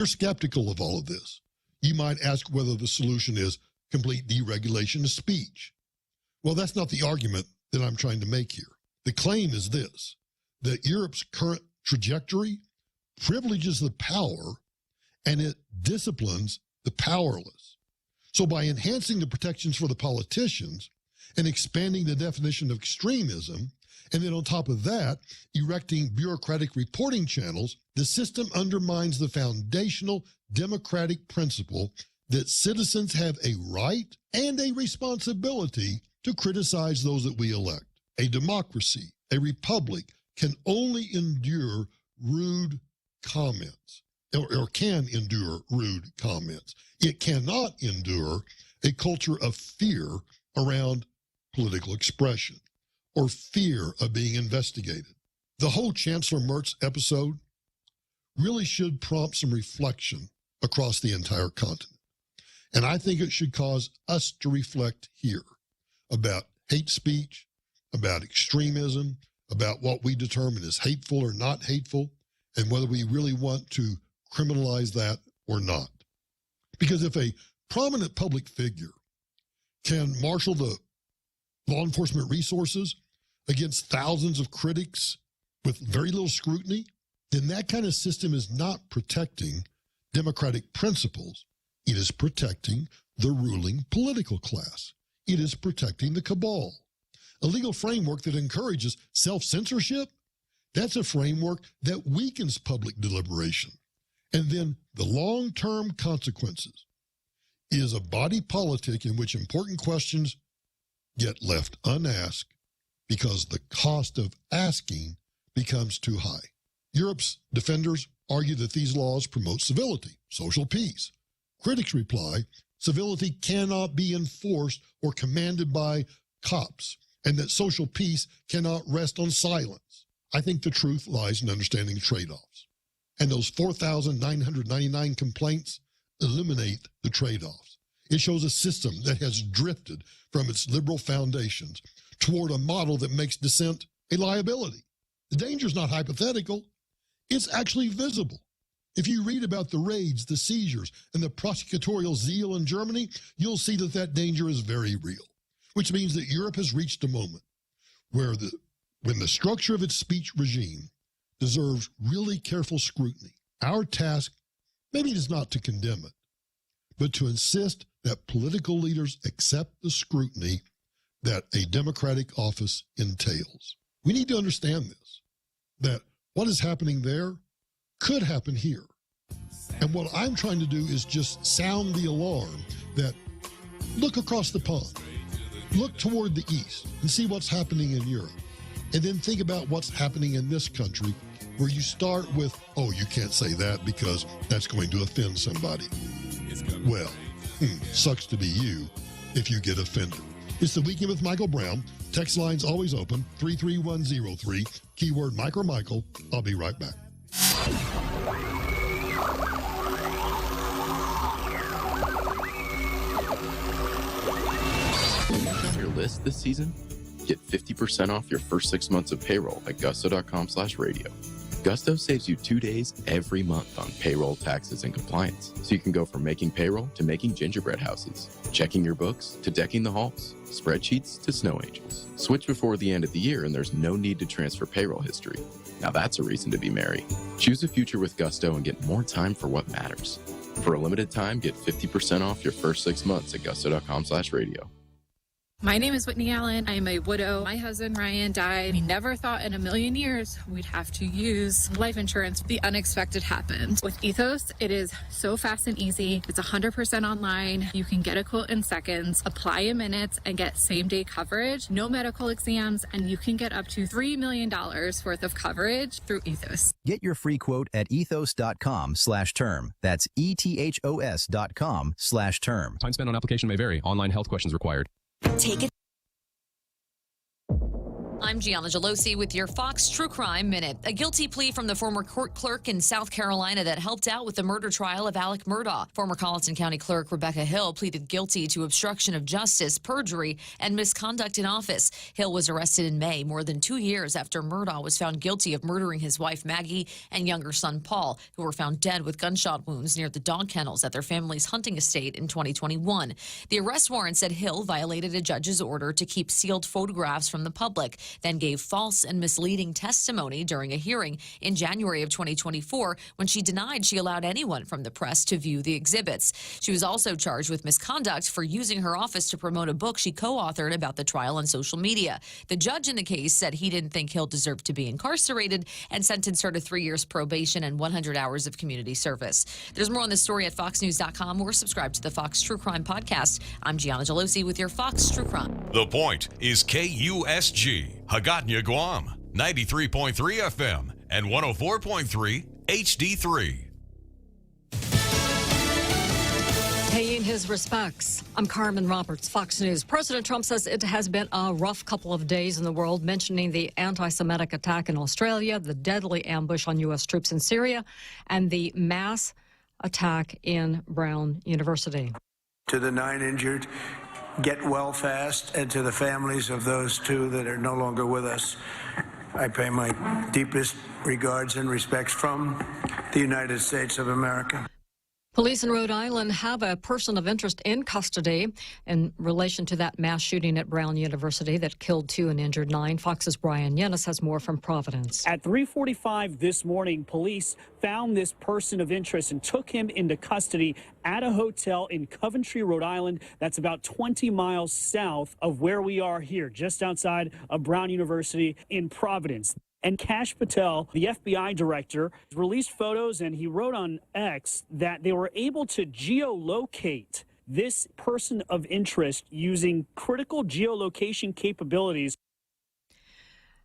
You're skeptical of all of this. You might ask whether the solution is complete deregulation of speech. Well, that's not the argument that I'm trying to make here. The claim is this, that Europe's current trajectory privileges the power and it disciplines the powerless. So by enhancing the protections for the politicians and expanding the definition of extremism, and then on top of that, erecting bureaucratic reporting channels, the system undermines the foundational democratic principle that citizens have a right and a responsibility to criticize those that we elect. A democracy, a republic, can only endure rude comments, or can endure rude comments. It cannot endure a culture of fear around political expression or fear of being investigated. The whole Chancellor Merz episode really should prompt some reflection across the entire continent. And I think it should cause us to reflect here about hate speech, about extremism, about what we determine is hateful or not hateful, and whether we really want to criminalize that or not. Because if a prominent public figure can marshal the law enforcement resources against thousands of critics with very little scrutiny, then that kind of system is not protecting democratic principles. It is protecting the ruling political class. It is protecting the cabal. A legal framework that encourages self-censorship, that's a framework that weakens public deliberation. And then the long-term consequences is a body politic in which important questions get left unasked because the cost of asking becomes too high. Europe's defenders argue that these laws promote civility, social peace. Critics reply, civility cannot be enforced or commanded by cops, and that social peace cannot rest on silence. I think the truth lies in understanding the trade-offs. And those 4,999 complaints eliminate the trade-offs. It shows a system that has drifted from its liberal foundations toward a model that makes dissent a liability. The danger is not hypothetical. It's actually visible. If you read about the raids, the seizures, and the prosecutorial zeal in Germany, you'll see that that danger is very real, which means that Europe has reached a moment where when the structure of its speech regime deserves really careful scrutiny. Our task maybe is not to condemn it, but to insist that political leaders accept the scrutiny that a democratic office entails. We need to understand this, that what is happening there could happen here. And what I'm trying to do is just sound the alarm that look across the pond, look toward the east and see what's happening in Europe. And then think about what's happening in this country, where you start with, oh, you can't say that because that's going to offend somebody. Well, sucks to be you if you get offended. It's the Weekend with Michael Brown. Text line's always open, 33103, keyword Mike or Michael. I'll be right back. Your list this season? Get 50% off your first 6 months of payroll at gusto.com/radio. Gusto saves you 2 days every month on payroll, taxes, and compliance. So you can go from making payroll to making gingerbread houses, checking your books to decking the halls, spreadsheets to snow angels. Switch before the end of the year and there's no need to transfer payroll history. Now that's a reason to be merry. Choose a future with Gusto and get more time for what matters. For a limited time, get 50% off your first 6 months at gusto.com/radio. My name is Whitney Allen. I am a widow. My husband, Ryan, died. We never thought in a million years we'd have to use life insurance. The unexpected happened. With Ethos, it is so fast and easy. It's 100% online. You can get a quote in seconds, apply in minutes, and get same-day coverage. No medical exams, and you can get up to $3 million worth of coverage through Ethos. Get your free quote at ethos.com/term. That's ETHOS.com/term. Time spent on application may vary. Online health questions required. Take it. I'm Gianna Gelosi with your Fox True Crime Minute. A guilty plea from the former court clerk in South Carolina that helped out with the murder trial of Alec Murdaugh. Former Colleton County Clerk Rebecca Hill pleaded guilty to obstruction of justice, perjury, and misconduct in office. Hill was arrested in May, more than 2 years after Murdaugh was found guilty of murdering his wife Maggie and younger son Paul, who were found dead with gunshot wounds near the dog kennels at their family's hunting estate in 2021. The arrest warrant said Hill violated a judge's order to keep sealed photographs from the public, then gave false and misleading testimony during a hearing in January of 2024 when she denied she allowed anyone from the press to view the exhibits. She was also charged with misconduct for using her office to promote a book she co-authored about the trial on social media. The judge in the case said he didn't think Hill deserved to be incarcerated and sentenced her to 3 years probation and 100 hours of community service. There's more on this story at foxnews.com or subscribe to the Fox True Crime podcast. I'm Gianna Gelosi with your Fox True Crime. The Point is KUSG, Hagåtña, Guam, 93.3 FM and 104.3 HD3. Paying his respects. I'm Carmen Roberts, Fox News. President Trump says it has been a rough couple of days in the world, mentioning the anti-Semitic attack in Australia, the deadly ambush on U.S. troops in Syria, and the mass attack in Brown University. To the 9 injured, get well fast, and to the families of those 2 that are no longer with us, I pay my deepest regards and respects from the United States of America. Police in Rhode Island have a person of interest in custody in relation to that mass shooting at Brown University that killed 2 and injured 9. Fox's Brian Yennis has more from Providence. At 3:45 this morning, police found this person of interest and took him into custody at a hotel in Coventry, Rhode Island. That's about 20 miles south of where we are here, just outside of Brown University in Providence. And Kash Patel, the FBI director, released photos, and he wrote on X that they were able to geolocate this person of interest using critical geolocation capabilities.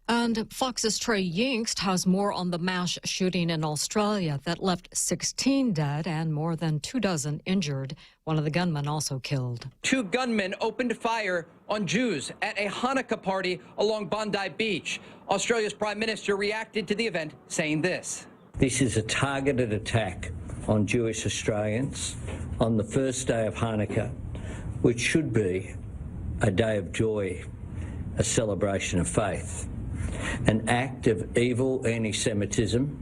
And Fox's Trey Yingst has more on the mass shooting in Australia that left 16 dead and more than 24 injured. One of the gunmen also killed. 2 gunmen opened fire on Jews at a Hanukkah party along Bondi Beach. Australia's Prime Minister reacted to the event, saying this. This is a targeted attack on Jewish Australians on the first day of Hanukkah, which should be a day of joy, a celebration of faith. An act of evil anti-Semitism,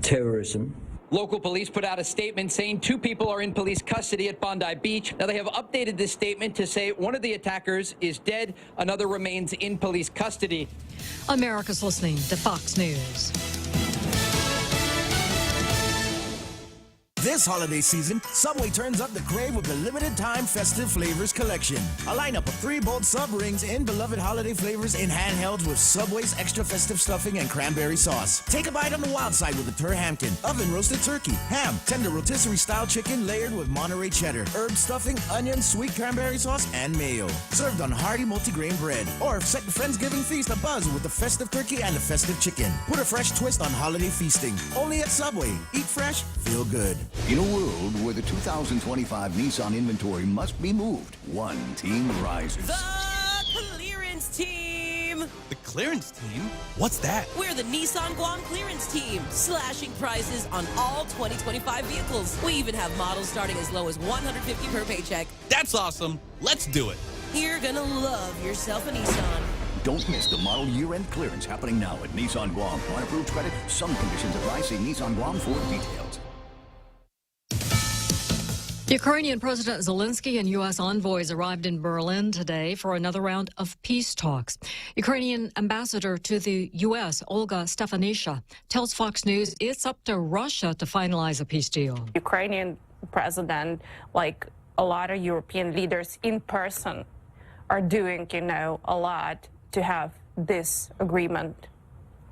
terrorism. Local police put out a statement saying 2 people are in police custody at Bondi Beach. Now, they have updated this statement to say one of the attackers is dead, another remains in police custody. America's listening to Fox News. This holiday season, Subway turns up the crave with the limited-time festive flavors collection. A lineup of 3 bold sub rings in beloved holiday flavors in handhelds with Subway's extra festive stuffing and cranberry sauce. Take a bite on the wild side with the Turhampton, oven-roasted turkey, ham, tender rotisserie-style chicken layered with Monterey cheddar, herb stuffing, onion, sweet cranberry sauce, and mayo. Served on hearty multigrain bread. Or set the Friendsgiving feast abuzz with the festive turkey and the festive chicken. Put a fresh twist on holiday feasting. Only at Subway. Eat fresh, feel good. In a world where the 2025 Nissan inventory must be moved, one team rises. The clearance team. The clearance team? What's that? We're the Nissan Guam clearance team, slashing prices on all 2025 vehicles. We even have models starting as low as $150 per paycheck. That's awesome. Let's do it. You're gonna love yourself a Nissan. Don't miss the model year-end clearance happening now at Nissan Guam. On approved credit, some conditions apply. See Nissan Guam for details. Ukrainian President Zelensky and U.S. envoys arrived in Berlin today for another round of peace talks. Ukrainian ambassador to the U.S., Olga Stefanisha, tells Fox News it's up to Russia to finalize a peace deal. Ukrainian president, like a lot of European leaders in person, are doing, a lot to have this agreement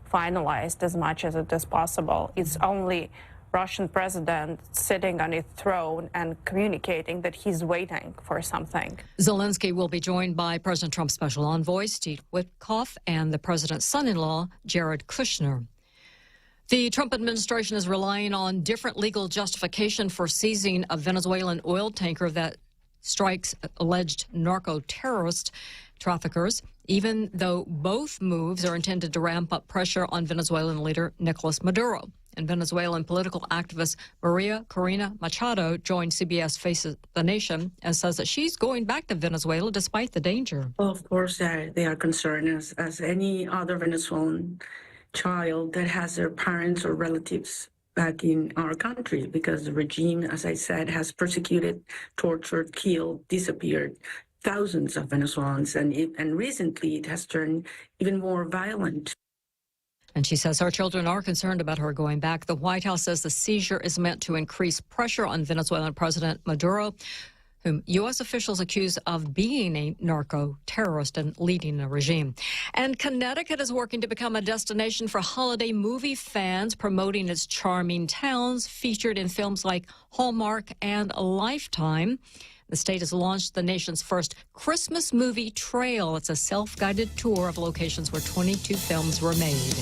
finalized as much as it is possible. It's only Russian president sitting on his throne and communicating that he's waiting for something. Zelensky will be joined by President Trump's special envoy, Steve Witkoff, and the president's son-in-law, Jared Kushner. The Trump administration is relying on different legal justification for seizing a Venezuelan oil tanker that strikes alleged narco-terrorist traffickers. even though both moves are intended to ramp up pressure on Venezuelan leader Nicolas Maduro. And Venezuelan political activist Maria Corina Machado joined CBS Faces the Nation and says that she's going back to Venezuela despite the danger. Well, of course, they are concerned as any other Venezuelan child that has their parents or relatives back in our country, because the regime, as I said, has persecuted, tortured, killed, disappeared thousands of Venezuelans, and recently it has turned even more violent. And she says her children are concerned about her going back. The White House says the seizure is meant to increase pressure on Venezuelan President Maduro, whom U.S. officials accuse of being a narco-terrorist and leading a regime. And Connecticut is working to become a destination for holiday movie fans, promoting its charming towns featured in films like Hallmark and Lifetime. The state has launched the nation's first Christmas movie trail. It's a self-guided tour of locations where 22 films were made.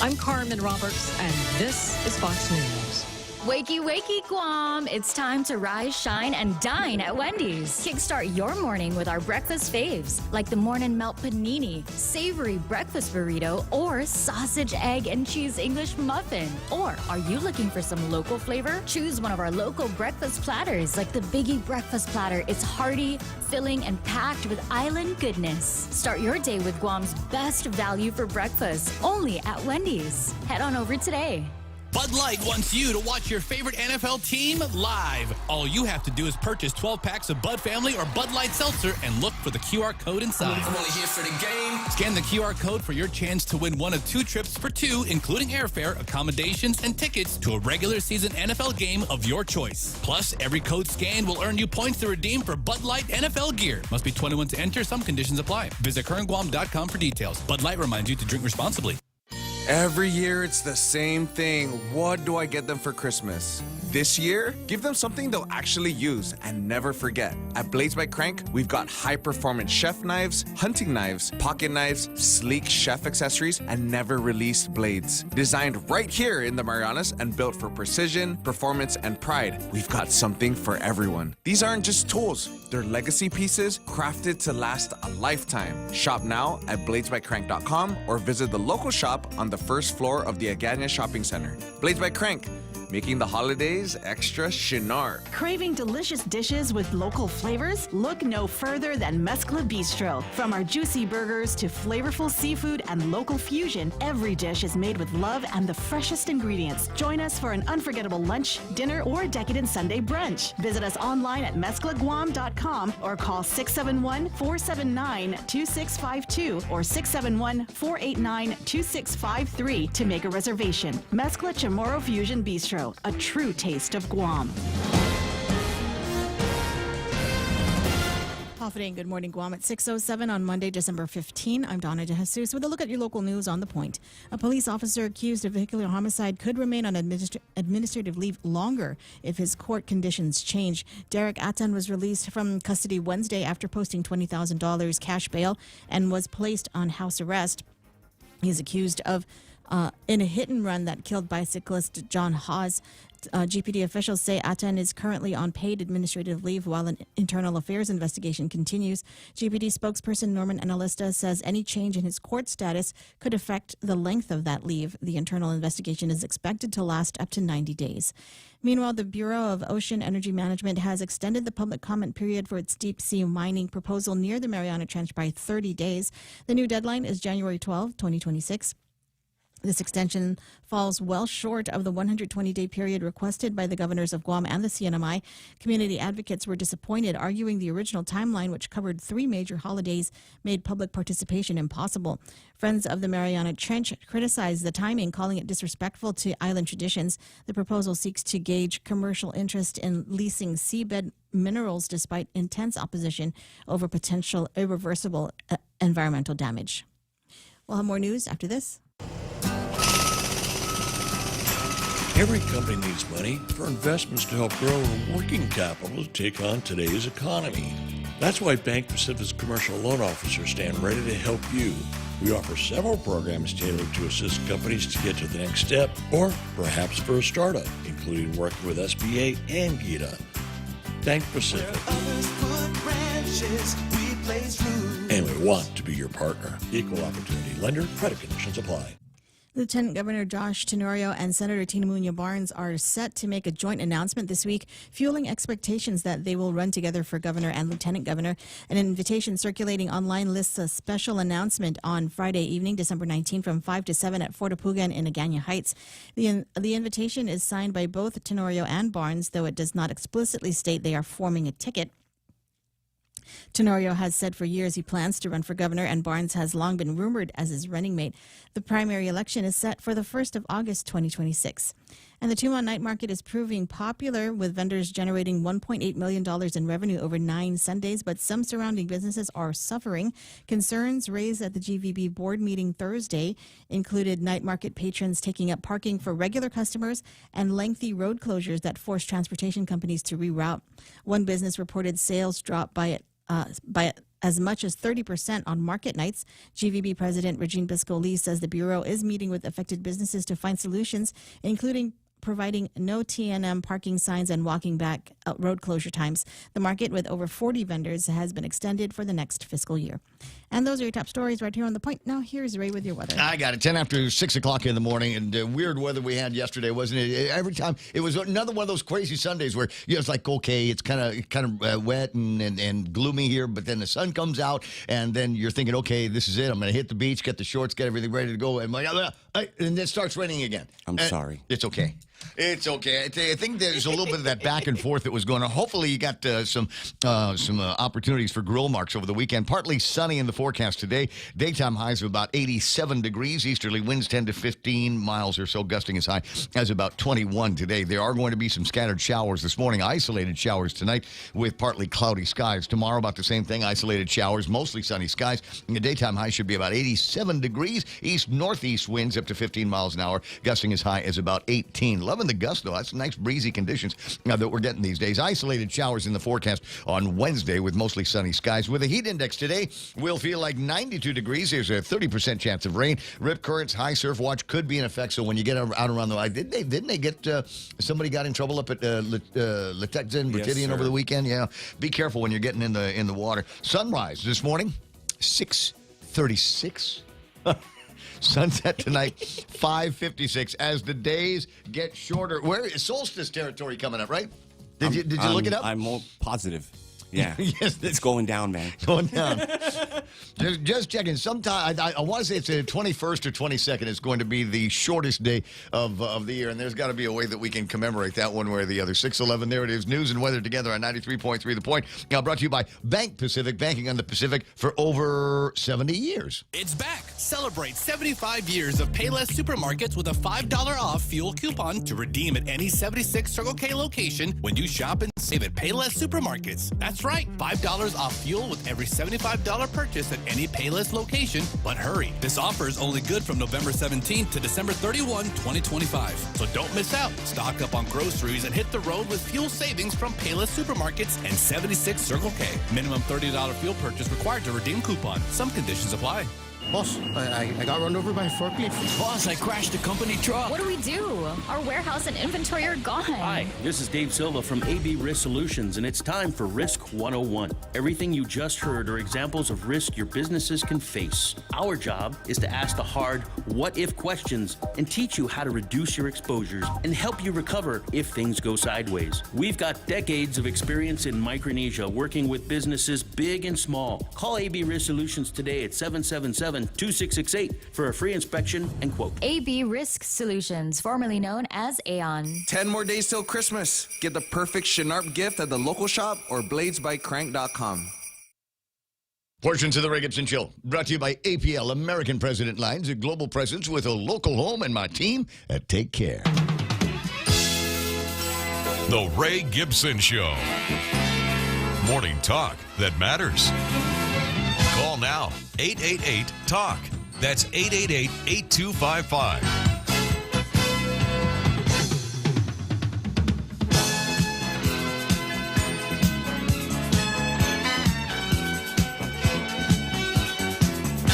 I'm Carmen Roberts, and this is Fox News. Wakey, wakey, Guam. It's time to rise, shine, and dine at Wendy's. Kickstart your morning with our breakfast faves, like the Morning Melt Panini, savory breakfast burrito, or sausage, egg, and cheese English muffin. Or are you looking for some local flavor? Choose one of our local breakfast platters, like the Biggie Breakfast Platter. It's hearty, filling, and packed with island goodness. Start your day with Guam's best value for breakfast, only at Wendy's. Head on over today. Bud Light wants you to watch your favorite NFL team live. All you have to do is purchase 12 packs of Bud Family or Bud Light Seltzer and look for the QR code inside. I'm only here for the game. Scan the QR code for your chance to win one of 2 trips for 2, including airfare, accommodations, and tickets to a regular season NFL game of your choice. Plus, every code scanned will earn you points to redeem for Bud Light NFL gear. Must be 21 to enter. Some conditions apply. Visit currentguam.com for details. Bud Light reminds you to drink responsibly. Every year, it's the same thing. What do I get them for Christmas? This year, give them something they'll actually use and never forget. At Blades by Crank, we've got high-performance chef knives, hunting knives, pocket knives, sleek chef accessories, and never-released blades. Designed right here in the Marianas and built for precision, performance, and pride, we've got something for everyone. These aren't just tools. They're legacy pieces crafted to last a lifetime. Shop now at bladesbycrank.com or visit the local shop on the first floor of the Agana Shopping Center. Blades by Crank, making the holidays extra chinar. Craving delicious dishes with local flavors? Look no further than Mezcla Bistro. From our juicy burgers to flavorful seafood and local fusion, every dish is made with love and the freshest ingredients. Join us for an unforgettable lunch, dinner, or decadent Sunday brunch. Visit us online at mezclaguam.com or call 671-479-2652 or 671-489-2653 to make a reservation. Mezcla Chamorro Fusion Bistro, a true taste of Guam. Confident Good Morning Guam at 6:07 on Monday, December 15. I'm Donna DeJesus with a look at your local news on The Point. A police officer accused of vehicular homicide could remain on administrative leave longer if his court conditions change. Derek Atan was released from custody Wednesday after posting $20,000 cash bail and was placed on house arrest. He's accused of in a hit and run that killed bicyclist John Hawes. GPD officials say Atan is currently on paid administrative leave while an internal affairs investigation continues. GPD spokesperson Norman Analista says any change in his court status could affect the length of that leave. The internal investigation is expected to last up to 90 days. Meanwhile, the Bureau of Ocean Energy Management has extended the public comment period for its deep-sea mining proposal near the Mariana Trench by 30 days. The new deadline is January 12, 2026. This extension falls well short of the 120-day period requested by the governors of Guam and the CNMI. Community advocates were disappointed, arguing the original timeline, which covered 3 major holidays, made public participation impossible. Friends of the Mariana Trench criticized the timing, calling it disrespectful to island traditions. The proposal seeks to gauge commercial interest in leasing seabed minerals despite intense opposition over potential irreversible environmental damage. We'll have more news after this. Every company needs money for investments to help grow and working capital to take on today's economy. That's why Bank Pacific's commercial loan officers stand ready to help you. We offer several programs tailored to assist companies to get to the next step, or perhaps for a startup, including working with SBA and GITA. Bank Pacific. Where others put branches, we plays through. And we want to be your partner. Equal opportunity lender. Credit conditions apply. Lieutenant Governor Josh Tenorio and Senator Tina Muñoz-Barnes are set to make a joint announcement this week, fueling expectations that they will run together for governor and lieutenant governor. An invitation circulating online lists a special announcement on Friday evening, December 19, from 5 to 7 at Fort Apugan in Agana Heights. The invitation is signed by both Tenorio and Barnes, though it does not explicitly state they are forming a ticket. Tenorio has said for years he plans to run for governor, and Barnes has long been rumored as his running mate. The primary election is set for the 1st of August 2026. And the Tumon night market is proving popular, with vendors generating $1.8 million in revenue over 9 Sundays, but some surrounding businesses are suffering. Concerns raised at the GVB board meeting Thursday included night market patrons taking up parking for regular customers and lengthy road closures that force transportation companies to reroute. One business reported sales dropped by as much as 30% on market nights. GVB President Regine Bisco-Lee says the Bureau is meeting with affected businesses to find solutions, including providing no TNM parking signs and walking back road closure times. The market, with over 40 vendors, has been extended for the next fiscal year. And those are your top stories right here on The Point. Now here's Ray with your weather. I got it. 10 after 6 o'clock in the morning, and weird weather we had yesterday, wasn't it? Every time it was another one of those crazy Sundays where it's like, okay, it's kind of wet and gloomy here, but then the sun comes out, and then you're thinking, okay, this is it. I'm going to hit the beach, get the shorts, get everything ready to go, and and then it starts raining again. I'm sorry. It's okay. It's okay. I think there's a little bit of that back and forth that was going on. Hopefully you got some opportunities for grill marks over the weekend. Partly sunny in the forecast today. Daytime highs of about 87 degrees. Easterly winds 10 to 15 miles or so, gusting as high as about 21 today. There are going to be some scattered showers this morning, isolated showers tonight with partly cloudy skies. Tomorrow about the same thing, isolated showers, mostly sunny skies. And the daytime high should be about 87 degrees. East-northeast winds up to 15 miles an hour, gusting as high as about 18. Loving the gust, though. That's nice breezy conditions that we're getting these days. Isolated showers in the forecast on Wednesday with mostly sunny skies. With a heat index today, we'll feel like 92 degrees. There's a 30% chance of rain. Rip currents, high surf watch could be in effect. So when you get out around the line, didn't they get somebody got in trouble up at Letexen, Bertidian over the weekend? Yeah. Be careful when you're getting in the water. Sunrise this morning, 6:36. Sunset tonight, 5:56. As the days get shorter, where is solstice territory coming up? Right? Did you look it up? I'm more positive. Yeah. Yes, it's going down, man. Going down. just checking. Sometime I want to say it's the 21st or 22nd. It's going to be the shortest day of the year, and there's got to be a way that we can commemorate that one way or the other. 6:11. There it is. News and weather together on 93.3 The Point. Now brought to you by Bank Pacific, banking on the Pacific for over 70 years. It's back. Celebrate 75 years of Payless Supermarkets with a $5 off fuel coupon to redeem at any 76 Circle K location when you shop and save at Payless Supermarkets. That's right, $5 off fuel with every $75 purchase at any Payless location. But hurry, this offer is only good from November 17th to December 31, 2025. So don't miss out. Stock up on groceries and hit the road with fuel savings from Payless Supermarkets and 76 Circle K. Minimum $30 fuel purchase required to redeem coupon. Some conditions apply. Boss, I got run over by a forklift. Boss, I crashed a company truck. What do we do? Our warehouse and inventory are gone. Hi, this is Dave Silva from AB Risk Solutions, and it's time for Risk 101. Everything you just heard are examples of risk your businesses can face. Our job is to ask the hard what-if questions and teach you how to reduce your exposures and help you recover if things go sideways. We've got decades of experience in Micronesia working with businesses big and small. Call AB Risk Solutions today at 777-2668 for a free inspection and quote. AB Risk Solutions, formerly known as Aon. 10 more days till Christmas. Get the perfect Shinarp gift at the local shop or bladesbycrank.com. Portions of the Ray Gibson Show brought to you by APL, American President Lines, a global presence with a local home, and my team at Take Care. The Ray Gibson Show. Morning talk that matters. Call now, 888-TALK. That's 888-8255.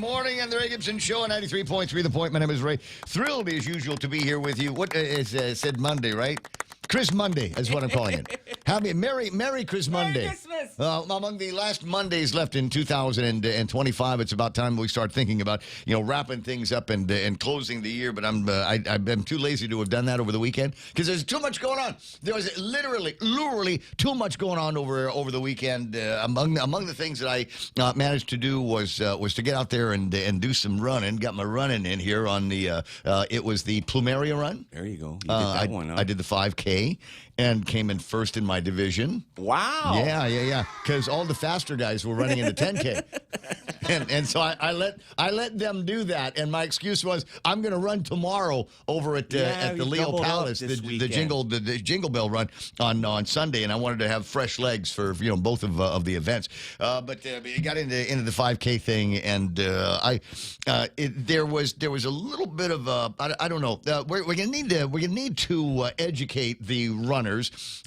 Morning on the Ray Gibson Show on 93.3 The Point. My name is Ray. Thrilled as usual to be here with you. What is said Monday, right? Chris Monday is what I'm calling it. Merry Chris Monday. Among the last Mondays left in 2025, it's about time we start thinking about wrapping things up and closing the year. But I've been too lazy to have done that over the weekend because there's too much going on. There was literally too much going on over the weekend. Among the things that I managed to do was to get out there and do some running. Got my running in here on the it was the Plumeria run. There you go. You did that one. Huh? I did the 5K. And came in first in my division. Wow. Yeah. Because all the faster guys were running in the 10K. and so I let them do that. And my excuse was, I'm going to run tomorrow over at the Leo Palace, the Jingle Bell run on Sunday. And I wanted to have fresh legs for both of the events. But you got into the 5K thing, and there was a little bit of I don't know. We're gonna need to educate the runners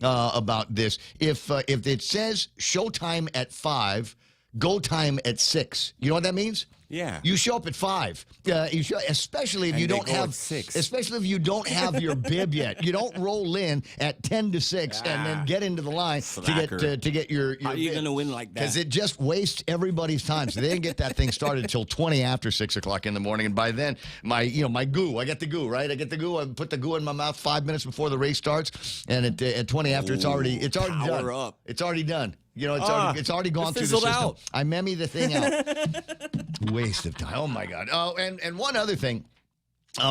about this. If it says showtime at 5, go time at 6, you know what that means? Yeah. You show up at 5. Especially if you don't have 6. Especially if you don't have your bib yet. You don't roll in at 10 to 6 and then get into the line to get your How are you bib. gonna win like that? Because it just wastes everybody's time. So they didn't get that thing started until 20 after 6 o'clock in the morning. And by then, my goo, I get the goo, right? I get the goo. I put the goo in my mouth 5 minutes before the race starts, and at 20 after, it's already done. Up. It's already done. It's already gone through the system. Out. I memmy the thing out. Waste of time. Oh my God. Oh, and one other thing.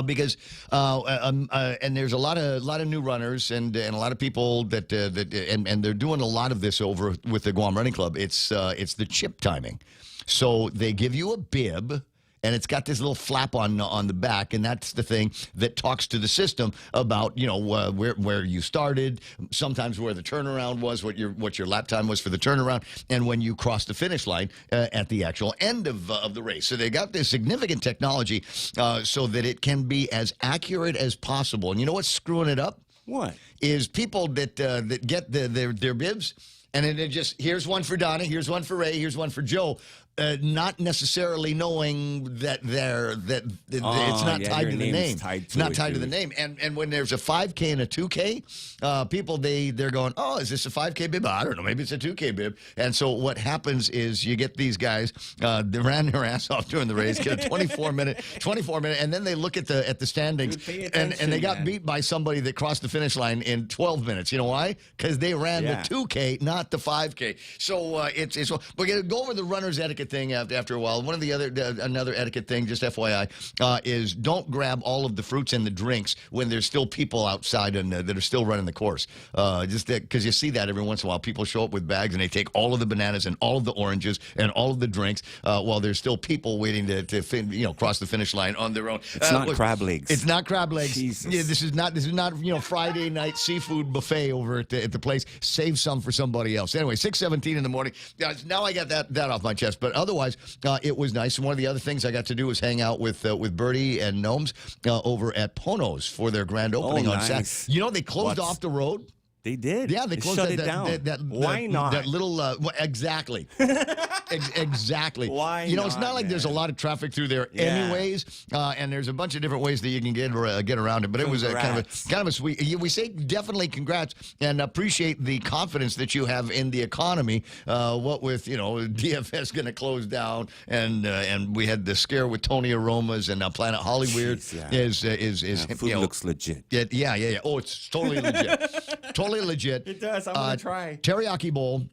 Because and there's a lot of new runners and a lot of people that they're doing a lot of this over with the Guam Running Club. It's the chip timing. So they give you a bib. And it's got this little flap on the back, and that's the thing that talks to the system about where you started, sometimes where the turnaround was, what your lap time was for the turnaround, and when you cross the finish line at the actual end of the race. So they got this significant technology so that it can be as accurate as possible. And you know what's screwing it up? What is people that get their bibs, and then it just here's one for Donna, here's one for Ray, here's one for Joe. Not necessarily knowing that it's not tied to the name. It's not tied to the name. And when there's a 5K and a 2K, people they're going, oh, is this a 5K bib? I don't know. Maybe it's a 2K bib. And so what happens is you get these guys they ran their ass off during the race, get a 24 minute, and then they look at the standings and they got beat by somebody that crossed the finish line in 12 minutes. You know why? Because they ran the 2K, not the 5K. So we're gonna go over the runners etiquette thing after a while. One of the another etiquette thing, just FYI, is don't grab all of the fruits and the drinks when there's still people outside and that are still running the course. Just because you see that every once in a while, people show up with bags and they take all of the bananas and all of the oranges and all of the drinks while there's still people waiting to cross the finish line on their own. It's not crab legs. It's not crab legs. Jesus. Yeah, this is not Friday night seafood buffet over at the place. Save some for somebody else. Anyway, 6:17 in the morning. Now I got that off my chest. But otherwise, it was nice. And one of the other things I got to do was hang out with Bertie and Gnomes over at Pono's for their grand opening on Saturday. They closed off the road. They did. Yeah, they closed shut it down. Why not? That little exactly. Exactly. Why it's not like there's a lot of traffic through there anyways, and there's a bunch of different ways that you can get around it. But it was kind of a sweet. We say definitely congrats and appreciate the confidence that you have in the economy. What with DFS going to close down, and we had the scare with Tony Aromas and Planet Hollywood food looks legit. Yeah. Oh, it's totally legit. Totally legit. It does. I'm gonna try teriyaki bowl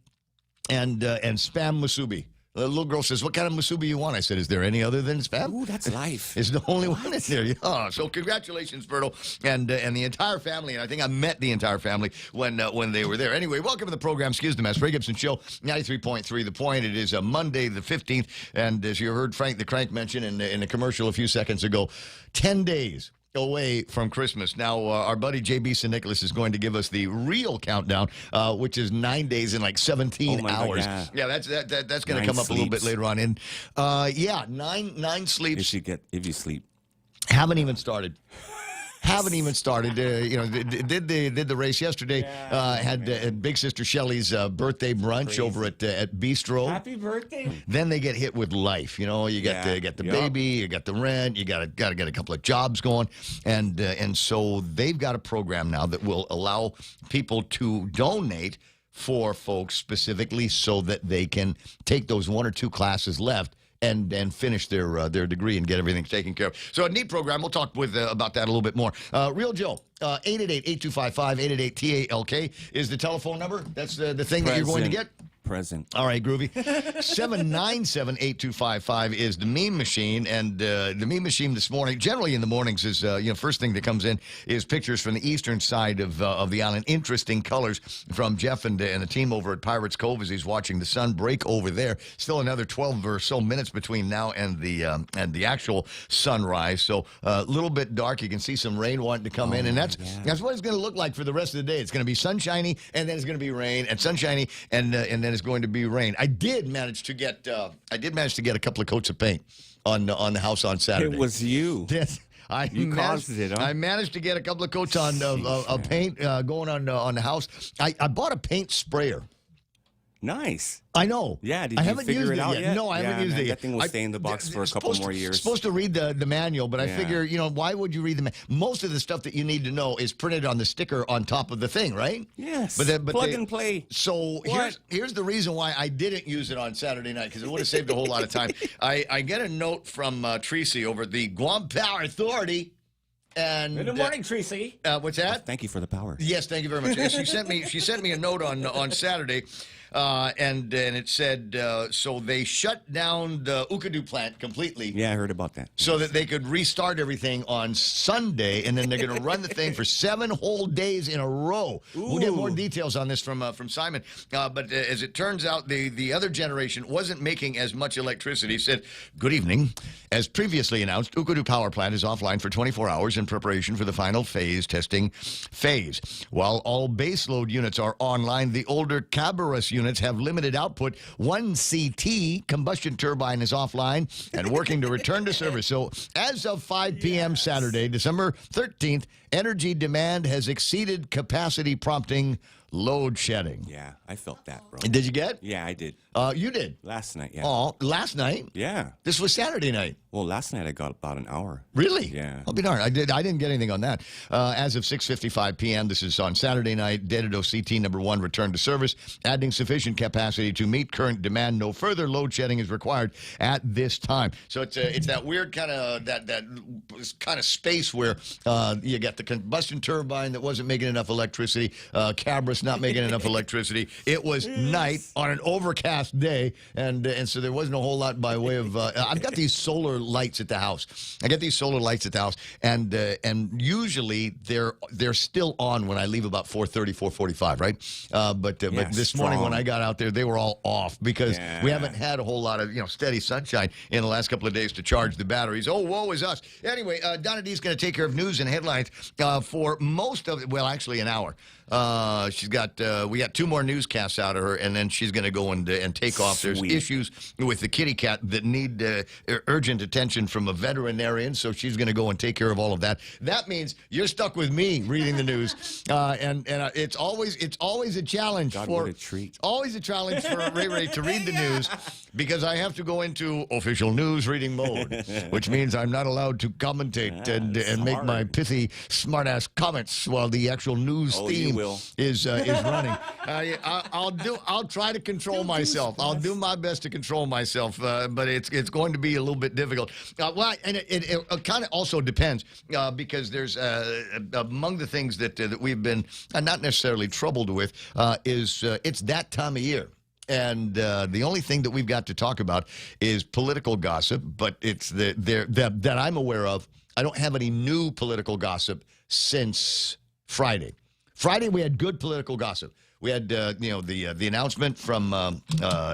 and spam musubi. The little girl says, "What kind of musubi you want?" I said, "Is there any other than spam?" Ooh, that's life. It's the only one in there. Yeah. So congratulations, Berto, and the entire family. And I think I met the entire family when they were there. Anyway, welcome to the program. Excuse the mess. Ray Gibson Show, 93.3 The Point. It is a Monday, the 15th, and as you heard Frank the Crank mention in the commercial a few seconds ago, 10 days away from Christmas. Now, our buddy J.B. St. Nicholas is going to give us the real countdown, which is 9 days and like 17 hours. God, yeah, that's going to come up a little bit later on. And nine sleeps. If you sleep. Haven't even started. Haven't even started. Did the race yesterday. Had Big Sister Shelly's birthday brunch over at Bistro. Happy birthday. Then they get hit with life. You know, you got the baby, you got the rent, you got to get a couple of jobs going, and so they've got a program now that will allow people to donate for folks specifically so that they can take those 1 or 2 classes left and finish their degree and get everything taken care of. So a neat program. We'll talk about that a little bit more. Real Joe, 888-8255, 888-TALK is the telephone number. That's the thing that you're going to get. Present. All right, groovy. 797-8255 is the meme machine, and the meme machine this morning, generally in the mornings, is first thing that comes in is pictures from the eastern side of the island. Interesting colors from Jeff and the team over at Pirates Cove as he's watching the sun break over there. Still another 12 or so minutes between now and the actual sunrise. So a little bit dark. You can see some rain wanting to come in, and that's what it's going to look like for the rest of the day. It's going to be sunshiny, and then it's going to be rain, and sunshiny, and then it's going to be rain. I did manage to get a couple of coats of paint on the house on Saturday. It was you. Yes. You caused it, huh? I managed to get a couple of coats of paint going on the house. I bought a paint sprayer. Nice. I know. Yeah, did I you haven't figure used it out yet? No, I haven't used it yet. That thing will stay in the box for a couple more years. Supposed to read the manual, but I figure, why would you read the manual? Most of the stuff that you need to know is printed on the sticker on top of the thing, right? Yes. But plug and play. So here's the reason why I didn't use it on Saturday night, because it would have saved a whole lot of time. I get a note from Tracy over at the Guam Power Authority. And good morning, Tracy. What's that? Oh, thank you for the power. Yes, thank you very much. She sent me a note on Saturday, and it said so they shut down the Ukadu plant completely. Yeah, I heard about that. So that they could restart everything on Sunday, and then they're going to run the thing for 7 whole days in a row. Ooh. We'll get more details on this from Simon. But as it turns out, the other generation wasn't making as much electricity. Said, "Good evening. As previously announced, Ukadu Power Plant is offline for 24 hours in preparation for the final testing phase. While all baseload units are online, the older Cabarrus units have limited output. One CT combustion turbine is offline and working to return to service. So as of 5 p.m. Saturday, December 13th, energy demand has exceeded capacity, prompting load shedding." Yeah, I felt that, bro. Did you get? Yeah, I did. You did? Last night, yeah. Oh, last night? Yeah. This was Saturday night. Well, last night I got about an hour. Really? Yeah. I'll be darned. I didn't get anything on that. As of 6:55 p.m., this is on Saturday night, Dededo CT number 1 returned to service, adding sufficient capacity to meet current demand. No further load shedding is required at this time. So it's that weird kind of space where you got the combustion turbine that wasn't making enough electricity, Cabarrus not making enough electricity. It was night on an overcast day, and so there wasn't a whole lot by way of. I've got these solar lights at the house. And usually they're still on when I leave about 4:30, 4:45, right? But this morning when I got out there, they were all off because we haven't had a whole lot of steady sunshine in the last couple of days to charge the batteries. Oh, woe is us. Anyway, Donna D's going to take care of news and headlines for most of it. Well, actually, an hour. We got 2 more newscasts out of her, and then she's going to go and take off. Sweet. There's issues with the kitty cat that need urgent attention from a veterinarian, so she's going to go and take care of all of that. That means you're stuck with me reading the news, and it's always a challenge. God, what a treat. Always a challenge for Ray Ray to read the news because I have to go into official news reading mode, which means I'm not allowed to commentate and make my pithy, smart-ass comments while the actual news theme is running. I'll try to control myself. I'll do my best to control myself, but it's going to be a little bit difficult. And it kind of also depends because there's among the things that we've been not necessarily troubled with is it's that time of year. And the only thing that we've got to talk about is political gossip, but it's that I'm aware of. I don't have any new political gossip since Friday. Friday, we had good political gossip. We had the announcement from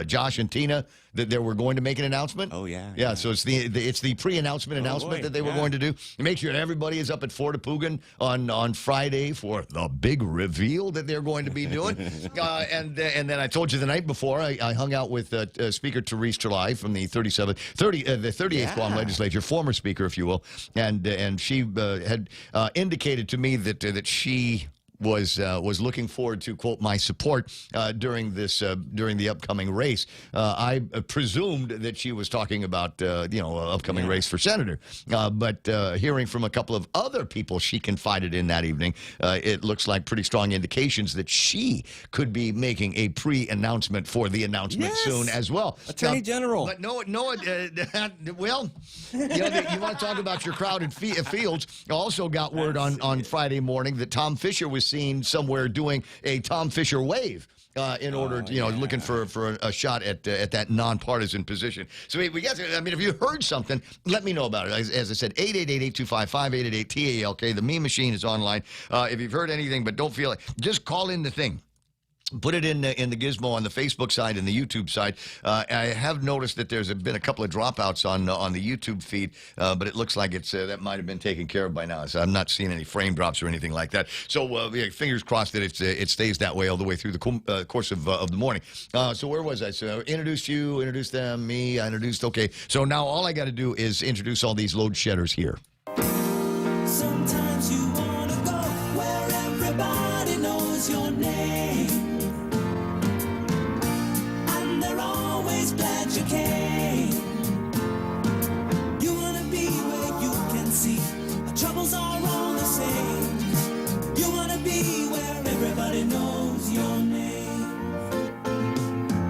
Josh and Tina that they were going to make an announcement. Oh, yeah. Yeah, so it's the pre-announcement announcement that they were going to do. Make sure everybody is up at Fort Apugan on Friday for the big reveal that they're going to be doing. And then I told you the night before, I hung out with Speaker Therese Trelai from the 38th Guam Legislature, former Speaker, if you will, and she had indicated to me that she was looking forward to, quote, my support during the upcoming race. I presumed that she was talking about upcoming race for senator, but hearing from a couple of other people she confided in that evening, it looks like pretty strong indications that she could be making a pre-announcement for the announcement soon as well. Attorney General. But well, you want to talk about your crowded fields. I also got word on Friday morning that Tom Fisher was seen somewhere doing a Tom Fisher wave in order to, looking for a shot at that nonpartisan position. So we got to, if you heard something, let me know about it. As I said, 888-825-5888-TALK. The meme machine is online. If you've heard anything but don't feel it, just call in the thing. Put it in the Gizmo on the Facebook side and the YouTube side. I have noticed that there's been a couple of dropouts on the YouTube feed, but it looks like that might have been taken care of by now. So I'm not seeing any frame drops or anything like that. So fingers crossed that it stays that way all the way through the course of the morning. So where was I? So I introduced you, introduced them, me. I introduced. Okay. So now all I got to do is introduce all these load shedders here. Sometimes you want to go where everybody knows your name. Glad you came. You wanna be where you can see our troubles are all the same. You wanna be where everybody knows your name.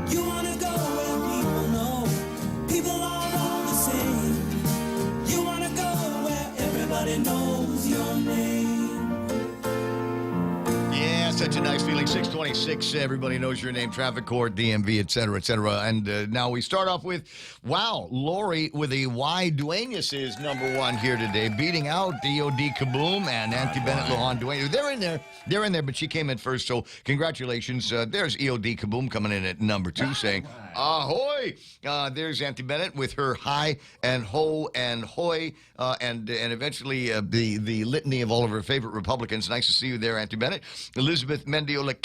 You wanna go where people know people are all the same. You wanna go where everybody knows your name. Yeah, such a nice feeling. 626, everybody knows your name, traffic court, DMV, et cetera, et cetera. And now we start off with, wow, Lori with a Y. Duenas is number one here today, beating out DOD Kaboom and Auntie Bennett Lujan Duenas. They're in there, but she came in first, so congratulations. There's EOD Kaboom coming in at number two, saying, ahoy! There's Auntie Bennett with her hi and ho and hoy, and eventually the litany of all of her favorite Republicans. Nice to see you there, Auntie Bennett. Elizabeth Mendiola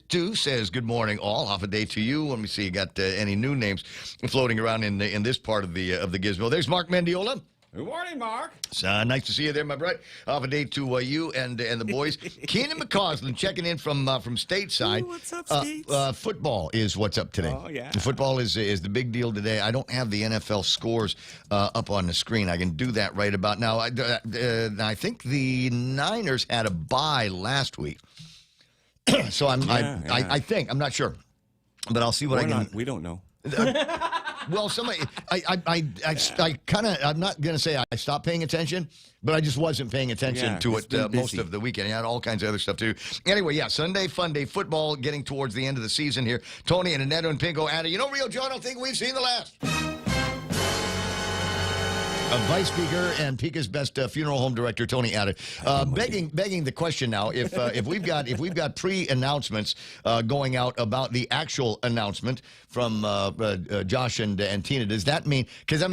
too says, good morning, all. Off a day to you. Let me see, you got any new names floating around in this part of the Gizmo. There's Mark Mendiola. Good morning, Mark. It's nice to see you there, my brother. Off a day to you and the boys. Keenan McCausland checking in from stateside. Ooh, what's up, States? Football is what's up today. Oh, yeah. Football is the big deal today. I don't have the NFL scores up on the screen. I can do that right about now. I think the Niners had a bye last week. So I think, I'm not sure. But I'll see what I can. We don't know. Well, somebody, I kind of, I'm not going to say I stopped paying attention, but I just wasn't paying attention to it most of the weekend. I had all kinds of other stuff too. Anyway, yeah, Sunday, fun day, football getting towards the end of the season here. Tony and Annette and Pinko added, Rio Joe, I don't think we've seen the last. Vice Speaker and Pika's best funeral home director, Tony added, begging the question now: if we've got pre-announcements going out about the actual announcement from Josh and Tina, does that mean? Because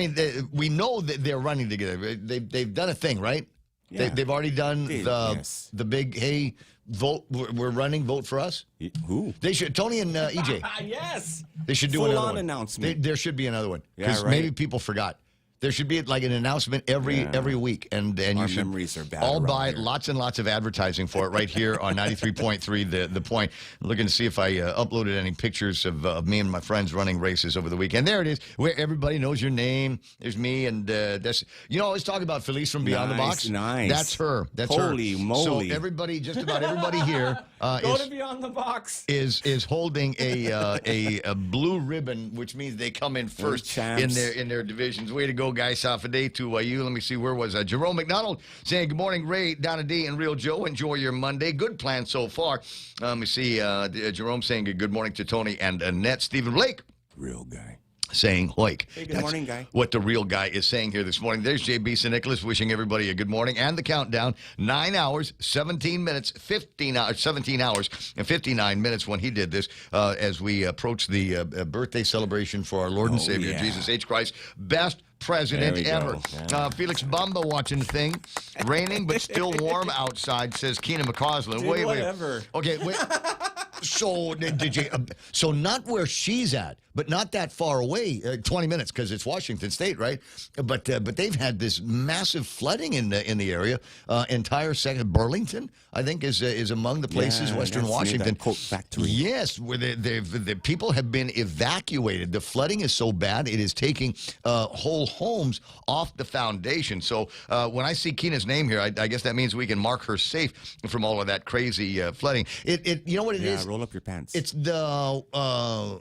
we know that they're running together. They've done a thing, right? Yeah. They've already done the big hey. Vote. We're running. Vote for us. Who? They should. Tony and EJ. Yes. They should do Full another on one. announcement. There should be another one Yeah, right. maybe people forgot. There should be like an announcement every week, and Our you should memories are bad all around buy here. lots and lots of advertising for it right here on 93.3 The Point. I'm looking to see if I uploaded any pictures of me and my friends running races over the weekend. There it is, where everybody knows your name. There's me, and that's always talk about Felice from Beyond the Box. Nice. That's her. That's her. Holy moly! So everybody, just about everybody here, Go to Beyond the Box. is holding a blue ribbon, which means they come in first in their divisions. Way to go, guys! Off a day to you. Let me see, where was I? Jerome McDonald saying, good morning, Ray, Donna D, and Real Joe. Enjoy your Monday. Good plan so far. Let me see. Jerome saying good morning to Tony and Annette. Stephen Blake. Real guy. saying hoik. Hey, good That's morning, guy. what the real guy is saying here this morning. There's JB St. Nicholas wishing everybody a good morning. And the countdown, 9 hours, 17 minutes, 17 hours and 59 minutes when he did this as we approach the birthday celebration for our Lord and Savior, Jesus H. Christ. Best president ever. Felix Bamba watching the thing. Raining but still warm outside, says Keenan McCausland. Dude, whatever. Okay, wait. So did you? So not where she's at, but not that far away. 20 minutes because it's Washington State, right? But they've had this massive flooding in the area. Entire second Burlington, I think, is among the places. Western Washington. Coke factory. Yes, where the people have been evacuated. The flooding is so bad it is taking whole homes off the foundation. So when I see Keena's name here, I guess that means we can mark her safe from all of that crazy flooding. You know what it is? Roll up your pants. It's the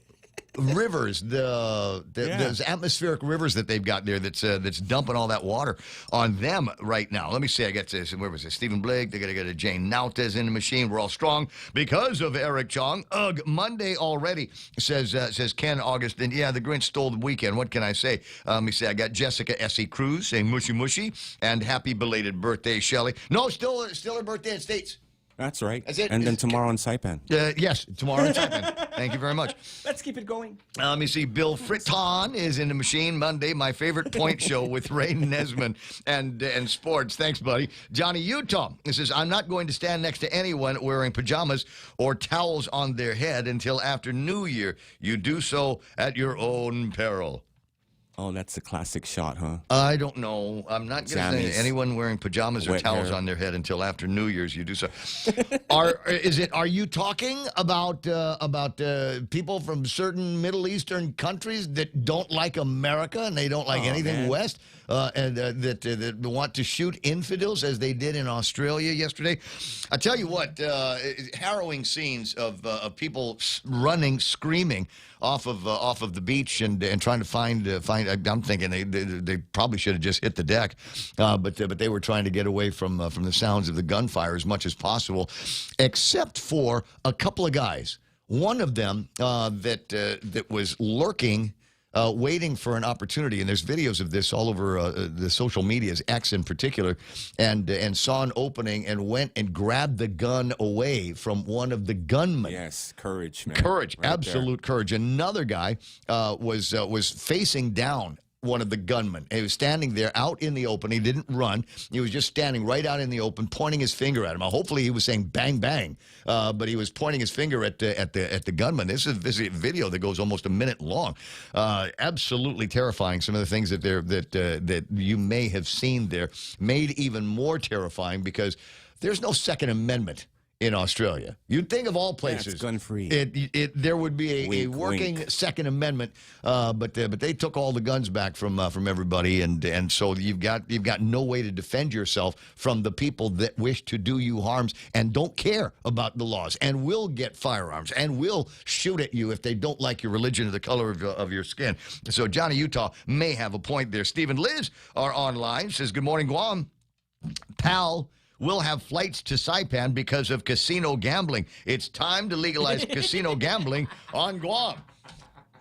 rivers, those atmospheric rivers that they've got there that's dumping all that water on them right now. Let me see. I got this. Where was it? Stephen Blake. They got to get a Jane Nauta's in the machine. We're all strong because of Eric Chong. Ugh, Monday already, says Ken August. And yeah, the Grinch stole the weekend. What can I say? Let me see. I got Jessica Essie Cruz saying mushy mushy and happy belated birthday, Shelley. No, still her birthday in States. That's right. That's it. And then tomorrow in Saipan. Yes, tomorrow in Saipan. Thank you very much. Let's keep it going. Let me see. Bill Fritton is in the machine Monday. My favorite point show with Ray Nesman and sports. Thanks, buddy. Johnny Utah says, I'm not going to stand next to anyone wearing pajamas or towels on their head until after New Year. You do so at your own peril. Oh, that's a classic shot, huh? I don't know. I'm not going to say anyone wearing pajamas or Wet towels hair. on their head until after New Year's. You do so. Are you talking about people from certain Middle Eastern countries that don't like America and they don't like anything West, and that want to shoot infidels as they did in Australia yesterday? I tell you what, harrowing scenes of people running, screaming off of the beach and trying to find. I'm thinking they probably should have just hit the deck, but they were trying to get away from the sounds of the gunfire as much as possible, except for a couple of guys. One of them that was lurking. Waiting for an opportunity, and there's videos of this all over the social medias, X in particular, and saw an opening and went and grabbed the gun away from one of the gunmen. Yes, courage, man. Courage, Right absolute courage. Another guy was facing down one of the gunmen. He was standing there out in the open. He didn't run. He was just standing right out in the open, pointing his finger at him. Hopefully, he was saying "bang bang," but he was pointing his finger at the gunman. This is a video that goes almost a minute long. Absolutely terrifying. Some of the things that you may have seen there, made even more terrifying because there's no Second Amendment in Australia. You'd think of all places, it's gun-free. There would be a working wink. Second Amendment, but they took all the guns back from everybody, and so you've got no way to defend yourself from the people that wish to do you harms and don't care about the laws and will get firearms and will shoot at you if they don't like your religion or the color of your skin. So Johnny Utah may have a point there. Stephen Liz are online. Says, good morning, Guam. Pal, we'll have flights to Saipan because of casino gambling. It's time to legalize casino gambling on Guam.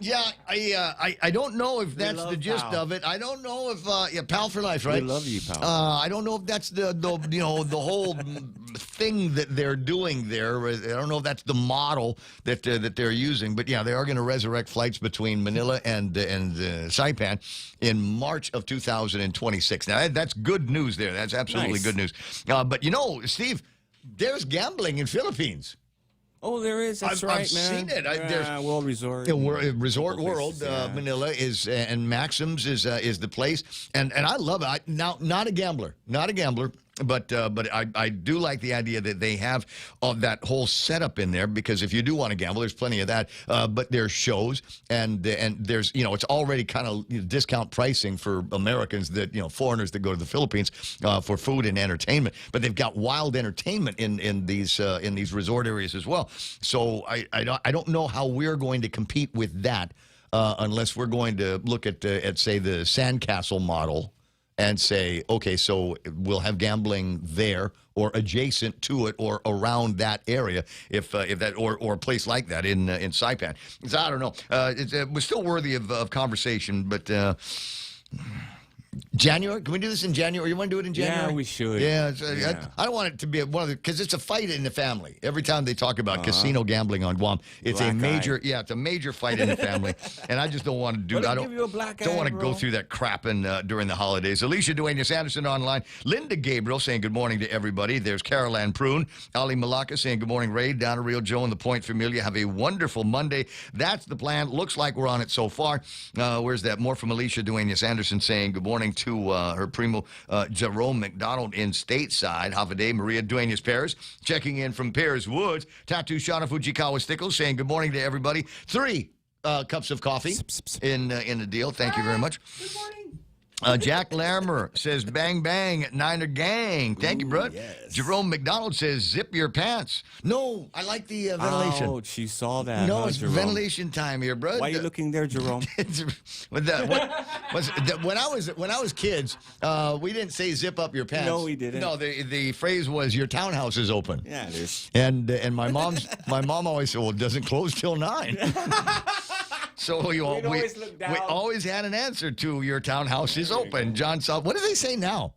Yeah, I don't know if that's the gist of it. I don't know if pal for life, right? We love you, pal. I don't know if that's the whole thing that they're doing there. I don't know if that's the model that they're using. But yeah, they are going to resurrect flights between Manila and Saipan in March of 2026. Now that's good news there. That's absolutely good news. But Steve, there's gambling in Philippines. Oh, there is. That's I've right, man. seen it. There's World Resort. Resort World, Manila is, and Maxim's is the place, and I love it. Not a gambler, but I do like the idea that they have that whole setup in there, because if you do want to gamble, there's plenty of that. But there's shows and there's it's already kind of discount pricing for Americans that foreigners that go to the Philippines for food and entertainment. But they've got wild entertainment in these resort areas as well. So I don't know how we're going to compete with that unless we're going to look at say the Sandcastle model and say, okay, so we'll have gambling there, or adjacent to it or around that area, if that or a place like that in Saipan. So I don't know. It was still worthy of conversation, but. January? Can we do this in January? You want to do it in January? Yeah, we should. Yeah, Yeah. I don't want it to be one of the because it's a fight in the family. Every time they talk about casino gambling on Guam, it's Black a major, eye. it's a major fight in the family, and I just don't want to do. Will it I don't give you a black don't eye, want to go bro? through that crap during the holidays. Alicia Duenas Anderson online. Linda Gabriel saying good morning to everybody. There's Carol Ann Prune. Ali Malaka saying good morning, Ray. Donna Real Joe and the Point Familia. Have a wonderful Monday. That's the plan. Looks like we're on it so far. Where's that? More from Alicia Duenas Anderson saying good morning to her primo Jerome McDonald in Stateside. Havaday Maria Duenas Perez checking in from Perez Woods. Tattoo Shauna Fujikawa Stickles saying good morning to everybody. 3 cups of coffee in the deal. Thank you very much. Good morning. Jack Larimer says, bang, bang, Niner gang. Thank you, bro. Yes. Jerome McDonald says, zip your pants. No, I like the ventilation. Oh, she saw that. No, huh, it's Jerome? ventilation time here, bro. Why are you looking there, Jerome? When I was kids, we didn't say zip up your pants. No, we didn't. No, the phrase was your townhouse is open. Yeah, it is. And my mom always said, well, it doesn't close till 9. So we always had an answer to your townhouse is open. John South. What do they say now?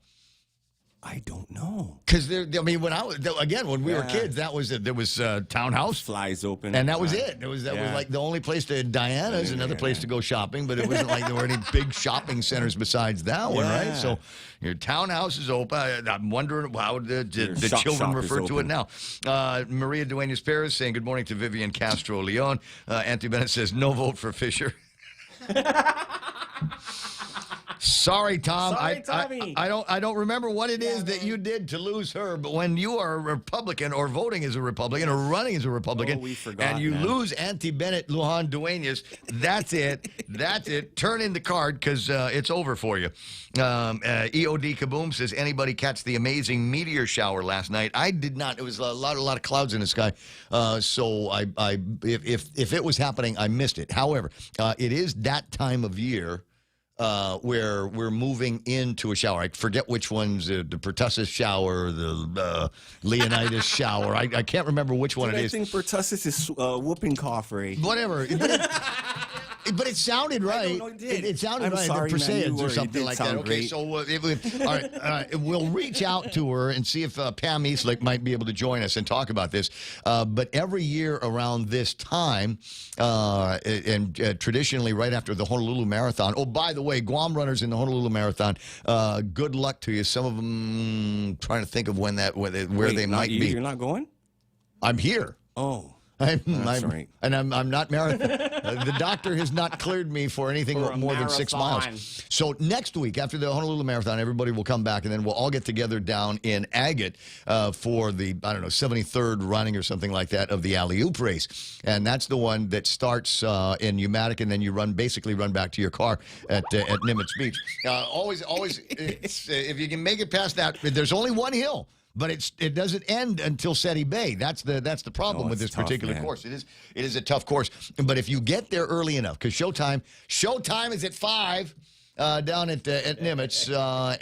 I don't know. Because I mean, when we were kids, that was it. There was townhouse, flies open, and that was it. That was like the only place to Diana's, another place to go shopping. But it wasn't like there were any big shopping centers besides that one, right? So your townhouse is open. I'm wondering how the children refer to it now. Maria Duenas Perez saying good morning to Vivian Castro Leon. Anthony Bennett says no vote for Fisher. Sorry, Tom. Sorry, Tommy. I don't remember what it is that you did to lose her, but when you are a Republican or voting as a Republican or running as a Republican, we forgot, and you man. lose Auntie Bennett Lujan Duenas, that's it. That's it. Turn in the card because it's over for you. EOD Kaboom says, anybody catch the amazing meteor shower last night? I did not. It was a lot of clouds in the sky. So if it was happening, I missed it. However, it is that time of year where we're moving into a shower. I forget which one's the pertussis shower, the Leonidas shower. I can't remember which one it is. I think pertussis is whooping cough, Ray. Whatever. But it sounded right. It sounded right. Sorry, the Perseids man, or something like that. Okay, great. so all right, we'll reach out to her and see if Pam Eastlick might be able to join us and talk about this. But every year around this time, and traditionally right after the Honolulu Marathon. Oh, by the way, Guam runners in the Honolulu Marathon, good luck to you. Some of them trying to think of where they might be. You're not going? I'm here. Oh. I'm right. And I'm not marathon. The doctor has not cleared me for anything more than 6 miles. So next week, after the Honolulu Marathon, everybody will come back, and then we'll all get together down in Agate for the, 73rd running or something like that of the Alley-Oop race. And that's the one that starts in Umatic, and then you basically run back to your car at Nimitz Beach. Always, if you can make it past that, there's only one hill. But it doesn't end until Seti Bay. That's the problem with this particular course. It is a tough course. But if you get there early enough, because showtime is at 5 down at Nimitz,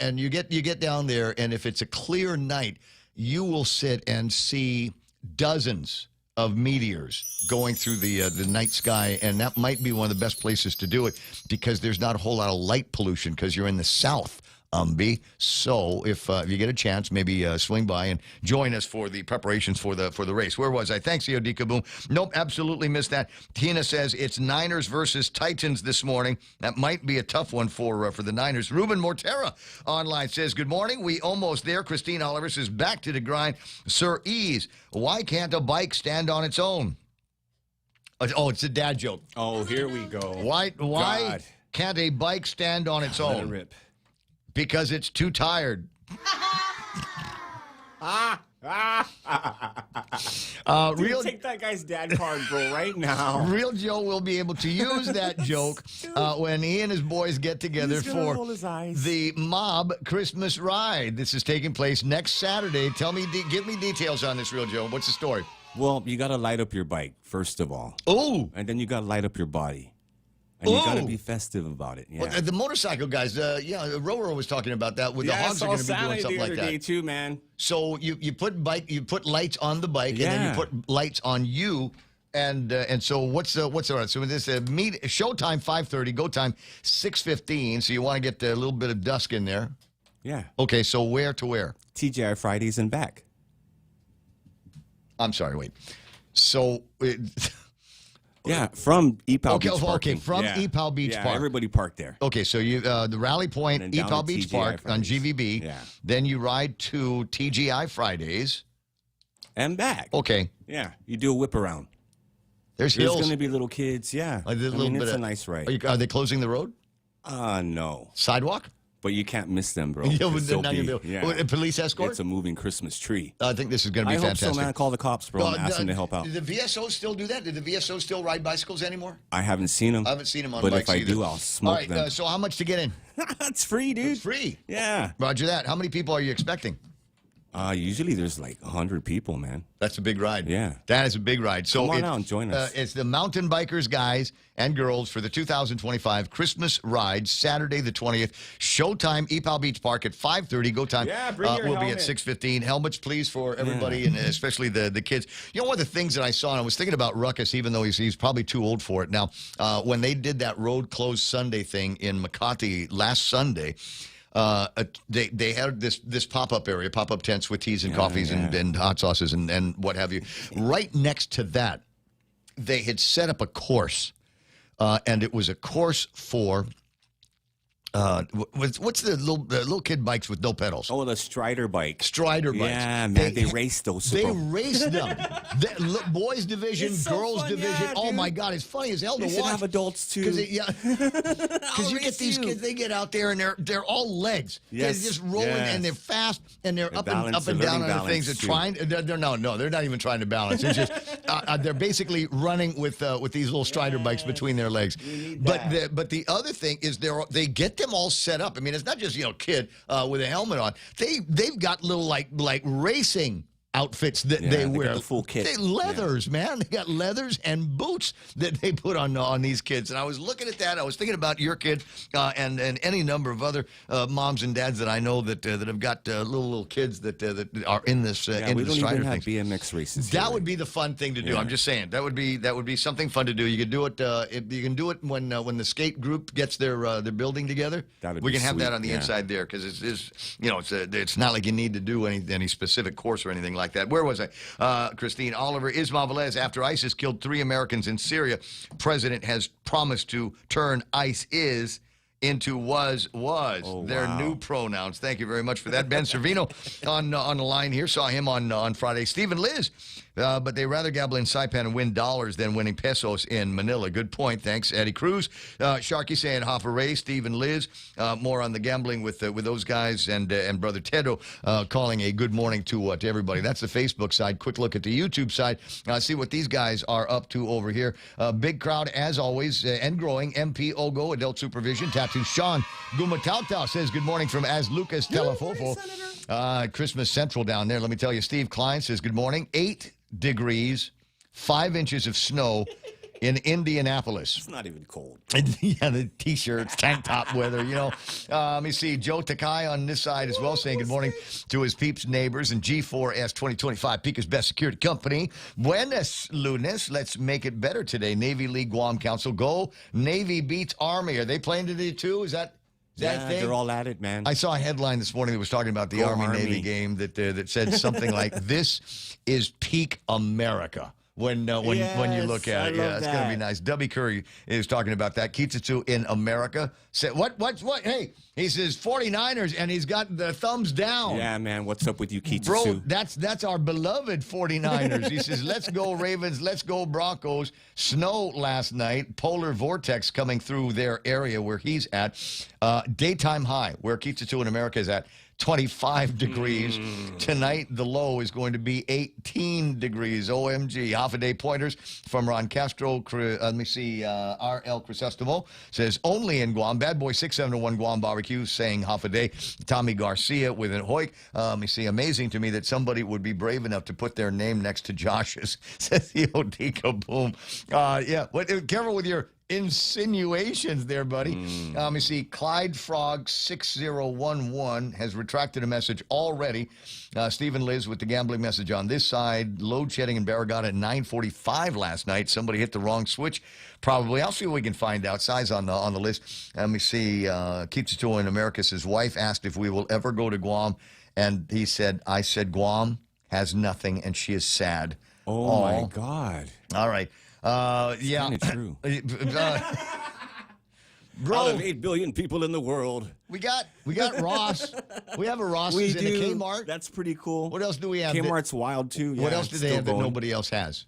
and you get down there, and if it's a clear night, you will sit and see dozens of meteors going through the night sky, and that might be one of the best places to do it because there's not a whole lot of light pollution because you're in the south. So if you get a chance, maybe swing by and join us for the preparations for the race. Where was I? Thanks, EOD Kaboom. Nope, absolutely missed that. Tina says it's Niners versus Titans this morning. That might be a tough one for the Niners. Ruben Mortera online says, good morning. We almost there. Christine Oliver says, back to the grind. Sir Ease, why can't a bike stand on its own? Oh, it's a dad joke. Oh, here we go. Why can't a bike stand on its own? Let it rip. Because it's too tired. Dude, take that guy's dad card, bro, right now. Real Joe will be able to use that joke when he and his boys get together for the Mob Christmas Ride. This is taking place next Saturday. Give me details on this, Real Joe. What's the story? Well, you got to light up your bike, first of all. Oh. And then you got to light up your body. And you got to be festive about it. Yeah. Well, the motorcycle guys, Roro was talking about that. With the Hogs are going to be doing something like that. Day too, man. So you put lights on the bike, and then you put lights on you. And so what's the so this showtime 5:30, go time 6:15. So you want to get a little bit of dusk in there. Yeah. Okay. So where to where? TGI Fridays and back. I'm sorry. Wait. So. Yeah, from EPAL Beach Park. Okay, from EPAL Beach Park. Everybody parked there. Okay, so you the Rally Point, EPAL Beach Park on GVB. Yeah. Then you ride to TGI Fridays. And back. Okay. Yeah, you do a whip around. There's hills. Going to be little kids, yeah. It's a nice ride. Are they closing the road? No. Sidewalk? But you can't miss them, bro. A police escort? It's a moving Christmas tree. I think this is going to be fantastic. I hope so, man. Call the cops, bro, and ask them to help out. Do the VSOs still do that? Do the VSOs still ride bicycles anymore? I haven't seen them. I haven't seen them on bikes bikes But if either. I do, I'll smoke them. So how much to get in? It's free, dude. It's free? Yeah. Roger that. How many people are you expecting? Usually there's like 100 people, man. That's a big ride. Yeah. That is a big ride. So come on out and join us. It's the mountain bikers, guys and girls, for the 2025 Christmas ride, Saturday the 20th. Showtime, EPAL Beach Park at 5:30. Go time will be at 6:15. Helmets, please, for everybody, and especially the kids. You know, one of the things that I saw, and I was thinking about Ruckus, even though he's probably too old for it now, when they did that road closed Sunday thing in Makati last Sunday, they had this pop-up area, pop-up tents with teas and coffees and hot sauces and what have you. Right next to that, they had set up a course, and it was a course for what's the little kid bikes with no pedals? Oh, the Strider bikes. Strider bikes. Yeah, man, they raced those. They raced them. Boys division, girls division. Oh my God, it's funny as hell to watch. Have adults too. Because you get these kids, they get out there and they're all legs. Yes, they're just rolling and they're fast and they're up and down on the things. They're not even trying to balance. It's just they're basically running with these little Strider bikes between their legs. But the other thing is they get them all set up. I mean, it's not just kid with a helmet on. They've got little like racing outfits that they wear. Got the full kit. Leathers, man. They got leathers and boots that they put on these kids. And I was looking at that. I was thinking about your kid and any number of other moms and dads that I know that have got little kids that are in this. We don't even have BMX races. That would be the fun thing to do. I'm just saying that would be something fun to do. You could do it. You can do it when the skate group gets their building together. We can have that on the inside there because it's not like you need to do any specific course or anything like that. Where was I? Christine Oliver, Ismail Velez, after ISIS killed 3 Americans in Syria, president has promised to turn ISIS into was. Their new pronouns. Thank you very much for that. Ben Servino on the line here. Saw him on Friday. Stephen Liz. But they rather gamble in Saipan and win dollars than winning pesos in Manila. Good point. Thanks, Eddie Cruz. Sharky saying Hoffa Ray, Stephen Liz. More on the gambling with those guys and Brother Tedo calling a good morning to everybody. That's the Facebook side. Quick look at the YouTube side. See what these guys are up to over here. Big crowd as always and growing. MP Ogo, Adult Supervision. Tattoo Sean Gumatauta says good morning from As Lucas Telefofo. Christmas Central down there. Let me tell you, Steve Klein says good morning. 8 degrees, 5 inches of snow in Indianapolis. It's not even cold. Yeah, the T-shirts, tank top weather, let me see. Joe Takai on this side as well saying good morning to his peeps neighbors and G4S 2025, Pica's best security company. Buenos lunes. Let's make it better today. Navy League Guam Council. Go. Navy beats Army. Are they playing today too? Is that thing? They're all at it, man. I saw a headline this morning that was talking about the Army-Navy game that said something like, this is peak America. When you look at it. Yeah, it's going to be nice. Dubby Curry is talking about that. Kitsutsu in America. Said, what? Hey, he says 49ers, and he's got the thumbs down. Yeah, man, what's up with you, Kitsutsu? Bro, that's our beloved 49ers. He says, let's go Ravens, let's go Broncos. Snow last night. Polar vortex coming through their area where he's at. Daytime high, where Kitsutsu in America is at. 25 degrees. Tonight, the low is going to be 18 degrees. OMG. Half a day pointers from Ron Castro. Let me see. R.L. Crisostomo says only in Guam. Bad Boy 671 Guam Barbecue saying half a day. Tommy Garcia with an hoik. Let me see. Amazing to me that somebody would be brave enough to put their name next to Josh's. Says the Odika Boom. Yeah. Careful with your insinuations there, buddy. Let me see. Clyde Frog 6011 has retracted a message already. Stephen Liz with the gambling message on this side. Load shedding in Barragata at 9:45 last night. Somebody hit the wrong switch. Probably. I'll see what we can find out. Size on the list. Let me see. Keeps it to in America. His wife asked if we will ever go to Guam, and he said, "I said Guam has nothing, and she is sad." Oh my God! All right. Yeah. Kind of true. Bro, out of 8 billion people in the world, we got Ross. We have a Ross We in the do. Kmart. That's pretty cool. What else do we have? Kmart's wild too. What Yeah, else do it's they still have that going. nobody else has?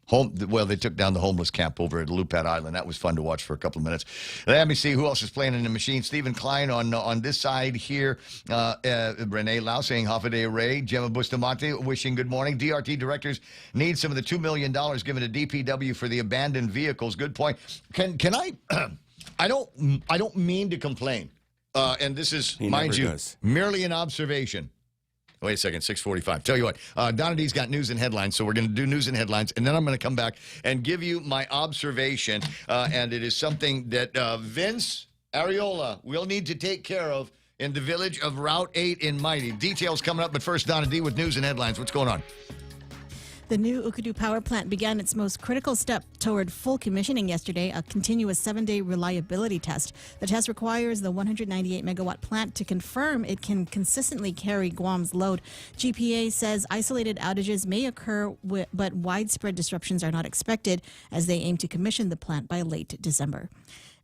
Well, they took down the homeless camp over at Lupat Island. That was fun to watch for a couple of minutes. Let me see who else is playing in the machine. Stephen Klein on this side here. Renee Lau saying Hafaday Ray. Gemma Bustamante wishing good morning. DRT directors need some of the $2 million given to DPW for the abandoned vehicles. Good point. Can I? I don't mean to complain. And this is, mind you, merely an observation. Wait a second, 6:45. Tell you what, Donna D's got news and headlines, so we're going to do news and headlines, and then I'm going to come back and give you my observation, and it is something that Vince Areola will need to take care of in the village of Route 8 in Mighty. Details coming up, but first, Donna D with news and headlines. What's going on? The new Ukudu power plant began its most critical step toward full commissioning yesterday, a continuous 7-day reliability test. The test requires the 198-megawatt plant to confirm it can consistently carry Guam's load. GPA says isolated outages may occur, but widespread disruptions are not expected as they aim to commission the plant by late December.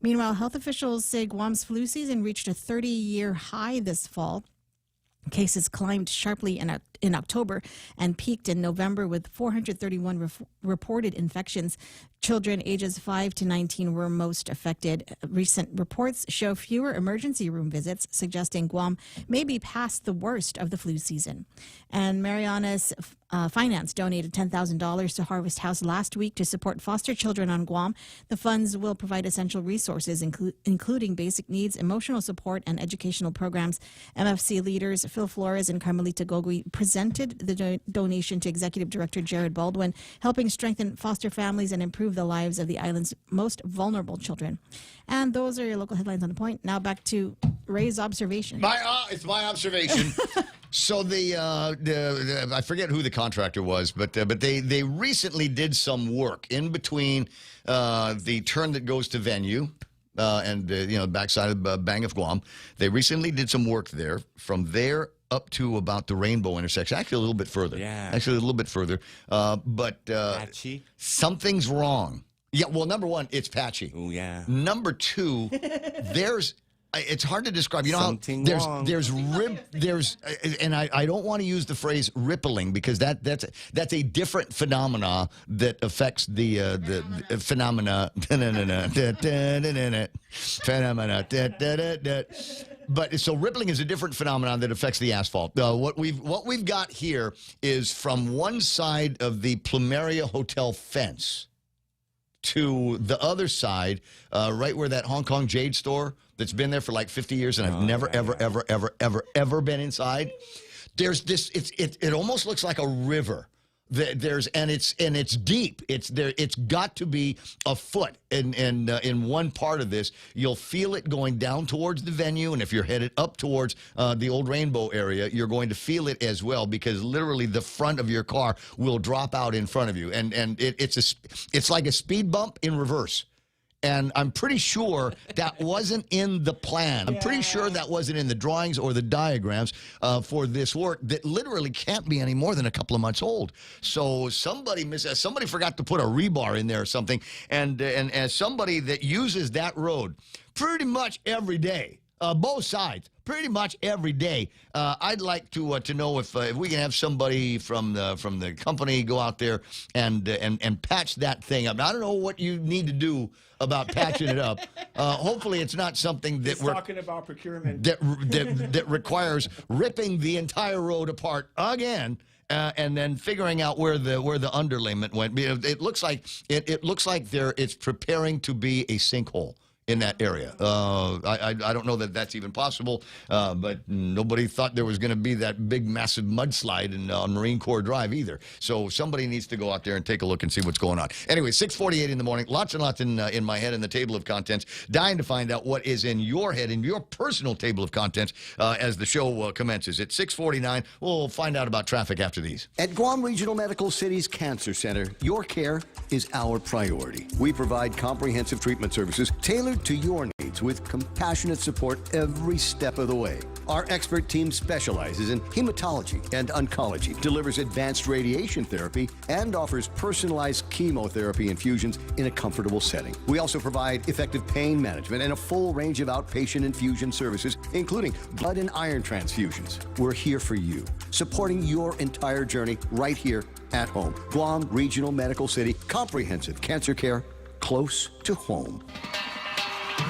Meanwhile, health officials say Guam's flu season reached a 30-year high this fall. Cases climbed sharply in October and peaked in November with 431 reported infections. Children ages 5 to 19 were most affected. Recent reports show fewer emergency room visits, suggesting Guam may be past the worst of the flu season. And Mariana's Finance donated $10,000 to Harvest House last week to support foster children on Guam. The funds will provide essential resources, including basic needs, emotional support, and educational programs. MFC leaders Phil Flores and Carmelita Gogui presented the donation to Executive Director Jared Baldwin, helping strengthen foster families and improve the lives of the island's most vulnerable children. And those are your local headlines on the point. Now back to Ray's observation. It's my observation. So the I forget who the contractor was, but they recently did some work in between the turn that goes to Venue and backside of Bang of Guam. They recently did some work there. From there up to about the Rainbow intersection, actually a little bit further. Yeah, actually a little bit further. But patchy. Something's wrong. Yeah, well, number one, it's patchy. Oh yeah. Number two, it's hard to describe. You know Something how there's and I don't want to use the phrase rippling because that's a different phenomena that affects the phenomena. But so rippling is a different phenomenon that affects the asphalt. What we've got here is from one side of the Plumeria Hotel fence to the other side, right where that Hong Kong Jade store that's been there for like 50 years, and I've never, ever been inside. There's this. It almost looks like a river. It's deep. It's got to be a foot in one part of this. You'll feel it going down towards the Venue, and if you're headed up towards the old Rainbow area, you're going to feel it as well because literally the front of your car will drop out in front of you, and it's like a speed bump in reverse. And I'm pretty sure that wasn't in the plan. I'm pretty sure that wasn't in the drawings or the diagrams for this work that literally can't be any more than a couple of months old. So somebody forgot to put a rebar in there or something. And as somebody that uses that road pretty much every day, both sides, pretty much every day, I'd like to know if we can have somebody from the company go out there and patch that thing up. Now, I don't know what you need to do about patching it up. Hopefully, it's not something that we're talking about procurement that requires ripping the entire road apart again. And then figuring out where the underlayment went. It looks like it's preparing to be a sinkhole in that area. I don't know that that's even possible, but nobody thought there was going to be that big, massive mudslide on Marine Corps Drive either. So somebody needs to go out there and take a look and see what's going on. Anyway, 6:48 in the morning. Lots and lots in my head in the table of contents. Dying to find out what is in your head, in your personal table of contents as the show commences. At 6:49, we'll find out about traffic after these. At Guam Regional Medical City's Cancer Center, your care is our priority. We provide comprehensive treatment services tailored to your needs with compassionate support every step of the way. Our expert team specializes in hematology and oncology, delivers advanced radiation therapy, and offers personalized chemotherapy infusions in a comfortable setting. We also provide effective pain management and a full range of outpatient infusion services, including blood and iron transfusions. We're here for you, supporting your entire journey right here at home. Guam Regional Medical City, comprehensive cancer care close to home.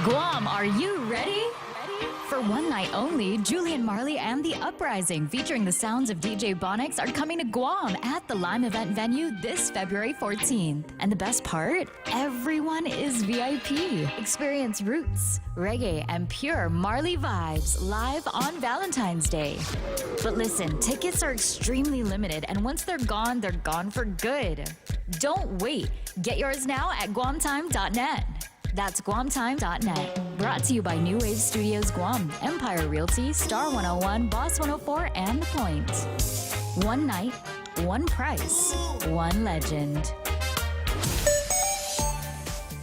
Guam, are you ready? For one night only, Julian Marley and the Uprising, featuring the sounds of DJ Bonix, are coming to Guam at the Lime Event venue this February 14th. And the best part? Everyone is VIP. Experience roots, reggae, and pure Marley vibes live on Valentine's Day. But listen, tickets are extremely limited, and once they're gone for good. Don't wait. Get yours now at guamtime.net. That's guamtime.net. Brought to you by New Wave Studios Guam, Empire Realty, Star 101, Boss 104, and The Point. One night, one price, one legend.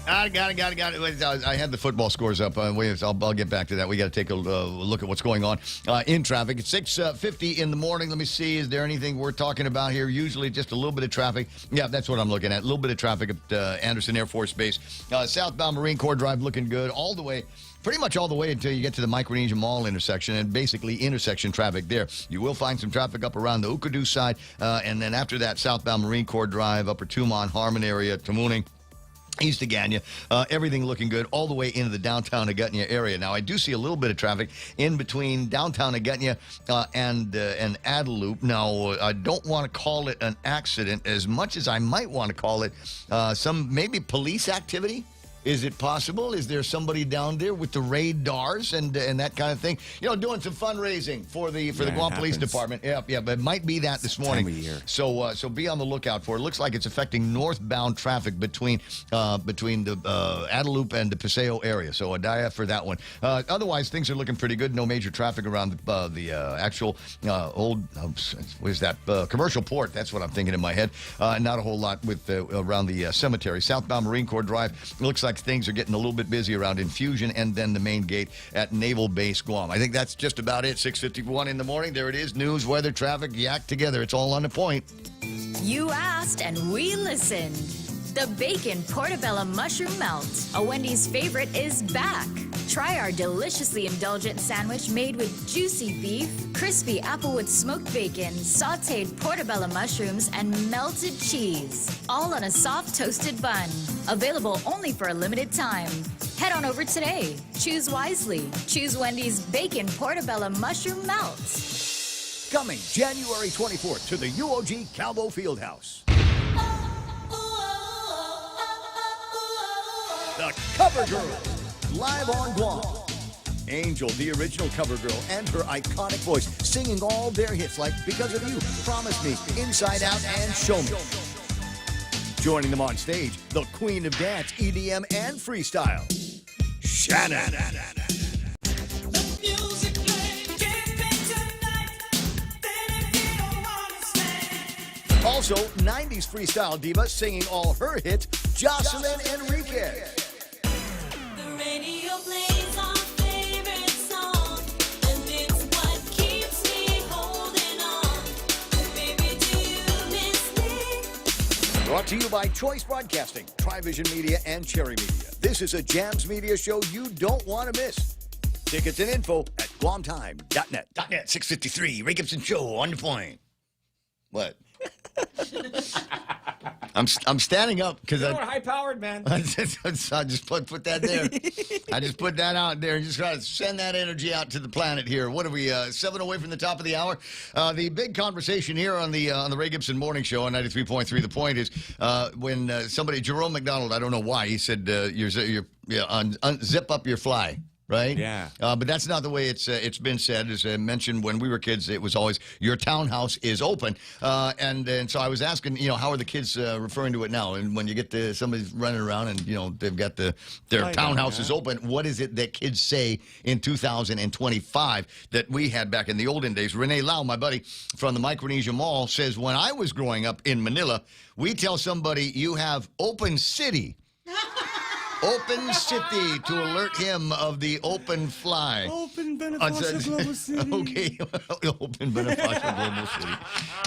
Got it. I had the football scores up. I'll get back to that. We got to take a look at what's going on in traffic. It's 6:50 in the morning. Let me see. Is there anything we're talking about here? Usually just a little bit of traffic. Yeah, that's what I'm looking at. A little bit of traffic at Anderson Air Force Base. Southbound Marine Corps Drive looking good all the way. Pretty much all the way until you get to the Micronesia Mall intersection and basically intersection traffic there. You will find some traffic up around the Ukadu side. And then after that, southbound Marine Corps Drive, Upper Tumon, Harmon area, Tamuning, East of Ganya, everything looking good all the way into the downtown Agutnia area. Now, I do see a little bit of traffic in between downtown Agutnia and Adelup. Now, I don't want to call it an accident as much as I might want to call it some maybe police activity. Is it possible? Is there somebody down there with the radars and that kind of thing? You know, doing some fundraising for the Guam Police Department. Yeah, but it might be that this morning. Time of year. So be on the lookout for it. It looks like it's affecting northbound traffic between the Adelup and the Paseo area. So Adaya for that one. Otherwise, things are looking pretty good. No major traffic around the actual old what is that commercial port? That's what I'm thinking in my head. Not a whole lot with around the cemetery. Southbound Marine Corps Drive looks like things are getting a little bit busy around Infusion and then the main gate at Naval Base Guam. I think that's just about it. 6:51 in the morning. There it is. News, weather, traffic, yak together. It's all on the point. You asked and we listened. The Bacon Portobello Mushroom Melt, a Wendy's favorite, is back. Try our deliciously indulgent sandwich made with juicy beef, crispy applewood smoked bacon, sautéed portobello mushrooms, and melted cheese, all on a soft toasted bun. Available only for a limited time. Head on over today. Choose wisely. Choose Wendy's Bacon Portobello Mushroom Melt. Coming January 24th to the UOG Calvo Fieldhouse. The Cover Girl, live on Guam. Angel, the original cover girl, and her iconic voice, singing all their hits like Because of You, Promise Me, Inside Out, and Show Me. Joining them on stage, the queen of dance, EDM, and freestyle, Shannon. Also, 90s freestyle diva singing all her hits, Jocelyn Enriquez. The radio plays our favorite song, and it's what keeps me holding on. Baby, do you miss me? Brought to you by Choice Broadcasting, Trivision Media, and Cherry Media. This is a Jams Media show you don't want to miss. Tickets and info at guamtime.net. .net 6:53, Ray Gibson Show on the point. What? I'm standing up because You're high-powered, man. I just put that there. I just put that out there and just try to send that energy out to the planet here. What are we, 7 away from the top of the hour? The big conversation here on the Ray Gibson Morning Show on 93.3 The Point is when somebody, Jerome McDonald, I don't know why, he said, zip up your fly. Right? Yeah. But that's not the way it's been said. As I mentioned, when we were kids, it was always, your townhouse is open. And so I was asking, how are the kids referring to it now? And when you get to somebody's running around and, they've got their townhouse is open, what is it that kids say in 2025 that we had back in the olden days? Renee Lau, my buddy from the Micronesia Mall, says, when I was growing up in Manila, we tell somebody you have open city. Open city to alert him of the open fly. Open Bonifacio Global City. Okay, open Bonifacio Global City.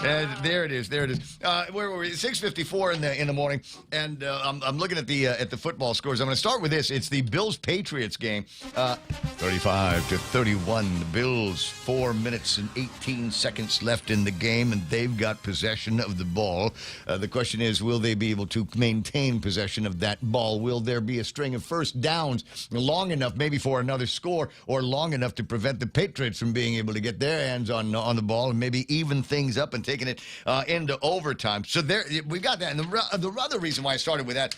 And there it is. There it is. Where were we? 6:54 in the morning, and I'm looking at the football scores. I'm going to start with this. It's the Bills-Patriots game. 35-31. The Bills. 4 minutes and 18 seconds left in the game, and they've got possession of the ball. The question is, will they be able to maintain possession of that ball? Will there be a string of first downs long enough maybe for another score, or long enough to prevent the Patriots from being able to get their hands on the ball and maybe even things up and taking it into overtime? So there we've got that. And the other reason why I started with that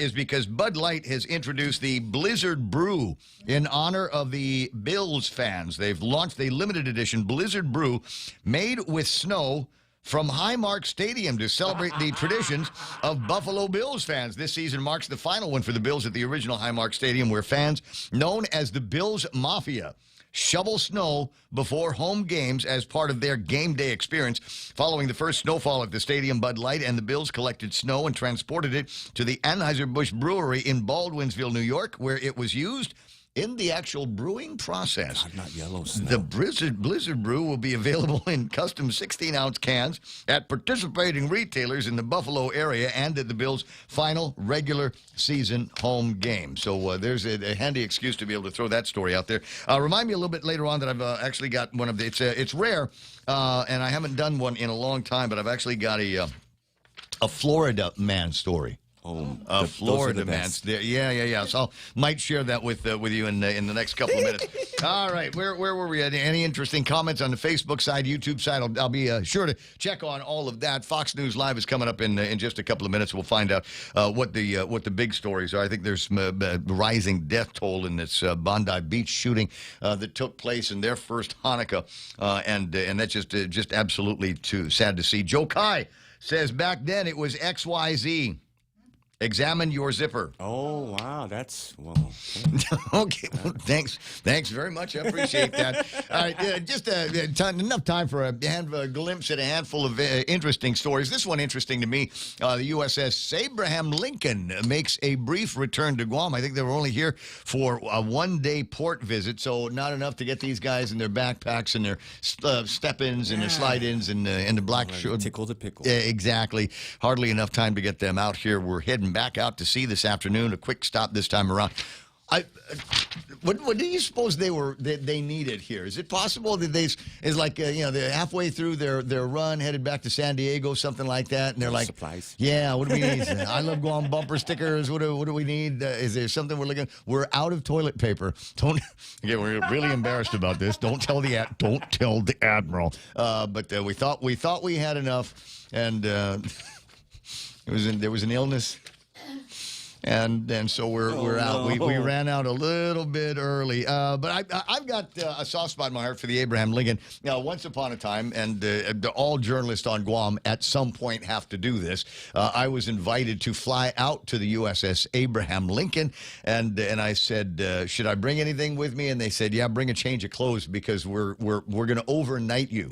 is because Bud Light has introduced the Blizzard Brew in honor of the Bills fans. They've launched a limited edition Blizzard Brew made with snow from Highmark Stadium to celebrate the traditions of Buffalo Bills fans. This season marks the final one for the Bills at the original Highmark Stadium, where fans known as the Bills Mafia shovel snow before home games as part of their game day experience. Following the first snowfall at the stadium, Bud Light and the Bills collected snow and transported it to the Anheuser-Busch Brewery in Baldwinsville, New York, where it was used in the actual brewing process. God, not yellow snow. The Blizzard Brew will be available in custom 16-ounce cans at participating retailers in the Buffalo area and at the Bills' final regular season home game. So there's a handy excuse to be able to throw that story out there. Remind me a little bit later on that I've actually got one of the, it's rare, and I haven't done one in a long time, but I've actually got a Florida man story. Florida man. Yeah. So I might share that with you in the next couple of minutes. All right, where were we at? Any interesting comments on the Facebook side, YouTube side? I'll be sure to check on all of that. Fox News Live is coming up in just a couple of minutes. We'll find out what the big stories are. I think there's rising death toll in this Bondi Beach shooting that took place in their first Hanukkah, and that's just absolutely too sad to see. Joe Kai says back then it was XYZ. Examine your zipper. Oh, wow. That's, well. Okay. Well, thanks very much. I appreciate that. All right. Just enough time for a glimpse at a handful of interesting stories. This one interesting to me. The USS Abraham Lincoln makes a brief return to Guam. I think they were only here for a one-day port visit, so not enough to get these guys in their backpacks and their step-ins and their slide-ins and the black shirt. Tickle the pickle. Exactly. Hardly enough time to get them out here. We're heading back out to sea this afternoon. A quick stop this time around. What do you suppose they needed here? Is it possible that they're halfway through their run, headed back to San Diego, something like that, and they're like, supplies. Yeah, what do we need? I love Guam bumper stickers. What do we need? Is there something we're looking? We're out of toilet paper. We're really embarrassed about this. Don't tell the admiral. But we thought we had enough, and there was an illness. And so we're out. We ran out a little bit early. But I've got a soft spot in my heart for the Abraham Lincoln. Now, once upon a time, and all journalists on Guam at some point have to do this, I was invited to fly out to the USS Abraham Lincoln. And I said, should I bring anything with me? And they said, yeah, bring a change of clothes because we're going to overnight you.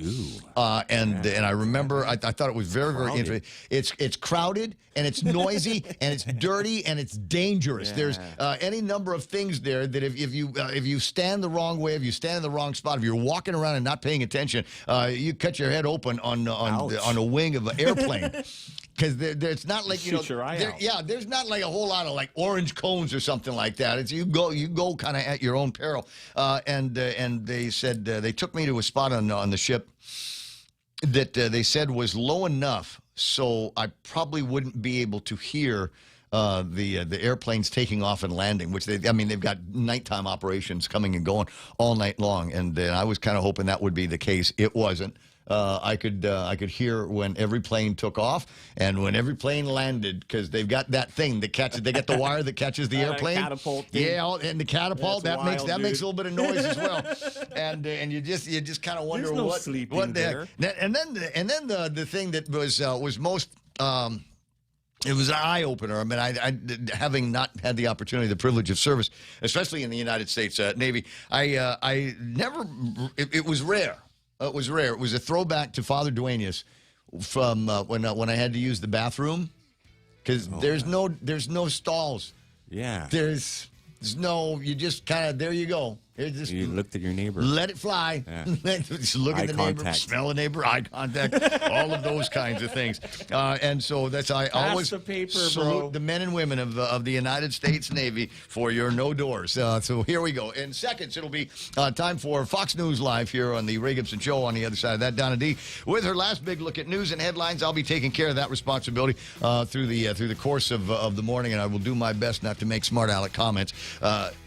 And I remember I thought it was very, very interesting. It's crowded and it's noisy and it's dirty and it's dangerous. Yeah. There's any number of things there that if you stand the wrong way, if you stand in the wrong spot, if you're walking around and not paying attention, you cut your head open on a wing of an airplane. Because it's not like there's not like a whole lot of like orange cones or something like that. It's you go kind of at your own peril. And they said they took me to a spot on the ship that they said was low enough so I probably wouldn't be able to hear the airplanes taking off and landing, which they've got nighttime operations coming and going all night long, and I was kind of hoping that would be the case. It wasn't. I could hear when every plane took off and when every plane landed, because they've got that thing that catches. They got the wire that catches the airplane. Catapult thing. Yeah, and the catapult that makes a little bit of noise as well. And you just kind of wonder There's no sleeping what the there. heck. And then the thing that was most. It was an eye-opener. I mean, I having not had the opportunity, the privilege of service, especially in the United States Navy, I never. It was rare. It was rare. It was a throwback to Father Duenas from when I had to use the bathroom, because there's no stalls. Yeah. There's no. You just kind of there. You go. You looked at your neighbor. Let it fly. Yeah. Just look at the neighbor, smell the neighbor, eye contact, all of those kinds of things. And so I always the paper, salute bro. the men and women of the United States Navy for your no doors. So here we go. In seconds, it'll be time for Fox News Live here on the Ray Gibson Show. On the other side of that, Donna D with her last big look at news and headlines. I'll be taking care of that responsibility through the course of the morning, and I will do my best not to make smart aleck comments.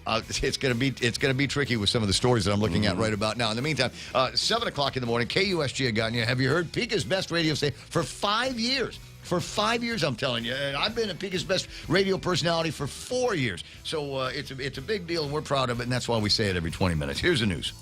It's gonna be tricky with some of the stories that I'm looking at right about now. In the meantime, 7 o'clock in the morning, KUSG Agana. Have you heard? Pika's best radio station for 5 years. For 5 years, I'm telling you. And I've been a Pika's best radio personality for 4 years. So it's a big deal, and we're proud of it, and that's why we say it every 20 minutes. Here's the news.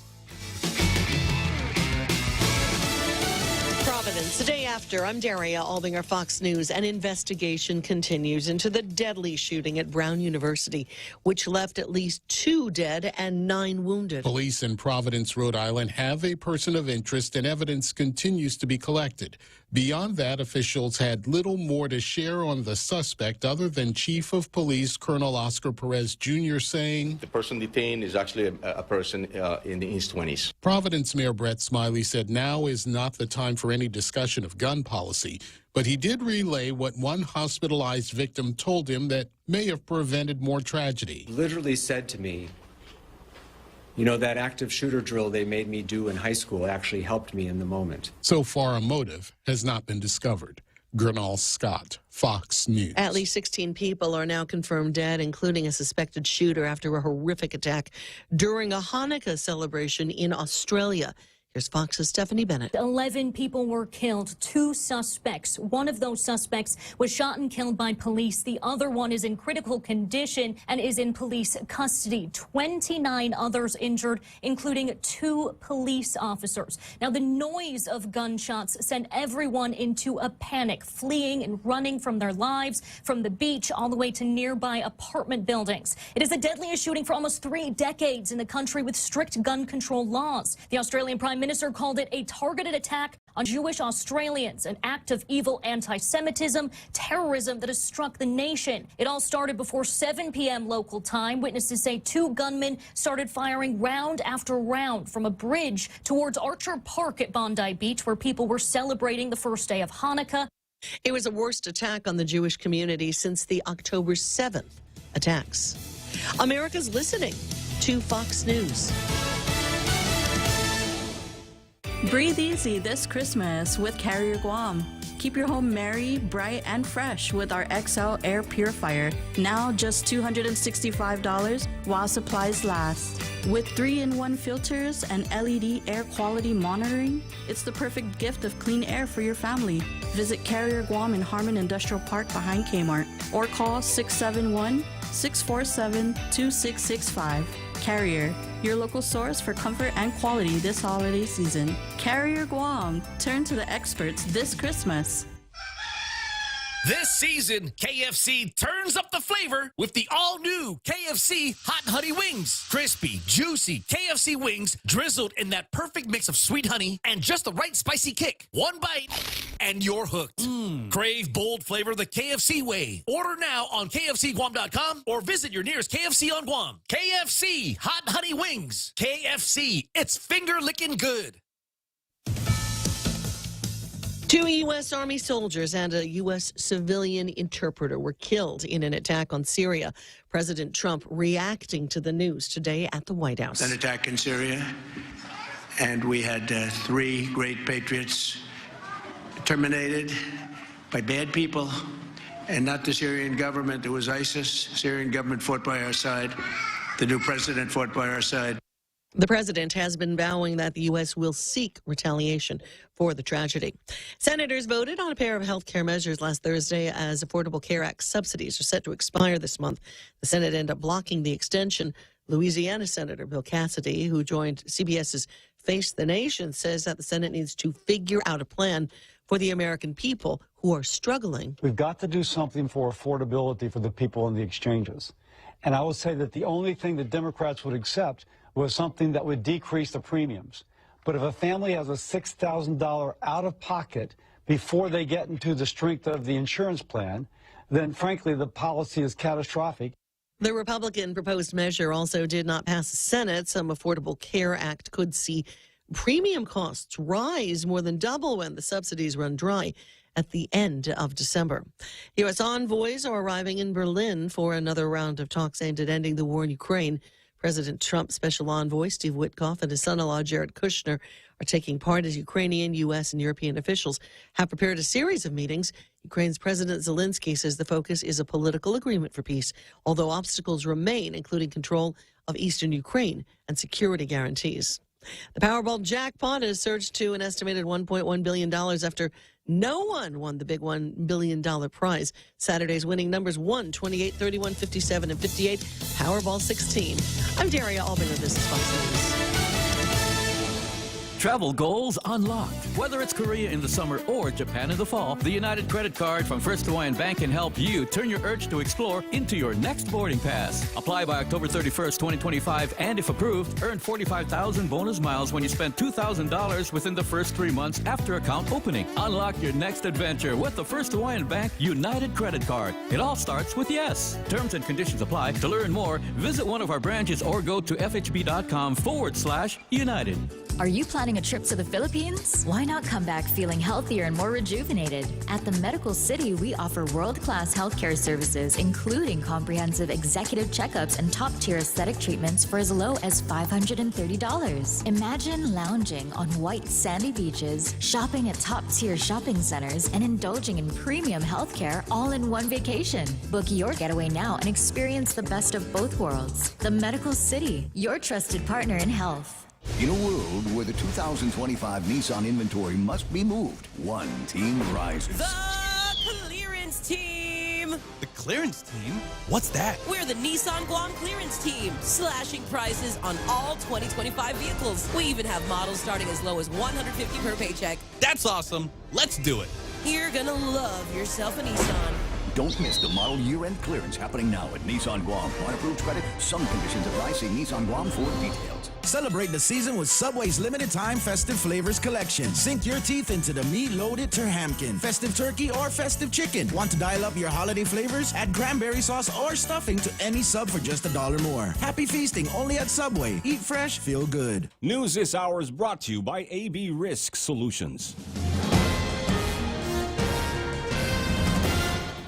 Providence. The day after, I'm Daria Albinger, Fox News. An investigation continues into the deadly shooting at Brown University, which left at least 2 dead and 9 wounded. Police in Providence, Rhode Island, have a person of interest, and evidence continues to be collected. Beyond that, officials had little more to share on the suspect other than Chief of Police Colonel Oscar Perez Jr. saying, the person detained is actually a person in his 20s. Providence Mayor Brett Smiley said now is not the time for any discussion of gun policy, but he did relay what one hospitalized victim told him that may have prevented more tragedy. Literally said to me, you know, that active shooter drill they made me do in high school actually helped me in the moment. So far, a motive has not been discovered. Gernal Scott, Fox News. At least 16 people are now confirmed dead, including a suspected shooter after a horrific attack during a Hanukkah celebration in Australia. Here's Fox's Stephanie Bennett. 11 people were killed, 2 suspects. One of those suspects was shot and killed by police. The other one is in critical condition and is in police custody. 29 others injured, including 2 police officers. Now, the noise of gunshots sent everyone into a panic, fleeing and running from their lives from the beach all the way to nearby apartment buildings. It is the deadliest shooting for almost 3 decades in the country with strict gun control laws. The Australian Prime Minister called it a targeted attack on Jewish Australians, an act of evil anti-Semitism, terrorism that has struck the nation. It all started before 7 p.m. local time. Witnesses say 2 gunmen started firing round after round from a bridge towards Archer Park at Bondi Beach, where people were celebrating the first day of Hanukkah. It was the worst attack on the Jewish community since the October 7th attacks. America's listening to Fox News. Breathe easy this Christmas with Carrier Guam. Keep your home merry, bright, and fresh with our XL Air Purifier. Now just $265 while supplies last. With 3-in-1 filters and LED air quality monitoring, it's the perfect gift of clean air for your family. Visit Carrier Guam in Harmon Industrial Park behind Kmart or call 671-647-2665. Carrier, your local source for comfort and quality this holiday season. Carrier Guam, turn to the experts this Christmas. This season, KFC turns up the flavor with the all-new KFC Hot Honey Wings. Crispy, juicy KFC wings drizzled in that perfect mix of sweet honey and just the right spicy kick. One bite, and you're hooked. Crave bold flavor the KFC way. Order now on KFCGuam.com or visit your nearest KFC on Guam. KFC Hot Honey Wings. KFC, it's finger-licking good. 2 U.S. Army soldiers and a U.S. civilian interpreter were killed in an attack on Syria. President Trump reacting to the news today at the White House. An attack in Syria, and we had 3 great patriots terminated by bad people and not the Syrian government. It was ISIS. Syrian government fought by our side. The new president fought by our side. The president has been vowing that the U.S. will seek retaliation for the tragedy. Senators voted on a pair of health care measures last Thursday as Affordable Care Act subsidies are set to expire this month. The Senate ended up blocking the extension. Louisiana Senator Bill Cassidy, who joined CBS's Face the Nation, says that the Senate needs to figure out a plan for the American people who are struggling. We've got to do something for affordability for the people in the exchanges. And I would say that the only thing the Democrats would accept was something that would decrease the premiums. But if a family has a $6,000 out-of-pocket before they get into the strength of the insurance plan, then frankly the policy is catastrophic. The Republican proposed measure also did not pass the Senate. Some Affordable Care Act could see premium costs rise more than double when the subsidies run dry at the end of December. U.S. envoys are arriving in Berlin for another round of talks aimed at ending the war in Ukraine. President Trump's special envoy, Steve Witkoff, and his son-in-law, Jared Kushner, are taking part as Ukrainian, U.S., and European officials have prepared a series of meetings. Ukraine's President Zelensky says the focus is a political agreement for peace, although obstacles remain, including control of eastern Ukraine and security guarantees. The Powerball jackpot has surged to an estimated $1.1 billion after no one won the big $1 billion prize. Saturday's winning numbers 1, 28, 31, 57, and 58. Powerball 16. I'm Daria Albinger. This is Fox News. Travel goals unlocked. Whether it's Korea in the summer or Japan in the fall, the United Credit Card from First Hawaiian Bank can help you turn your urge to explore into your next boarding pass. Apply by October 31st, 2025, and if approved, earn 45,000 bonus miles when you spend $2,000 within the first 3 months after account opening. Unlock your next adventure with the First Hawaiian Bank United Credit Card. It all starts with yes. Terms and conditions apply. To learn more, visit one of our branches or go to fhb.com/united. Are you planning a trip to the Philippines? Why not come back feeling healthier and more rejuvenated? At the Medical City, we offer world-class healthcare services, including comprehensive executive checkups and top-tier aesthetic treatments for as low as $530. Imagine lounging on white sandy beaches, shopping at top-tier shopping centers, and indulging in premium healthcare all in one vacation. Book your getaway now and experience the best of both worlds. The Medical City, your trusted partner in health. In a world where the 2025 Nissan inventory must be moved, one team rises. The clearance team. The clearance team? What's that? We're the Nissan Guam clearance team, slashing prices on all 2025 vehicles. We even have models starting as low as $150 per paycheck. That's awesome. Let's do it. You're gonna love yourself a Nissan. Don't miss the model year-end clearance happening now at Nissan Guam. Want approved credit? Some conditions apply. See Nissan Guam for details. Celebrate the season with Subway's limited time festive flavors collection. Sink your teeth into the meat-loaded Terhamkin, festive turkey, or festive chicken. Want to dial up your holiday flavors? Add cranberry sauce or stuffing to any sub for just $1 more. Happy feasting only at Subway. Eat fresh, feel good. News this hour is brought to you by AB Risk Solutions.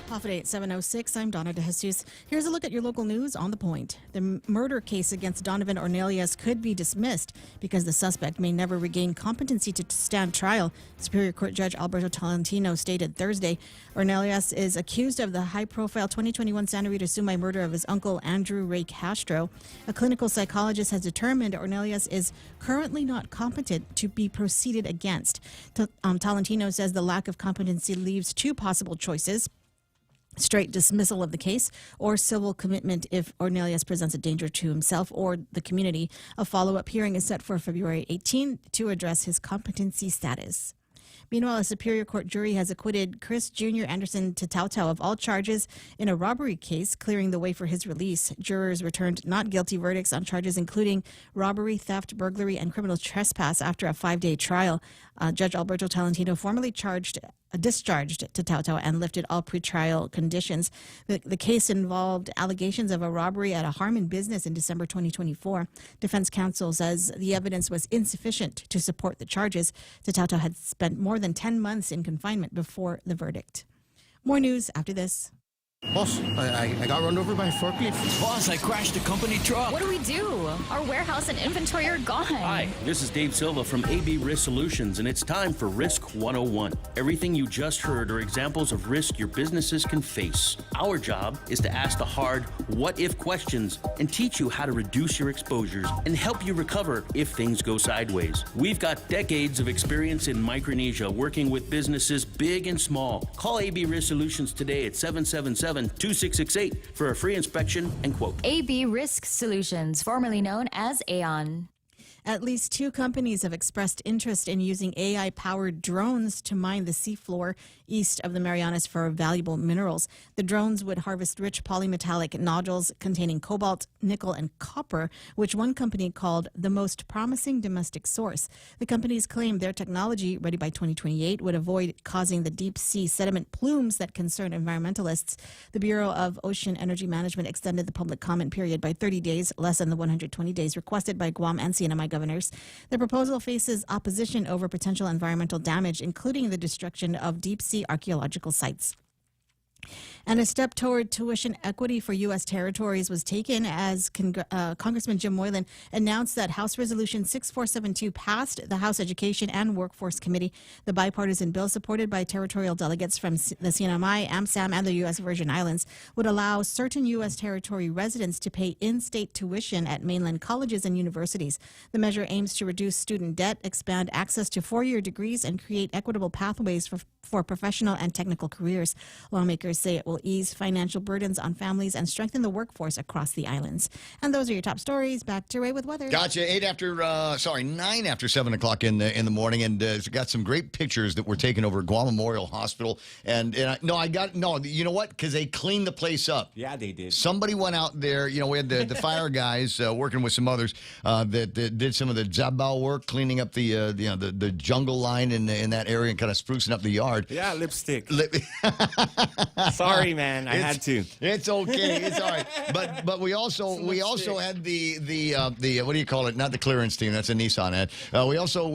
Off at 7:06, I'm Donna DeJesus. Here's a look at your local news on The Point. The murder case against Donovan Ornelas could be dismissed because the suspect may never regain competency to stand trial, Superior Court Judge Alberto Tolentino stated Thursday. Ornelas is accused of the high-profile 2021 Santa Rita Sumay murder of his uncle, Andrew Ray Castro. A clinical psychologist has determined Ornelas is currently not competent to be proceeded against. Tolentino says the lack of competency leaves two possible choices: straight dismissal of the case or civil commitment if Ornelas presents a danger to himself or the community. A follow-up hearing is set for February 18 to address his competency status. Meanwhile, a Superior Court jury has acquitted Chris Jr. Anderson Tatautau of all charges in a robbery case, clearing the way for his release. Jurors returned not guilty verdicts on charges including robbery, theft, burglary, and criminal trespass after a 5-day trial. Judge Alberto Tolentino formally discharged Tatautau and lifted all pretrial conditions. The case involved allegations of a robbery at a Harmon business in December 2024. Defense counsel says the evidence was insufficient to support the charges. Tatautau had spent more than 10 months in confinement before the verdict. More news after this. Boss, I got run over by a forklift. Boss, I crashed a company truck. What do we do? Our warehouse and inventory are gone. Hi, this is Dave Silva from AB Risk Solutions, and it's time for Risk 101. Everything you just heard are examples of risk your businesses can face. Our job is to ask the hard what-if questions and teach you how to reduce your exposures and help you recover if things go sideways. We've got decades of experience in Micronesia working with businesses big and small. Call AB Risk Solutions today at 777-2668 for a free inspection and quote. AB Risk Solutions, formerly known as Aon. At least 2 companies have expressed interest in using AI-powered drones to mine the seafloor east of the Marianas for valuable minerals. The drones would harvest rich polymetallic nodules containing cobalt, nickel, and copper, which one company called the most promising domestic source. The companies claim their technology, ready by 2028, would avoid causing the deep-sea sediment plumes that concern environmentalists. The Bureau of Ocean Energy Management extended the public comment period by 30 days, less than the 120 days requested by Guam and CNMI governors. The proposal faces opposition over potential environmental damage, including the destruction of deep-sea archaeological sites. And a step toward tuition equity for U.S. territories was taken as Congressman Jim Moylan announced that House Resolution 6472 passed the House Education and Workforce Committee. The bipartisan bill, supported by territorial delegates from the CNMI, AmSam, and the U.S. Virgin Islands, would allow certain U.S. territory residents to pay in-state tuition at mainland colleges and universities. The measure aims to reduce student debt, expand access to 4-year degrees, and create equitable pathways for professional and technical careers. Lawmakers say it will ease financial burdens on families and strengthen the workforce across the islands. And those are your top stories. Back to Ray with weather. Gotcha. 9 after 7 o'clock in the morning, and it's got some great pictures that were taken over at Guam Memorial Hospital. You know what? Because they cleaned the place up. Yeah, they did. Somebody went out there. You know, we had the fire guys working with some others that did some of the zabao work, cleaning up the jungle line in that area and kind of sprucing up the yard. Yeah, lipstick. Sorry, man, I had to. It's okay. It's all right. But we also had the what do you call it? Not the clearance team. That's a Nissan ad. We also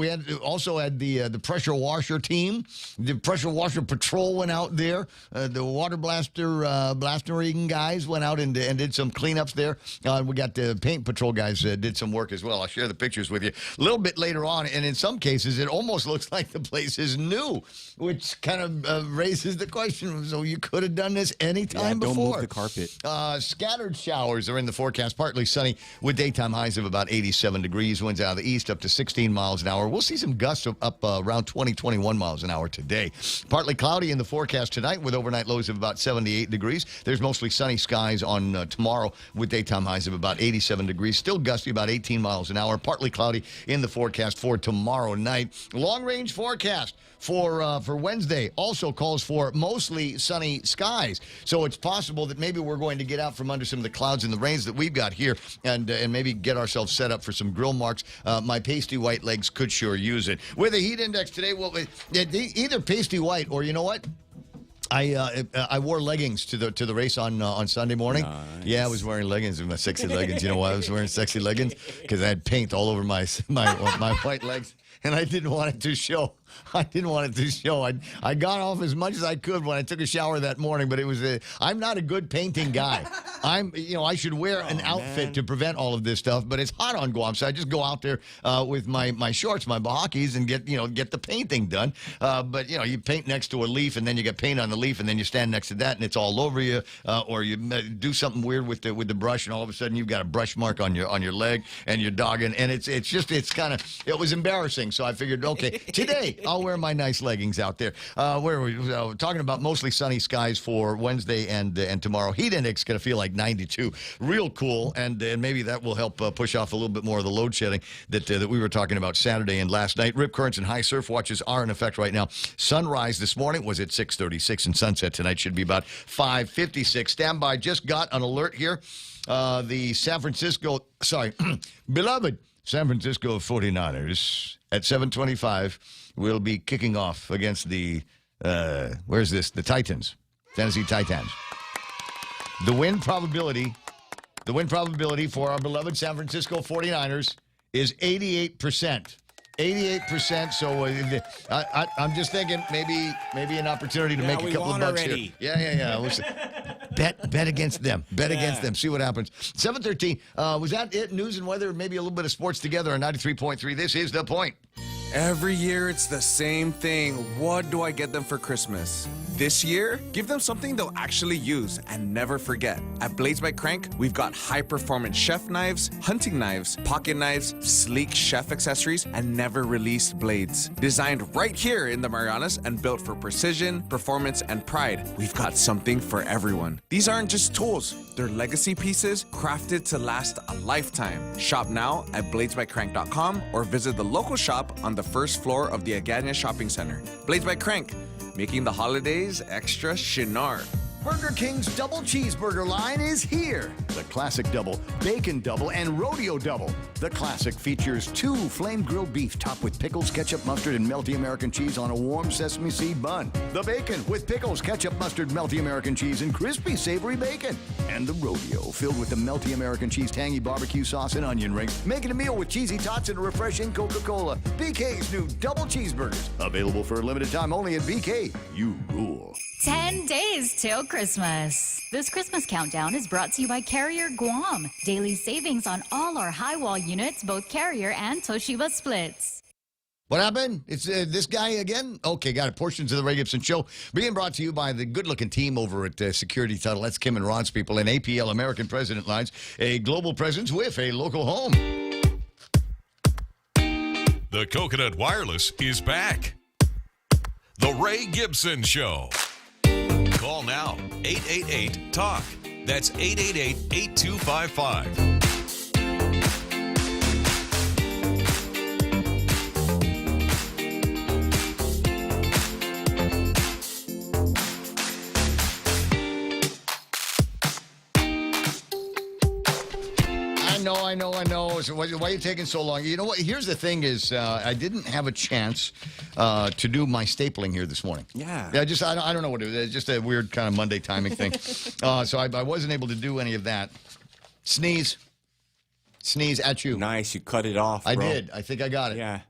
had the pressure washer team. The pressure washer patrol went out there. The water blastering guys went out and did some cleanups there. We got the paint patrol guys did some work as well. I'll share the pictures with you a little bit later on. And in some cases, it almost looks like the place is new, which kind of raises the question. So you could have done this anytime before. Don't move the carpet. Scattered showers are in the forecast. Partly sunny with daytime highs of about 87 degrees. Winds out of the east up to 16 miles an hour. We'll see some gusts up around 20, 21 miles an hour today. Partly cloudy in the forecast tonight with overnight lows of about 78 degrees. There's mostly sunny skies on tomorrow with daytime highs of about 87 degrees. Still gusty about 18 miles an hour. Partly cloudy in the forecast for tomorrow night. Long-range forecast for Wednesday also calls for mostly sunny skies. So it's possible that maybe we're going to get out from under some of the clouds and the rains that we've got here and maybe get ourselves set up for some grill marks. My pasty white legs could sure use it. With a heat index today, well, either pasty white or you know what? I wore leggings to the race on Sunday morning. Nice. Yeah, I was wearing leggings, my sexy leggings. You know why I was wearing sexy leggings? Because I had paint all over my white legs, and I didn't want it to show. I got off as much as I could when I took a shower that morning, but it was I'm not a good painting guy. I should wear an outfit to prevent all of this stuff, but it's hot on Guam, so I just go out there with my shorts, my bahakis, and get the painting done. But you paint next to a leaf, and then you get paint on the leaf, and then you stand next to that, and it's all over you. Or you do something weird with the brush, and all of a sudden you've got a brush mark on your leg, and you're dogging, and it was embarrassing. So I figured, okay, today I'll wear my nice leggings out there. Where are we talking about mostly sunny skies for Wednesday and tomorrow. Heat index going to feel like 92. Real cool, and maybe that will help push off a little bit more of the load shedding that we were talking about Saturday and last night. Rip currents and high surf watches are in effect right now. Sunrise this morning was at 6:36, and sunset tonight should be about 5:56. Standby. Just got an alert here. The beloved San Francisco 49ers at 7:25 will be kicking off against the the Titans, Tennessee Titans. The win probability for our beloved San Francisco 49ers is 88%. 88%. So I'm just thinking maybe an opportunity to make a couple of bucks already. here. Yeah. Bet against them. Bet against them. See what happens. 7:13. Was that it? News and weather, maybe a little bit of sports together on 93.3. This is The Point. Every year it's the same thing. What do I get them for Christmas? This year, give them something they'll actually use and never forget. At Blades by Crank, we've got high-performance chef knives, hunting knives, pocket knives, sleek chef accessories, and never-released blades. Designed right here in the Marianas and built for precision, performance, and pride, we've got something for everyone. These aren't just tools. They're legacy pieces crafted to last a lifetime. Shop now at bladesbycrank.com or visit the local shop on the first floor of the Agania Shopping Center. Blades by Crank, making the holidays extra chinar. Burger King's double cheeseburger line is here. The classic double, bacon double, and rodeo double. The classic features 2 flame-grilled beef topped with pickles, ketchup, mustard, and melty American cheese on a warm sesame seed bun. The bacon with pickles, ketchup, mustard, melty American cheese, and crispy savory bacon. And the rodeo filled with the melty American cheese, tangy barbecue sauce, and onion rings. Making a meal with cheesy tots and a refreshing Coca-Cola. BK's new double cheeseburgers. Available for a limited time only at BK. You rule. 10 days till Christmas. This Christmas countdown is brought to you by Carrier Guam. Daily savings on all our high wall units, both Carrier and Toshiba splits. What happened? It's this guy again? Okay, got it. Portions of the Ray Gibson Show being brought to you by the good-looking team over at Security Tunnel. That's Kim and Ron's people and APL American President Lines, a global presence with a local home. The Coconut Wireless is back. The Ray Gibson Show. Call now, 888-TALK. That's 888-8255. I know. So why are you taking so long? You know what? Here's the thing is I didn't have a chance to do my stapling here this morning. Yeah. I don't know what it is. It's just a weird kind of Monday timing thing. So I wasn't able to do any of that. Sneeze at you. Nice. You cut it off, bro. I did. I think I got it. Yeah.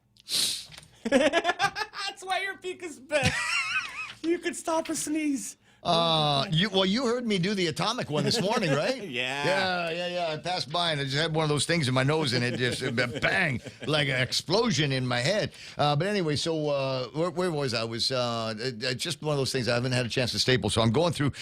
That's why your peak is best. You could stop a sneeze. You heard me do the atomic one this morning, right? Yeah. I passed by and I just had one of those things in my nose and it just bang, like an explosion in my head. But anyway, so where was I? I was just one of those things I haven't had a chance to staple. So I'm going through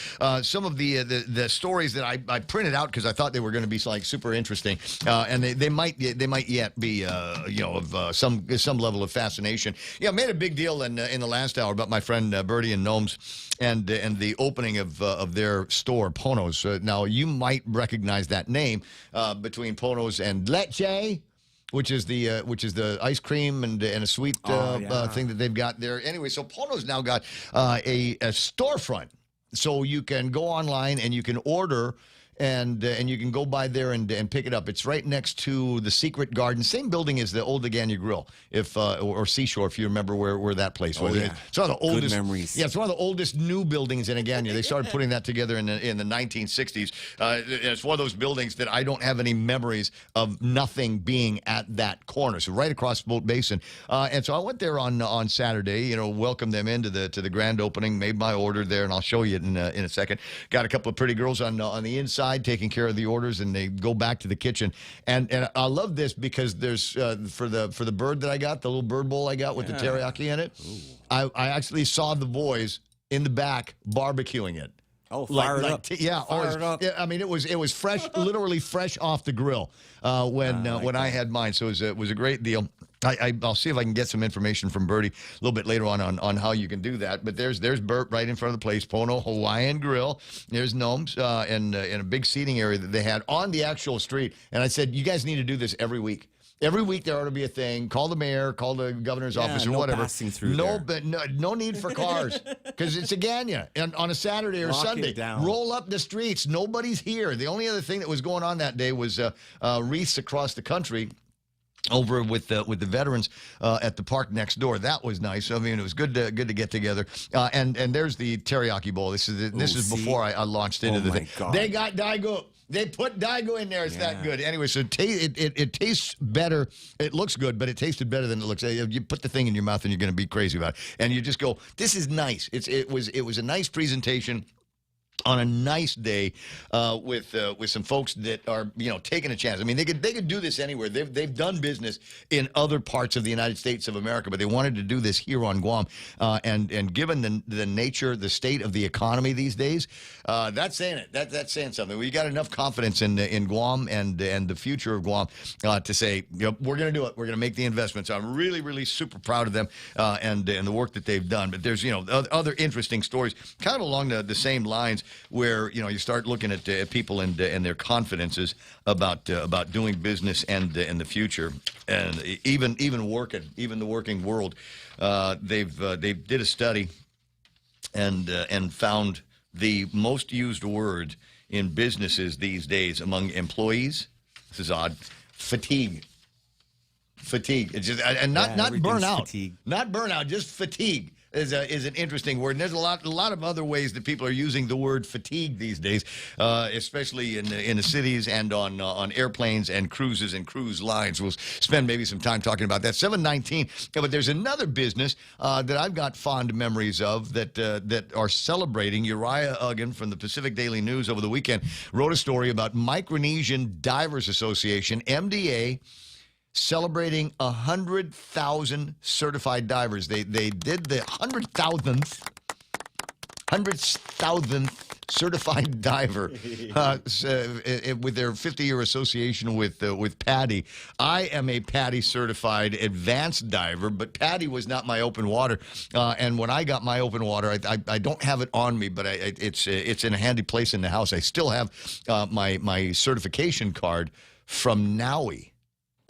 some of the stories that I printed out because I thought they were going to be like super interesting, and they might yet be of some level of fascination. Yeah, I made a big deal in the last hour about my friend Bertie and Gnomes and the opening of their store, Pono's. Now, you might recognize that name between Pono's and Leche, which is the ice cream and a sweet thing that they've got there. Anyway, so Pono's now got a storefront, so you can go online and you can order. And you can go by there and pick it up. It's right next to the Secret Garden, same building as the old Agania Grill, or Seashore, if you remember where that place was. Yeah. It's one of the oldest Good memories. Yeah, it's one of the oldest new buildings in Agania. They started putting that together in the 1960s. It's one of those buildings that I don't have any memories of nothing being at that corner. So right across Boat Basin. And so I went there on Saturday. Welcomed them into the grand opening. Made my order there, and I'll show you in a second. Got a couple of pretty girls on the inside taking care of the orders, and they go back to the kitchen. And I love this because there's for the bird that I got, the little bird bowl I got with the teriyaki in it. I actually saw the boys in the back barbecuing it. Oh, fired up. Fired up. Yeah, I mean, it was fresh, literally fresh off the grill when I had mine. So it was a great deal. I'll see if I can get some information from Bertie a little bit later on how you can do that. But there's Bert right in front of the place, Pono Hawaiian Grill. There's Gnomes in a big seating area that they had on the actual street. And I said, you guys need to do this every week. Every week there ought to be a thing. Call the mayor, call the governor's office, or whatever. Passing through there. But no need for cars because it's Agania and on a Saturday or Sunday. Roll up the streets. Nobody's here. The only other thing that was going on that day was wreaths across the country over with the veterans at the park next door. That was nice. I mean, it was good to get together. And there's the teriyaki bowl. This is before I launched into the thing. God. They got Daigo. They put Daigo in there. It's that good. Anyway, so it tastes better. It looks good, but it tasted better than it looks. You put the thing in your mouth and you're going to be crazy about it. And you just go, this is nice. It was a nice presentation. on a nice day with some folks that are taking a chance. I mean, they could do this anywhere. They've done business in other parts of the United States of America, but they wanted to do this here on Guam. And given the nature, the state of the economy these days, that's saying it. That's saying something. We got enough confidence in Guam and the future of Guam to say we're going to do it. We're going to make the investments. I'm really, really super proud of them and the work that they've done. But there's other interesting stories, kind of along the same lines, where you start looking at people and their confidences about doing business and in the future, and even the working world. They did a study and found the most used word in businesses these days among employees. This is odd. Fatigue. It's just, and not burnout. Fatigue. Not burnout, just fatigue. Is an interesting word, and there's a lot of other ways that people are using the word fatigue these days, especially in the cities and on airplanes and cruises and cruise lines. We'll spend maybe some time talking about that. 7:19. But there's another business that I've got fond memories of that are celebrating. Uriah Uggan from the Pacific Daily News over the weekend wrote a story about Micronesian Divers Association, MDA, celebrating 100,000 certified divers. They did the 100,000th certified diver with their 50-year association with PADI. I am a PADI certified advanced diver, but PADI was not my open water. And when I got my open water, I don't have it on me, but it's in a handy place in the house. I still have my certification card from NAUI.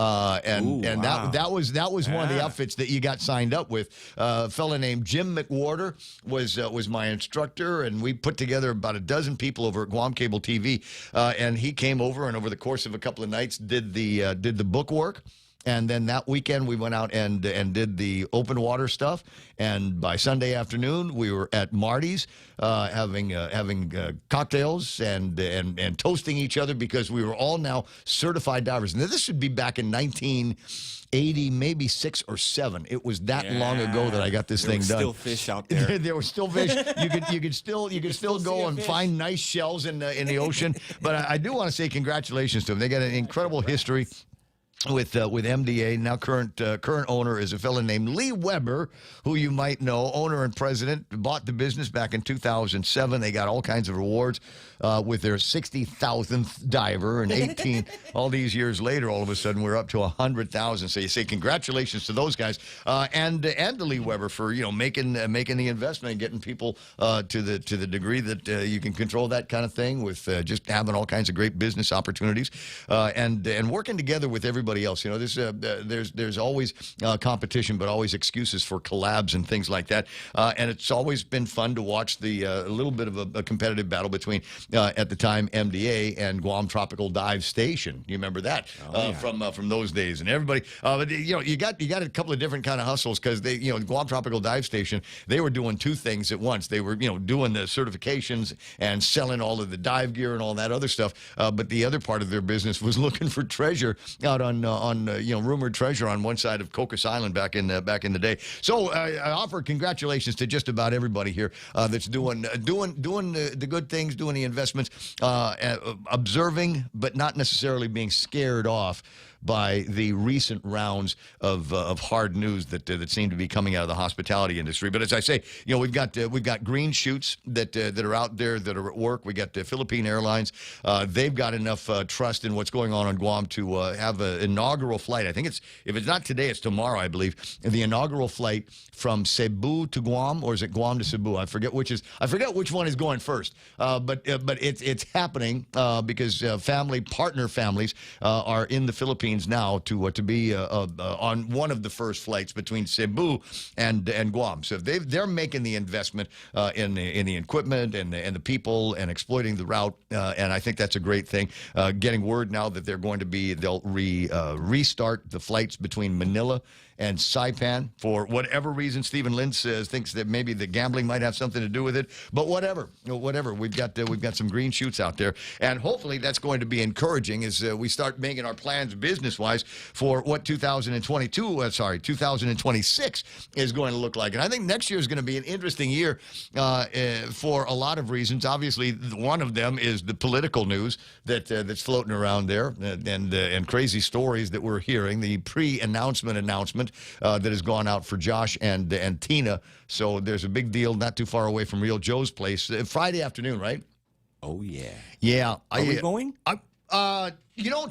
That was one of the outfits that you got signed up with. A fella named Jim McWhorter was my instructor, and we put together about a dozen people over at Guam Cable TV. And he came over, and over the course of a couple of nights did the book work. And then that weekend we went out and did the open water stuff. And by Sunday afternoon we were at Marty's having cocktails and toasting each other, because we were all now certified divers. Now this would be back in 1980, maybe 6 or 7. It was that long ago that I got this thing done. There were still fish out there. There were still fish. You could still go and find nice shells in the ocean. But I do want to say congratulations to them. They got an incredible history with MDA. Now current owner is a fellow named Lee Weber, who you might know, owner and president, bought the business back in 2007. They got all kinds of rewards with their 60,000th diver, and 18 all these years later, all of a sudden we're up to 100,000. So you say congratulations to those guys and to Lee Weber for making the investment and getting people to the degree that you can control that kind of thing with just having all kinds of great business opportunities and working together with everybody else. There's always competition, but always excuses for collabs and things like that. And it's always been fun to watch a little bit of a competitive battle between, at the time, MDA and Guam Tropical Dive Station. You remember that from those days? And everybody, but you got a couple of different kind of hustles, because Guam Tropical Dive Station, they were doing two things at once. They were doing the certifications and selling all of the dive gear and all that other stuff. But the other part of their business was looking for treasure out on rumored treasure on one side of Cocos Island back in the day. So I offer congratulations to just about everybody here that's doing the good things, doing the investments, observing, but not necessarily being scared off by the recent rounds of hard news that seem to be coming out of the hospitality industry. But as I say, we've got green shoots that are out there that are at work. We got the Philippine Airlines. They've got enough trust in what's going on Guam to have an inaugural flight. I think if it's not today, it's tomorrow, I believe. The inaugural flight from Cebu to Guam, or is it Guam to Cebu? I forget which one is going first. But it's happening because partner families are in the Philippines now to be on one of the first flights between Cebu and Guam. So they're making the investment in the equipment and the people and exploiting the route, and I think that's a great thing. Getting word now that they'll restart the flights between Manila and Saipan. For whatever reason, Stephen Lynn thinks that maybe the gambling might have something to do with it. But whatever. We've got some green shoots out there. And hopefully that's going to be encouraging as we start making our plans business-wise for what 2026 is going to look like. And I think next year is going to be an interesting year for a lot of reasons. Obviously, one of them is the political news that's floating around there and crazy stories that we're hearing. The pre-announcement that has gone out for Josh and Tina. So there's a big deal not too far away from Real Joe's place. Friday afternoon, right? Oh, yeah. Yeah. Are we going?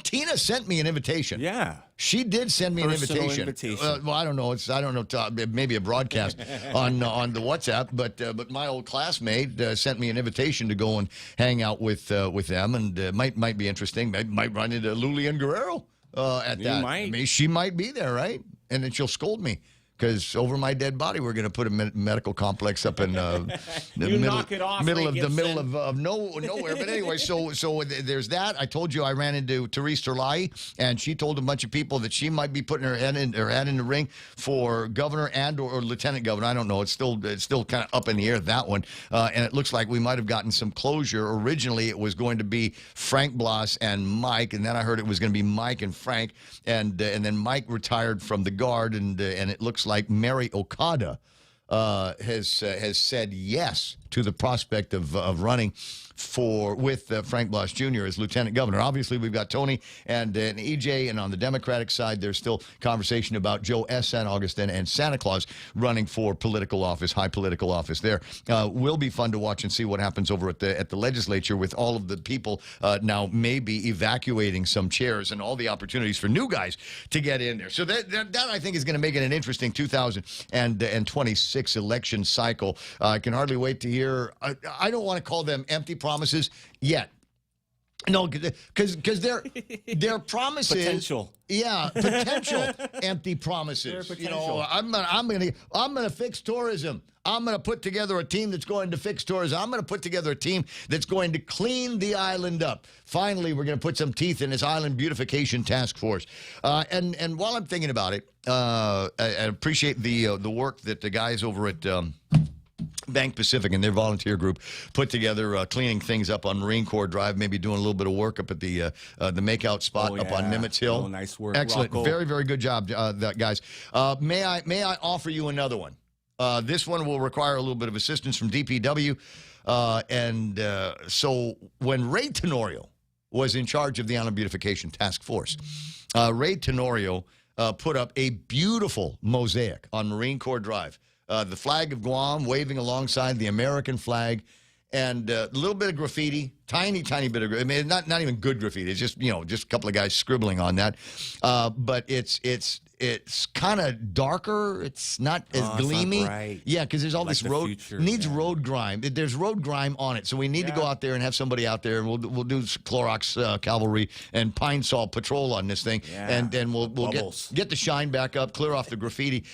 Tina sent me an invitation. Yeah. She did send me Personal an invitation. Well, I don't know. Maybe a broadcast on the WhatsApp. But my old classmate sent me an invitation to go and hang out with them, and might be interesting. Might run into Lulian Guerrero at that. Might. I mean, she might be there, right? And then she'll scold me. Because over my dead body, we're going to put a medical complex up in the middle of nowhere. But anyway, so there's that. I told you I ran into Therese Terlai, and she told a bunch of people that she might be putting her hat in the ring for governor and or lieutenant governor. I don't know. It's still kind of up in the air, that one. And it looks like we might have gotten some closure. Originally, it was going to be Frank Blas and Mike, and then I heard it was going to be Mike and Frank, and then Mike retired from the Guard, and it looks like Mary Okada has said yes to the prospect of running with Frank Blas Jr. as lieutenant governor. Obviously, we've got Tony and EJ, and on the Democratic side, there's still conversation about Joe S. San Augustine and Santa Claus running for high political office there. Will be fun to watch and see what happens over at the legislature with all of the people now maybe evacuating some chairs and all the opportunities for new guys to get in there. So that I think is going to make it an interesting 2026 election cycle. I can hardly wait to hear. I don't want to call them empty promises yet. No, because they're promises. Potential. Yeah, potential empty promises. You know, I'm gonna fix tourism. I'm gonna put together a team that's going to fix tourism. I'm gonna put together a team that's going to clean the island up. Finally, we're gonna put some teeth in this island beautification task force. And while I'm thinking about it, I appreciate the work that the guys over at Bank Pacific and their volunteer group put together, cleaning things up on Marine Corps Drive, maybe doing a little bit of work up at the makeout spot up on Nimitz Hill. Oh, nice work. Excellent. Rocco. Very, very good job, guys. May I offer you another one? This one will require a little bit of assistance from DPW. So when Ray Tenorio was in charge of the Island Beautification Task Force, Ray Tenorio put up a beautiful mosaic on Marine Corps Drive. The flag of Guam waving alongside the American flag, and a little bit of graffiti, tiny bit of graffiti. I mean, not even good graffiti. It's just just a couple of guys scribbling on that. But it's kind of darker. It's not as gleamy. Right. Yeah, because there's all Like this the road future, needs road grime. There's road grime on it, so we need to go out there and have somebody out there, and we'll do Clorox Cavalry and Pine Sol patrol on this thing, and we'll get the shine back up, clear off the graffiti,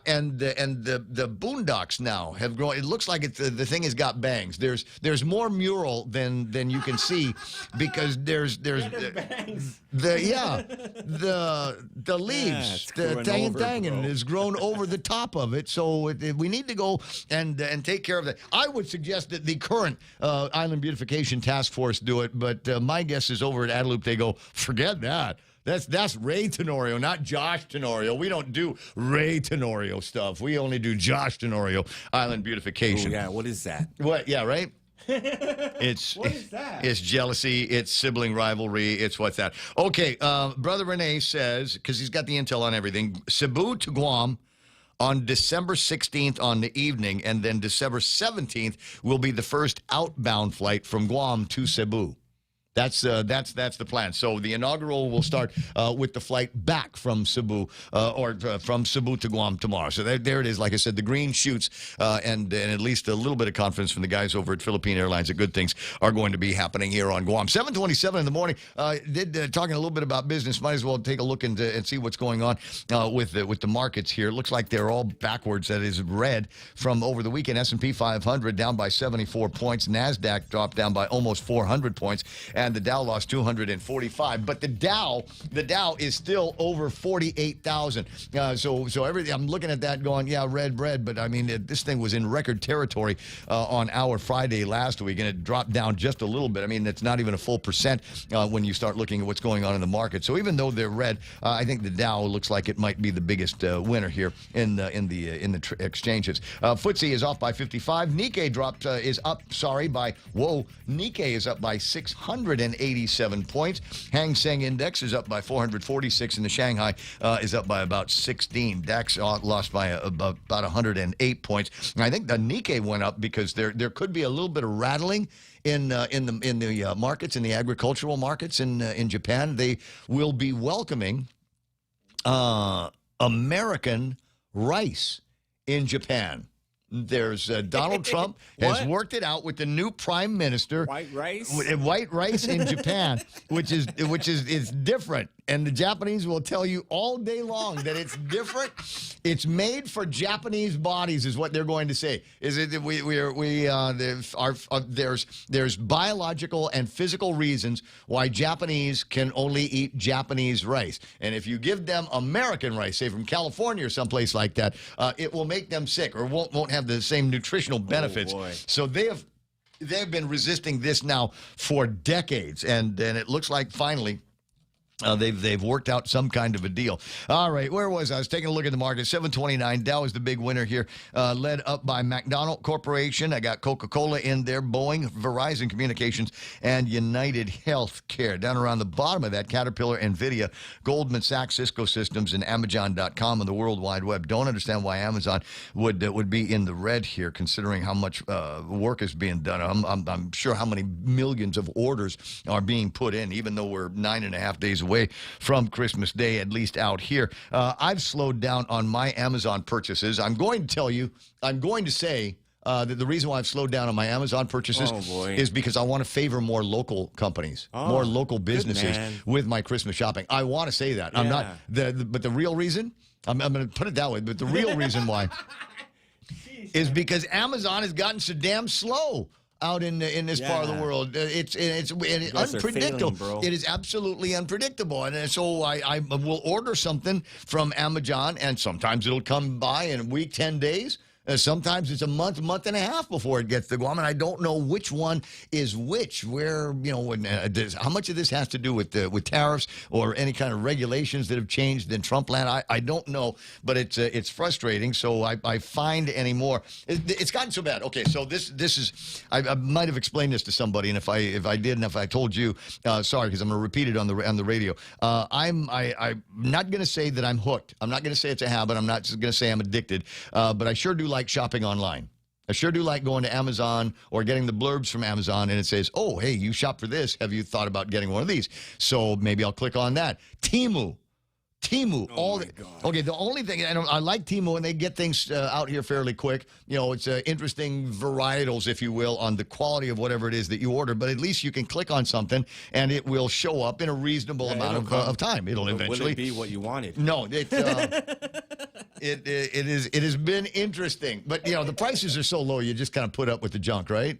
and the boondocks now have grown. It looks like the thing has got bangs. There's more mural than you can see because there's bangs. the leaves. The tangin has grown over the top of it, so we need to go and take care of that. I would suggest that the current Island Beautification Task Force do it, but my guess is over at Adelup they go, forget that. That's Ray Tenorio, not Josh Tenorio. We don't do Ray Tenorio stuff. We only do Josh Tenorio Island Beautification. Oh, yeah, what is that? What? Yeah, right? What is that? It's jealousy. It's sibling rivalry. It's what's that? Okay, Brother Renee says, because he's got the intel on everything, Cebu to Guam on December 16th on the evening, and then December 17th will be the first outbound flight from Guam to Cebu. That's the plan. So the inaugural will start with the flight back from Cebu from Cebu to Guam tomorrow. So there it is. Like I said, the green shoots and at least a little bit of confidence from the guys over at Philippine Airlines that good things are going to be happening here on Guam. 7:27 in the morning. Talking a little bit about business. Might as well take a look and see what's going on with the markets here. It looks like they're all backwards. That is red from over the weekend. S&P 500 down by 74 points. NASDAQ dropped down by almost 400 points. and the Dow lost 245. But the Dow is still over 48,000. So everything, I'm looking at that going, yeah, red bread. But I mean, this thing was in record territory on our Friday last week, and it dropped down just a little bit. I mean, it's not even a full percent when you start looking at what's going on in the market. So even though they're red, I think the Dow looks like it might be the biggest winner here in the exchanges. FTSE is off by 55. Nikkei is up by 687 points. Hang Seng Index is up by 446, and the Shanghai is up by about 16. DAX lost by about 108 points. And I think the Nikkei went up because there could be a little bit of rattling in the markets, in the agricultural markets in Japan. They will be welcoming American rice in Japan. There's Donald Trump has worked it out with the new prime minister. White rice? White rice in Japan, which is different. And the Japanese will tell you all day long that it's different. It's made for Japanese bodies, is what they're going to say. Is it there's biological and physical reasons why Japanese can only eat Japanese rice, and if you give them American rice, say from California or someplace like that, it will make them sick or won't have the same nutritional benefits. So they've been resisting this now for decades, and it looks like finally they've worked out some kind of a deal. All right, where was I? I was taking a look at the market. 729. Dow is the big winner here, led up by McDonald Corporation. I got Coca-Cola in there, Boeing, Verizon Communications, and United Healthcare. Down around the bottom of that, Caterpillar, NVIDIA, Goldman Sachs, Cisco Systems, and Amazon.com on the World Wide Web. Don't understand why Amazon would be in the red here, considering how much work is being done. I'm sure how many millions of orders are being put in, even though we're 9.5 days away from Christmas Day, at least out here. I've slowed down on my Amazon purchases. I'm going to say that the reason why I've slowed down on my Amazon purchases is because I want to favor more local companies, more local businesses with my Christmas shopping. I want to say that. I'm not, but the real reason, I'm going to put it that way, but the real reason why is because Amazon has gotten so damn slow out in this part of the world. It's unpredictable. Failing, it is absolutely unpredictable. And so I will order something from Amazon, and sometimes it'll come by in a week, 10 days. Sometimes it's a month and a half before it gets to Guam, and I don't know which one is which. Where, how much of this has to do with tariffs or any kind of regulations that have changed in Trump land? I don't know, but it's frustrating. So I find anymore. It's gotten so bad. Okay, so this is I might have explained this to somebody, and if I did, and if I told you, sorry, because I'm going to repeat it on the radio. I'm not going to say that I'm hooked. I'm not going to say it's a habit. I'm not just going to say I'm addicted. But I sure do like shopping online. I sure do like going to Amazon or getting the blurbs from Amazon, and it says, oh, hey, you shop for this. Have you thought about getting one of these? So maybe I'll click on that. Temu. Okay, the only thing, I like Temu, and they get things out here fairly quick. It's interesting varietals, if you will, on the quality of whatever it is that you order, but at least you can click on something, and it will show up in a reasonable amount of time. It'll eventually... Will it be what you wanted? No, it has been interesting, but the prices are so low, you just kind of put up with the junk, right?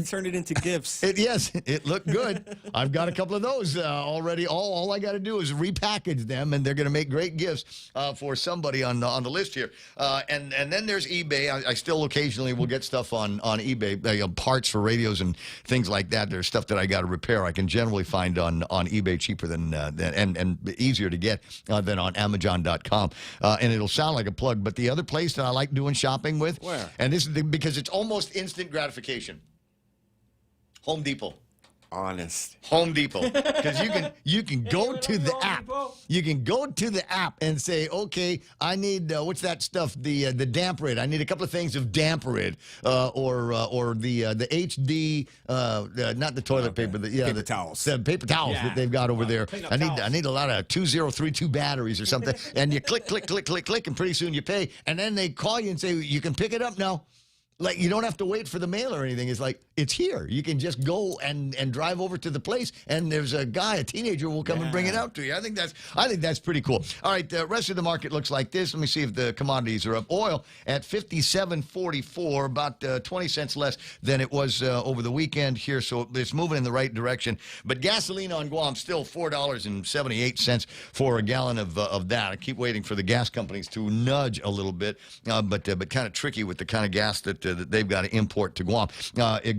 Turn it into gifts. Yes, it looked good. I've got a couple of those already. All I got to do is repackage them, and they're going to make great gifts for somebody on the list here. And then there's eBay. I still occasionally will get stuff on eBay, parts for radios and things like that. There's stuff that I got to repair. I can generally find on eBay cheaper than and easier to get than on Amazon.com. And it'll sound like a plug, but the other place that I like doing shopping with, where? And this is because it's almost instant gratification. Home Depot. Honest. Home Depot. Because you can go to the app. You can go to the app and say, okay, I need what's that stuff? The damp rid. I need a couple of things of damp rid, or the HD, not the toilet paper. Paper towels. The paper towels that they've got over there. I need a lot of 2032 batteries or something. And you click, and pretty soon you pay. And then they call you and say, you can pick it up now. Like, you don't have to wait for the mail or anything. It's like, it's here. You can just go and drive over to the place, and there's a teenager will come and bring it out to you. I think that's pretty cool. All right, the rest of the market looks like this. Let me see if the commodities are up. Oil at $57.44, about 20 cents less than it was over the weekend here, so it's moving in the right direction. But gasoline on Guam still $4.78 for a gallon of that. I keep waiting for the gas companies to nudge a little bit, but kind of tricky with the kind of gas that they've got to import to Guam.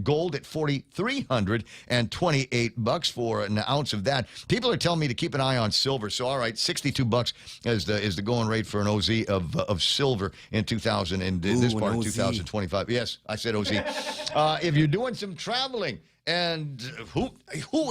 Gold at $4,328 for an ounce of that. People are telling me to keep an eye on silver. So all right, $62 is the going rate for an OZ of silver in 2000 in this part of 2025. Yes, I said OZ. If you're doing some traveling, and who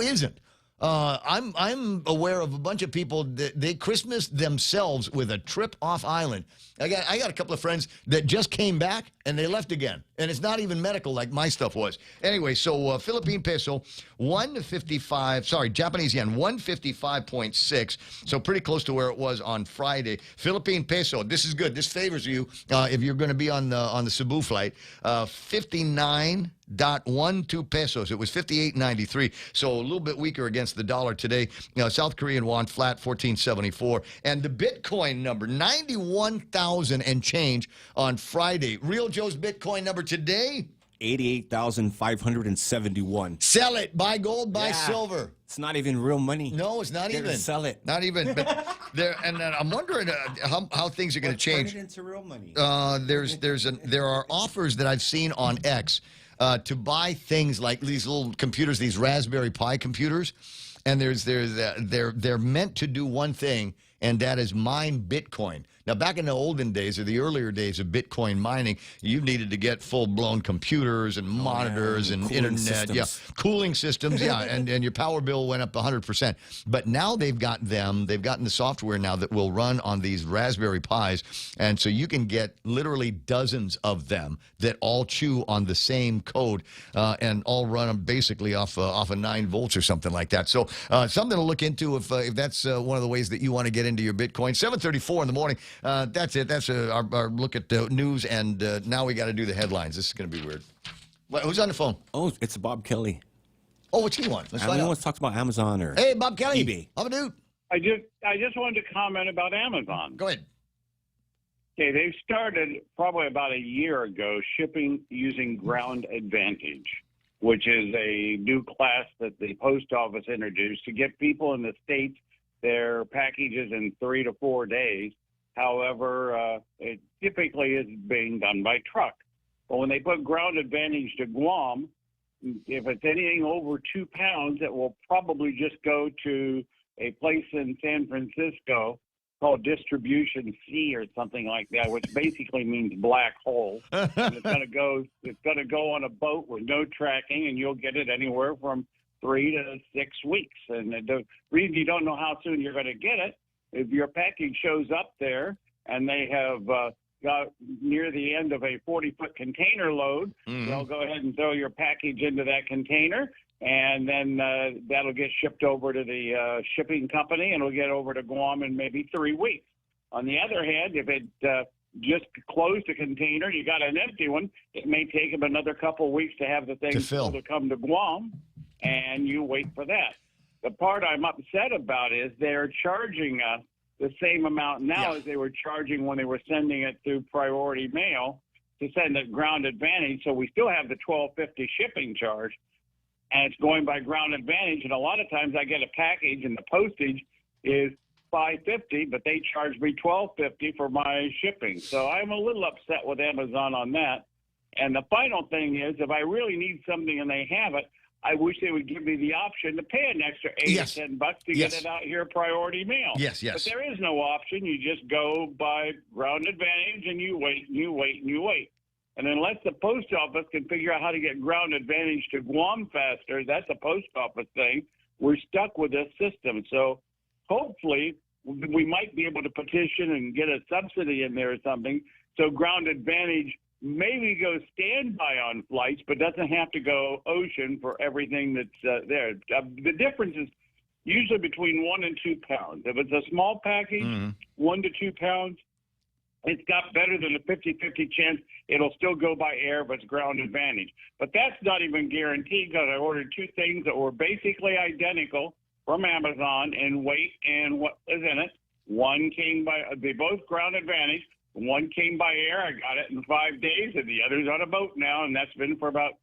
isn't? I'm aware of a bunch of people that they Christmas themselves with a trip off island. I got a couple of friends that just came back and they left again, and it's not even medical like my stuff was. Anyway, so Philippine peso 155. Sorry, Japanese yen 155.6. So pretty close to where it was on Friday. Philippine peso. This is good. This favors you if you're going to be on the Cebu flight. 59.12 pesos. It was 58.93, so a little bit weaker against the dollar today. South Korean won flat 14.74, and the Bitcoin number 91,000 and change on Friday. Real Joe's Bitcoin number today 88,571. Sell it. Buy gold. Buy silver. It's not even real money. No, it's not even. Sell it. Not even. But I'm wondering how things are going to change. Turn it into real money. There are offers that I've seen on X to buy things like these little computers, these Raspberry Pi computers, and they're meant to do one thing, and that is mine Bitcoin. Now, back in the olden days, or the earlier days of Bitcoin mining, you needed to get full-blown computers and monitors and cooling internet. systems. Yeah, cooling systems, yeah, and your power bill went up 100%. But now they've gotten the software now that will run on these Raspberry Pis, and so you can get literally dozens of them that all chew on the same code and all run them basically off of 9 volts or something like that. So something to look into if that's one of the ways that you want to get into your Bitcoin. 7:34 in the morning. That's it. That's our look at the news, and now we got to do the headlines. This is going to be weird. Who's on the phone? Oh, it's Bob Kelly. Oh, what's he want? Let's find Everyone out. talks about Amazon or Hey, Bob Kelly. eBay. How dude? I just wanted to comment about Amazon. Go ahead. Okay, they've started probably about a year ago shipping using Ground Advantage, which is a new class that the post office introduced to get people in the States their packages in 3 to 4 days. However, it typically is being done by truck. But when they put Ground Advantage to Guam, if it's anything over 2 pounds, it will probably just go to a place in San Francisco called Distribution C or something like that, which basically means black hole. And it's going to go on a boat with no tracking, and you'll get it anywhere from 3 to 6 weeks. And the reason you don't know how soon you're going to get it, if your package shows up there and they have got near the end of a 40-foot container load, they'll go ahead and throw your package into that container, and then that'll get shipped over to the shipping company, and it'll get over to Guam in maybe 3 weeks. On the other hand, if it just closed a container, you got an empty one, it may take them another couple of weeks to have the thing to come to Guam, and you wait for that. The part I'm upset about is they're charging us the same amount now as they were charging when they were sending it through priority mail to send it Ground Advantage. So we still have the $12.50 shipping charge, and it's going by Ground Advantage. And a lot of times I get a package and the postage is $5.50, but they charge me $12.50 for my shipping. So I'm a little upset with Amazon on that. And the final thing is, if I really need something and they have it, I wish they would give me the option to pay an extra $8 or $10 to get it out here priority mail. Yes. But there is no option. You just go by Ground Advantage and you wait and you wait and you wait. And unless the post office can figure out how to get Ground Advantage to Guam faster, that's a post office thing. We're stuck with this system. So hopefully we might be able to petition and get a subsidy in there or something. So Ground Advantage maybe go standby on flights, but doesn't have to go ocean for everything that's there. The difference is usually between 1 and 2 pounds. If it's a small package, 1 to 2 pounds, it's got better than a 50-50 chance it'll still go by air if it's ground advantage. But that's not even guaranteed because I ordered two things that were basically identical from Amazon in weight and what is in it. One came by, they both ground advantage. One came by air. I got it in 5 days, and the other's on a boat now, and that's been for about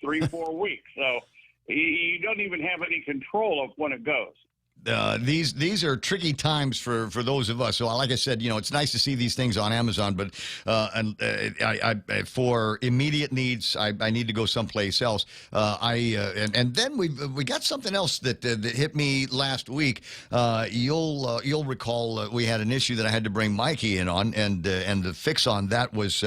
3-4 weeks. So you don't even have any control of when it goes. These are tricky times for those of us. So, like I said, it's nice to see these things on Amazon, but for immediate needs, I need to go someplace else. And then we got something else that hit me last week. You'll recall we had an issue that I had to bring Mikey in on, and the fix on that was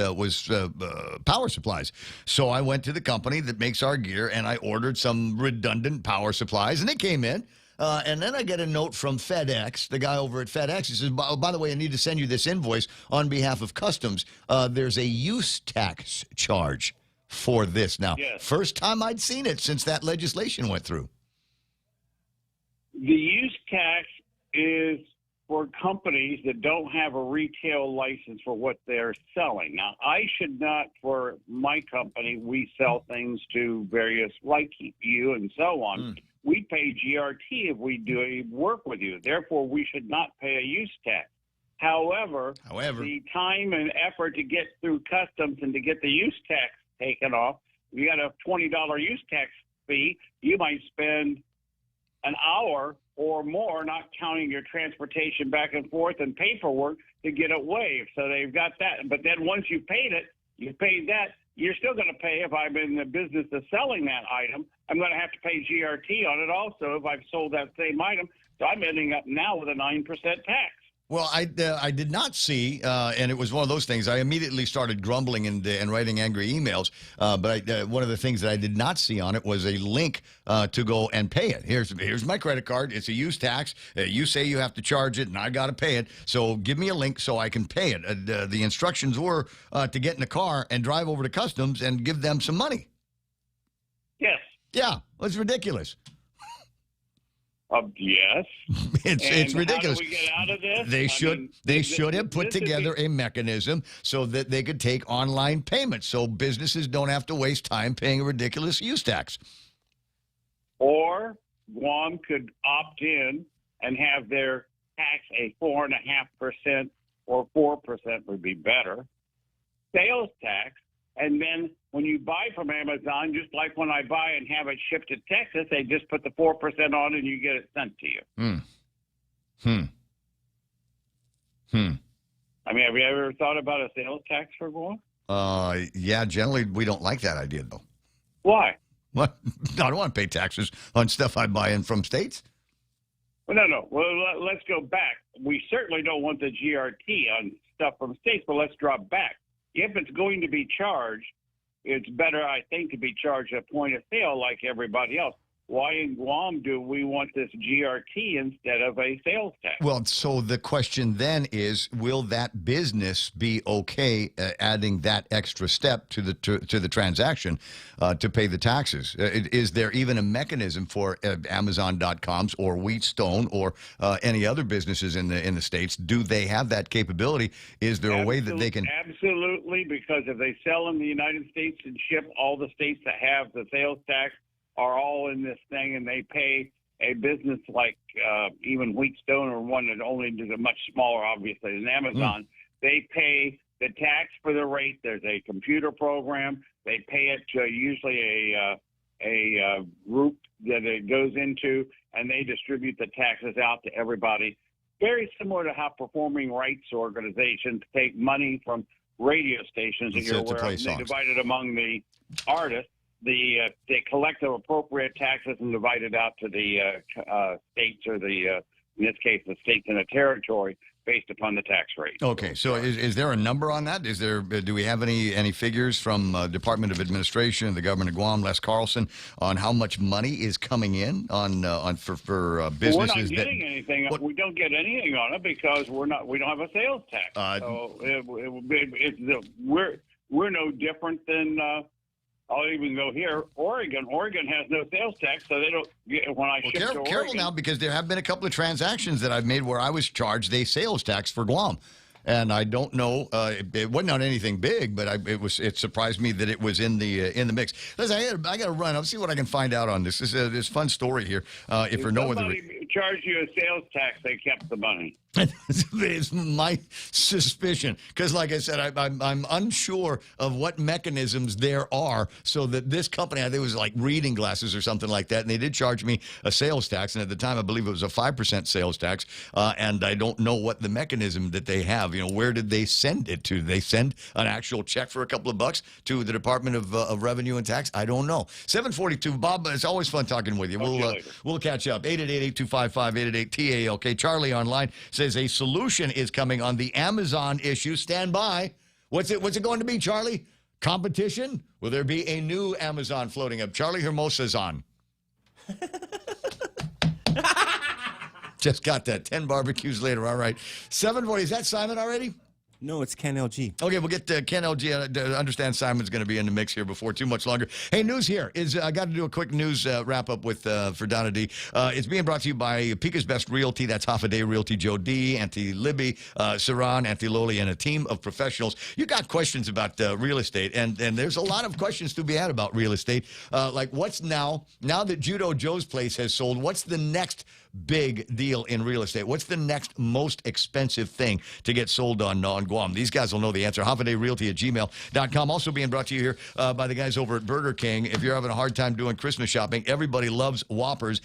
power supplies. So I went to the company that makes our gear, and I ordered some redundant power supplies, and they came in. And then I get a note from FedEx, the guy over at FedEx. He says, by the way, I need to send you this invoice on behalf of customs. There's a use tax charge for this. Now, First time I'd seen it since that legislation went through. The use tax is for companies that don't have a retail license for what they're selling. Now, I should not, for my company, we sell things to various, like you and so on. We pay GRT if we do work with you. Therefore, we should not pay a use tax. However, the time and effort to get through customs and to get the use tax taken off, if you got a $20 use tax fee, you might spend an hour or more, not counting your transportation back and forth and paperwork to get it waived. So they've got that. But then once you paid it, you paid that. You're still going to pay if I'm in the business of selling that item. I'm going to have to pay GRT on it also if I've sold that same item. So I'm ending up now with a 9% tax. Well, I did not see, and it was one of those things. I immediately started grumbling and writing angry emails. But one of the things that I did not see on it was a link to go and pay it. Here's my credit card. It's a use tax. You say you have to charge it, and I got to pay it. So give me a link so I can pay it. The instructions were to get in the car and drive over to customs and give them some money. Yes. Yeah, it's ridiculous. Yes. It's ridiculous. How do we get out of this? They should have put together a mechanism so that they could take online payments so businesses don't have to waste time paying a ridiculous use tax. Or Guam could opt in and have their tax a 4.5% or 4% would be better sales tax. And then when you buy from Amazon, just like when I buy and have it shipped to Texas, they just put the 4% on and you get it sent to you. I mean, have you ever thought about a sales tax for Guam? Yeah, generally we don't like that idea, though. Why? What? I don't want to pay taxes on stuff I buy in from states. Well, no. Well, let's go back. We certainly don't want the GRT on stuff from states, but let's drop back. If it's going to be charged, it's better, I think, to be charged at point of sale like everybody else. Why in Guam do we want this GRT instead of a sales tax? Well, so the question then is, will that business be okay adding that extra step to the transaction to pay the taxes? Is there even a mechanism for Amazon.coms or Wheatstone or any other businesses in the States? Do they have that capability? Is there a way that they can? Absolutely, because if they sell in the United States and ship, all the states that have the sales tax are all in this thing, and they pay a business like even Wheatstone or one that only is a much smaller, obviously, than Amazon. They pay the tax for the rate. There's a computer program. They pay it to usually a group that it goes into, and they distribute the taxes out to everybody. Very similar to how performing rights organizations take money from radio stations that you're aware of, and they divide it among the artists. They collect the appropriate taxes and divide it out to the states or in this case, the states and the territory based upon the tax rate. Okay, so is there a number on that? Do we have any figures from Department of Administration, the government of Guam, Les Carlson, on how much money is coming in for businesses? Well, we're not getting anything. We don't get anything on it because we don't have a sales tax. So we're no different than. I'll even go here. Oregon has no sales tax, so they don't get when I ship to Oregon. Careful now, because there have been a couple of transactions that I've made where I was charged a sales tax for Guam. And I don't know. It wasn't on anything big, but it surprised me that it was in the mix. Listen, I got to run. I'll see what I can find out on this. This is this fun story here. If for no other somebody charged you a sales tax, they kept the money. It's my suspicion, because like I said, I'm unsure of what mechanisms there are so that this company, I think it was like reading glasses or something like that, and they did charge me a sales tax, and at the time I believe it was a 5% sales tax, and I don't know what the mechanism that they have. Where did they send it to? Did they send an actual check for a couple of bucks to the Department of Revenue and Tax? I don't know. 742, Bob, it's always fun talking with you. We'll catch up. 888-825-5855-TALK. Charlie online says a solution is coming on the Amazon issue. Stand by. What's it going to be, Charlie? Competition? Will there be a new Amazon floating up? Charlie Hermosa's on. Just got that. 10 barbecues later. All right. 740. Is that Simon already? No, it's Ken LG. Okay, we'll get Ken LG. I understand Simon's going to be in the mix here before too much longer. Hey, news here is I got to do a quick news wrap up with for Donna D. It's being brought to you by Pika's Best Realty. That's Half a Day Realty. Joe D, Auntie Libby, Saran, Auntie Loli, and a team of professionals. You got questions about real estate, and there's a lot of questions to be had about real estate. Like what's now that Judo Joe's place has sold, what's the next big deal in real estate? What's the next most expensive thing to get sold on Guam? These guys will know the answer. halfadayrealty@gmail.com. Also being brought to you here by the guys over at Burger King. If you're having a hard time doing Christmas shopping, everybody loves Whoppers.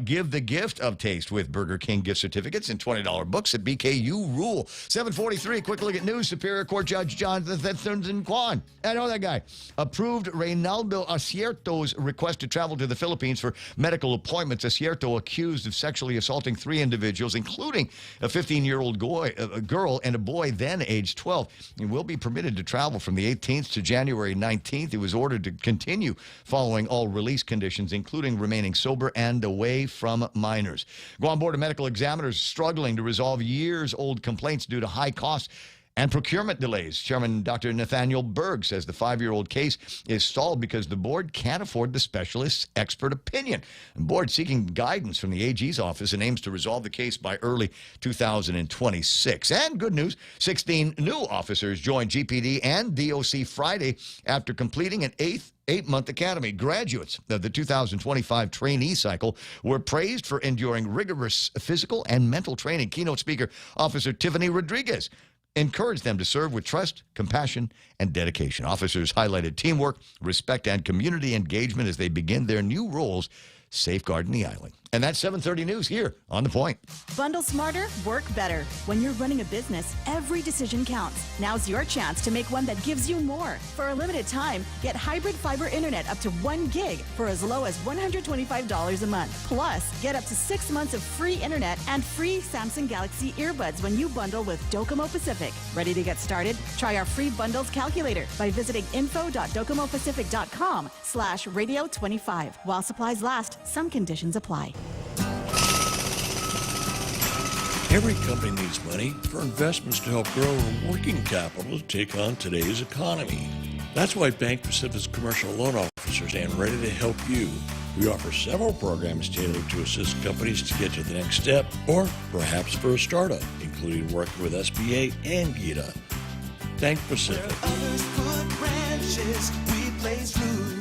Give the gift of taste with Burger King gift certificates and $20 books at BKU Rule. 743, quick look at news. Superior Court Judge John Thunson Kwan. I know that guy. Approved Reynaldo Acierto's request to travel to the Philippines for medical appointments. Acierto accused of sexually assaulting 3 individuals, including a 15-year-old girl and a boy then aged 12. He will be permitted to travel from the 18th to January 19th. He was ordered to continue following all release conditions, including remaining sober and away from minors. Guam Board of Medical Examiners struggling to resolve years-old complaints due to high costs and procurement delays. Chairman Dr. Nathaniel Berg says the 5-year-old case is stalled because the board can't afford the specialist's expert opinion. The board seeking guidance from the AG's office and aims to resolve the case by early 2026. And good news, 16 new officers joined GPD and DOC Friday after completing an 8-month academy. Graduates of the 2025 trainee cycle were praised for enduring rigorous physical and mental training. Keynote speaker, Officer Tiffany Rodriguez, encouraged them to serve with trust, compassion, and dedication. Officers highlighted teamwork, respect, and community engagement as they begin their new roles safeguarding the island. And that's 7:30 news here on The Point. Bundle smarter, work better. When you're running a business, every decision counts. Now's your chance to make one that gives you more. For a limited time, get hybrid fiber internet up to 1 gig for as low as $125 a month. Plus, get up to 6 months of free internet and free Samsung Galaxy earbuds when you bundle with Docomo Pacific. Ready to get started? Try our free bundles calculator by visiting info.docomopacific.com/radio25. While supplies last, some conditions apply. Every company needs money for investments to help grow our working capital to take on today's economy. That's why Bank Pacific's commercial loan officers stand ready to help you. We offer several programs tailored to assist companies to get to the next step, or perhaps for a startup, including working with SBA and GITA. Bank Pacific.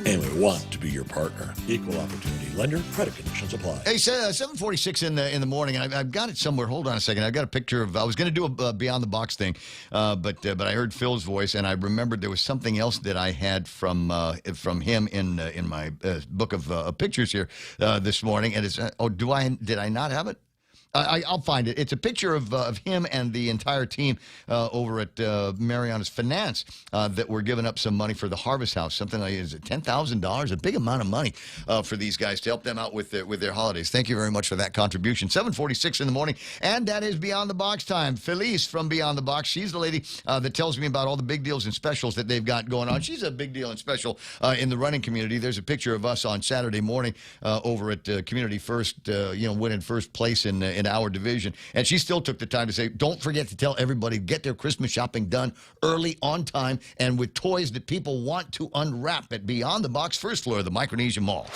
And we want to be your partner. Equal opportunity lender. Credit conditions apply. Hey, 7:46 in the morning, and I've got it somewhere. Hold on a second. I've got a picture of. I was going to do a Beyond the Box thing, but I heard Phil's voice, and I remembered there was something else that I had from him in my book of pictures here this morning. And it's did I not have it? I'll find it. It's a picture of him and the entire team over at Mariana's Finance that were giving up some money for the Harvest House. Something like, is it $10,000? A big amount of money for these guys to help them out with their holidays. Thank you very much for that contribution. 7:46 in the morning, and that is Beyond the Box time. Felice from Beyond the Box. She's the lady that tells me about all the big deals and specials that they've got going on. She's a big deal and special in the running community. There's a picture of us on Saturday morning over at Community First, winning first place in our division. And she still took the time to say, don't forget to tell everybody, get their Christmas shopping done early, on time, and with toys that people want to unwrap at Beyond the Box, first floor of the Micronesia Mall.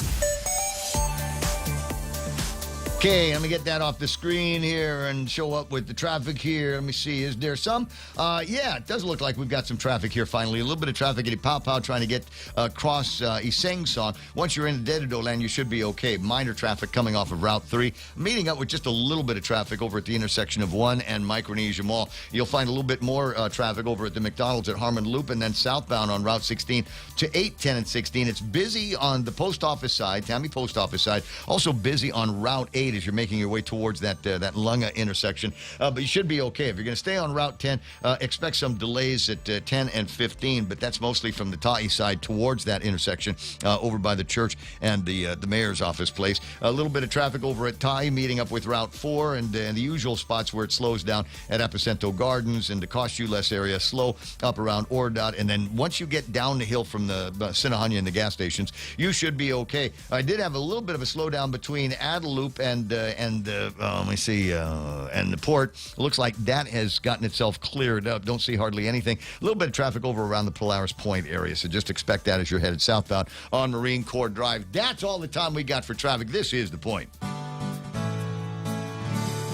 Okay, let me get that off the screen here and show up with the traffic here. Let me see. Is there some? Yeah, it does look like we've got some traffic here finally. A little bit of traffic at Ipao trying to get across Iseng Song. Once you're in Dededo land, you should be okay. Minor traffic coming off of Route 3. Meeting up with just a little bit of traffic over at the intersection of 1 and Micronesia Mall. You'll find a little bit more traffic over at the McDonald's at Harmon Loop, and then southbound on Route 16 to 8, 10, and 16. It's busy on the post office side, Tammy Post Office side. Also busy on Route 8 as you're making your way towards that Lunga intersection. But you should be okay. If you're going to stay on Route 10, expect some delays at 10 and 15, but that's mostly from the Ta'i side towards that intersection over by the church and the mayor's office place. A little bit of traffic over at Ta'i meeting up with Route 4 and the usual spots where it slows down at Epicento Gardens and the Cost-U-Less area, slow up around Ordot. And then once you get down the hill from the Sinahanya and the gas stations, you should be okay. I did have a little bit of a slowdown between Adeloop and let me see, and the port. It looks like that has gotten itself cleared up. Don't see hardly anything. A little bit of traffic over around the Polaris Point area, so just expect that as you're headed southbound on Marine Corps Drive. That's all the time we got for traffic. This is The Point.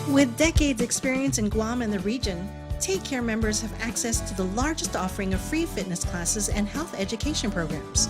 With decades experience in Guam and the region, Take Care members have access to the largest offering of free fitness classes and health education programs.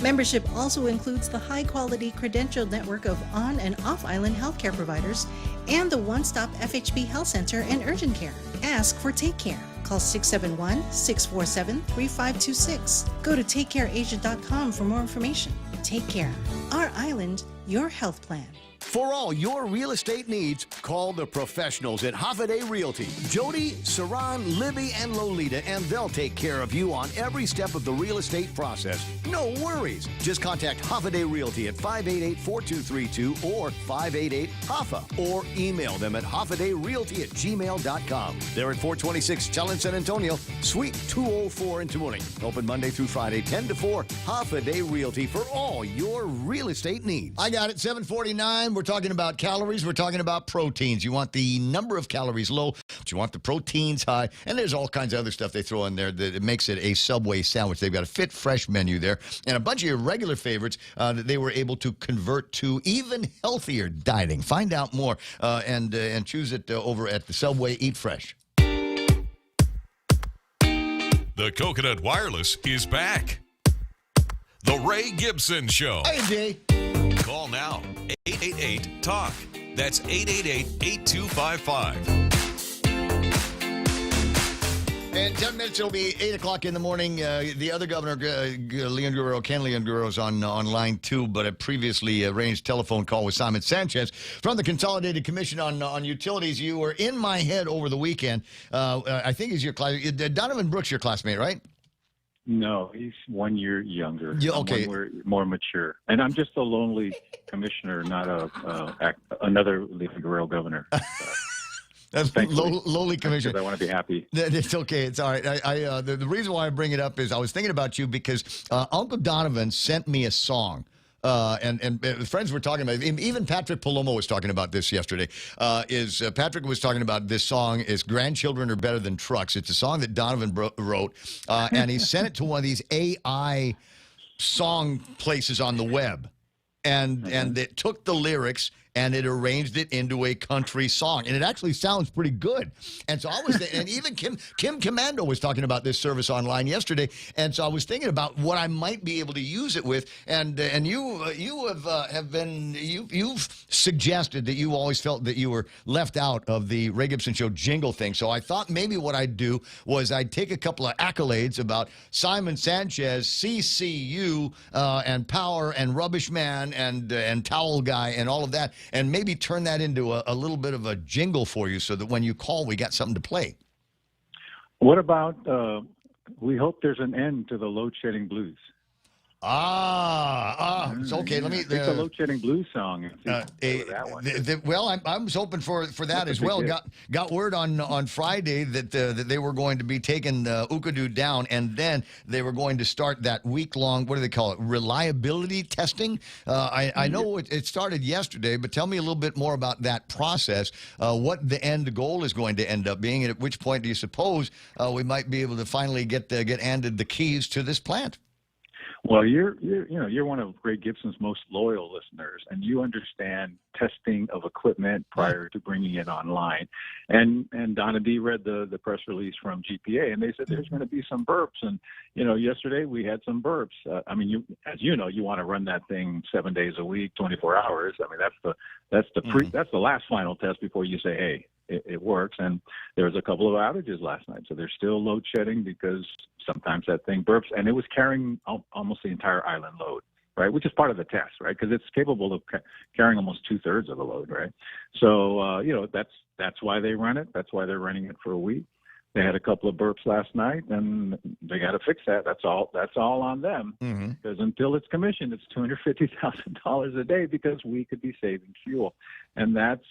Membership also includes the high-quality credentialed network of on- and off-island healthcare providers and the one-stop FHB Health Center and urgent care. Ask for Take Care. Call 671-647-3526. Go to takecareasia.com for more information. Take Care. Our island, your health plan. For all your real estate needs, call the professionals at Hafade Realty. Jody, Saran, Libby, and Lolita, and they'll take care of you on every step of the real estate process. No worries. Just contact Hafade Realty at 588-4232 or 588-HAFA or email them at hafaderealty@gmail.com. They're at 426 Challen, San Antonio, Suite 204 in Tamuning. Open Monday through Friday, 10 to 4. Hafade Realty for all your real estate needs. I got it. 749. We're talking about calories. We're talking about proteins. You want the number of calories low, but you want the proteins high. And there's all kinds of other stuff they throw in there that makes it a Subway sandwich. They've got a fit, fresh menu there and a bunch of your regular favorites that they were able to convert to even healthier dieting. Find out more and choose it over at the Subway Eat Fresh. The Coconut Wireless is back. The Ray Gibson Show. Hey, Jay. Call now, 888-TALK. That's 888-8255. In 10 minutes, it'll be 8 o'clock in the morning. The other governor, Ken Leon Guerrero, is on line 2, but a previously arranged telephone call with Simon Sanchez from the Consolidated Commission on Utilities. You were in my head over the weekend. I think he's your class. Donovan Brooks, your classmate, right? No, he's 1 year younger. Yeah, okay. I'm 1 year more mature. And I'm just a lonely commissioner, not another Leon Guerrero governor. That's lowly commissioner. I want to be happy. It's okay. It's all right. The reason why I bring it up is I was thinking about you because Uncle Donovan sent me a song. And friends were talking about it. Even Patrick Palomo was talking about this yesterday. Patrick was talking about this song is "Grandchildren Are Better Than Trucks." It's a song that Donovan wrote, and he sent it to one of these AI song places on the web, and it took the lyrics and it arranged it into a country song, and it actually sounds pretty good. And so I was, and even Kim Commando was talking about this service online yesterday, and so I was thinking about what I might be able to use it with. And you've suggested that you always felt that you were left out of the Ray Gibson Show jingle thing. So I thought maybe what I'd do was I'd take a couple of accolades about Simon Sanchez, CCU, and Power, and Rubbish Man, and Towel Guy, and all of that, and maybe turn that into a little bit of a jingle for you so that when you call, we got something to play. What about, we hope there's an end to the load shedding blues? It's okay. Let me. It's a load shedding blues song. That one. Well, I was hoping for that as well. Got word on Friday that they were going to be taking Ukadu down, and then they were going to start that week-long, what do they call it, reliability testing. I know it started yesterday, but tell me a little bit more about that process. What the end goal is going to end up being, and at which point do you suppose we might be able to finally get handed the keys to this plant? Well, you're one of Greg Gibson's most loyal listeners, and you understand testing of equipment prior to bringing it online. And Donna D read the press release from GPA, and they said there's going to be some burps. And yesterday we had some burps. As you know, you want to run that thing 7 days a week, 24 hours. I mean, that's the last final test before you say, hey, it works. And there was a couple of outages last night, so there's still load shedding because sometimes that thing burps, and it was carrying almost the entire island load, right? Which is part of the test, right? Because it's capable of carrying almost 2/3 of the load, right? So that's why they run it. That's why they're running it for a week. They had a couple of burps last night, and they got to fix that. That's all on them. Because until it's commissioned, it's $250,000 a day because we could be saving fuel, and that's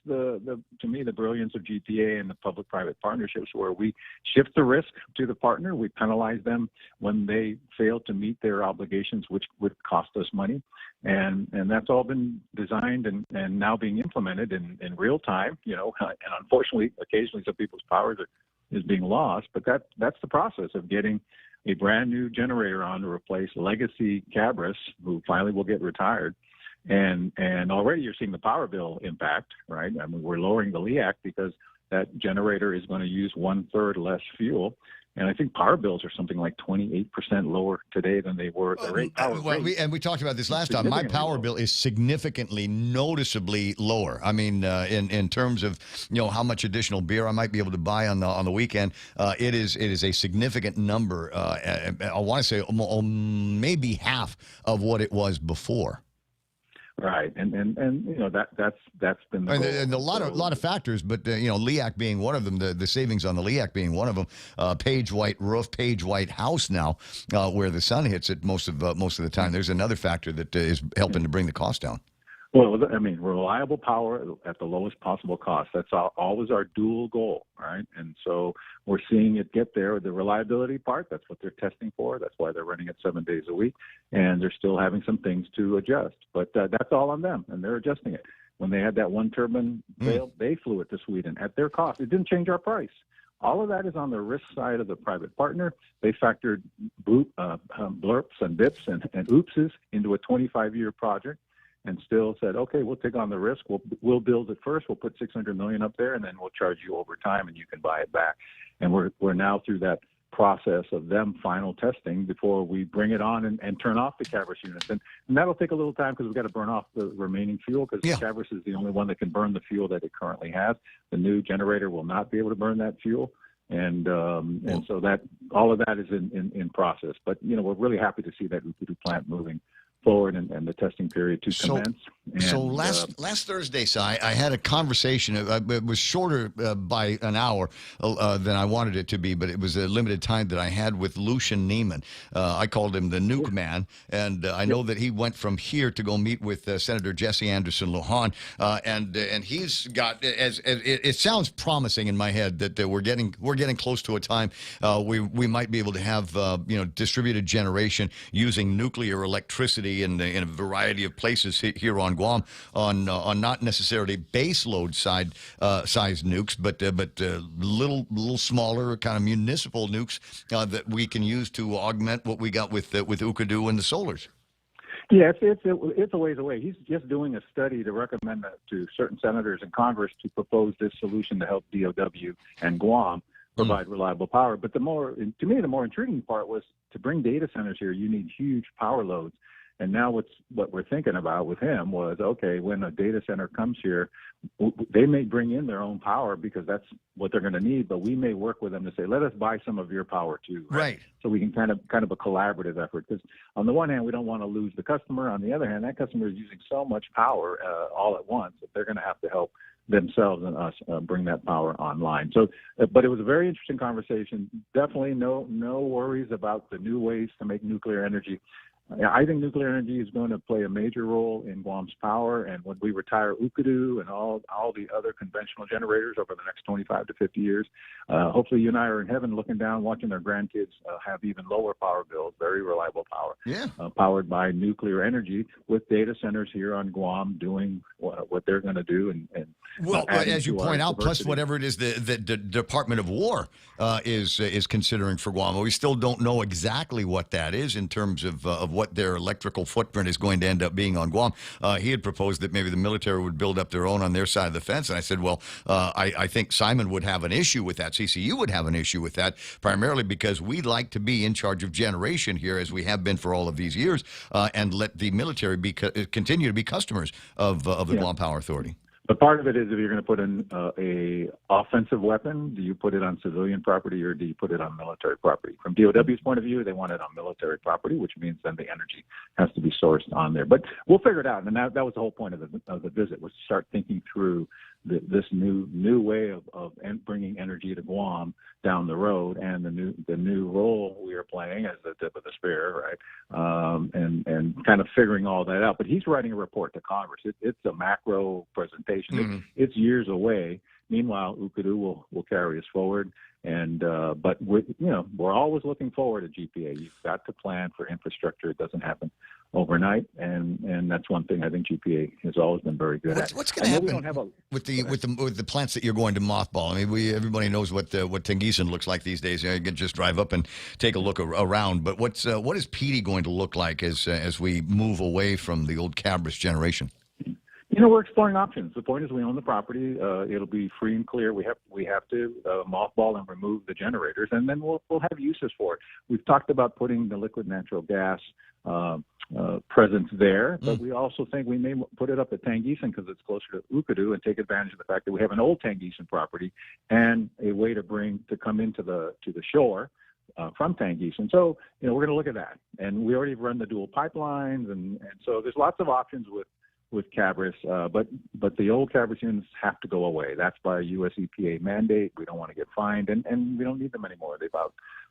the to me the brilliance of GPA and the public-private partnerships, where we shift the risk to the partner. We penalize them when they fail to meet their obligations, which would cost us money, and that's all been designed and now being implemented in real time. And unfortunately, occasionally some people's powers is being lost, but that's the process of getting a brand new generator on to replace legacy Cabris, who finally will get retired. And already you're seeing the power bill impact, right? I mean, we're lowering the LEAC because that generator is going to use 1/3 less fuel. And I think power bills are something like 28% lower today than they were at the rate. We talked about this last time. My power bill is significantly, noticeably lower. I mean, in terms of how much additional beer I might be able to buy on the weekend, it is a significant number. I want to say maybe half of what it was before. Right, and that's been the goal. And a lot of factors, but LEAC being one of them, the savings on the LEAC being one of them. Page white roof, page white house now, where the sun hits it most of the time. There's another factor that is helping to bring the cost down. Well, I mean, reliable power at the lowest possible cost. That's always our dual goal, right? And so we're seeing it get there. The reliability part, that's what they're testing for. That's why they're running it 7 days a week. And they're still having some things to adjust. But that's all on them, and they're adjusting it. When they had that one turbine fail, they flew it to Sweden at their cost. It didn't change our price. All of that is on the risk side of the private partner. They factored blurps and bips and oopses into a 25-year project, and still said, okay, we'll take on the risk. We'll build it first. We'll put $600 million up there, and then we'll charge you over time, and you can buy it back. And we're now through that process of them final testing before we bring it on and turn off the Cabris units. And that'll take a little time because we've got to burn off the remaining fuel, because the Cabris is the only one that can burn the fuel that it currently has. The new generator will not be able to burn that fuel. And so that all of that is in process. But we're really happy to see that Upudu plant moving forward and the testing period to commence. So last Thursday, Si, I had a conversation. It was shorter by an hour than I wanted it to be, but it was a limited time that I had with Lucian Neiman. I called him the Nuke Man, and I know that he went from here to go meet with Senator Jesse Anderson Lujan, and he's got it sounds promising in my head that we're getting close to a time we might be able to have distributed generation using nuclear electricity in a variety of places here on Guam, on not necessarily base load size nukes, but little smaller kind of municipal nukes that we can use to augment what we got with Ukadu and the solars. Yes, it's a ways away. He's just doing a study to recommend to certain senators in Congress to propose this solution to help DOW and Guam provide reliable power. But to me, the more intriguing part was to bring data centers here, you need huge power loads. And now what we're thinking about with him was, okay, when a data center comes here, they may bring in their own power because that's what they're going to need, but we may work with them to say, let us buy some of your power too. Right. So we can kind of a collaborative effort, because on the one hand, we don't want to lose the customer. On the other hand, that customer is using so much power all at once that they're going to have to help themselves and us bring that power online. So, but it was a very interesting conversation. Definitely no worries about the new ways to make nuclear energy. I think nuclear energy is going to play a major role in Guam's power. And when we retire Ukadu and all the other conventional generators over the next 25 to 50 years, hopefully you and I are in heaven looking down, watching our grandkids have even lower power bills, very reliable power, powered by nuclear energy, with data centers here on Guam doing what they're going to do. Well, as you point out, plus whatever it is the Department of War is considering for Guam. We still don't know exactly what that is in terms of what their electrical footprint is going to end up being on Guam. He had proposed that maybe the military would build up their own on their side of the fence, and I said, well, I think Simon would have an issue with that. CCU would have an issue with that, primarily because we'd like to be in charge of generation here, as we have been for all of these years, and let the military continue to be customers of the Guam Power Authority. But part of it is, if you're going to put in a offensive weapon, do you put it on civilian property or do you put it on military property? From DOW's point of view, they want it on military property, which means then the energy has to be sourced on there. But we'll figure it out, and that was the whole point of the visit, was to start thinking through this new way of bringing energy to Guam down the road, and the new role we are playing as the tip of the spear, right? And kind of figuring all that out. But he's writing a report to Congress. It's a macro presentation. It's years away. Meanwhile, Ukadu will carry us forward. And but we're always looking forward at GPA. You've got to plan for infrastructure. It doesn't happen overnight, and that's one thing I think GPA has always been very good at. What's going to happen with the plants that you're going to mothball? I mean, everybody knows what Tengisan looks like these days. You can just drive up and take a look around. But what is Petey going to look like as we move away from the old Cabras generation? We're exploring options. The point is, we own the property. It'll be free and clear. We have to mothball and remove the generators, and then we'll have uses for it. We've talked about putting the liquid natural gas presence there, but we also think we may put it up at Tengisan because it's closer to Ukadu, and take advantage of the fact that we have an old Tengisan property and a way to come into the shore from Tengisan. So we're going to look at that, and we already run the dual pipelines, and so there's lots of options with Cabras, but the old Cabras units have to go away. That's by a U.S. EPA mandate. We don't want to get fined, and we don't need them anymore. They've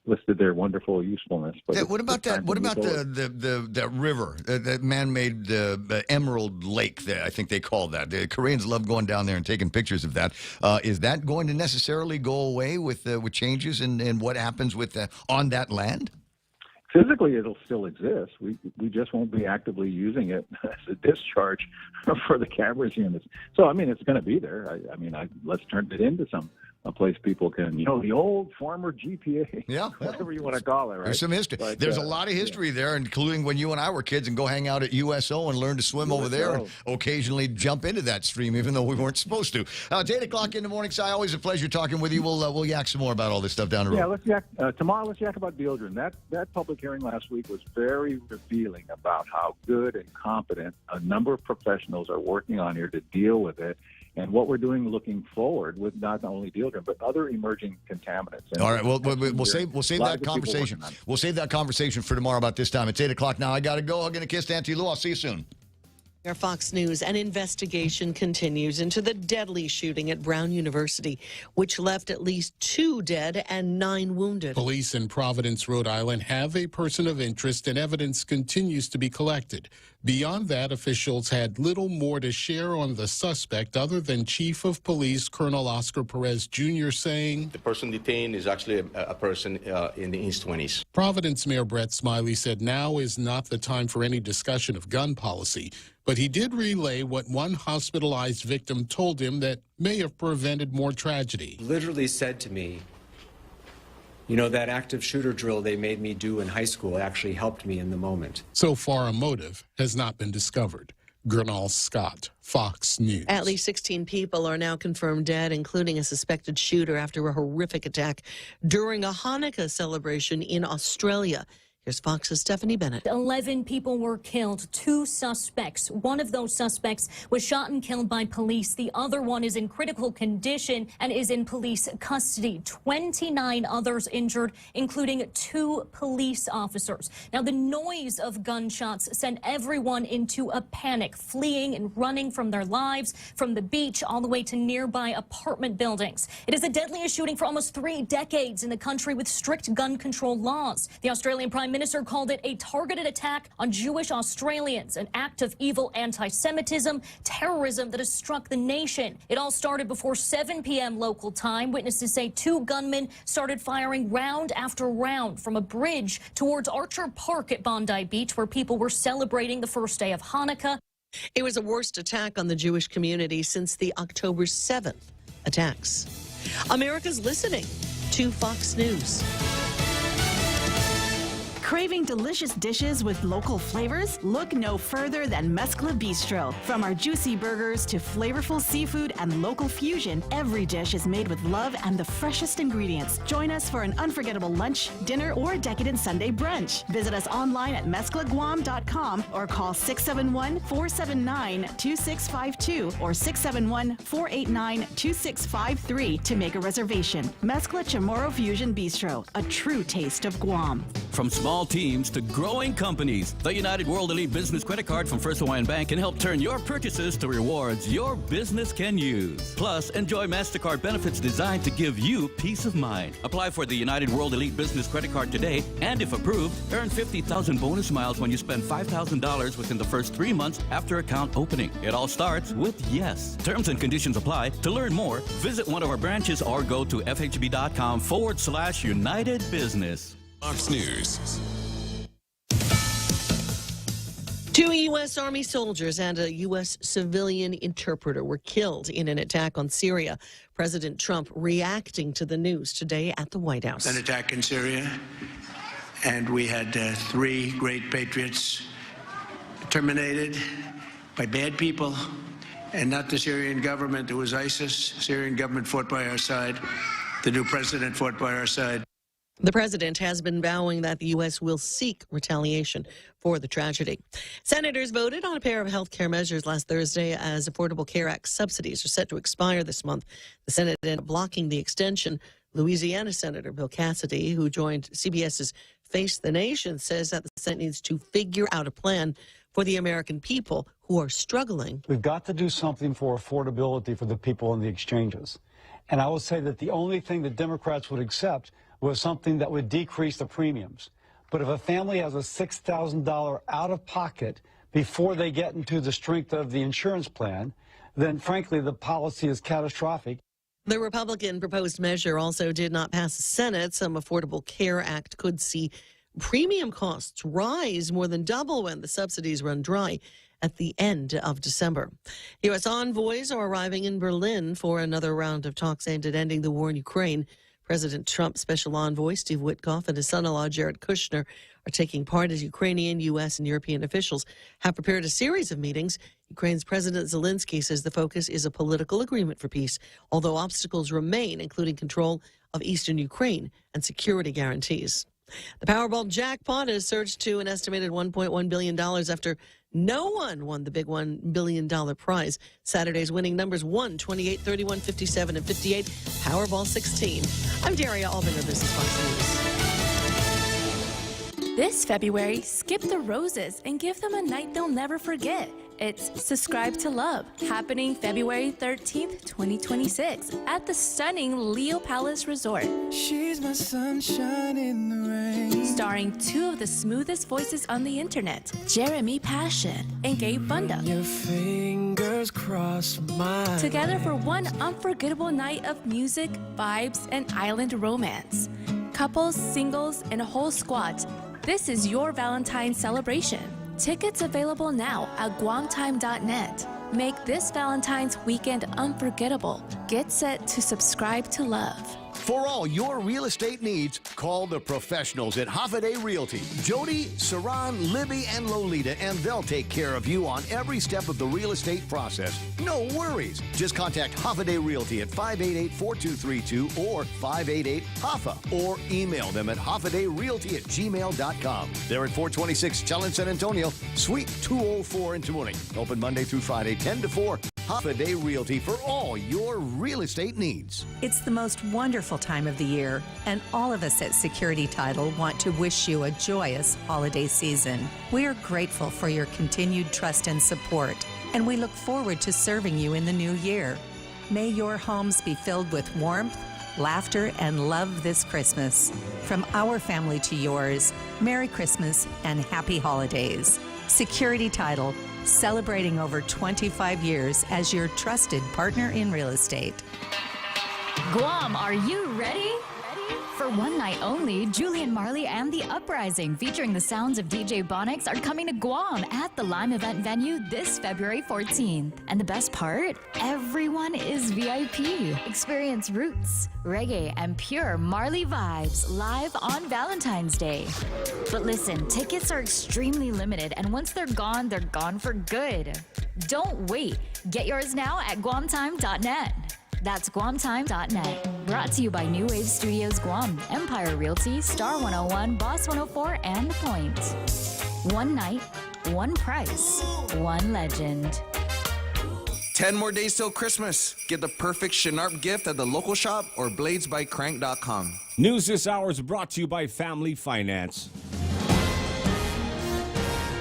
outlisted their wonderful usefulness. But what about that? What about that river, that man-made Emerald Lake? I think they call that. The Koreans love going down there and taking pictures of that. Is that going to necessarily go away with changes in what happens on that land? Physically, it'll still exist. We just won't be actively using it as a discharge for the Cabras units. So, I mean, it's going to be there. Let's turn it into a place people can, the old former GPA, whatever you want to call it, right? There's some history. But, there's a lot of history there, including when you and I were kids and go hang out at USO and learn to swim over there and occasionally jump into that stream, even though we weren't supposed to. It's 8 o'clock in the morning, Si. Always a pleasure talking with you. We'll yak some more about all this stuff down the road. Yeah, let's yak. Tomorrow, let's yak about Dieldrin. That public hearing last week was very revealing about how good and competent a number of professionals are working on here to deal with it. And what we're doing looking forward with not only Dieldrin, but other emerging contaminants. And all right, we'll save that conversation. We'll save that conversation for tomorrow about this time. It's 8 o'clock now. I got to go. I'm going to kiss Auntie Lou. I'll see you soon. Fox News, an investigation continues into the deadly shooting at Brown University, which left at least 2 dead and 9 wounded. Police in Providence, Rhode Island, have a person of interest, and evidence continues to be collected. Beyond that, officials had little more to share on the suspect other than Chief of Police Colonel Oscar Perez Jr. saying, the person detained is actually a person in his 20s. Providence Mayor Brett Smiley said now is not the time for any discussion of gun policy, but he did relay what one hospitalized victim told him that may have prevented more tragedy. Literally said to me, that active shooter drill they made me do in high school actually helped me in the moment. So far, a motive has not been discovered. Gernal Scott, Fox News. At least 16 people are now confirmed dead, including a suspected shooter after a horrific attack during a Hanukkah celebration in Australia. Here's Fox's Stephanie Bennett. 11 people were killed, 2 suspects. One of those suspects was shot and killed by police. The other one is in critical condition and is in police custody. 29 others injured, including 2 police officers. Now, the noise of gunshots sent everyone into a panic, fleeing and running from their lives, from the beach all the way to nearby apartment buildings. It is the deadliest shooting for almost 3 decades in the country with strict gun control laws. The Australian Prime minister called it a targeted attack on Jewish Australians, an act of evil anti-Semitism, terrorism that has struck the nation. It all started before 7 p.m. local time. Witnesses say 2 gunmen started firing round after round from a bridge towards Archer Park at Bondi Beach, where people were celebrating the first day of Hanukkah. It was the worst attack on the Jewish community since the October 7th attacks. America's listening to Fox News. Craving delicious dishes with local flavors? Look no further than Mescla Bistro. From our juicy burgers to flavorful seafood and local fusion, every dish is made with love and the freshest ingredients. Join us for an unforgettable lunch, dinner, or decadent Sunday brunch. Visit us online at mesclaguam.com or call 671-479-2652 or 671-489-2653 to make a reservation. Mescla Chamorro Fusion Bistro, a true taste of Guam. From small teams to growing companies, the United World Elite Business Credit Card from First Hawaiian Bank can help turn your purchases to rewards your business can use. Plus, enjoy MasterCard benefits designed to give you peace of mind. Apply for the United World Elite Business Credit Card today, and if approved, earn 50,000 bonus miles when you spend $5,000 within the first 3 months after account opening. It all starts with yes. Terms and conditions apply. To learn more, visit one of our branches or go to fhb.com/United Business. Fox News. 2 U.S. Army soldiers and a U.S. civilian interpreter were killed in an attack on Syria. President Trump reacting to the news today at the White House. An attack in Syria, and we had 3 great patriots terminated by bad people, and not the Syrian government. It was ISIS. Syrian government fought by our side. The new president fought by our side. The president has been vowing that the U.S. will seek retaliation for the tragedy. Senators voted on a pair of health care measures last Thursday as Affordable Care Act subsidies are set to expire this month. The Senate ended up blocking the extension. Louisiana Senator Bill Cassidy, who joined CBS's Face the Nation, says that the Senate needs to figure out a plan for the American people who are struggling. We've got to do something for affordability for the people in the exchanges. And I will say that the only thing that Democrats would accept was something that would decrease the premiums. But if a family has a $6,000 out of pocket before they get into the strength of the insurance plan, then frankly, the policy is catastrophic. The Republican proposed measure also did not pass the Senate. Some Affordable Care Act could see premium costs rise more than double when the subsidies run dry at the end of December. U.S. envoys are arriving in Berlin for another round of talks aimed at ending the war in Ukraine. President Trump's special envoy, Steve Witkoff, and his son-in-law, Jared Kushner, are taking part as Ukrainian, U.S., and European officials have prepared a series of meetings. Ukraine's President Zelensky says the focus is a political agreement for peace, although obstacles remain, including control of eastern Ukraine and security guarantees. The Powerball jackpot has surged to an estimated $1.1 billion after no one won the big $1 billion prize. Saturday's winning numbers 1, 28, 31, 57, and 58. Powerball 16. I'm Daria Albino. This is Fox News. This February, skip the roses and give them a night they'll never forget. It's Subscribe to Love, happening February 13th, 2026, at the stunning Leo Palace Resort. She's my sunshine in the rain. Starring 2 of the smoothest voices on the internet, Jeremy Passion and Gabe Bunda. Your fingers cross mine. Together for one unforgettable night of music, vibes, and island romance. Couples, singles, and a whole squad. This is your Valentine's celebration. Tickets available now at guamtime.net. Make this Valentine's weekend unforgettable. Get set to subscribe to love. For all your real estate needs, call the professionals at Hoffaday Realty. Jody, Saran, Libby, and Lolita, and they'll take care of you on every step of the real estate process. No worries. Just contact Hoffaday Realty at 588-4232 or 588-HOFFA or email them at hoffadayrealty@gmail.com. They're at 426 Challenge San Antonio, Suite 204 in Tamuning. Open Monday through Friday, 10 to 4. Hoffaday Realty for all your real estate needs. It's the most wonderful time of the year, and all of us at Security Title want to wish you a joyous holiday season. We are grateful for your continued trust and support, and we look forward to serving you in the new year. May your homes be filled with warmth, laughter, and love this Christmas. From our family to yours, Merry Christmas and Happy Holidays. Security Title, celebrating over 25 years as your trusted partner in real estate. Guam, are you ready? For one night only, Julian Marley and The Uprising, featuring the sounds of DJ Bonix, are coming to Guam at the Lime Event venue this February 14th. And the best part? Everyone is VIP. Experience roots, reggae, and pure Marley vibes live on Valentine's Day. But listen, tickets are extremely limited, and once they're gone for good. Don't wait. Get yours now at guamtime.net. That's guamtime.net. Brought to you by New Wave Studios Guam, Empire Realty, Star 101, Boss 104, and The Point. One night, one price, one legend. 10 more days till Christmas. Get the perfect Shinarp gift at the local shop or bladesbycrank.com. News this hour is brought to you by Family Finance.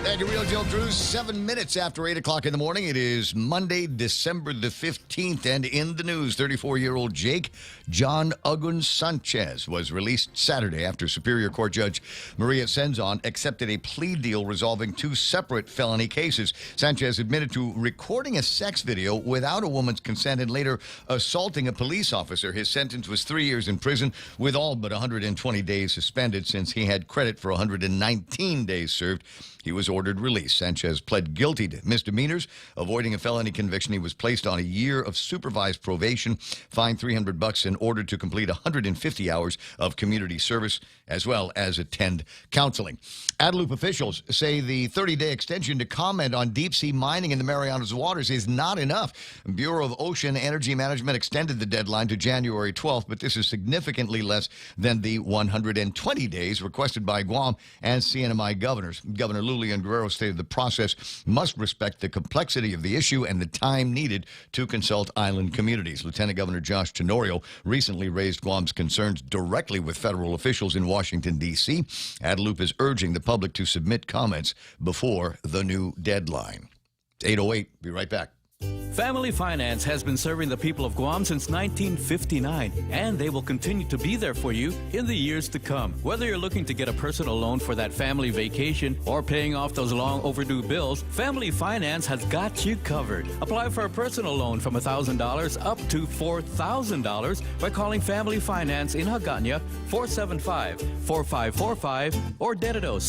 Thank you, Real Joe Cruz. 7 minutes after 8 o'clock in the morning. It is Monday, December the 15th. And in the news, 34-year-old Jake John Ugun Sanchez was released Saturday after Superior Court Judge Maria Senzon accepted a plea deal resolving 2 separate felony cases. Sanchez admitted to recording a sex video without a woman's consent and later assaulting a police officer. His sentence was 3 years in prison with all but 120 days suspended since he had credit for 119 days served. He was ordered released. Sanchez pled guilty to misdemeanors, avoiding a felony conviction. He was placed on a year of supervised probation, fined $300, and ordered to complete 150 hours of community service, as well as attend counseling. Guadeloupe officials say the 30-day extension to comment on deep-sea mining in the Marianas waters is not enough. Bureau of Ocean Energy Management extended the deadline to January 12th, but this is significantly less than the 120 days requested by Guam and CNMI governors. Governor Lulian Guerrero stated the process must respect the complexity of the issue and the time needed to consult island communities. Lieutenant Governor Josh Tenorio recently raised Guam's concerns directly with federal officials in Washington, D.C. Guadeloupe is urging the public to submit comments before the new deadline. It's 8:08. Be right back. Family Finance has been serving the people of Guam since 1959, and they will continue to be there for you in the years to come. Whether you're looking to get a personal loan for that family vacation or paying off those long overdue bills, Family Finance has got you covered. Apply for a personal loan from $1,000 up to $4,000 by calling Family Finance in Hagåtña 475-4545 or Dededo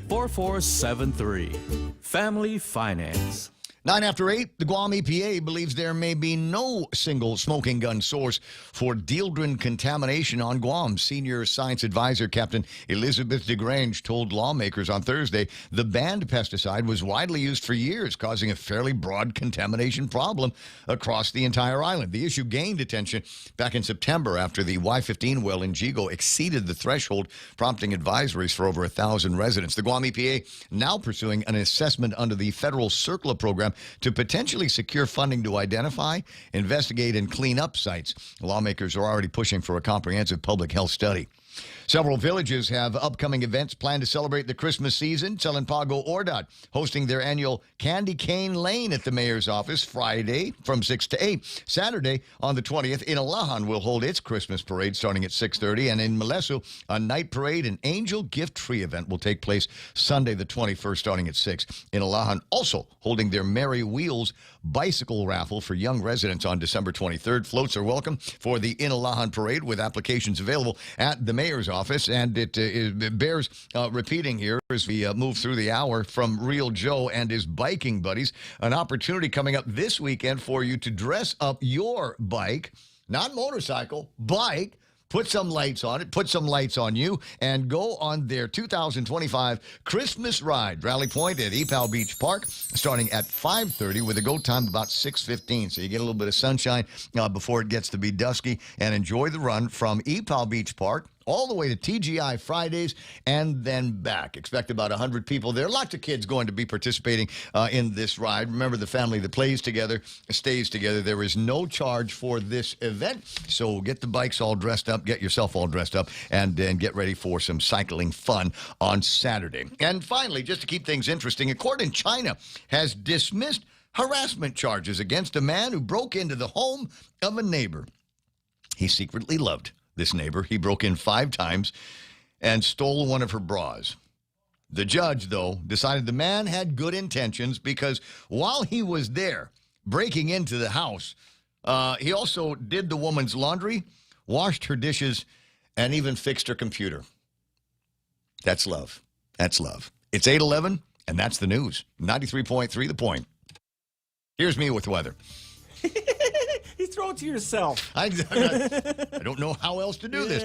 633-4473. Family Finance. 9 after 8, the Guam EPA believes there may be no single smoking gun source for dieldrin contamination on Guam. Senior Science Advisor Captain Elizabeth DeGrange told lawmakers on Thursday the banned pesticide was widely used for years, causing a fairly broad contamination problem across the entire island. The issue gained attention back in September after the Y-15 well in Jigo exceeded the threshold, prompting advisories for over 1,000 residents. The Guam EPA now pursuing an assessment under the federal CERCLA program to potentially secure funding to identify, investigate, and clean up sites. Lawmakers are already pushing for a comprehensive public health study. Several villages have upcoming events planned to celebrate the Christmas season. Selenpago Ordad hosting their annual Candy Cane Lane at the mayor's office Friday from 6 to 8. Saturday on the 20th, Inalahan will hold its Christmas parade starting at 6:30. And in Malesu, a night parade and angel gift tree event will take place Sunday the 21st starting at 6. Inalahan also holding their Merry Wheels bicycle raffle for young residents on December 23rd. Floats are welcome for the Inalahan parade with applications available at the mayor's office. And it bears repeating here as we move through the hour from Real Joe and his biking buddies. An opportunity coming up this weekend for you to dress up your bike, not motorcycle, bike. Put some lights on it, put some lights on you, and go on their 2025 Christmas ride. Rally Point at Epal Beach Park, starting at 5:30 with a go time about 6:15. So you get a little bit of sunshine before it gets to be dusky, and enjoy the run from Epal Beach Park all the way to TGI Fridays and then back. Expect about 100 people there. Lots of kids going to be participating in this ride. Remember, the family that plays together stays together. There is no charge for this event. So get the bikes all dressed up, get yourself all dressed up, and get ready for some cycling fun on Saturday. And finally, just to keep things interesting, a court in China has dismissed harassment charges against a man who broke into the home of a neighbor. He secretly loved this neighbor. He broke in 5 times and stole one of her bras. The judge, though, decided the man had good intentions because while he was there breaking into the house, he also did the woman's laundry, washed her dishes, and even fixed her computer. That's love. That's love. It's 8:11, and that's the news. 93.3 The Point. Here's me with weather. You throw it to yourself. I don't know how else to do this.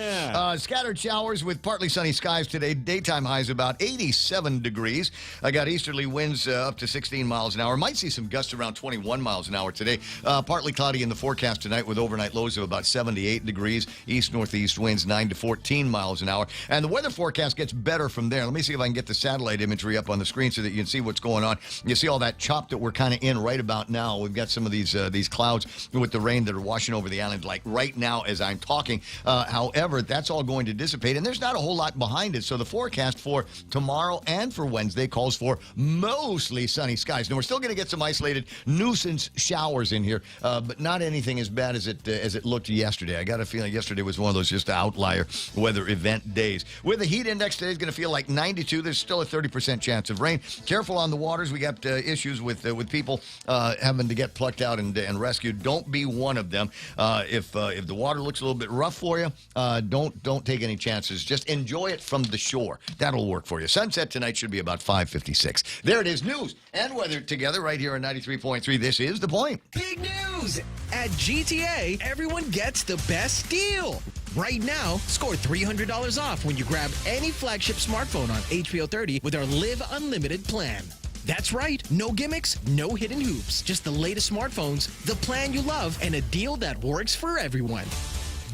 Scattered showers with partly sunny skies today. Daytime highs about 87 degrees. I got easterly winds up to 16 miles an hour. Might see some gusts around 21 miles an hour today. Partly cloudy in the forecast tonight with overnight lows of about 78 degrees. East-northeast winds 9 to 14 miles an hour. And the weather forecast gets better from there. Let me see if I can get the satellite imagery up on the screen so that you can see what's going on. You see all that chop that we're kind of in right about now. We've got some of these clouds with the rain that are washing over the island like right now as I'm talking. However, that's all going to dissipate, and there's not a whole lot behind it. So the forecast for tomorrow and for Wednesday calls for mostly sunny skies. Now, we're still going to get some isolated nuisance showers in here, but not anything as bad as it looked yesterday. I got a feeling yesterday was one of those just outlier weather event days. With the heat index today is going to feel like 92. There's still a 30% chance of rain. Careful on the waters. We got issues with people having to get plucked out and rescued. Don't be one of them. If the water looks a little bit rough for you, don't take any chances. Just enjoy it from the shore. That'll work for you. Sunset tonight should be about 5:56. There it is. News and weather together right here on 93.3. This is The Point. Big news! At GTA, everyone gets the best deal. Right now, score $300 off when you grab any flagship smartphone on HBO 30 with our Live Unlimited plan. That's right. No gimmicks, no hidden hoops. Just the latest smartphones, the plan you love, and a deal that works for everyone.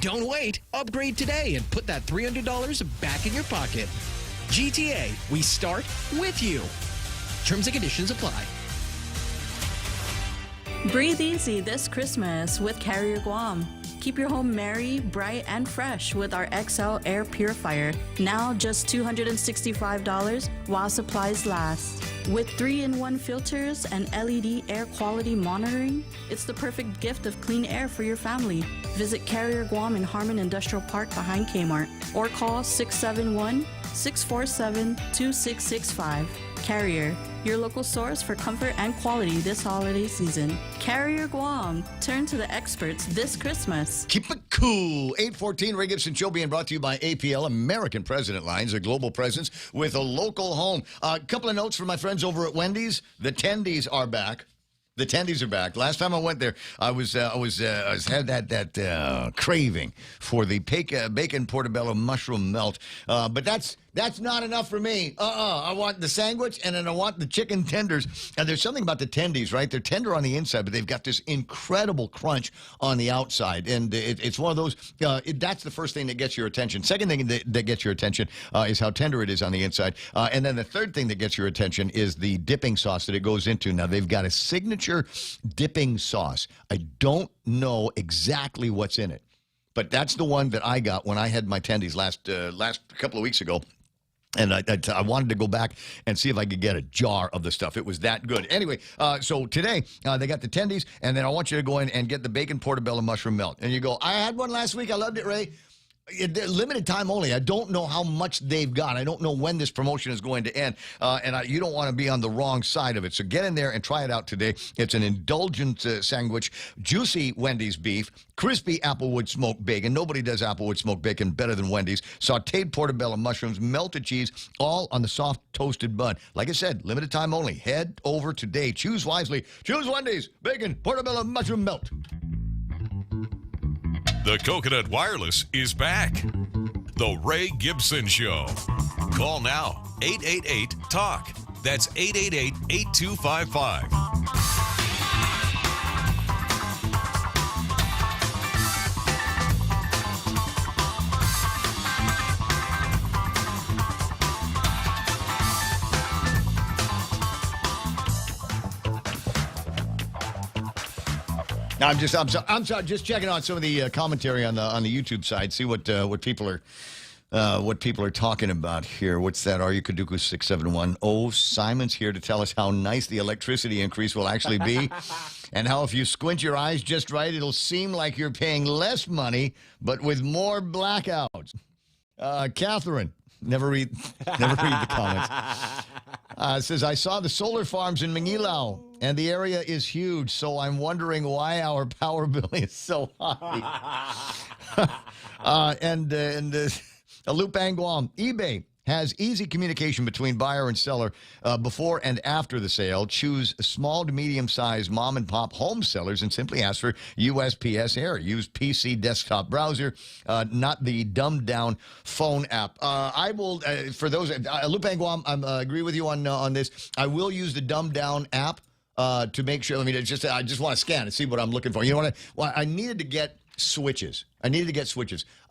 Don't wait. Upgrade today and put that $300 back in your pocket. GTA, we start with you. Terms and conditions apply. Breathe easy this Christmas with Carrier Guam. Keep your home merry, bright, and fresh with our XL Air Purifier. Now just $265 while supplies last. With 3-in-1 filters and LED air quality monitoring, it's the perfect gift of clean air for your family. Visit Carrier Guam in Harmon Industrial Park behind Kmart or call 671-647-2665. Carrier, your local source for comfort and quality this holiday season. Carrier Guam. Turn to the experts this Christmas. Keep it cool. 8:14, Ray Gibson Show being brought to you by APL, American President Lines, a global presence with a local home. A couple of notes from my friends over at Wendy's. The tendies are back. The tendies are back. Last time I went there, I had that craving for the bacon portobello mushroom melt. But that's not enough for me. I want the sandwich, and then I want the chicken tenders. And there's something about the tendies, right? They're tender on the inside, but they've got this incredible crunch on the outside. And it's one of those, that's the first thing that gets your attention. Second thing that gets your attention is how tender it is on the inside. And then the third thing that gets your attention is the dipping sauce that it goes into. Now, they've got a signature dipping sauce. I don't know exactly what's in it, but that's the one that I got when I had my tendies last couple of weeks ago. And I wanted to go back and see if I could get a jar of the stuff. It was that good. Anyway, so today they got the tendies, and then I want you to go in and get the bacon portobello mushroom melt. And you go, I had one last week. I loved it, Ray. Limited time only. I don't know how much they've got. I don't know when this promotion is going to end, and you don't want to be on the wrong side of it. So get in there and try it out today. It's an indulgent sandwich, juicy Wendy's beef, crispy applewood smoked bacon. Nobody does applewood smoked bacon better than Wendy's. Sautéed portobello mushrooms, melted cheese, all on the soft toasted bun. Like I said, limited time only. Head over today. Choose wisely. Choose Wendy's bacon portobello mushroom melt. The Coconut Wireless is back. The Ray Gibson Show. Call now, 888-TALK. That's 888-8255. I'm just checking out some of the commentary on the YouTube side. See what people are talking about here. What's that? Are you Kaduku 671? Oh, Simon's here to tell us how nice the electricity increase will actually be. and how if you squint your eyes just right, it'll seem like you're paying less money, but with more blackouts. Catherine, never read the comments. Says, I saw the solar farms in Mangilaw, and the area is huge, so I'm wondering why our power bill is so high. Lupang Guam, eBay has easy communication between buyer and seller before and after the sale. Choose small to medium-sized mom-and-pop home sellers and simply ask for USPS Air. Use PC desktop browser, not the dumbed-down phone app. I will, for those, Lupang Guam, I agree with you on this. I will use the dumbed-down app to make sure. I mean, I just want to scan and see what I'm looking for. You know what? I needed to get switches.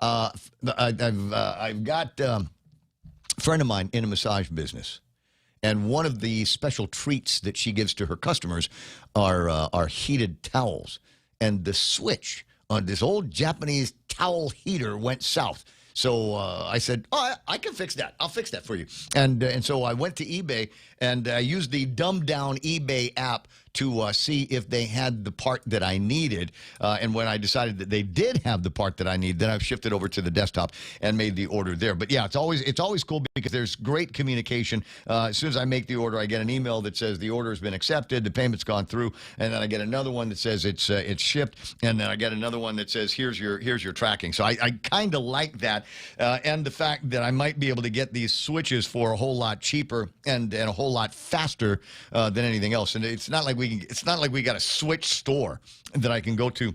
I've got a friend of mine in a massage business, and one of the special treats that she gives to her customers are heated towels. And the switch on this old Japanese towel heater went south. So I said, "Oh, I can fix that. I'll fix that for you." And so I went to eBay and I used the dumbed down eBay app to see if they had the part that I needed. And when I decided that they did have the part that I need, then I've shifted over to the desktop and made the order there. But yeah, it's always cool because there's great communication. As soon as I make the order, I get an email that says the order has been accepted, the payment's gone through, and then I get another one that says it's shipped, and then I get another one that says here's your tracking. So I kind of like that, and the fact that I might be able to get these switches for a whole lot cheaper and a whole lot faster than anything else. And it's not like we got a switch store that I can go to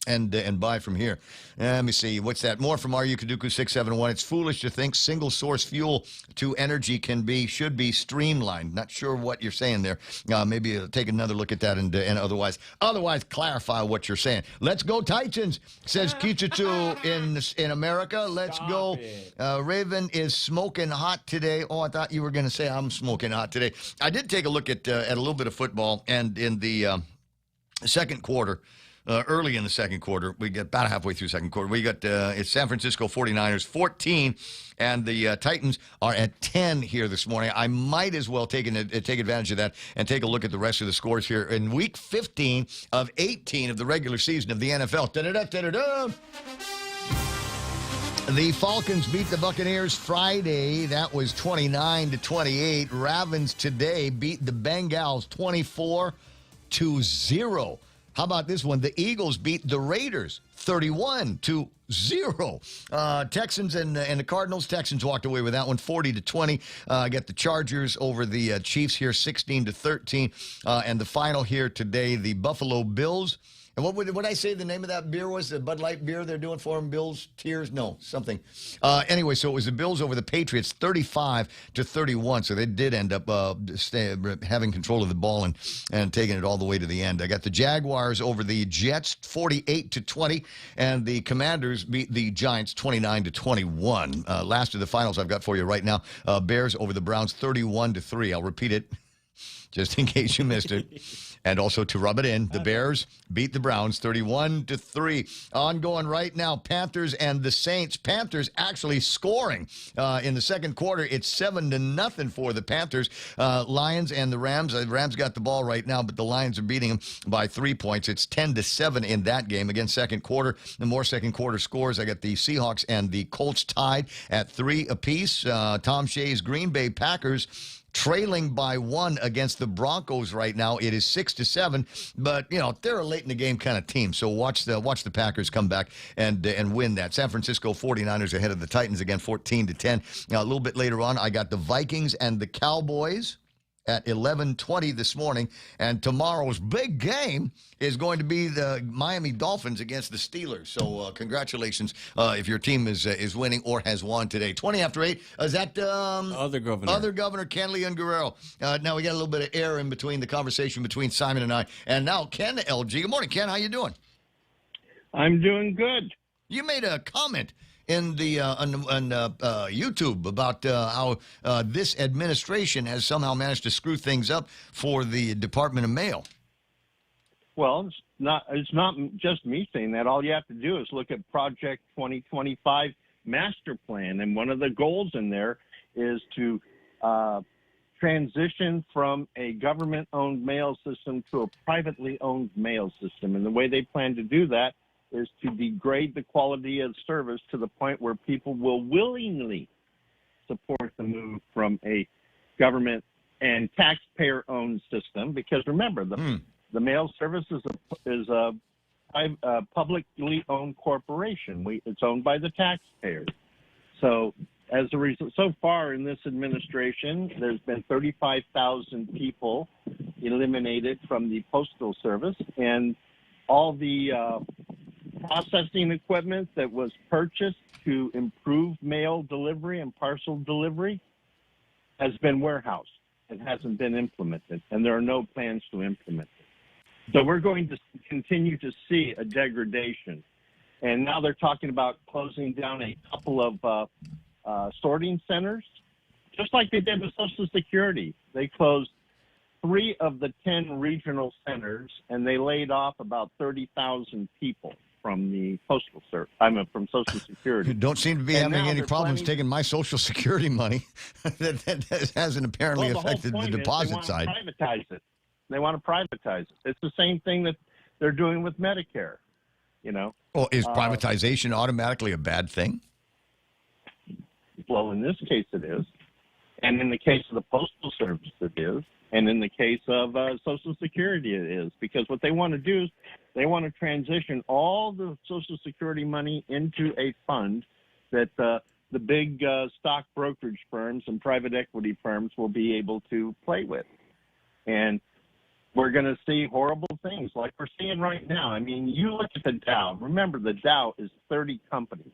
and buy from here. Let me see. What's that? More from RU Kaduku 671. It's foolish to think single source fuel to energy should be streamlined. Not sure what you're saying there. Maybe take another look at that and otherwise clarify what you're saying. Let's go Titans, says Kichitu in America. Let's go. Raven is smoking hot today. Oh, I thought you were going to say I'm smoking hot today. I did take a look at a little bit of football, and in the second quarter, early in the second quarter, we get about halfway through second quarter. We got it's San Francisco 49ers 14, and the Titans are at 10 here this morning. I might as well take advantage of that and take a look at the rest of the scores here in Week 15 of 18 of the regular season of the NFL. Da-da-da, da-da-da. The Falcons beat the Buccaneers Friday. That was 29-28. Ravens today beat the Bengals 24-0. How about this one? The Eagles beat the Raiders 31-0. Texans and the Cardinals. Texans walked away with that one 40-20. Got the Chargers over the Chiefs here 16-13. And the final here today, the Buffalo Bills. And what would I say the name of that beer was? The Bud Light beer they're doing for them? Bills Tears? No, something. Anyway, so it was the Bills over the Patriots, 35-31. So they did end up having control of the ball and taking it all the way to the end. I got the Jaguars over the Jets, 48-20, and the Commanders beat the Giants, 29-21. Last of the finals I've got for you right now: Bears over the Browns, 31-3. I'll repeat it just in case you missed it. And also to rub it in, the Bears beat the Browns 31-3. Ongoing right now, Panthers and the Saints. Panthers actually scoring in the second quarter. It's 7-0 for the Panthers. Lions and the Rams. The Rams got the ball right now, but the Lions are beating them by 3 points. It's 10-7 in that game. Again, second quarter. The more second quarter scores. I got the Seahawks and the Colts tied at 3 apiece. Tom Shea's Green Bay Packers trailing by 1 against the Broncos right now. It is 6-7, but they're a late in the game kind of team. So watch the Packers come back and win that. San Francisco 49ers ahead of the Titans again, 14-10. Now a little bit later on, I got the Vikings and the Cowboys at 11:20 this morning, and tomorrow's big game is going to be the Miami Dolphins against the Steelers. So congratulations if your team is winning or has won today. 20 after 8. Is that other governor Ken Leon Guerrero? Now we got a little bit of air in between the conversation between Simon and I, and now Ken LG. Good morning, Ken. How you doing? I'm doing good. You made a comment in the on YouTube about how this administration has somehow managed to screw things up for the Department of Mail. Well, it's not just me saying that. All you have to do is look at Project 2025 Master Plan, and one of the goals in there is to transition from a government-owned mail system to a privately-owned mail system. And the way they plan to do that is to degrade the quality of service to the point where people will willingly support the move from a government and taxpayer-owned system. Because remember, the mail service is a publicly owned corporation. It's owned by the taxpayers. So as a result, so far in this administration, there's been 35,000 people eliminated from the Postal Service, and all the processing equipment that was purchased to improve mail delivery and parcel delivery has been warehoused. It hasn't been implemented, and there are no plans to implement it. So we're going to continue to see a degradation. And now they're talking about closing down a couple of sorting centers, just like they did with Social Security. They closed 3 of the 10 regional centers, and they laid off about 30,000 people from the Postal Service. From Social Security. You don't seem to be And having now any they're problems planning- taking my Social Security money. that hasn't apparently Well, affected whole the point is deposit side. They want to privatize it. They want to privatize it. It's the same thing that they're doing with Medicare. You know. Well, is privatization automatically a bad thing? Well, in this case, it is, and in the case of the Postal Service, it is, and in the case of Social Security, it is, because what they want to do is they want to transition all the Social Security money into a fund that the big stock brokerage firms and private equity firms will be able to play with, and we're going to see horrible things like we're seeing right now. I mean, you look at the Dow. Remember, the Dow is 30 companies.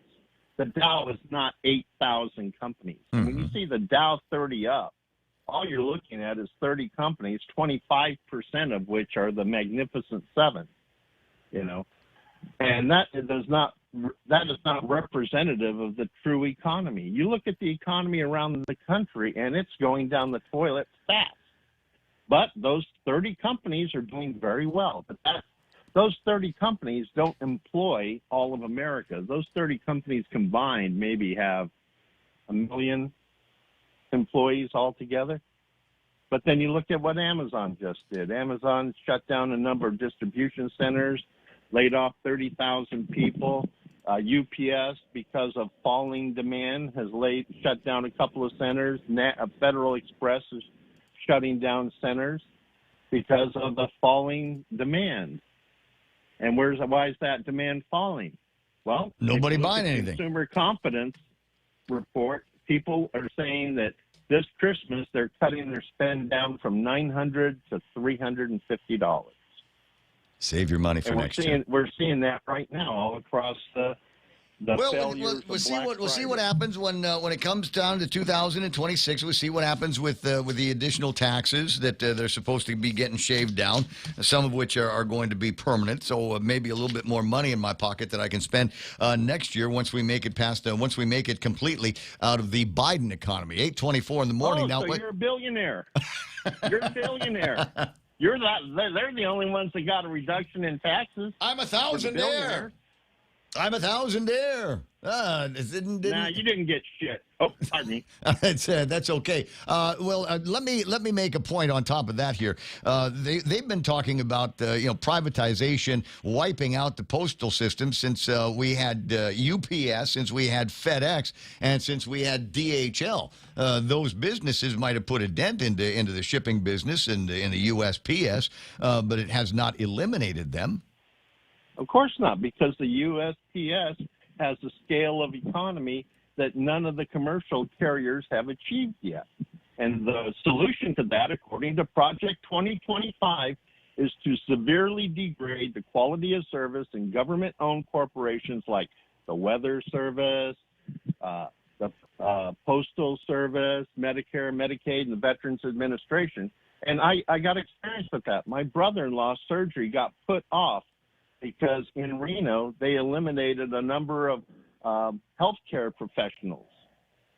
The Dow is not 8,000 companies. And when you see the Dow 30 up, all you're looking at is 30 companies, 25% of which are the Magnificent Seven, you know. And that is not representative of the true economy. You look at the economy around the country, and it's going down the toilet fast. But those 30 companies are doing very well. But those 30 companies don't employ all of America. Those 30 companies combined maybe have 1 million employees altogether. But then you look at what Amazon just did. Amazon shut down a number of distribution centers, laid off 30,000 people. UPS, because of falling demand, has shut down a couple of centers. Federal Express is shutting down centers because of the falling demand. And why is that demand falling? Well, nobody if you look buying at anything. Consumer confidence report, people are saying that this Christmas they're cutting their spend down from $900 to $350. Save your money for next year. We're seeing that right now all across the failures. We'll see what happens when it comes down to 2026. We'll see what happens with the additional taxes that they're supposed to be getting shaved down, some of which are going to be permanent. So maybe a little bit more money in my pocket that I can spend next year once we make it completely out of the Biden economy. 8:24 in the morning now. So you're a billionaire. You're a billionaire. They're the only ones that got a reduction in taxes. I'm a thousandaire. I'm a thousandaire. Nah, you didn't get shit. Oh, pardon me. That's okay. Let me make a point on top of that here. They've been talking about privatization, wiping out the postal system since we had UPS, since we had FedEx, and since we had DHL. Those businesses might have put a dent into the shipping business and in the USPS, but it has not eliminated them. Of course not, because the USPS has a scale of economy that none of the commercial carriers have achieved yet. And the solution to that, according to Project 2025, is to severely degrade the quality of service in government-owned corporations like the Weather Service, the Postal Service, Medicare, Medicaid, and the Veterans Administration. And I got experience with that. My brother-in-law's surgery got put off because in Reno, they eliminated a number of healthcare professionals.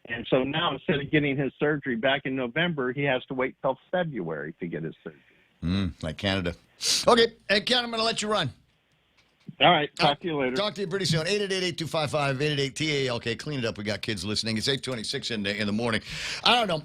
And so now instead of getting his surgery back in November, he has to wait till February to get his surgery. Like Canada. Okay, Ken, I'm going to let you run. All right. Talk to you later. Talk to you pretty soon. 888-255-88-TALK. Clean it up. We got kids listening. It's 8:26 in the morning. I don't know.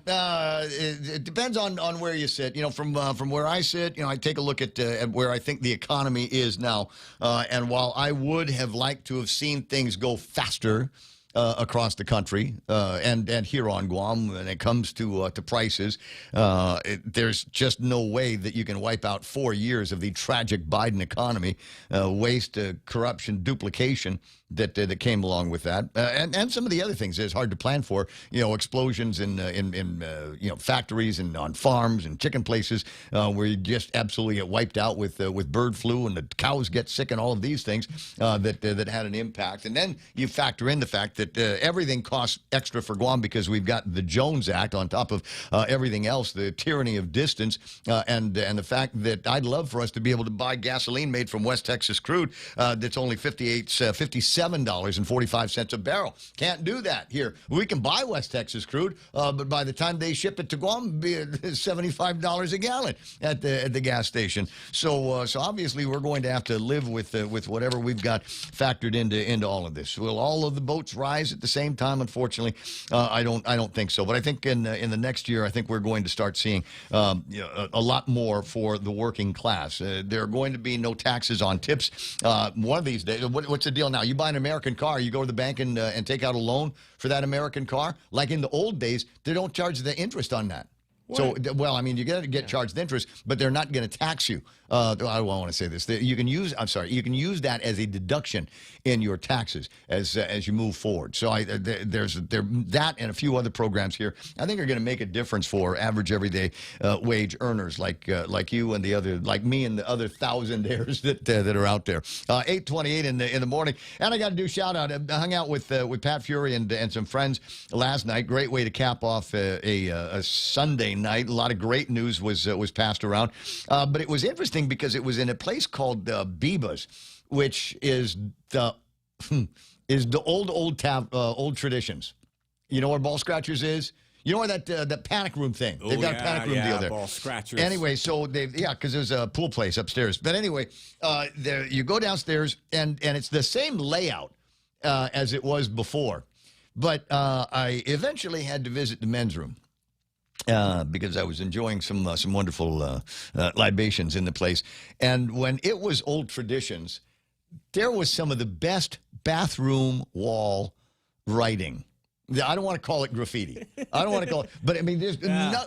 It depends on where you sit. You know, from where I sit, you know, I take a look at where I think the economy is now. And while I would have liked to have seen things go faster across the country and here on Guam when it comes to prices, there's just no way that you can wipe out 4 years of the tragic Biden economy, waste, corruption, duplication that came along with that, and some of the other things that it's hard to plan for. You know, explosions in factories and on farms and chicken places where you just absolutely get wiped out with bird flu, and the cows get sick, and all of these things that had an impact. And then you factor in the fact that everything costs extra for Guam because we've got the Jones Act on top of everything else, the tyranny of distance, and the fact that I'd love for us to be able to buy gasoline made from West Texas crude that's only $57.45 a barrel. Can't do that here. We can buy West Texas crude, but by the time they ship it to Guam, it'll be $75 a gallon at the gas station. So obviously we're going to have to live with whatever we've got factored into all of this. Will all of the boats rise at the same time? Unfortunately, I don't think so. But I think in the next year, I think we're going to start seeing a lot more for the working class. There are going to be no taxes on tips one of these days. What's the deal now? You buy an American car, you go to the bank and take out a loan for that American car. Like in the old days, they don't charge the interest on that. What? So, well, I mean, you're going to get charged interest, but they're not going to tax you. I don't want to say this. You can use that as a deduction in your taxes as you move forward. So there's that and a few other programs here I think are going to make a difference for average everyday wage earners like you and the other, like me and the other thousandaires that are out there. 8:28 in the morning, and I got to do a shout out. I hung out with Pat Fury and some friends last night. Great way to cap off a Sunday night. A lot of great news was passed around, but it was interesting because it was in a place called Biba's, which is the old traditions. You know where Ball Scratchers is? You know where that panic room thing? They've got a panic room deal there. Ball Scratchers. Anyway, so because there's a pool place upstairs. But anyway, there you go downstairs and it's the same layout as it was before. But I eventually had to visit the men's room. Because I was enjoying some wonderful libations in the place. And when it was old traditions, there was some of the best bathroom wall writing. I don't want to call it graffiti. I don't want to call it, but I mean, there's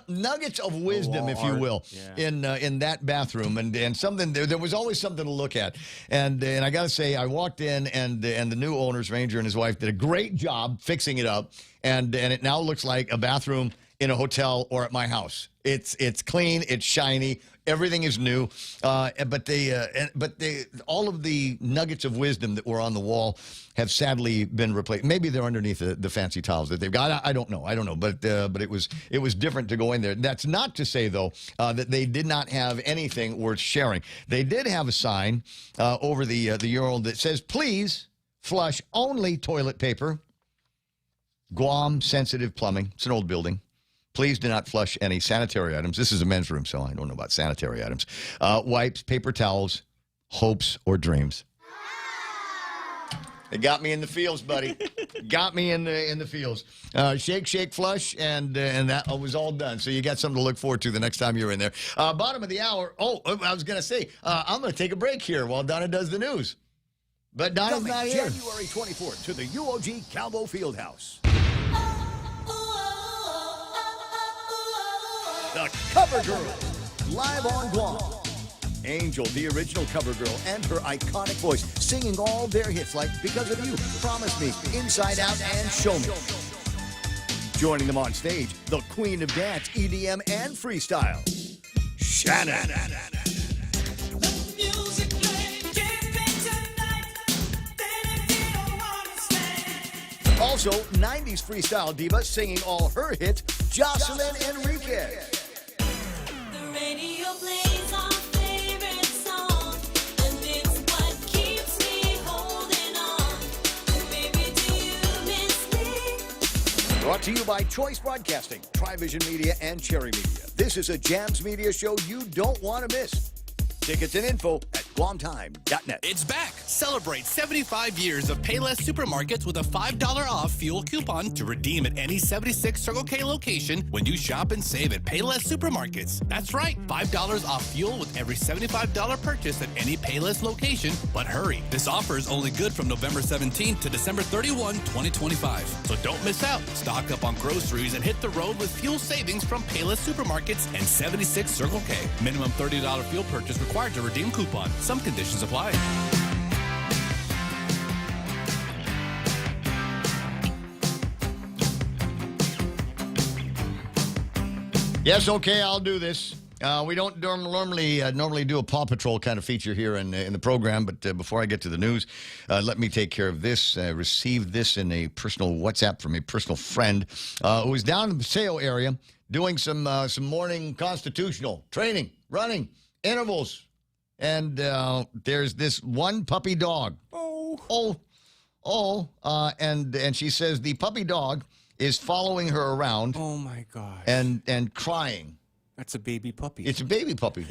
nuggets of wisdom, if you will, in that bathroom, and something there was always something to look at. And I got to say, I walked in, and the new owners, Ranger and his wife, did a great job fixing it up, and it now looks like a bathroom in a hotel or at my house. It's clean, it's shiny, everything is new, but all of the nuggets of wisdom that were on the wall have sadly been replaced. Maybe they're underneath the fancy tiles that they've got. I don't know, but it was different to go in there. That's not to say though that they did not have anything worth sharing. They did have a sign over the urinal that says, "Please flush only toilet paper. Guam sensitive plumbing." It's an old building. Please do not flush any sanitary items. This is a men's room, so I don't know about sanitary items. Wipes, paper towels, hopes, or dreams. It got me in the feels, buddy. Got me in the feels. Shake, shake, flush, and that was all done. So you got something to look forward to the next time you're in there. Bottom of the hour. Oh, I was going to say, I'm going to take a break here while Donna does the news. But Donna's not here. January 24th to the UOG Calvo Fieldhouse. The Cover Girl, live on Guam. Angel, the original cover girl, and her iconic voice, singing all their hits like Because of You, Promise Me, Inside Out, and Show Me. Joining them on stage, the queen of dance, EDM, and freestyle, Shannon. Also, 90s freestyle diva singing all her hits, Jocelyn Enriquez. Brought to you by Choice Broadcasting, Trivision Media, and Cherry Media. This is a Jams Media show you don't want to miss. Tickets and info at GuamTime.net. It's back. Celebrate 75 years of Payless Supermarkets with a $5 off fuel coupon to redeem at any 76 Circle K location when you shop and save at Payless Supermarkets. That's right, $5 off fuel with every $75 purchase at any Payless location. But hurry, this offer is only good from November 17th to December 31, 2025. So don't miss out. Stock up on groceries and hit the road with fuel savings from Payless Supermarkets and 76 Circle K. Minimum $30 fuel purchase required to redeem coupon. Some conditions apply. Yes, okay, I'll do this. We don't normally do a Paw Patrol kind of feature here in the program, but before I get to the news, let me take care of this. I received this in a personal WhatsApp from a personal friend who was down in the Paseo area doing some morning constitutional training, running, intervals, and there's this one puppy dog. And she says the puppy dog is following her around. Oh my gosh. And crying. That's a baby puppy. It's a baby puppy.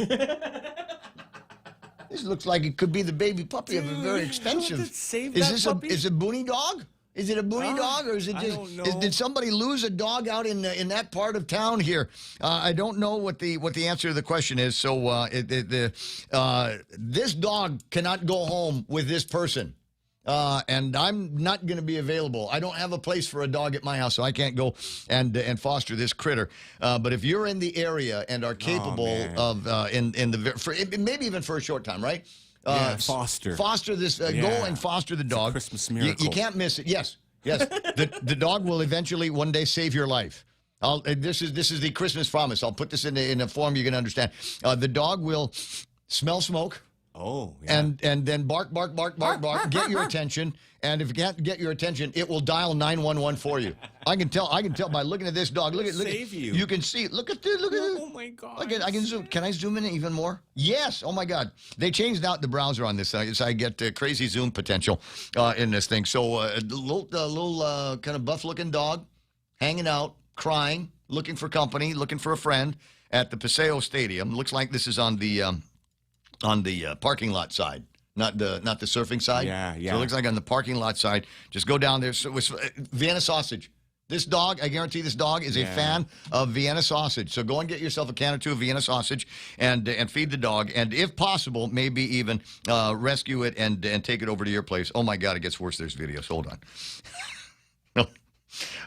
This looks like it could be the baby puppy of a very expensive. Is it a Booney dog? Is it a Booney dog, or is it just? I don't know. Did somebody lose a dog out in that part of town here? I don't know what the answer to the question is. So this dog cannot go home with this person. And I'm not going to be available. I don't have a place for a dog at my house, so I can't go and foster this critter. But if you're in the area and are capable of maybe even for a short time, right? Foster this. Go and foster the dog. Christmas miracle. You can't miss it. Yes. The dog will eventually one day save your life. This is the Christmas promise. I'll put this in a form you can understand. The dog will smell smoke. Oh, yeah. And then bark, get your attention. And if it can't get your attention, it will dial 911 for you. I can tell by looking at this dog. Look at you. You can see. Look at this. Oh my God. I can zoom. Can I zoom in even more? Yes. Oh my God. They changed out the browser on this, so I get crazy zoom potential in this thing. So a little kind of buff-looking dog, hanging out, crying, looking for company, looking for a friend at the Paseo Stadium. Looks like this is on the parking lot side, not the surfing side. Yeah. So it looks like on the parking lot side. Just go down there. So Vienna sausage. This dog, I guarantee this dog is a fan of Vienna sausage. So go and get yourself a can or two of Vienna sausage and feed the dog. And if possible, maybe even rescue it and take it over to your place. Oh my God, it gets worse. There's videos. Hold on. No.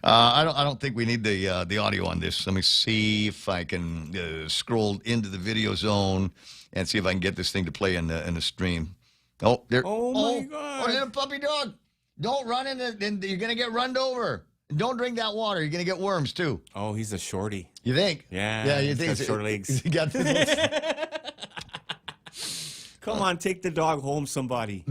I don't think we need the audio on this. Let me see if I can scroll into the video zone and see if I can get this thing to play in the stream. Oh, there! Oh my God! Oh, little puppy dog! Don't run in it, you're gonna get run over. Don't drink that water. You're gonna get worms too. Oh, he's a shorty. You think? Yeah. Yeah, you think he's got short legs. You got Come on, take the dog home, somebody.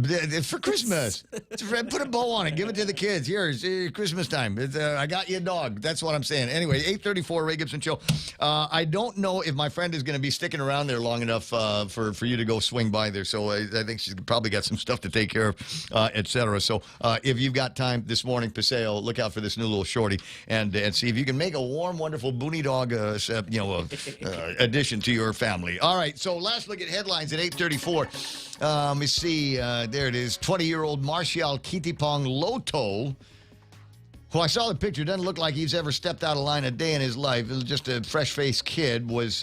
For Christmas. Put a bow on it. Give it to the kids. Here, it's Christmas time. I got you a dog. That's what I'm saying. Anyway, 8:34, Ray Gibson Show. I don't know if my friend is going to be sticking around there long enough for you to go swing by there. So I think she's probably got some stuff to take care of, et cetera. So if you've got time this morning, Paseo, look out for this new little shorty and see if you can make a warm, wonderful Booney dog addition to your family. All right, so last look at headlines at 8:34. Let me see. There it is. 20-year-old Marcial Kitipong Loto, who I saw the picture, doesn't look like he's ever stepped out of line a day in his life. It was just a fresh-faced kid, was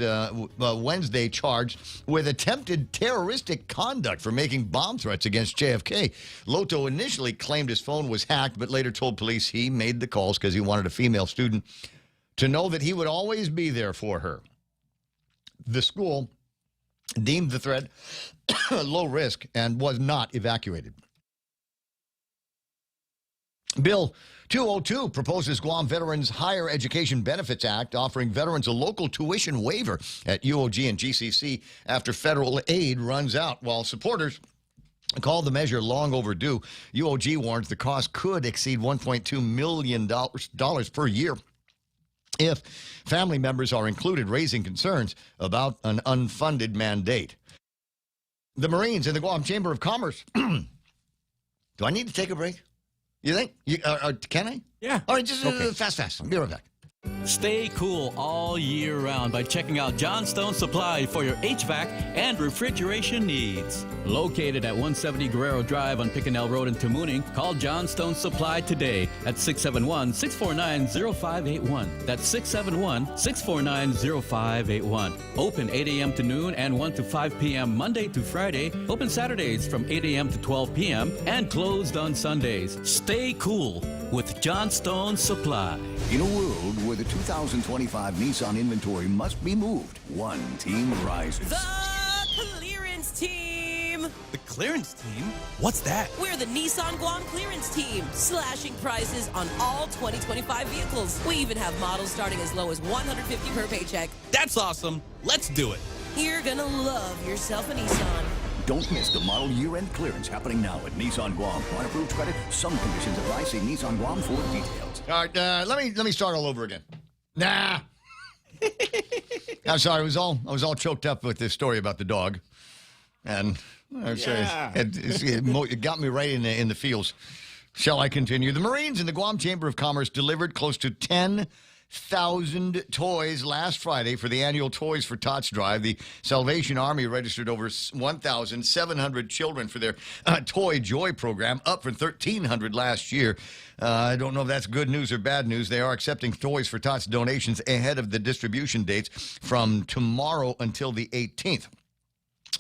Wednesday charged with attempted terroristic conduct for making bomb threats against JFK. Loto initially claimed his phone was hacked, but later told police he made the calls because he wanted a female student to know that he would always be there for her. The school deemed the threat low risk and was not evacuated. Bill 202 proposes Guam Veterans Higher Education Benefits Act, offering veterans a local tuition waiver at UOG and GCC after federal aid runs out. While supporters call the measure long overdue, UOG warns the cost could exceed $1.2 million per year if family members are included, raising concerns about an unfunded mandate. The Marines and the Guam Chamber of Commerce. Do I need to take a break? You think? Can I? Yeah. All right, just okay. fast. I'll be right back. Stay cool all year round by checking out Johnstone Supply for your HVAC and refrigeration needs. Located at 170 Guerrero Drive on Picanel Road in Tamuning, call Johnstone Supply today at 671-649-0581. That's 671-649-0581. Open 8 a.m. to noon and 1 to 5 p.m. Monday to Friday. Open Saturdays from 8 a.m. to 12 p.m. and closed on Sundays. Stay cool with Johnstone Supply. In a world where the 2025 Nissan inventory must be moved, one team rises. The clearance team. The clearance team? What's that? We're the Nissan Guam clearance team, slashing prices on all 2025 vehicles. We even have models starting as low as $150 per paycheck. That's awesome. Let's do it. You're gonna love yourself a Nissan. Don't miss the model year-end clearance happening now at Nissan Guam. On approved credit, some conditions apply. See Nissan Guam for details. All right, let me start all over again. Nah. I'm sorry. I was all choked up with this story about the dog, and it got me right in the feels. Shall I continue? The Marines and the Guam Chamber of Commerce delivered close to 10,000 toys last Friday for the annual Toys for Tots drive. The Salvation Army registered over 1,700 children for their Toy Joy program, up from 1,300 last year. I don't know if that's good news or bad news. They are accepting Toys for Tots donations ahead of the distribution dates from tomorrow until the 18th.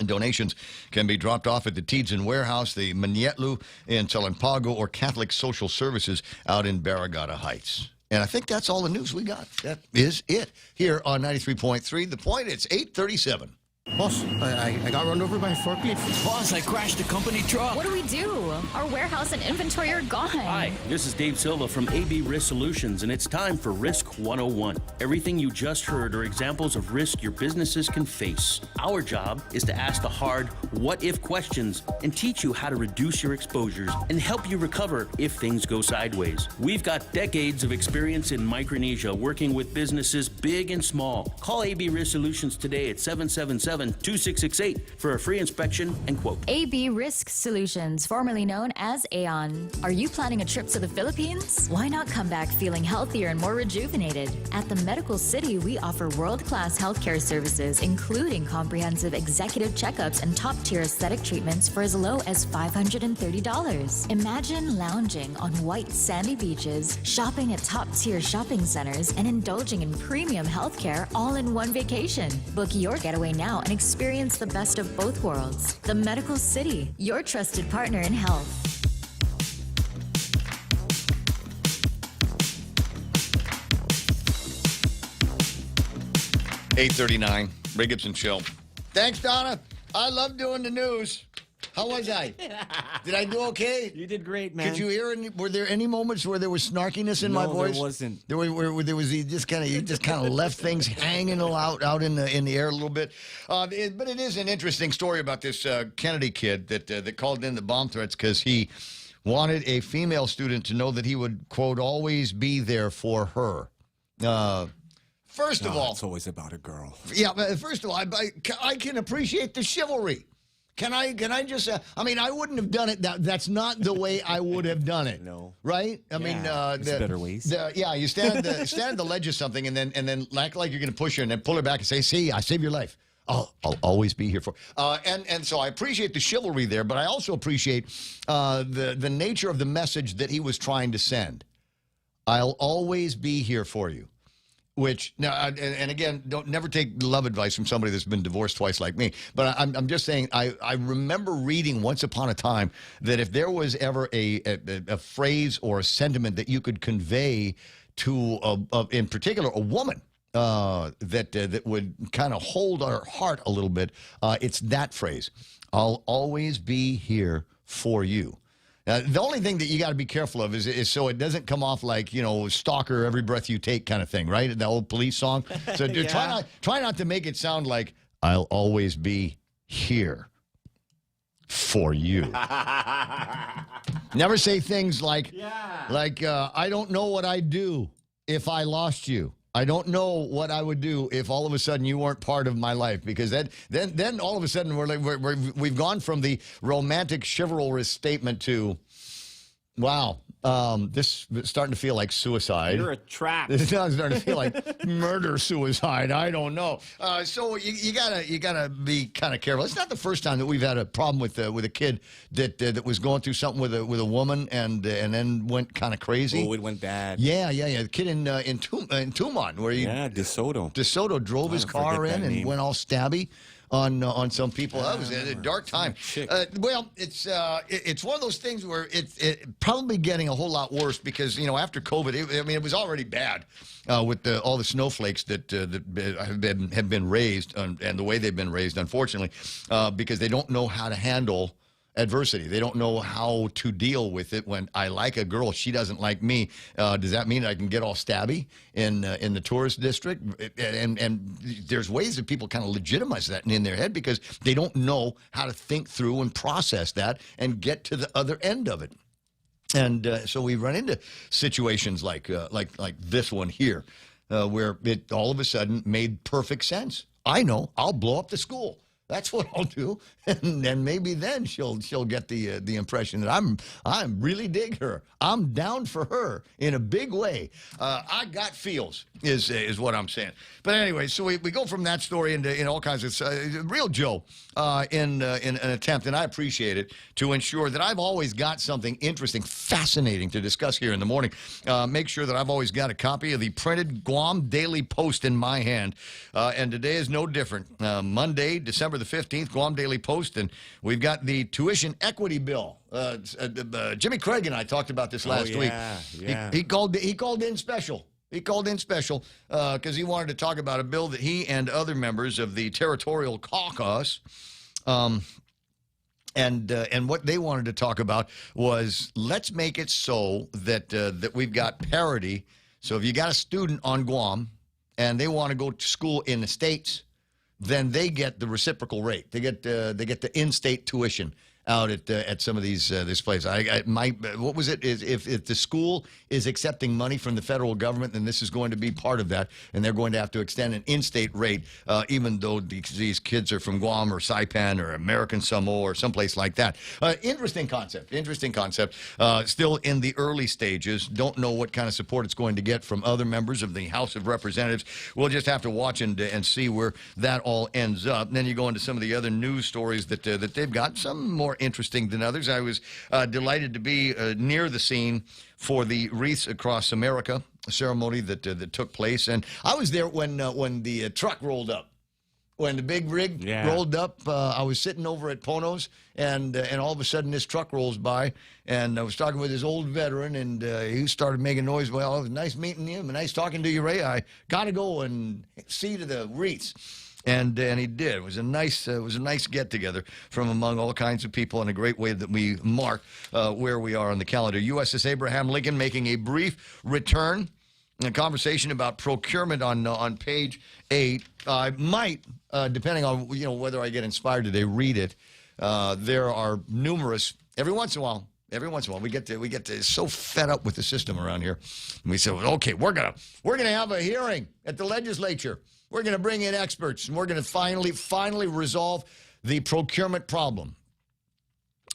Donations can be dropped off at the Teedson Warehouse, the Manietlu in Salampago, or Catholic Social Services out in Barragata Heights. And I think that's all the news we got. That is it here on 93.3. The Point, it's 8:37. Boss, I got run over by a forklift. Boss, I crashed a company truck. What do we do? Our warehouse and inventory are gone. Hi, this is Dave Silva from AB Risk Solutions, and it's time for Risk 101. Everything you just heard are examples of risk your businesses can face. Our job is to ask the hard what-if questions and teach you how to reduce your exposures and help you recover if things go sideways. We've got decades of experience in Micronesia working with businesses big and small. Call AB Risk Solutions today at 777-2668 for a free inspection and quote. AB Risk Solutions, formerly known as Aon. Are you planning a trip to the Philippines? Why not come back feeling healthier and more rejuvenated? At the Medical City, we offer world-class healthcare services, including comprehensive executive checkups and top-tier aesthetic treatments for as low as $530. Imagine lounging on white sandy beaches, shopping at top-tier shopping centers, and indulging in premium healthcare all in one vacation. Book your getaway now and experience the best of both worlds. The Medical City, your trusted partner in health. $8:39. Ray Gibson Show. Thanks, Donna. I love doing the news. How was I? Did I do okay? You did great, man. Could you hear were there any moments where there was snarkiness in my voice? There wasn't. There was you just kind of left things hanging out in the air a little bit. But it is an interesting story about this Kennedy kid that called in the bomb threats because he wanted a female student to know that he would, quote, always be there for her. First of all, it's always about a girl. Yeah, but first of all, I can appreciate the chivalry. Can I just? I wouldn't have done it. That's not the way I would have done it. No. Right? There's better ways. You stand at the ledge of something and then act like you're going to push her and then pull her back and say, "See, I saved your life. I'll always be here for." And so I appreciate the chivalry there, but I also appreciate the nature of the message that he was trying to send. I'll always be here for you. Which now, and again, never take love advice from somebody that's been divorced twice like me. But I'm just saying, I remember reading once upon a time that if there was ever a phrase or a sentiment that you could convey to, in particular, a woman that would kind of hold our heart a little bit, it's that phrase. I'll always be here for you. The only thing that you got to be careful of is so it doesn't come off like, stalker, every breath you take kind of thing, right? The old Police song. So yeah. try not to make it sound like I'll always be here for you. Never say things like, I don't know what I'd do if I lost you. I don't know what I would do if all of a sudden you weren't part of my life, because then all of a sudden we've gone from the romantic chivalrous statement to, wow, This is starting to feel like suicide. You're a trap. This is starting to feel like murder suicide. I don't know. So you gotta be kind of careful. It's not the first time that we've had a problem with a kid that was going through something with a woman and then went kind of crazy. Oh, it went bad. Yeah. The kid in Tumon, where DeSoto drove his car in and went all stabby on some people. That was a dark time. Well, it's one of those things where it's probably getting a whole lot worse because after COVID, it was already bad with all the snowflakes that have been raised and the way they've been raised, unfortunately, because they don't know how to handle adversity. They don't know how to deal with it. When I like a girl, she doesn't like me. Does that mean I can get all stabby in the tourist district? And there's ways that people kind of legitimize that in their head because they don't know how to think through and process that and get to the other end of it. And so we run into situations like this one here, where it all of a sudden made perfect sense. I know, I'll blow up the school. That's what I'll do, and then maybe then she'll get the impression that I'm really dig her. I'm down for her in a big way. I got feels is what I'm saying. But anyway, so we go from that story into all kinds of real Joe in an attempt, and I appreciate it, to ensure that I've always got something interesting, fascinating to discuss here in the morning. Make sure that I've always got a copy of the printed Guam Daily Post in my hand, and today is no different. Monday, December the 15th, Guam Daily Post, and we've got the tuition equity bill. Jimmy Craig and I talked about this last week. Yeah. He called in special. He called in special because he wanted to talk about a bill that he and other members of the Territorial Caucus and what they wanted to talk about was, let's make it so that we've got parity. So if you got a student on Guam and they want to go to school in the States, then they get the reciprocal rate. They get the in-state tuition out at some of these this place. What was it? If the school is accepting money from the federal government, then this is going to be part of that, and they're going to have to extend an in-state rate, even though these kids are from Guam or Saipan or American Samoa or someplace like that. Interesting concept. Still in the early stages. Don't know what kind of support it's going to get from other members of the House of Representatives. We'll just have to watch and see where that all ends up. And then you go into some of the other news stories that they've got. Some more interesting than others. I was delighted to be near the scene for the Wreaths Across America ceremony that took place, and I was there when the truck rolled up. When the big rig rolled up, I was sitting over at Pono's, and all of a sudden this truck rolls by, and I was talking with this old veteran, and he started making noise. Well, it was nice meeting you, nice talking to you, Ray. I got to go and see to the Wreaths. And he did. It was a nice get-together from among all kinds of people, and a great way that we mark where we are on the calendar. USS Abraham Lincoln making a brief return. A conversation about procurement on page 8. I might, depending on whether I get inspired today, read it. There are numerous. Every once in a while, we get to so fed up with the system around here. And we say, well, okay, we're gonna have a hearing at the legislature. We're going to bring in experts, and we're going to finally resolve the procurement problem.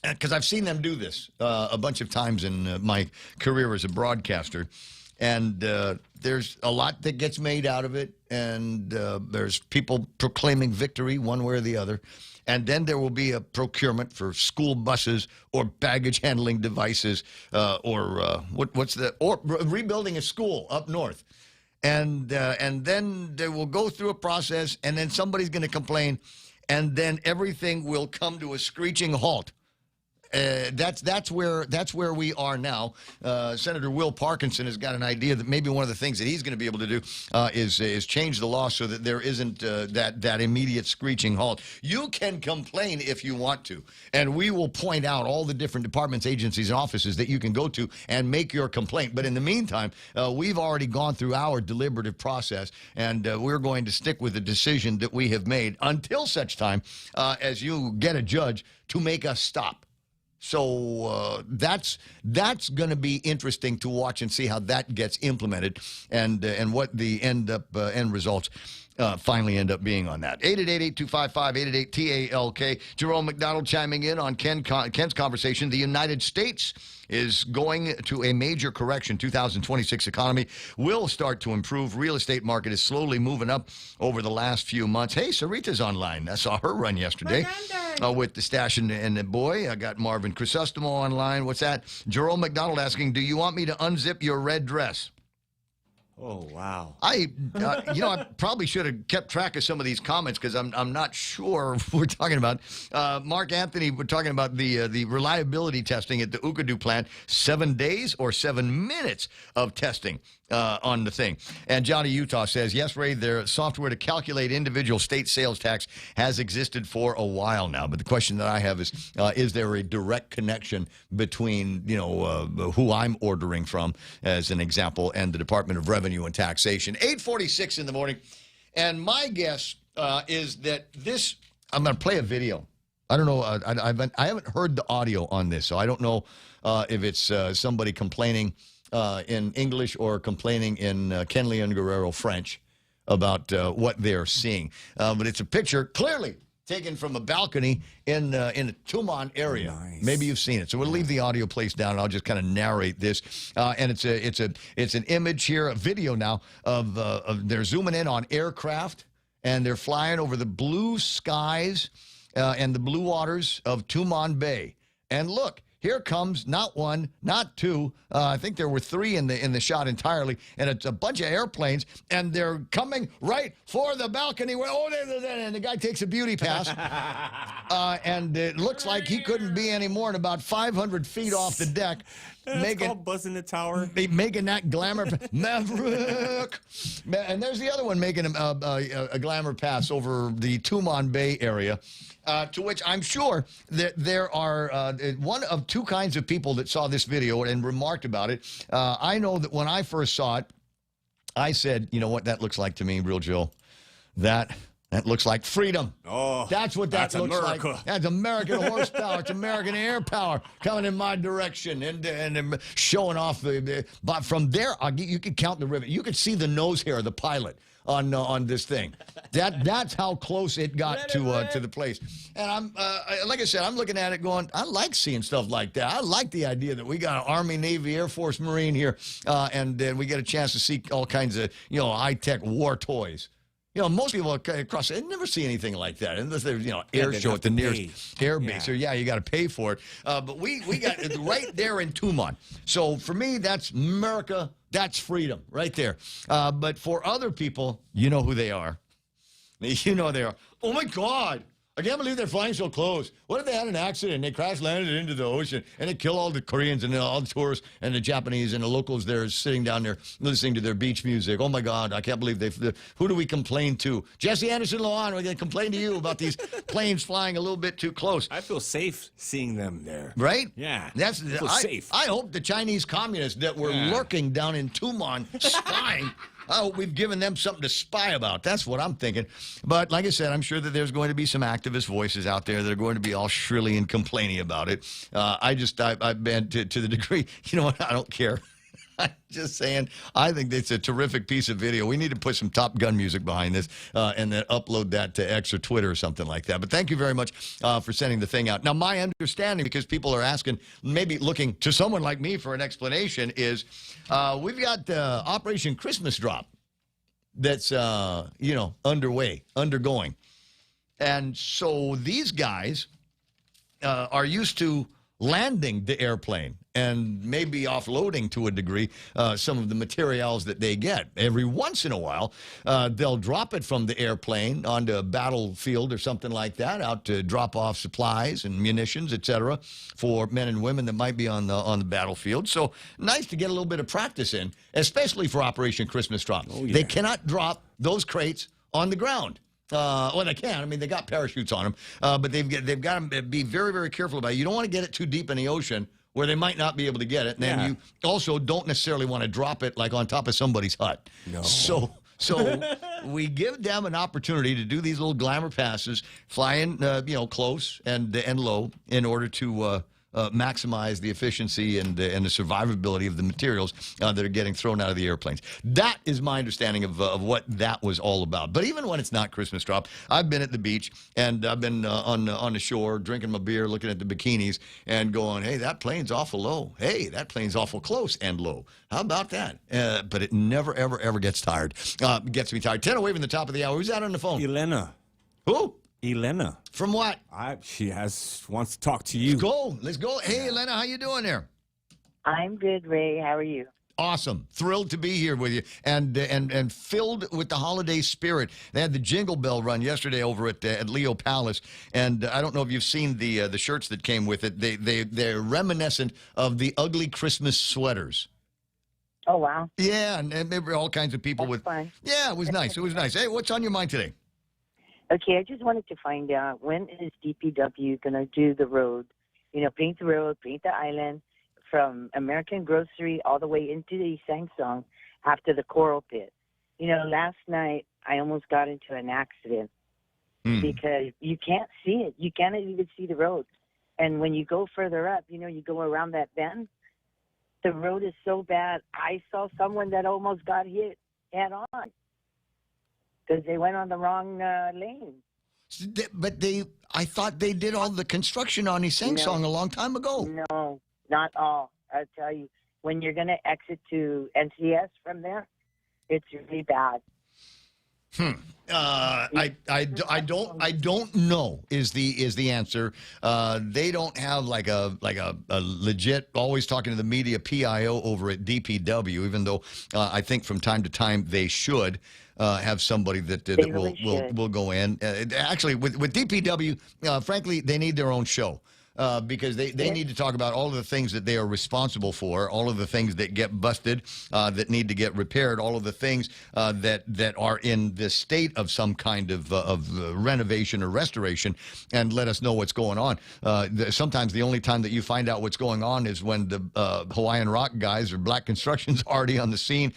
Because I've seen them do this a bunch of times in my career as a broadcaster. And there's a lot that gets made out of it, and there's people proclaiming victory one way or the other. And then there will be a procurement for school buses or baggage handling devices or rebuilding a school up north. And then they will go through a process, and then somebody's going to complain, and then everything will come to a screeching halt. That's where we are now. Senator Will Parkinson has got an idea that maybe one of the things that he's going to be able to do is change the law so that there isn't that immediate screeching halt. You can complain if you want to, and we will point out all the different departments, agencies, and offices that you can go to and make your complaint. But in the meantime, we've already gone through our deliberative process, and we're going to stick with the decision that we have made until such time as you get a judge to make us stop. So that's going to be interesting to watch and see how that gets implemented and what the end results finally end up being on that. 888-825-5880-TALK. Jerome McDonald chiming in on Ken's conversation. The United States is going to a major correction. 2026 economy will start to improve. Real estate market is slowly moving up over the last few months. Hey, Sarita's online. I saw her run yesterday with the Stash and the Boy. I got Marvin Crisostomo online. What's that? Jerome McDonald asking, do you want me to unzip your red dress? Oh, wow. I probably should have kept track of some of these comments because I'm not sure what we're talking about. Mark Anthony, we're talking about the reliability testing at the Ukadu plant. 7 days or 7 minutes of testing on the thing. And Johnny Utah says, yes, Ray, their software to calculate individual state sales tax has existed for a while now. But the question that I have is there a direct connection between, who I'm ordering from, as an example, and the Department of Revenue and Taxation? 8:46 in the morning. And my guess is that this, I'm going to play a video. I don't know. I haven't heard the audio on this, so I don't know if it's somebody complaining in English or complaining in Kenley and Guerrero French about what they're seeing. But it's a picture clearly taken from a balcony in the Tumon area. Nice. Maybe you've seen it. So we'll leave the audio place down, and I'll just kind of narrate this. And it's an image here, a video now of they're zooming in on aircraft, and they're flying over the blue skies and the blue waters of Tumon Bay. And look. Here comes not one, not two. I think there were three in the shot entirely, and it's a bunch of airplanes, and they're coming right for the balcony. And the guy takes a beauty pass, and it looks like he couldn't be any more than about 500 feet off the deck. It's called buzzing the tower. Making that glamour Maverick. And there's the other one making a glamour pass over the Tumon Bay area. To which I'm sure that there are one of two kinds of people that saw this video and remarked about it. I know that when I first saw it, I said, you know what that looks like to me, Real Joe? That looks like freedom. Oh, that's what that looks America. like. That's American horsepower. It's American air power coming in my direction and showing off but from there, you could count the rivet. You could see the nose hair of the pilot on this thing. That's how close it got to the place. And I'm like I said, I'm looking at it going, I like seeing stuff like that. I like the idea that we got an Army, Navy, Air Force, Marine here, and we get a chance to see all kinds of high-tech war toys. Most people across they never see anything like that unless there's air show at the nearest air base. Or you got to pay for it. But we got it right there in Tumon. So for me, that's America. That's freedom right there. But for other people, you know who they are. You know they are. Oh my God! I can't believe they're flying so close. What if they had an accident and they crash landed into the ocean and they kill all the Koreans and all the tourists and the Japanese and the locals there sitting down there listening to their beach music? Oh, my God, I can't believe who do we complain to? Jesse Anderson Lohan, we're going to complain to you about these planes flying a little bit too close. I feel safe seeing them there. Right? Yeah. I feel safe. I hope the Chinese communists that were lurking down in Tumon spying, I hope we've given them something to spy about. That's what I'm thinking. But like I said, I'm sure that there's going to be some activist voices out there that are going to be all shrilly and complaining about it. I've been to the degree, you know what, I don't care. I'm just saying, I think it's a terrific piece of video. We need to put some Top Gun music behind this and then upload that to X or Twitter or something like that. But thank you very much for sending the thing out. Now, my understanding, because people are asking, maybe looking to someone like me for an explanation, is we've got Operation Christmas Drop that's, undergoing. And so these guys are used to landing the airplane and maybe offloading to a degree some of the materials that they get. Every once in a while, they'll drop it from the airplane onto a battlefield or something like that, out to drop off supplies and munitions, etc., for men and women that might be on the battlefield. So nice to get a little bit of practice in, especially for Operation Christmas Drop. Oh, yeah. They cannot drop those crates on the ground. Well, they can. I mean, they got parachutes on them, but they've got to be very, very careful about it. You don't want to get it too deep in the ocean where they might not be able to get it. And then you also don't necessarily want to drop it like on top of somebody's hut. No. So we give them an opportunity to do these little glamour passes, flying, close and low, in order to maximize the efficiency and the survivability of the materials that are getting thrown out of the airplanes. That is my understanding of what that was all about. But even when it's not Christmas drop, I've been at the beach and I've been on the shore drinking my beer, looking at the bikinis and going, hey, that plane's awful low. Hey, that plane's awful close and low. How about that? But it never, ever, ever gets tired. Gets me tired. 10 away from the top of the hour. Who's that on the phone? Elena. Who? Elena. From what? She wants to talk to you. Let's go. Hey, Elena, how you doing there? I'm good, Ray. How are you? Awesome. Thrilled to be here with you and filled with the holiday spirit. They had the Jingle Bell run yesterday over at Leo Palace, and I don't know if you've seen the shirts that came with it. They're reminiscent of the ugly Christmas sweaters. Oh, wow. Yeah, and maybe all kinds of people with fun. Yeah, it was nice. It was nice. Hey, what's on your mind today? Okay, I just wanted to find out, when is DPW going to do the road? You know, paint the road, paint the island, from American Grocery all the way into the Sangsong after the Coral Pit. You know, last night I almost got into an accident because you can't see it. You can't even see the road. And when you go further up, you know, you go around that bend, the road is so bad. I saw someone that almost got hit head on because they went on the wrong lane. But I thought they did all the construction on East Sangsong a long time ago. No, not all. I'll tell you, when you're going to exit to NCS from there, it's really bad. I don't know is the answer. They don't have like a legit, always talking to the media PIO over at DPW, even though I think from time to time they should have somebody that will go in. Actually, with DPW, frankly, they need their own show. Because they need to talk about all of the things that they are responsible for, all of the things that get busted, that need to get repaired, all of the things that are in the state of some kind of renovation or restoration, and let us know what's going on. Sometimes the only time that you find out what's going on is when the Hawaiian Rock guys or Black Construction's already on the scene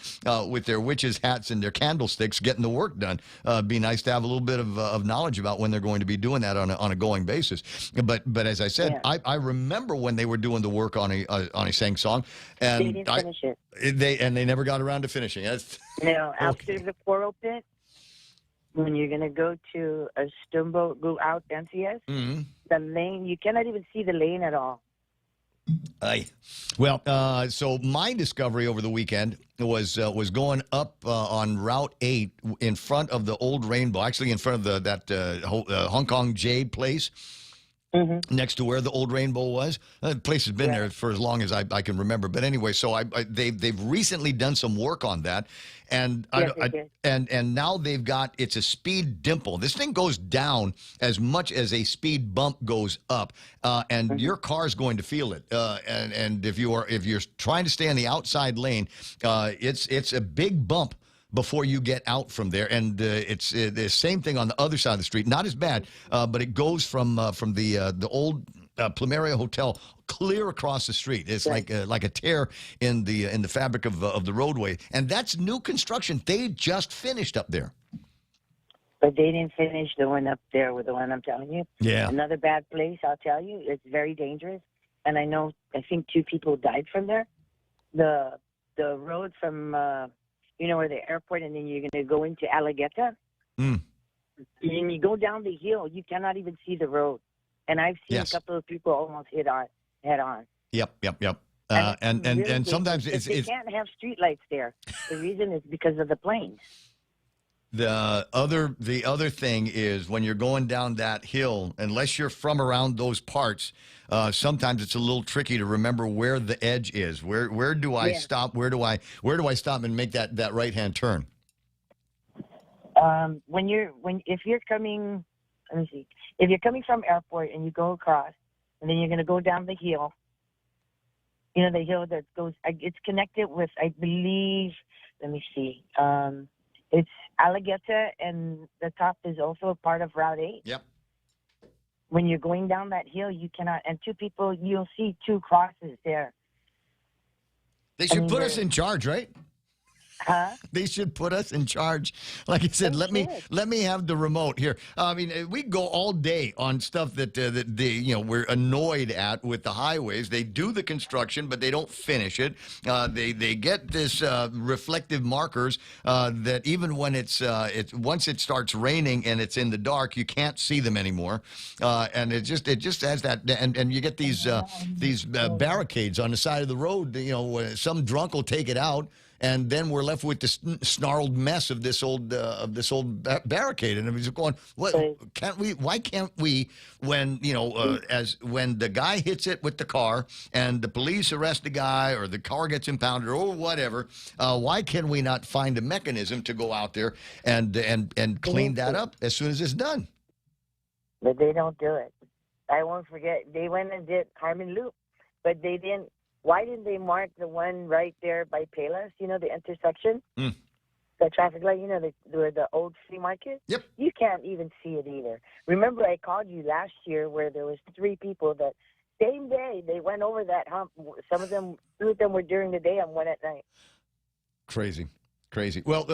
with their witches' hats and their candlesticks getting the work done. Be nice to have a little bit of knowledge about when they're going to be doing that on a going basis. But as I said, I remember when they were doing the work on a Sangsong, and they didn't finish it. They never got around to finishing it. No, after the Coral Pit, when you're going to go to a Stumbo, go out NCS, the lane, you cannot even see the lane at all. So my discovery over the weekend was going up on Route 8 in front of the old Rainbow, actually in front of that Hong Kong Jade place. Next to where the old Rainbow was. The place has been there for as long as I can remember. But anyway, so they've recently done some work on that, and and now they've got, it's a speed dimple. This thing goes down as much as a speed bump goes up, and your car's going to feel it. And if you're trying to stay on the outside lane, it's a big bump before you get out from there, and it's the same thing on the other side of the street. Not as bad, but it goes from the old Plumeria Hotel clear across the street. It's like a tear in the fabric of the roadway, and that's new construction. They just finished up there. But they didn't finish the one up there with the one I'm telling you. Yeah. Another bad place, I'll tell you. It's very dangerous, and I think 2 people died from there. The road from where the airport, and then you're going to go into Alligator. And you go down the hill, you cannot even see the road. And I've seen a couple of people almost head on. Yep. And sometimes they can't have street lights there. The reason is because of the planes. The other thing is when you're going down that hill, unless you're from around those parts, sometimes it's a little tricky to remember where the edge is. Where do I stop? Where do I stop and make that right hand turn? If you're coming, let me see. If you're coming from airport and you go across, and then you're going to go down the hill. You know, the hill that goes. It's connected with, I believe. Let me see. It's Alligator, and the top is also a part of Route 8. Yep. When you're going down that hill, you cannot, and 2 people, you'll see 2 crosses there. They should put us in charge, right? Huh? They should put us in charge. Like I said, let me have the remote here. I mean, we go all day on stuff that we're annoyed at with the highways. They do the construction, but they don't finish it. They get this reflective markers that even when once it starts raining and it's in the dark, you can't see them anymore. And it just has that, and you get these barricades on the side of the road. Where some drunk will take it out. And then we're left with this snarled mess of this old barricade, and I'm just going, what can't we? Why can't we? When when the guy hits it with the car, and the police arrest the guy, or the car gets impounded, or whatever, why can we not find a mechanism to go out there and clean that up as soon as it's done? But they don't do it. I won't forget. They went and did Harmon Loop, but they didn't. Why didn't they mark the one right there by Payless, the intersection? The traffic light, where the old flea market? Yep. You can't even see it either. Remember I called you last year where there was 3 people that same day they went over that hump. Two of them were during the day and one at night. Crazy. Well,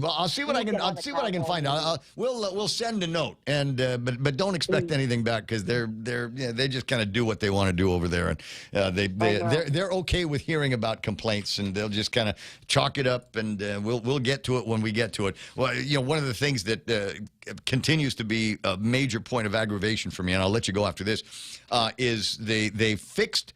I'll see what I can find out. We'll send a note, and but don't expect anything back, because they just kind of do what they want to do over there, and they're okay with hearing about complaints, and they'll just kind of chalk it up, and we'll get to it when we get to it. Well, one of the things that continues to be a major point of aggravation for me, and I'll let you go after this, is they fixed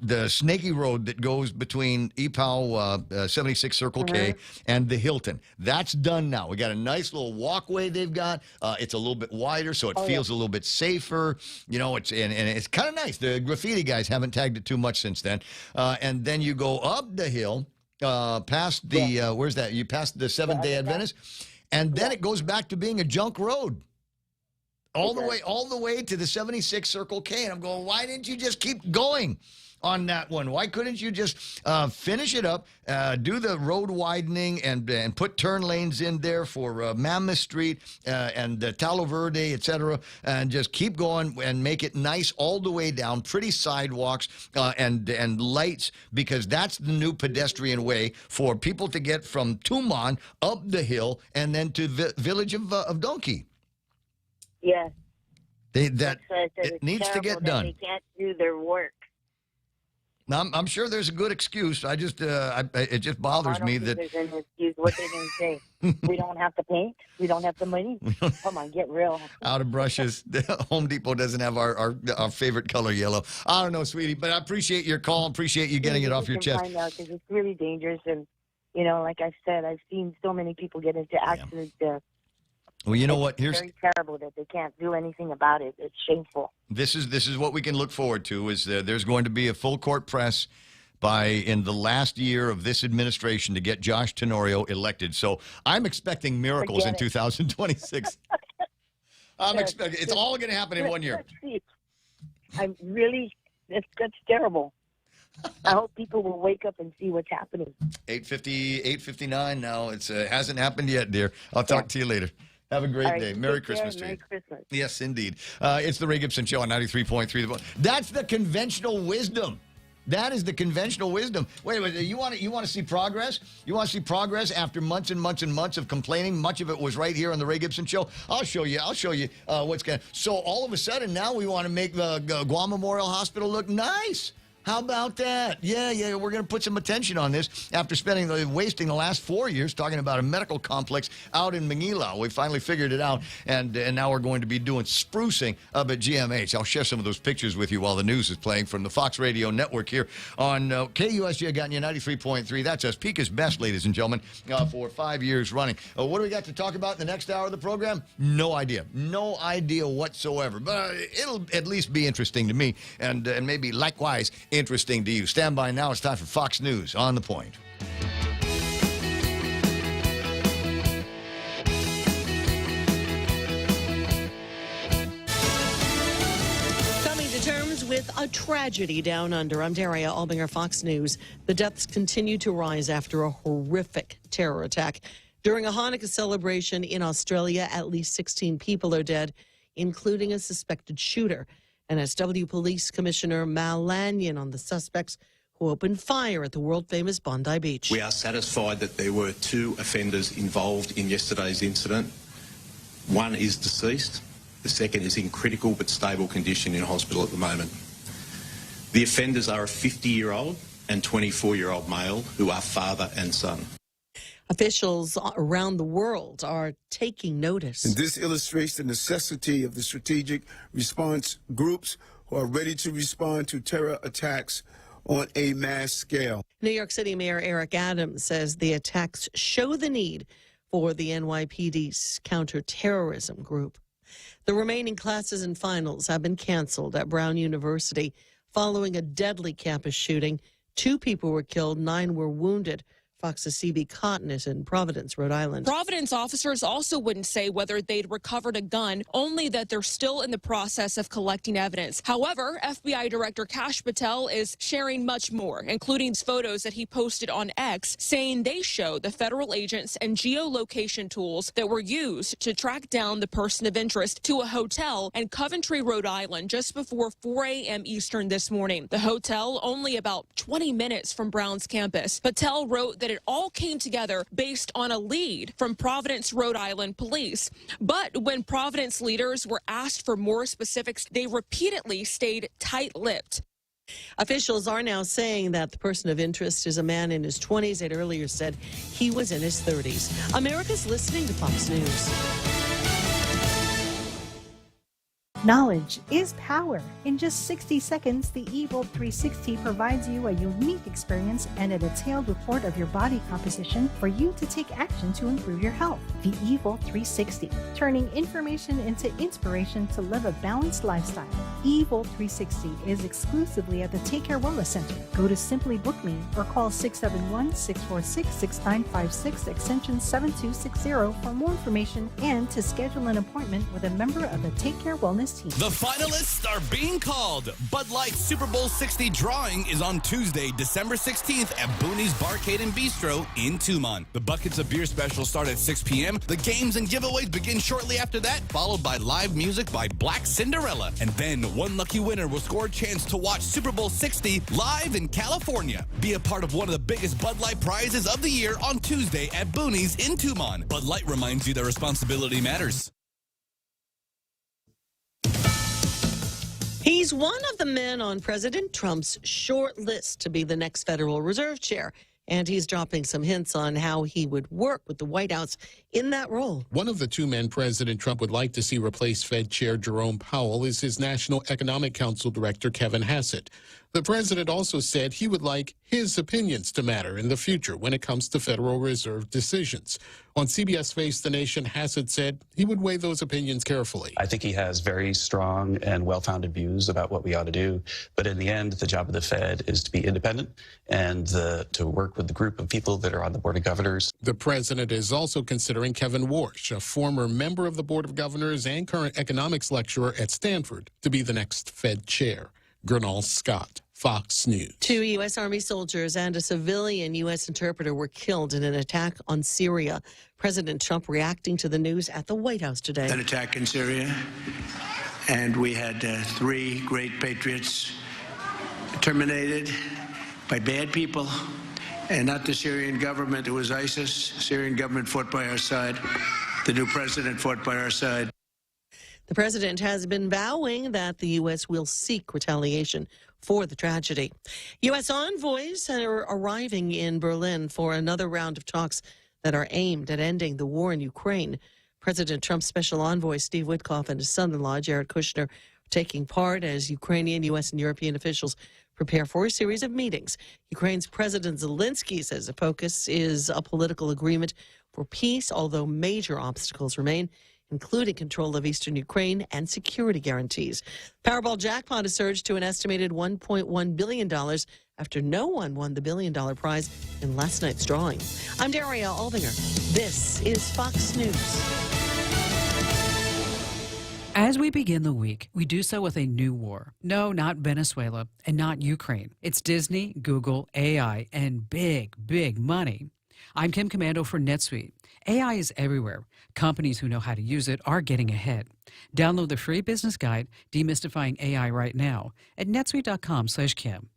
the snaky road that goes between EPOW 76 Circle K and the Hilton. That's done now. We got a nice little walkway they've got. It's a little bit wider, so it feels a little bit safer. It's kind of nice. The graffiti guys haven't tagged it too much since then. And then you go up the hill, past the where's that? You pass the Seventh-day Adventist, and then it goes back to being a junk road. All the way to the 76 Circle K. And I'm going, why didn't you just keep going on that one? Why couldn't you just finish it up, do the road widening, and put turn lanes in there for Mammoth Street and Talo Verde, etc., and just keep going and make it nice all the way down, pretty sidewalks and lights, because that's the new pedestrian way for people to get from Tumon up the hill and then to the village of Donkey. Yeah. It needs to get done. They can't do their work. Now, I'm sure there's a good excuse. I just it just bothers me that there's an excuse. What they're going to say? We don't have to paint. We don't have the money. Come on, get real. Out of brushes. Home Depot doesn't have our favorite color, yellow. I don't know, sweetie, but I appreciate your call. Appreciate you getting it off your chest. Find out, because it's really dangerous, and like I said, I've seen so many people get into accidents there. Well, you know what? It's very terrible that they can't do anything about it. It's shameful. This is what we can look forward to. Is there's going to be a full court press in the last year of this administration to get Josh Tenorio elected. So I'm expecting miracles in 2026. I'm expecting it's all going to happen in 1 year. That's terrible. I hope people will wake up and see what's happening. 8:59 now. It hasn't happened yet, dear. I'll talk to you later. Have a great day. Merry Christmas to you. Merry Christmas. Yes, indeed. It's the Ray Gibson Show on 93.3 The Point. That's the conventional wisdom. That is the conventional wisdom. Wait, you want to see progress? You want to see progress after months and months and months of complaining? Much of it was right here on the Ray Gibson Show. I'll show you what's going to. So all of a sudden now we want to make the Guam Memorial Hospital look nice. How about that? Yeah, we're going to put some attention on this after wasting the last 4 years talking about a medical complex out in Manila. We finally figured it out, and now we're going to be doing sprucing up at GMH. I'll share some of those pictures with you while the news is playing from the Fox Radio Network here on KUSG. I got you 93.3. That's us. Pika's best, ladies and gentlemen, for 5 years running. What do we got to talk about in the next hour of the program? No idea. No idea whatsoever. But it'll at least be interesting to me, and maybe likewise interesting to you. Stand by now. It's time for Fox News on The Point. Coming to terms with a tragedy down under. I'm Daria Albinger, Fox News. The deaths continue to rise after a horrific terror attack. During a Hanukkah celebration in Australia, at least 16 people are dead, including a suspected shooter. NSW Police Commissioner Mal Lanyon on the suspects who opened fire at the world-famous Bondi Beach. We are satisfied that there were 2 offenders involved in yesterday's incident. One is deceased. The second is in critical but stable condition in hospital at the moment. The offenders are a 50-year-old and 24-year-old male who are father and son. Officials around the world are taking notice. And this illustrates the necessity of the strategic response groups who are ready to respond to terror attacks on a mass scale. New York City Mayor Eric Adams says the attacks show the need for the NYPD's counterterrorism group. The remaining classes and finals have been canceled at Brown University following a deadly campus shooting. 2 people were killed, 9 were wounded. Fox's CB Cotton is in Providence, Rhode Island. Providence officers also wouldn't say whether they'd recovered a gun, only that they're still in the process of collecting evidence. However, FBI Director Kash Patel is sharing much more, including photos that he posted on X, saying they show the federal agents and geolocation tools that were used to track down the person of interest to a hotel in Coventry, Rhode Island, just before 4 a.m. Eastern this morning. The hotel only about 20 minutes from Brown's campus. Patel wrote that it all came together based on a lead from Providence, Rhode Island police. But when Providence leaders were asked for more specifics, they repeatedly stayed tight-lipped. Officials are now saying that the person of interest is a man in his 20s. It earlier said he was in his 30s. America's listening to Fox News. Knowledge is power. In just 60 seconds, the Evil 360 provides you a unique experience and a detailed report of your body composition for you to take action to improve your health. The Evil 360, turning information into inspiration to live a balanced lifestyle. Evil 360 is exclusively at the Take Care Wellness Center. Go to Simply Book Me or call 671-646-6956 extension 7260 for more information and to schedule an appointment with a member of the Take Care Wellness team. The finalists are being called. Bud Light Super Bowl 60 drawing is on Tuesday, December 16th at Booney's Barcade and Bistro in Tumon. The Buckets of Beer special start at 6 p.m. The games and giveaways begin shortly after that, followed by live music by Black Cinderella. And then one lucky winner will score a chance to watch Super Bowl 60 live in California. Be a part of one of the biggest Bud Light prizes of the year on Tuesday at Booney's in Tumon. Bud Light reminds you that responsibility matters. He's one of the men on President Trump's short list to be the next Federal Reserve Chair, and he's dropping some hints on how he would work with the White House in that role. One of the 2 men President Trump would like to see replace Fed Chair Jerome Powell is his National Economic Council Director, Kevin Hassett. The president also said he would like his opinions to matter in the future when it comes to Federal Reserve decisions. On CBS Face the Nation, Hassett said he would weigh those opinions carefully. I think he has very strong and well-founded views about what we ought to do. But in the end, the job of the Fed is to be independent and to work with the group of people that are on the Board of Governors. The president is also considering Kevin Warsh, a former member of the Board of Governors and current economics lecturer at Stanford, to be the next Fed chair. Gernal Scott, Fox News. 2 U.S. Army soldiers and a civilian U.S. interpreter were killed in an attack on Syria. President Trump reacting to the news at the White House today. An attack in Syria, and we had 3 great patriots terminated by bad people, and not the Syrian government. It was ISIS. Syrian government fought by our side. The new president fought by our side. The president has been vowing that the U.S. will seek retaliation for the tragedy. U.S. envoys are arriving in Berlin for another round of talks that are aimed at ending the war in Ukraine. President Trump's special envoy, Steve Witkoff, and his son-in-law, Jared Kushner, are taking part as Ukrainian, U.S., and European officials prepare for a series of meetings. Ukraine's President Zelensky says the focus is a political agreement for peace, although major obstacles remain, including control of eastern Ukraine and security guarantees. Powerball jackpot has surged to an estimated $1.1 billion after no one won the billion-dollar prize in last night's drawing. I'm Daria Aldinger. This is Fox News. As we begin the week, we do so with a new war. No, not Venezuela and not Ukraine. It's Disney, Google, AI, and big, big money. I'm Kim Commando for NetSuite. AI is everywhere. Companies who know how to use it are getting ahead. Download the free business guide, Demystifying AI, right now at netsuite.com/Kim.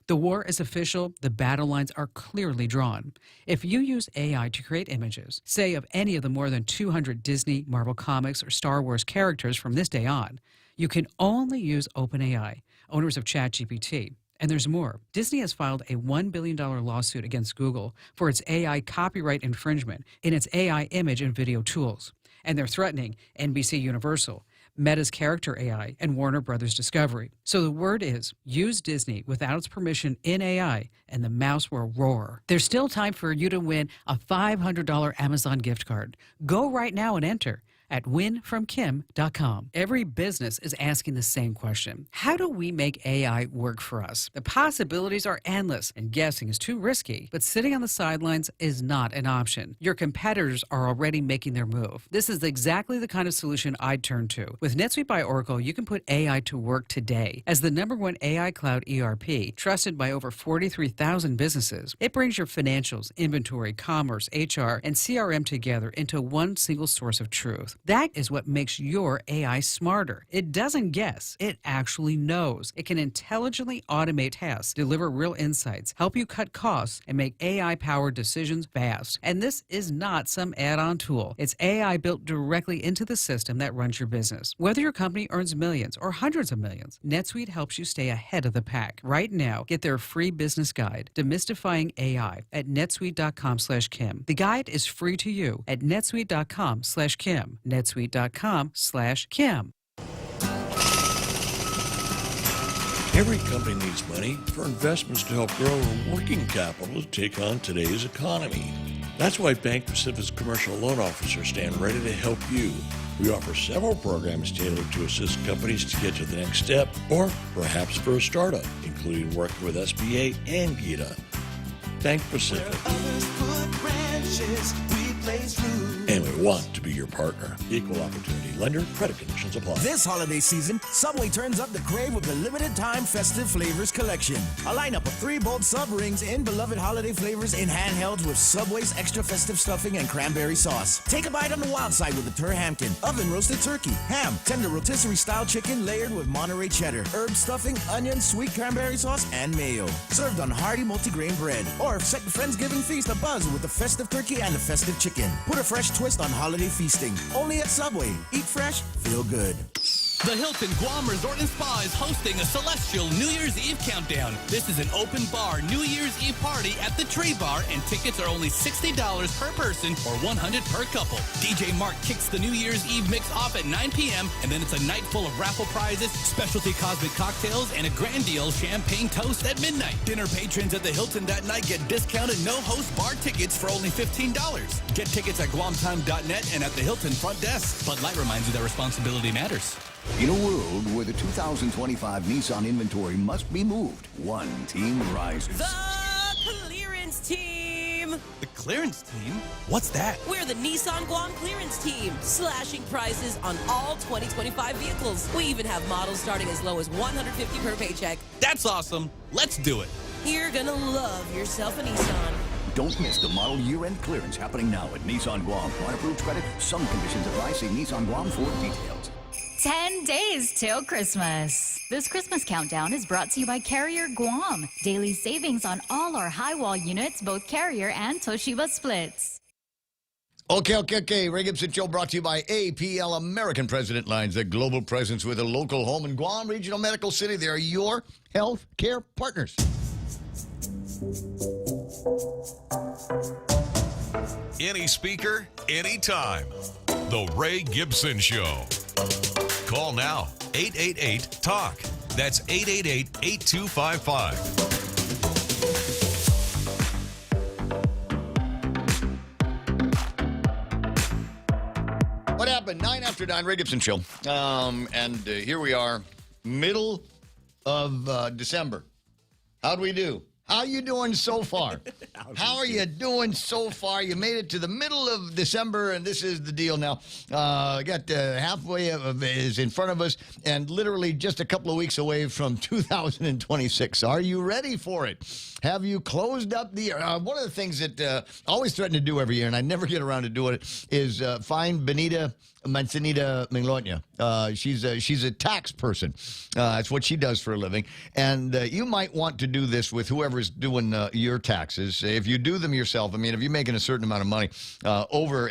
The war is official. The battle lines are clearly drawn. If you use AI to create images, say of any of the more than 200 Disney, Marvel Comics, or Star Wars characters from this day on, you can only use OpenAI, owners of ChatGPT. And there's more. Disney has filed a $1 billion lawsuit against Google for its AI copyright infringement in its AI image and video tools. And they're threatening NBC Universal, Meta's Character AI, and Warner Brothers Discovery. So the word is, use Disney without its permission in AI, and the mouse will roar. There's still time for you to win a $500 Amazon gift card. Go right now and enter at winfromkim.com. Every business is asking the same question. How do we make AI work for us? The possibilities are endless, and guessing is too risky. But sitting on the sidelines is not an option. Your competitors are already making their move. This is exactly the kind of solution I'd turn to. With NetSuite by Oracle, you can put AI to work today. As the #1 AI cloud ERP, trusted by over 43,000 businesses, it brings your financials, inventory, commerce, HR, and CRM together into one single source of truth. That is what makes your AI smarter. It doesn't guess. It actually knows. It can intelligently automate tasks, deliver real insights, help you cut costs, and make AI-powered decisions fast. And this is not some add-on tool. It's AI built directly into the system that runs your business. Whether your company earns millions or hundreds of millions, NetSuite helps you stay ahead of the pack. Right now, get their free business guide, Demystifying AI, at netsuite.com/Kim. The guide is free to you at netsuite.com/Kim. netsuite.com/Kim. Every company needs money for investments to help grow or working capital to take on today's economy. That's why Bank Pacific's commercial loan officers stand ready to help you. We offer several programs tailored to assist companies to get to the next step or perhaps for a startup, including working with SBA and GITA. Bank Pacific. And we want to be your partner. Equal opportunity lender. Credit conditions apply. This holiday season, Subway turns up the crave with the limited time festive flavors collection. A lineup of 3 bold sub rings in beloved holiday flavors in handhelds with Subway's extra festive stuffing and cranberry sauce. Take a bite on the wild side with the Tur Hampton, oven roasted turkey, ham, tender rotisserie style chicken layered with Monterey cheddar, herb stuffing, onion, sweet cranberry sauce, and mayo. Served on hearty multigrain bread. Or set the Friendsgiving feast abuzz with the festive turkey and the festive chicken. Put a fresh twist on holiday feasting. Only at Subway. Eat fresh, feel good. The Hilton Guam Resort and Spa is hosting a celestial New Year's Eve countdown. This is an open bar New Year's Eve party at the Tree Bar, and tickets are only $60 per person or $100 per couple. DJ Mark kicks the New Year's Eve mix off at 9 p.m., and then it's a night full of raffle prizes, specialty cosmic cocktails, and a grand deal champagne toast at midnight. Dinner patrons at the Hilton that night get discounted no-host bar tickets for only $15. Get tickets at guamtime.net and at the Hilton front desk. Bud Light reminds you that responsibility matters. In a world where the 2025 Nissan inventory must be moved, one team rises. The Clearance Team. The Clearance Team? What's that? We're the Nissan Guam Clearance Team, slashing prices on all 2025 vehicles. We even have models starting as low as $150 per paycheck. That's awesome. Let's do it. You're gonna love yourself a Nissan. Don't miss the model year-end clearance happening now at Nissan Guam. On approved credit, some conditions apply. See Nissan Guam for details. 10 days till Christmas. This Christmas countdown is brought to you by Carrier Guam. Daily savings on all our high wall units, both Carrier and Toshiba splits. Okay. Ray Gibson Show brought to you by APL American President Lines, the global presence with a local home in Guam Regional Medical City. They are your health care partners. Any speaker, anytime. The Ray Gibson Show. Call now, 888-TALK. That's 888-825-55. What happened? 9 after 9, Ray Gibson Show. Here we are, middle of December. How'd we do? How you doing so far? How are you doing so far? You made it to the middle of December, and this is the deal now. Got halfway is in front of us, and literally just a couple of weeks away from 2026. Are you ready for it? Have you closed up the year? One of the things that I always threaten to do every year, and I never get around to doing it, is find Benita Manzanita Minglonia. She's a tax person. That's what she does for a living. And you might want to do this with whoever's doing your taxes. If you do them yourself, I mean, if you're making a certain amount of money,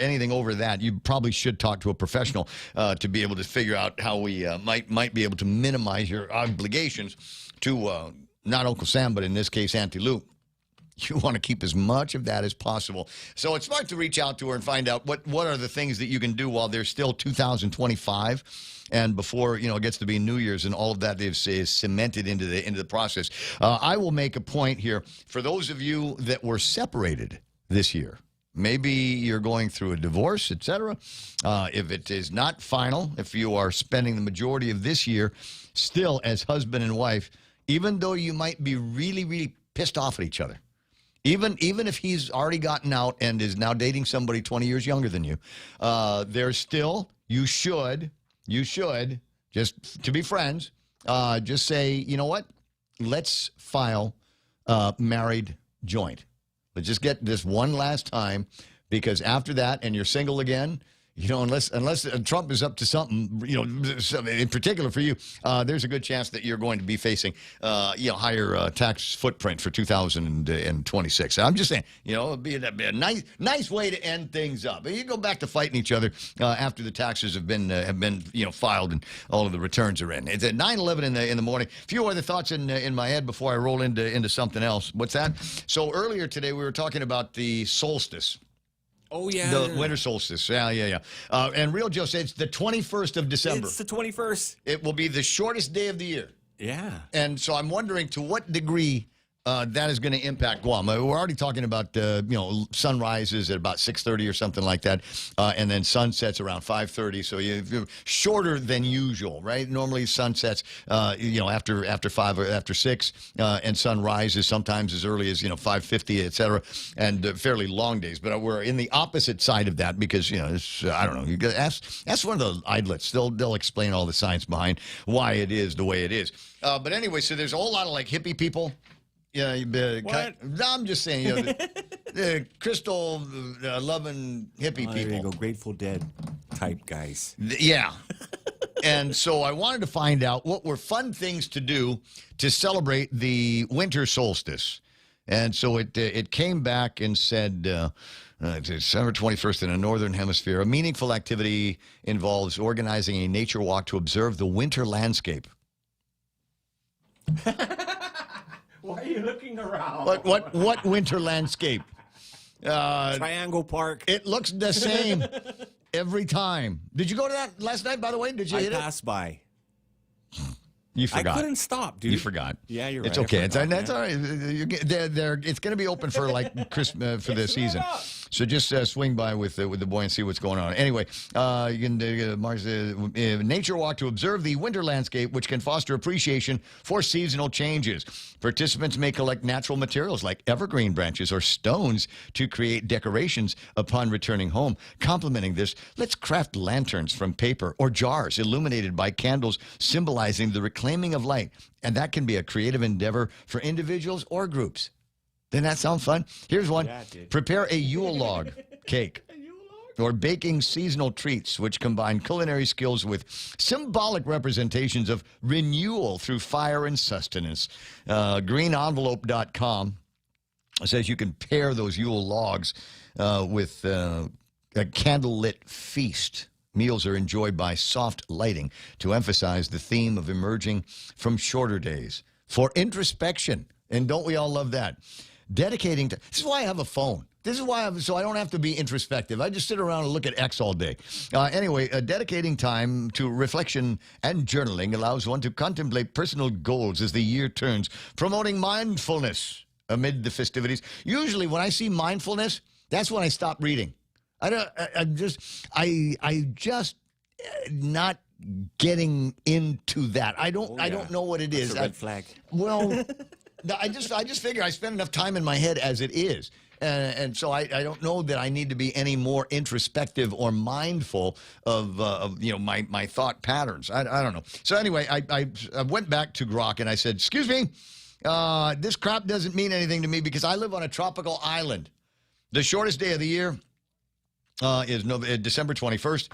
anything over that, you probably should talk to a professional to be able to figure out how we might be able to minimize your obligations to not Uncle Sam, but in this case, Auntie Lou. You want to keep as much of that as possible. So it's smart to reach out to her and find out what are the things that you can do while there's still 2025 and before, it gets to be New Year's and all of that is cemented into the process. I will make a point here for those of you that were separated this year. Maybe you're going through a divorce, etc. If it is not final, if you are spending the majority of this year still as husband and wife, even though you might be really, really pissed off at each other, even if he's already gotten out and is now dating somebody 20 years younger than you, there's still, you should, just to be friends, just say, you know what? Let's file married joint. Let's just get this one last time, because after that, and you're single again, unless Trump is up to something, in particular for you, there's a good chance that you're going to be facing, higher tax footprint for 2026. I'm just saying, it'd be a nice way to end things up. You go back to fighting each other after the taxes have been filed and all of the returns are in. It's at 9:11 in the morning. A few other thoughts in my head before I roll into something else. What's that? So earlier today we were talking about the solstice. Oh, yeah. The winter solstice. Yeah. And Real Joe said it's the 21st of December. It's the 21st. It will be the shortest day of the year. Yeah. And so I'm wondering to what degree that is going to impact Guam. We're already talking about, sunrises at about 6:30 or something like that, and then sunsets around 5:30. So you're shorter than usual, right? Normally sunsets, after 5 or after 6, and sunrises sometimes as early as 5:50, et cetera, and fairly long days. But we're in the opposite side of that because I don't know. You ask one of the idlets. They'll explain all the science behind why it is the way it is. But anyway, so there's a whole lot of hipie people. Yeah, I'm just saying, the crystal loving hippie people. There you go, Grateful Dead type guys. Yeah. And so I wanted to find out what were fun things to do to celebrate the winter solstice. And so it came back and said, December 21st in the Northern Hemisphere, a meaningful activity involves organizing a nature walk to observe the winter landscape. Why are you looking around? What winter landscape? Triangle Park. It looks the same every time. Did you go to that last night, by the way? Did you hit it? I passed by. You forgot. I couldn't stop, dude. You forgot. Yeah, you're right. It's okay. It's all right. It's going to be open for Christmas for the season. So just swing by with the boy and see what's going on. Anyway, you can nature walk to observe the winter landscape, which can foster appreciation for seasonal changes. Participants may collect natural materials like evergreen branches or stones to create decorations upon returning home. Complementing this, let's craft lanterns from paper or jars illuminated by candles symbolizing the reclaiming of light. And that can be a creative endeavor for individuals or groups. Doesn't that sound fun? Here's one. Yeah, prepare a Yule log cake. Or baking seasonal treats, which combine culinary skills with symbolic representations of renewal through fire and sustenance. Greenenvelope.com says you can pair those Yule logs with a candlelit feast. Meals are enjoyed by soft lighting to emphasize the theme of emerging from shorter days. For introspection, and don't we all love that? Dedicating to, this is why I have a phone. This is why so I don't have to be introspective. I just sit around and look at X all day. Anyway, dedicating time to reflection and journaling allows one to contemplate personal goals as the year turns, promoting mindfulness amid the festivities. Usually when I see mindfulness, that's when I stop reading. I'm just not getting into that. I don't know what it is. That's a red flag. Well, I just figure I spend enough time in my head as it is. And so I don't know that I need to be any more introspective or mindful of my thought patterns. I don't know. So anyway, I went back to Grok and I said, excuse me, this crap doesn't mean anything to me because I live on a tropical island. The shortest day of the year is December 21st.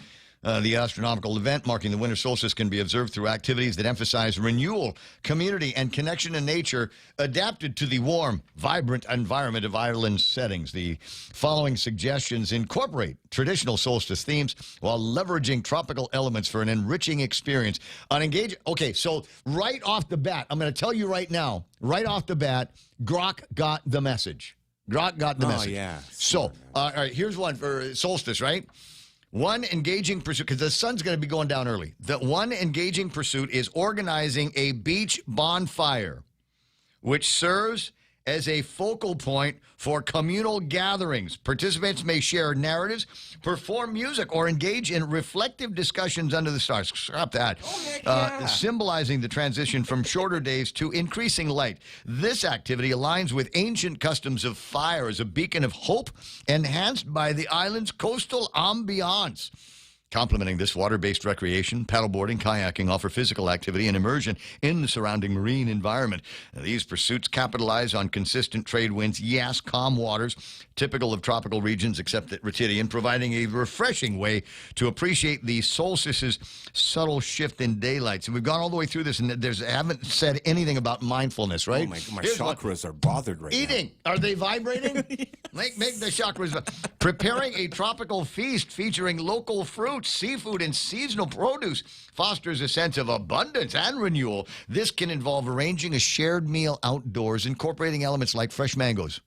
The astronomical event marking the winter solstice can be observed through activities that emphasize renewal, community, and connection to nature, adapted to the warm, vibrant environment of island settings. The following suggestions incorporate traditional solstice themes while leveraging tropical elements for an enriching experience. Okay, so right off the bat, I'm going to tell you right now, right off the bat, Grok got the message. Grok got the message. Yeah. So, all right, here's one for solstice, right? One engaging pursuit, because the sun's going to be going down early. The one engaging pursuit is organizing a beach bonfire, which serves as a focal point for communal gatherings. Participants may share narratives, perform music, or engage in reflective discussions under the stars. Scrap that. Symbolizing the transition from shorter days to increasing light. This activity aligns with ancient customs of fire as a beacon of hope, enhanced by the island's coastal ambiance. Complementing this water-based recreation, paddleboarding, kayaking offer physical activity and immersion in the surrounding marine environment. These pursuits capitalize on consistent trade winds, yes, calm waters, typical of tropical regions except at Retidian, providing a refreshing way to appreciate the solstice's subtle shift in daylight. So we've gone all the way through this, and haven't said anything about mindfulness, right? Oh my chakras are bothered right Eating. Are they vibrating? Make the chakras. Preparing a tropical feast featuring local fruits, seafood, and seasonal produce fosters a sense of abundance and renewal. This can involve arranging a shared meal outdoors, incorporating elements like fresh mangoes.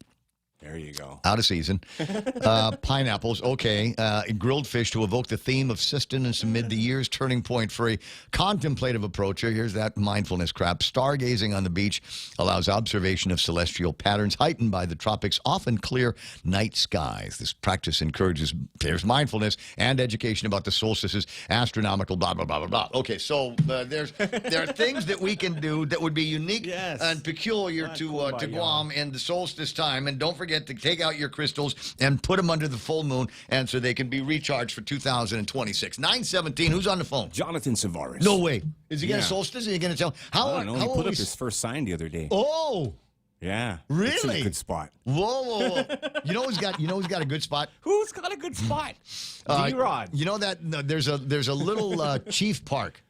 There you go. Out of season. Pineapples, okay. Grilled fish to evoke the theme of sustenance amid the year's turning point for a contemplative approach. Here's that mindfulness crap. Stargazing on the beach allows observation of celestial patterns heightened by the tropics' often clear night skies. This practice encourages mindfulness and education about the solstices, astronomical, blah, blah, blah, blah, blah. Okay, so there are things that we can do that would be unique and peculiar to Guam in the solstice time. And don't forget to take out your crystals and put them under the full moon, and so they can be recharged for 2026. 917, who's on the phone? Jonathan Savaris. No way. Is he going to solstice? Is he going to tell? I don't know. He put up his first sign the other day. Oh. Yeah. Really? It's in a good spot. Whoa. You know who's got a good spot? Who's got a good spot? D-Rod. You know that there's a little Chief Park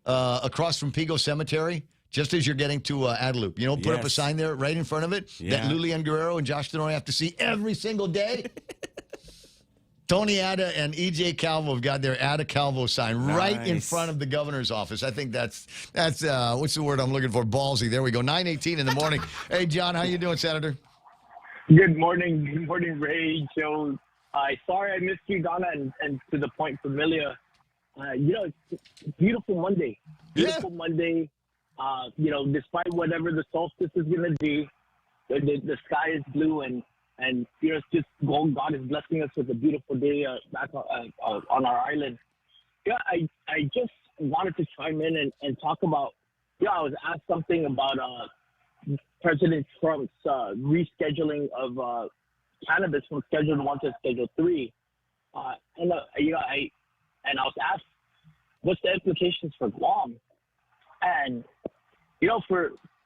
across from Pigo Cemetery. Just as you're getting to Adelup, put up a sign there right in front of it that Lulian Guerrero and Josh Tenori have to see every single day. Tony Ada and EJ Calvo have got their Ada Calvo sign right in front of the governor's office. I think that's what's the word I'm looking for? Ballsy. There we go. 9:18 in the morning. Hey, John, how you doing, Senator? Good morning. Good morning, Ray, Joe. Sorry I missed you, Donna, and to the point, Familia. It's beautiful Monday. Beautiful Monday. Despite whatever the solstice is going to be, the sky is blue and it's just God is blessing us with a beautiful day back on our island. Yeah, I just wanted to chime in and talk about, I was asked something about President Trump's rescheduling of cannabis from Schedule 1 to Schedule 3. I was asked, what's the implications for Guam? And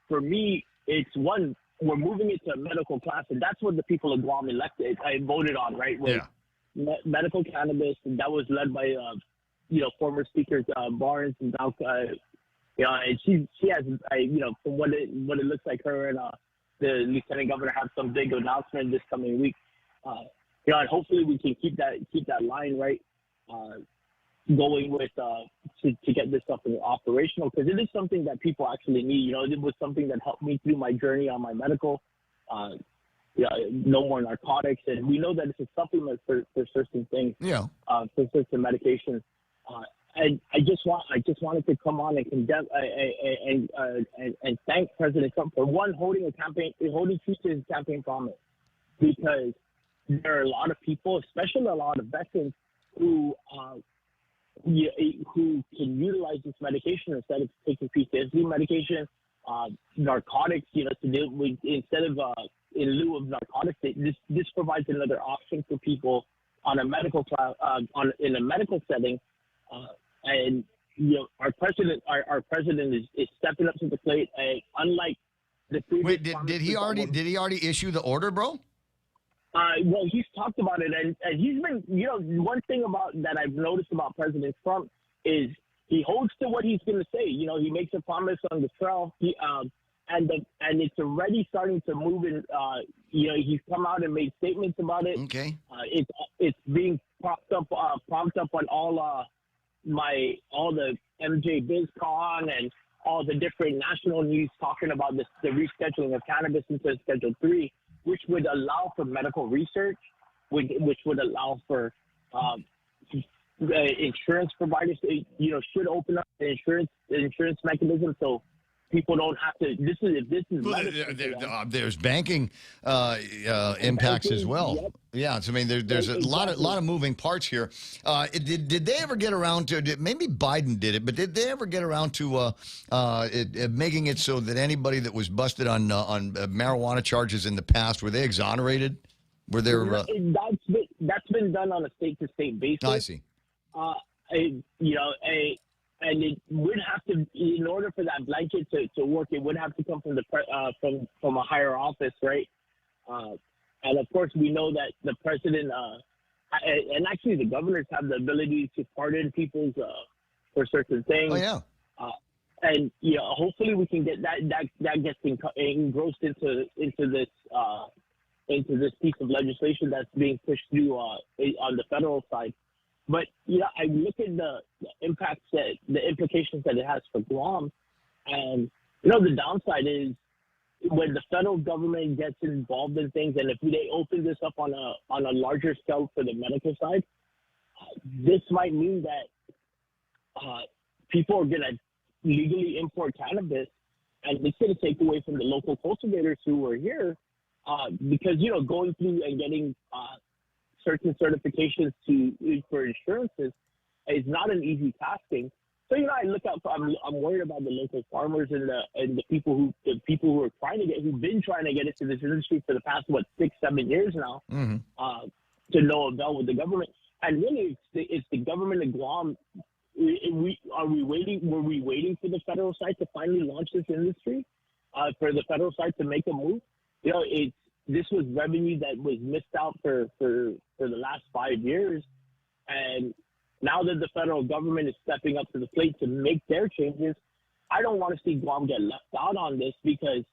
for me, it's one, we're moving it to a medical class, and that's what the people of Guam elected. I voted on, right? Medical cannabis, and that was led by, former speakers Barnes and Dalka. And she has, from what it looks like, her and the lieutenant governor have some big announcement this coming week. And hopefully we can keep that line right. Going with to get this stuff operational, because it is something that people actually need. It was something that helped me through my journey on my medical. No more narcotics, and we know that it's a supplement for certain things. For certain medications. And I just wanted to come on and condemn and thank President Trump for holding true to his campaign promise, because there are a lot of people, especially a lot of veterans, who can utilize this medication instead of taking PTSD medication narcotics, to do with, instead of in lieu of narcotics, this provides another option for people on a medical in a medical setting, and our president is stepping up to the plate. Unlike the previous. Wait, did he already issue the order, bro? Well, he's talked about it, and he's been, one thing that I've noticed about President Trump is he holds to what he's going to say. He makes a promise on the 12th, and it's already starting to move in. He's come out and made statements about it. Okay. It's being propped up on all the MJ BizCon and all the different national news talking about the rescheduling of cannabis into Schedule 3, which would allow for medical research, which would allow for insurance providers, should open up the insurance mechanism so people don't have to. There's banking impacts as well. Yep. Yeah, so, I mean, there's a lot of moving parts here. Did they ever get around to? Maybe Biden did it, but did they ever get around to making it so that anybody that was busted on marijuana charges in the past, were they exonerated? Were there? That's been done on a state-to-state basis. I see. And it would have to, in order for that blanket to work, it would have to come from from a higher office, right? And of course, we know that the president and actually the governors have the ability to pardon people for certain things. Oh yeah. And hopefully we can get that gets engrossed into this piece of legislation that's being pushed through on the federal side. But I look at the implications that it has for Guam, and the downside is when the federal government gets involved in things, and if they open this up on a larger scale for the medical side, this might mean that people are going to legally import cannabis, and it's going to take away from the local cultivators who are here, because going through and getting certain certifications for insurances is not an easy tasking. So I look out. I'm worried about the local farmers and the people who are who've been trying to get into this industry for the past 6-7 years now, to no avail with the government. And really, it's the government of Guam. Were we waiting for the federal side to finally launch this industry? For the federal side to make a move? This was revenue that was missed out for the last 5 years, and now that the federal government is stepping up to the plate to make their changes, I don't want to see Guam get left out on this because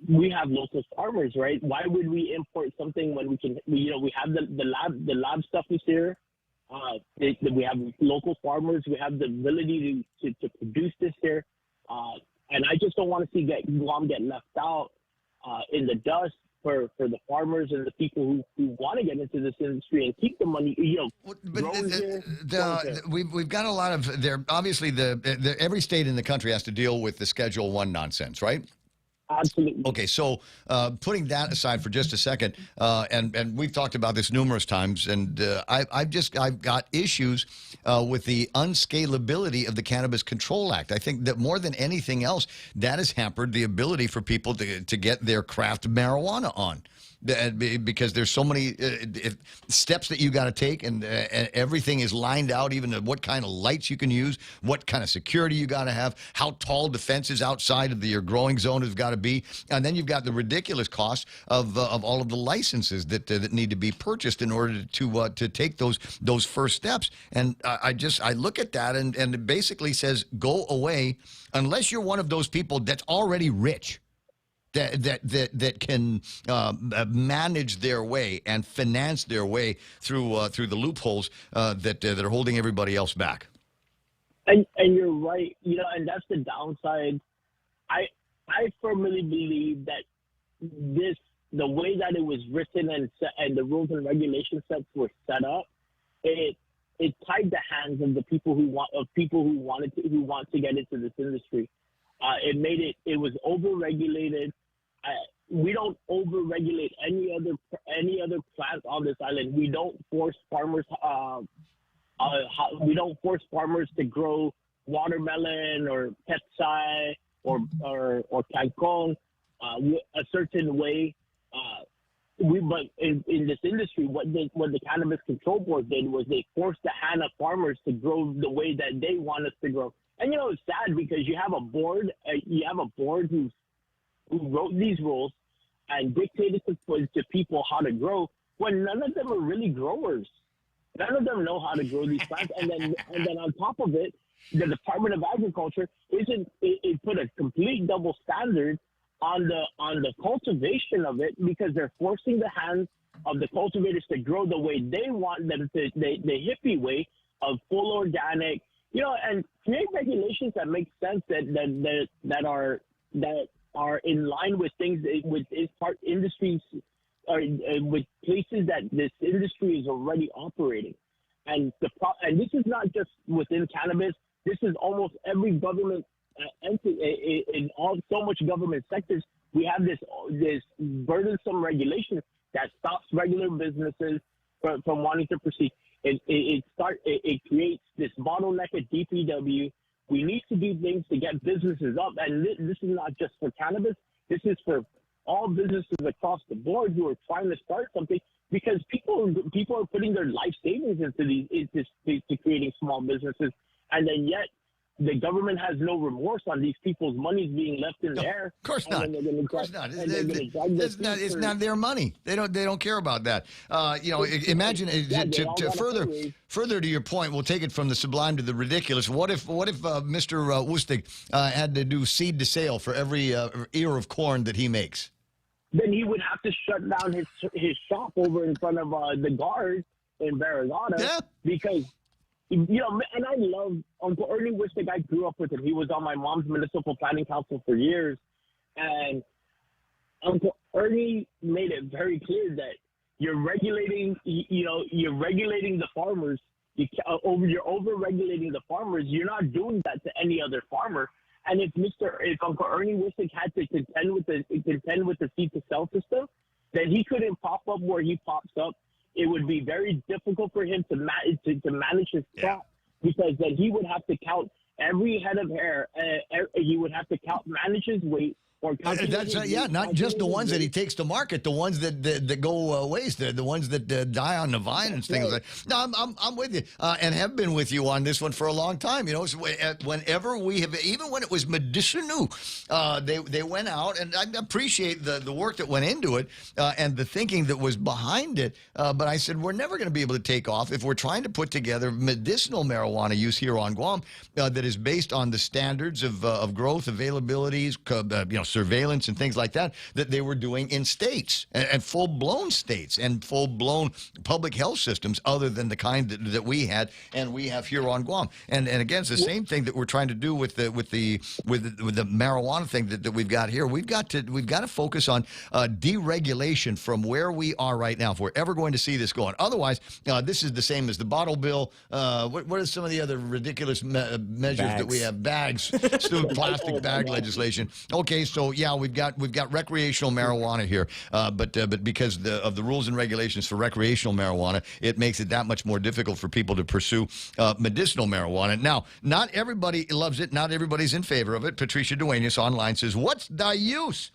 we have local farmers, right? Why would we import something when we can? We have the lab stuff is here. We have local farmers. We have the ability to produce this here, and I just don't want to see Guam get left out in the dust for the farmers and the people who want to get into this industry and keep the money. We've got a lot of there. Obviously, every state in the country has to deal with the Schedule 1 nonsense, right? Absolutely. Okay, so putting that aside for just a second, and we've talked about this numerous times, and I've got issues with the unscalability of the Cannabis Control Act. I think that more than anything else, that has hampered the ability for people to get their craft marijuana on. Because there's so many steps that you got to take, and everything is lined out, even what kind of lights you can use, what kind of security you got to have, how tall the fences outside of your growing zone has got to be, and then you've got the ridiculous cost of all of the licenses that need to be purchased in order to take those first steps. And I look at that, and it basically says go away unless you're one of those people that's already rich. That can manage their way and finance their way through the loopholes that are holding everybody else back. And you're right, and that's the downside. I firmly believe that the way that it was written and the rules and regulation sets were set up, it tied the hands of the people who want to get into this industry. It was over-regulated. We don't over-regulate any other plant on this island. We don't force farmers. We don't force farmers to grow watermelon or petsai or Cancun a certain way. But in this industry, what the Cannabis Control Board did was they forced the hand of farmers to grow the way that they want us to grow. And it's sad because you have a board who wrote these rules and dictated to people how to grow when none of them are really growers. None of them know how to grow these plants. And then on top of it, the Department of Agriculture it put a complete double standard on the cultivation of it, because they're forcing the hands of the cultivators to grow the way they want them to, the hippie way of full organic, and create regulations that make sense that are in line with things with industries or with places that this industry is already operating. And this is not just within cannabis. This is almost every government entity in so much government sectors. We have this burdensome regulation that stops regular businesses from wanting to proceed. It creates this bottleneck at DPW. We need to do things to get businesses up, and this is not just for cannabis. This is for all businesses across the board who are trying to start something, because people are putting their life savings into creating small businesses, and then yet the government has no remorse on these people's monies being left in the air. Of course not. Of course not. It's not their money. They don't care about that. Imagine further to your point. We'll take it from the sublime to the ridiculous. What if Mr. Wustig had to do seed to sale for every ear of corn that he makes? Then he would have to shut down his shop over in front of the guard in Barragata, because. And I love Uncle Ernie Wistig. I grew up with him. He was on my mom's municipal planning council for years. And Uncle Ernie made it very clear that you're regulating the farmers. You're over-regulating the farmers. You're not doing that to any other farmer. And if Uncle Ernie Wistig had to contend with the seed-to-sell system, then he couldn't pop up where he pops up. It would be very difficult for him to manage his crop, because then he would have to count every head of hair. He would have to manage his weight. Not just the ones that he takes to market, the ones that go waste, the ones that die on the vine and things like that. No, I'm with you, and have been with you on this one for a long time. Whenever we have, even when it was medicinal, they went out, and I appreciate the work that went into it and the thinking that was behind it. But I said, we're never going to be able to take off if we're trying to put together medicinal marijuana use here on Guam that is based on the standards of growth, availabilities, surveillance and things like that they were doing in states, and full-blown states and full-blown public health systems other than the kind that we had and we have here on Guam. And again, it's the same thing that we're trying to do with the marijuana thing that we've got here. We've got to focus on deregulation from where we are right now if we're ever going to see this going. Otherwise, this is the same as the bottle bill. What are some of the other ridiculous measures that we have? Bags, plastic bag legislation. Okay, so yeah, we've got recreational marijuana here, but because of the rules and regulations for recreational marijuana, it makes it that much more difficult for people to pursue medicinal marijuana. Now, not everybody loves it. Not everybody's in favor of it. Patricia Duenas online says, "What's the use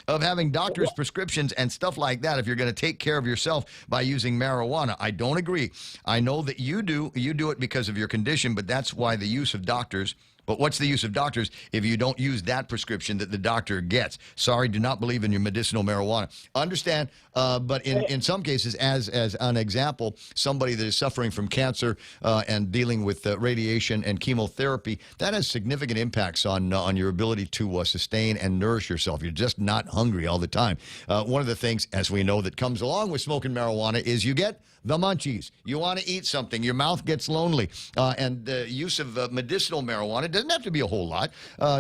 of having doctors' prescriptions and stuff like that if you're going to take care of yourself by using marijuana?" I don't agree. I know that you do it because of your condition, but that's why the use of doctors. But what's the use of doctors if you don't use that prescription that the doctor gets? Sorry, do not believe in your medicinal marijuana. Understand, but in some cases, as an example, somebody that is suffering from cancer and dealing with radiation and chemotherapy, that has significant impacts on your ability to sustain and nourish yourself. You're just not hungry all the time. One of the things, as we know, that comes along with smoking marijuana is you get the munchies. You want to eat something. Your mouth gets lonely. And the use of medicinal marijuana doesn't have to be a whole lot.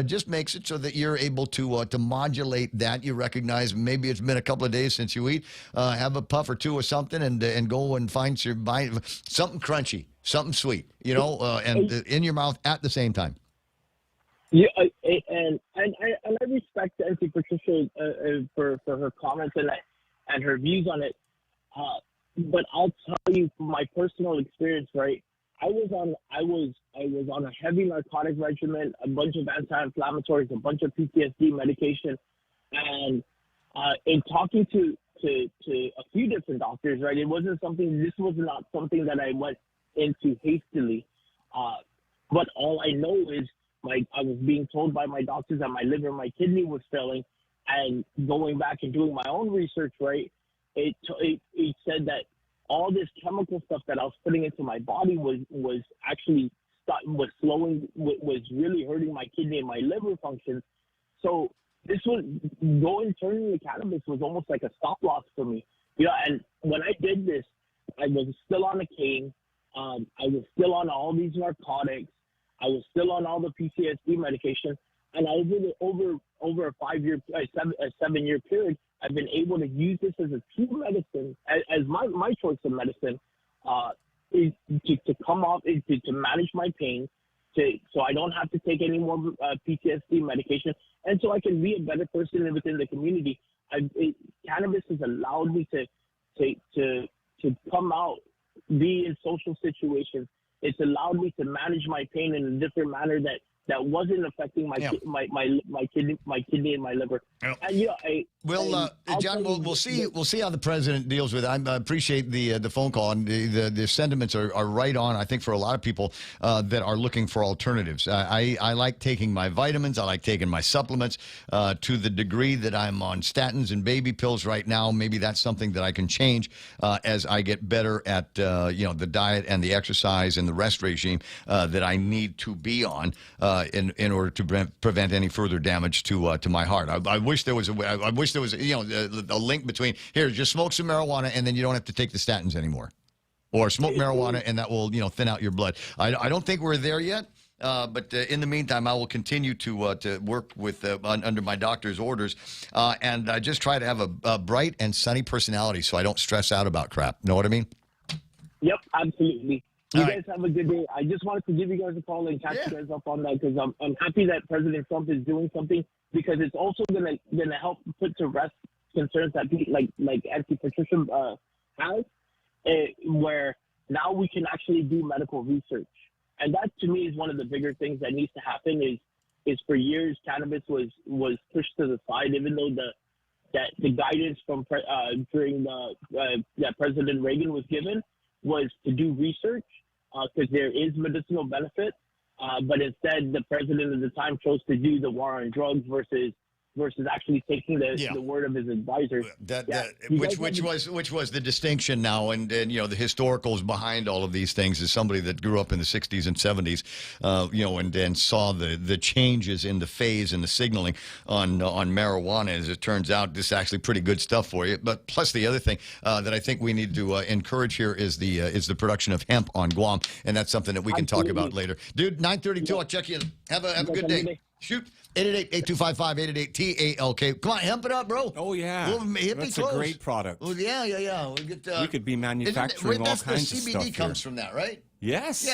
Just makes it so that you're able to modulate that. You recognize maybe it's been a couple of days since you eat. Have a puff or two of something and go and find something crunchy, something sweet, and in your mouth at the same time. Yeah, and I respect Auntie Patricia for her comments and her views on it. But I'll tell you from my personal experience, right? I was on a heavy narcotic regimen, a bunch of anti-inflammatories, a bunch of PTSD medication, and in talking to a few different doctors, right? This was not something that I went into hastily. But all I know is I was being told by my doctors that my liver and my kidney was failing, and going back and doing my own research, right? It said that all this chemical stuff that I was putting into my body was really hurting my kidney and my liver functions. So turning to cannabis was almost like a stop loss for me. And when I did this, I was still on a cane. I was still on all these narcotics. I was still on all the PTSD medication. And over a 7-year period, I've been able to use this as a true medicine, as my choice of medicine, to come off, to manage my pain, so I don't have to take any more PTSD medication, and so I can be a better person within the community. Cannabis has allowed me to come out, be in social situations. It's allowed me to manage my pain in a different manner that wasn't affecting my kidney and my liver. And John, we'll see how the president deals with it. I appreciate the phone call, and the sentiments are right on. I think for a lot of people that are looking for alternatives. I like taking my vitamins. I like taking my supplements to the degree that I'm on statins and baby pills right now. Maybe that's something that I can change as I get better at the diet and the exercise and the rest regime that I need to be on. In order to prevent any further damage to my heart. I wish there was a link between here, just smoke some marijuana and then you don't have to take the statins anymore, or smoke marijuana and that will thin out your blood. I don't think we're there yet. But in the meantime, I will continue to work with under my doctor's orders, and just try to have a bright and sunny personality so I don't stress out about crap. Know what I mean? Yep, absolutely. You guys have a good day. I just wanted to give you guys a call and catch you guys up on that, because I'm happy that President Trump is doing something, because it's also gonna help put to rest concerns that like Auntie Patricia has, where now we can actually do medical research, and that to me is one of the bigger things that needs to happen. Is for years cannabis was pushed to the side, even though the guidance from during that President Reagan was given was to do research. Because there is medicinal benefit, but instead the president at the time chose to do the war on drugs versus actually taking the word of his advisors. Which was the distinction now, and the historicals behind all of these things. As somebody that grew up in the 60s and 70s, and saw the changes in the phase and the signaling on marijuana. As it turns out, this is actually pretty good stuff for you. But plus the other thing that I think we need to encourage here is the production of hemp on Guam, and that's something that we can talk about later. Dude, 9:32. I'll check you in. Have a good day. Shoot. 888-8255-888-TALK. Come on, hemp it up, bro. Oh, yeah. That's a great product. Well, yeah. We could be manufacturing all kinds of stuff. The CBD comes from that, right? Yes.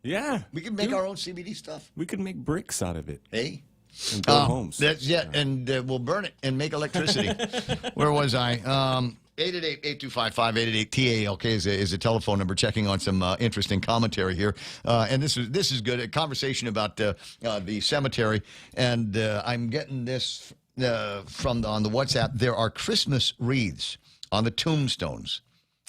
Yeah. We can make our own CBD stuff. We could make bricks out of it. Hey? And build homes. And we'll burn it and make electricity. Where was I? 888-8255-888-TALK is a telephone number. Checking on some interesting commentary here, and this is good. A conversation about the cemetery, and I'm getting this on the WhatsApp. There are Christmas wreaths on the tombstones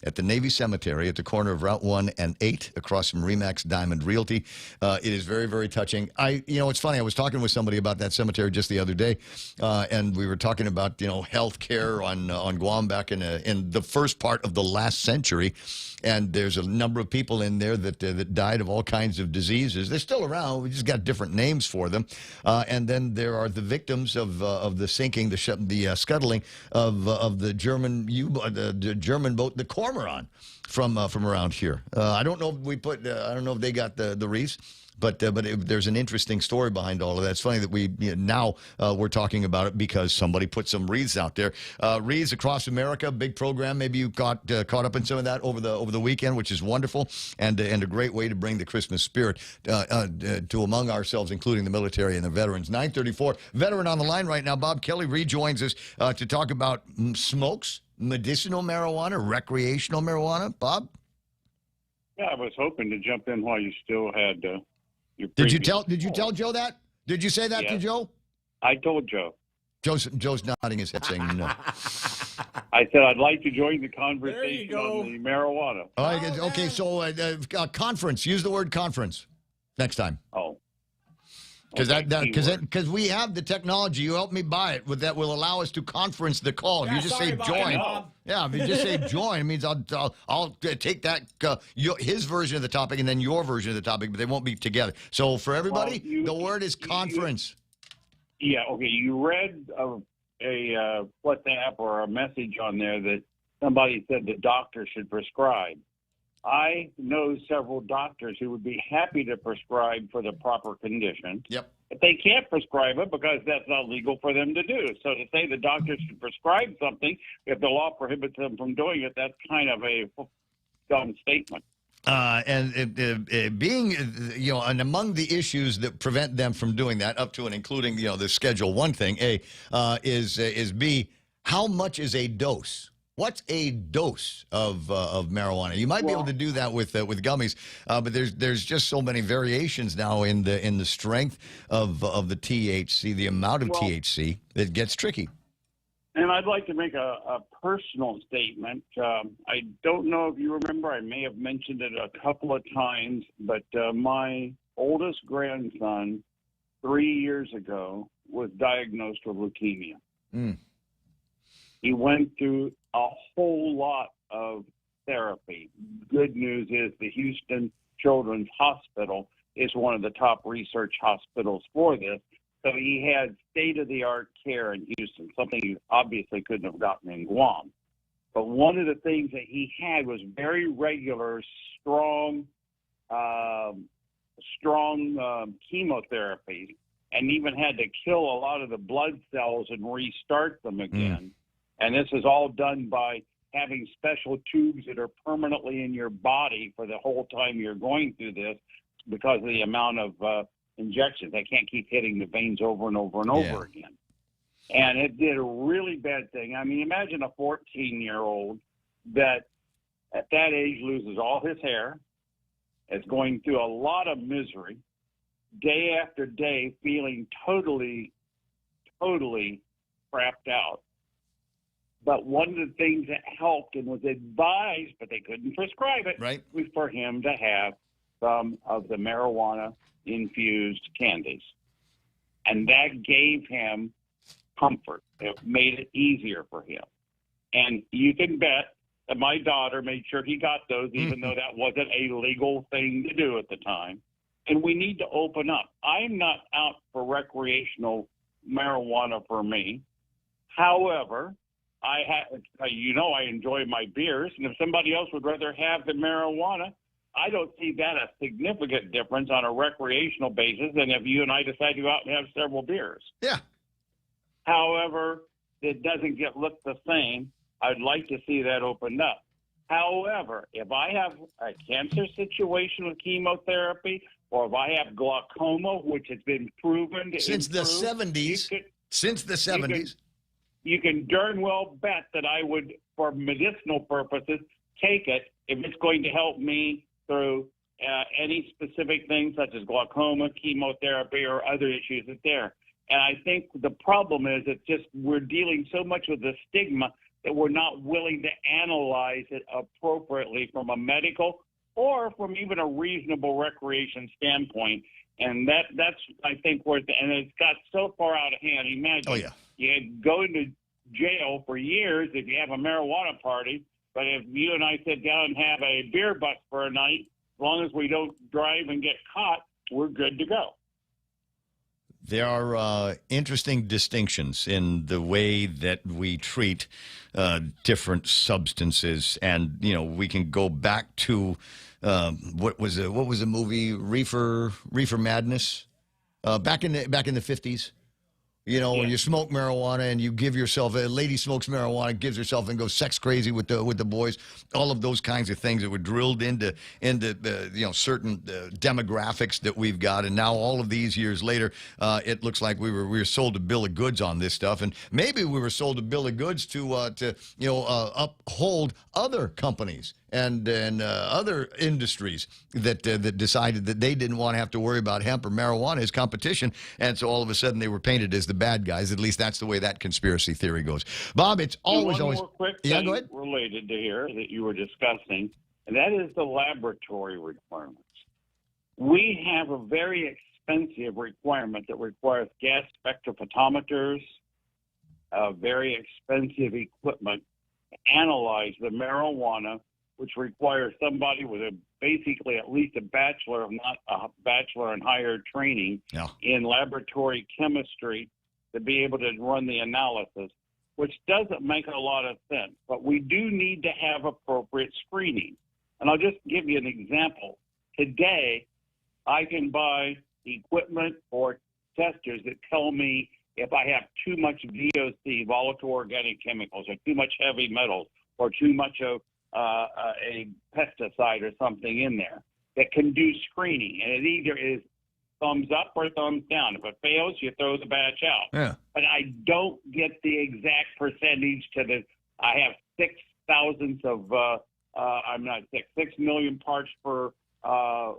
at the Navy Cemetery at the corner of Route 1 and 8 across from Remax Diamond Realty. It is very, very touching. It's funny. I was talking with somebody about that cemetery just the other day, and we were talking about, health care on Guam back in the first part of the last century. And there's a number of people in there that died of all kinds of diseases. They're still around. We just got different names for them. And then there are the victims of the sinking, the scuttling of the German the German boat, the Cormorant, from around here. I don't know if I don't know if they got the wreaths. But there's an interesting story behind all of that. It's funny that we're talking about it because somebody put some wreaths out there. Wreaths across America, big program. Maybe you got caught up in some of that over the weekend, which is wonderful, and a great way to bring the Christmas spirit to among ourselves, including the military and the veterans. 9:34, veteran on the line right now. Bob Kelly rejoins us to talk about smokes, medicinal marijuana, recreational marijuana. Bob? Yeah, I was hoping to jump in while you still had your. Did you tell Joe that? Did you say that to Yes. Joe? I told Joe. Joe's nodding his head saying no. I said I'd like to join the conversation on the marijuana. All right, okay, so conference. Use the word conference next time. Oh. Because we have the technology. You helped me buy it. That will allow us to conference the call. If you just say join. Yeah, if you just say join, it means I'll take that his version of the topic and then your version of the topic, but they won't be together. So for everybody, the word is conference. Yeah. Okay. You read a WhatsApp or a message on there that somebody said the doctor should prescribe. I know several doctors who would be happy to prescribe for the proper condition. Yep. But they can't prescribe it because that's not legal for them to do. So to say the doctor should prescribe something, if the law prohibits them from doing it, that's kind of a dumb statement. Being, and among the issues that prevent them from doing that, up to and including, the Schedule 1 thing, is B, how much is a dose? What's a dose of marijuana? You might be able to do that with gummies, but there's just so many variations now in the strength of the THC, the amount of THC that gets tricky. And I'd like to make a personal statement. I don't know if you remember, I may have mentioned it a couple of times, but my oldest grandson 3 years ago was diagnosed with leukemia. Mm. He went through a whole lot of therapy. Good news is the Houston Children's Hospital is one of the top research hospitals for this. So he had state-of-the-art care in Houston, something he obviously couldn't have gotten in Guam. But one of the things that he had was very regular, strong chemotherapy, and even had to kill a lot of the blood cells and restart them again. And this is all done by having special tubes that are permanently in your body for the whole time you're going through this because of the amount of injections. They can't keep hitting the veins over and over and over again. And it did a really bad thing. I mean, imagine a 14-year-old that at that age loses all his hair, is going through a lot of misery, day after day feeling totally crapped out. But one of the things that helped and was advised, but they couldn't prescribe it, was for him to have some of the marijuana-infused candies. And that gave him comfort. It made it easier for him. And you can bet that my daughter made sure he got those, even though that wasn't a legal thing to do at the time. And we need to open up. I'm not out for recreational marijuana for me. However, I enjoy my beers, and if somebody else would rather have the marijuana, I don't see that a significant difference on a recreational basis than if you and I decide to go out and have several beers. Yeah. However, it doesn't get looked the same. I'd like to see that opened up. However, if I have a cancer situation with chemotherapy, or if I have glaucoma, which has been proven to since the 70s, you can darn well bet that I would, for medicinal purposes, take it if it's going to help me through any specific things such as glaucoma, chemotherapy, or other issues that's there. And I think the problem is that just we're dealing so much with the stigma that we're not willing to analyze it appropriately from a medical or from even a reasonable recreation standpoint. And that's I think, where and it's got so far out of hand. Imagine you go into jail for years if you have a marijuana party, but if you and I sit down and have a beer bust for a night, as long as we don't drive and get caught, we're good to go. There are interesting distinctions in the way that we treat different substances, and we can go back to what was a movie, Reefer Madness, back in the 50s, When you smoke marijuana and you give yourself, a lady smokes marijuana, gives herself and goes sex crazy with the boys, all of those kinds of things that were drilled into certain demographics that we've got, and now all of these years later, it looks like we were sold a bill of goods on this stuff, and maybe we were sold a bill of goods to uphold other companies and other industries that decided that they didn't want to have to worry about hemp or marijuana as competition, and so all of a sudden they were painted as the bad guys. At least that's the way that conspiracy theory goes. Bob, it's always One more quick yeah, thing go ahead. related to here that you were discussing, and that is the laboratory requirements. We have a very expensive requirement that requires gas spectrophotometers, very expensive equipment to analyze the marijuana, which requires somebody with basically at least a bachelor, if not a bachelor and higher training in laboratory chemistry to be able to run the analysis, which doesn't make a lot of sense. But we do need to have appropriate screening. And I'll just give you an example. Today, I can buy equipment or testers that tell me if I have too much VOC, volatile organic chemicals, or too much heavy metals, or too much of a pesticide or something in there that can do screening. And it either is thumbs up or thumbs down. If it fails, you throw the batch out. Yeah. But I don't get the exact percentage to the, I have 6 million parts per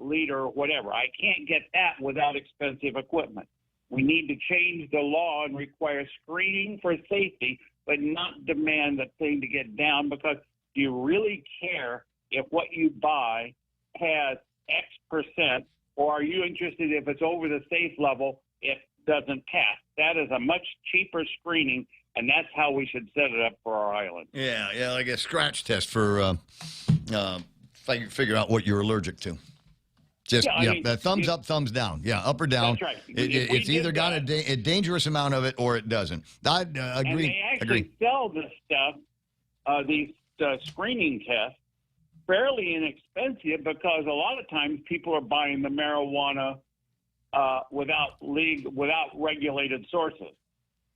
liter or whatever. I can't get that without expensive equipment. We need to change the law and require screening for safety, but not demand the thing to get down, because do you really care if what you buy has X percent, or are you interested if it's over the safe level, it doesn't pass? That is a much cheaper screening, and that's how we should set it up for our island. Yeah, like a scratch test for figure out what you're allergic to. Just thumbs up, thumbs down. Yeah, up or down. That's right. It's either got a dangerous amount of it or it doesn't. I agree. And they actually sell this stuff, these screening tests, fairly inexpensive, because a lot of times people are buying the marijuana without regulated sources.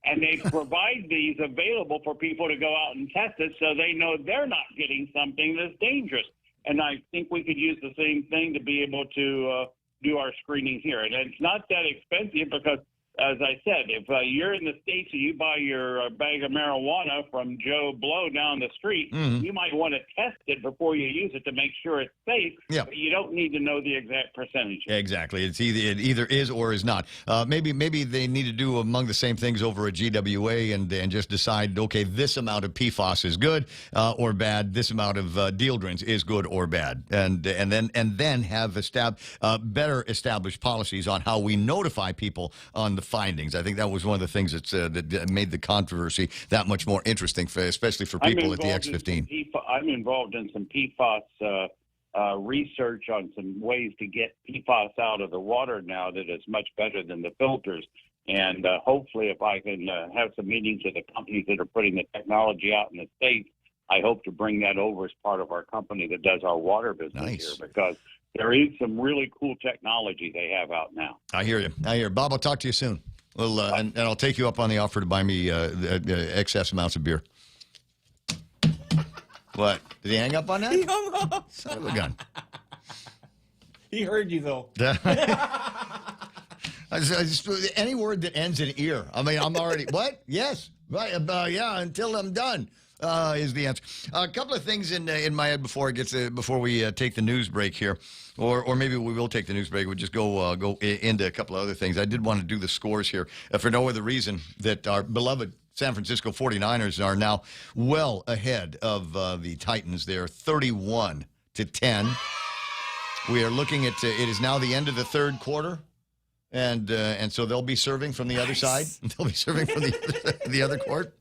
And they provide these available for people to go out and test it so they know they're not getting something that's dangerous. And I think we could use the same thing to be able to do our screening here. And it's not that expensive because, as I said, if you're in the States and you buy your bag of marijuana from Joe Blow down the street, you might want to test it before you use it to make sure it's safe. Yeah. But you don't need to know the exact percentage. Exactly. It either is or is not. Maybe they need to do among the same things over at GWA and just decide, okay, this amount of PFAS is good or bad. This amount of deodorants is good or bad, and then have better established policies on how we notify people on the findings. I think that was one of the things that made the controversy that much more interesting, especially for people at the X15. I'm involved in some PFAS research on some ways to get PFAS out of the water now that is much better than the filters. And hopefully, if I can have some meetings with the companies that are putting the technology out in the States, I hope to bring that over as part of our company that does our water business here, because there is some really cool technology they have out now. I hear you. Bob, I'll talk to you soon. Well, and I'll take you up on the offer to buy me excess amounts of beer. What? Did he hang up on that? He hung up. Son of a gun. He heard you, though. Any word that ends in ear. I mean, I'm already, what? Yes. Right. Yeah, until I'm done. Is the answer. A couple of things in my head before we take the news break here, or maybe we will take the news break. We'll just go into a couple of other things. I did want to do the scores here for no other reason that our beloved San Francisco 49ers are now well ahead of the Titans. They're 31-10. We are looking at it is now the end of the third quarter. And so they'll be serving from the other side. They'll be serving from the other court.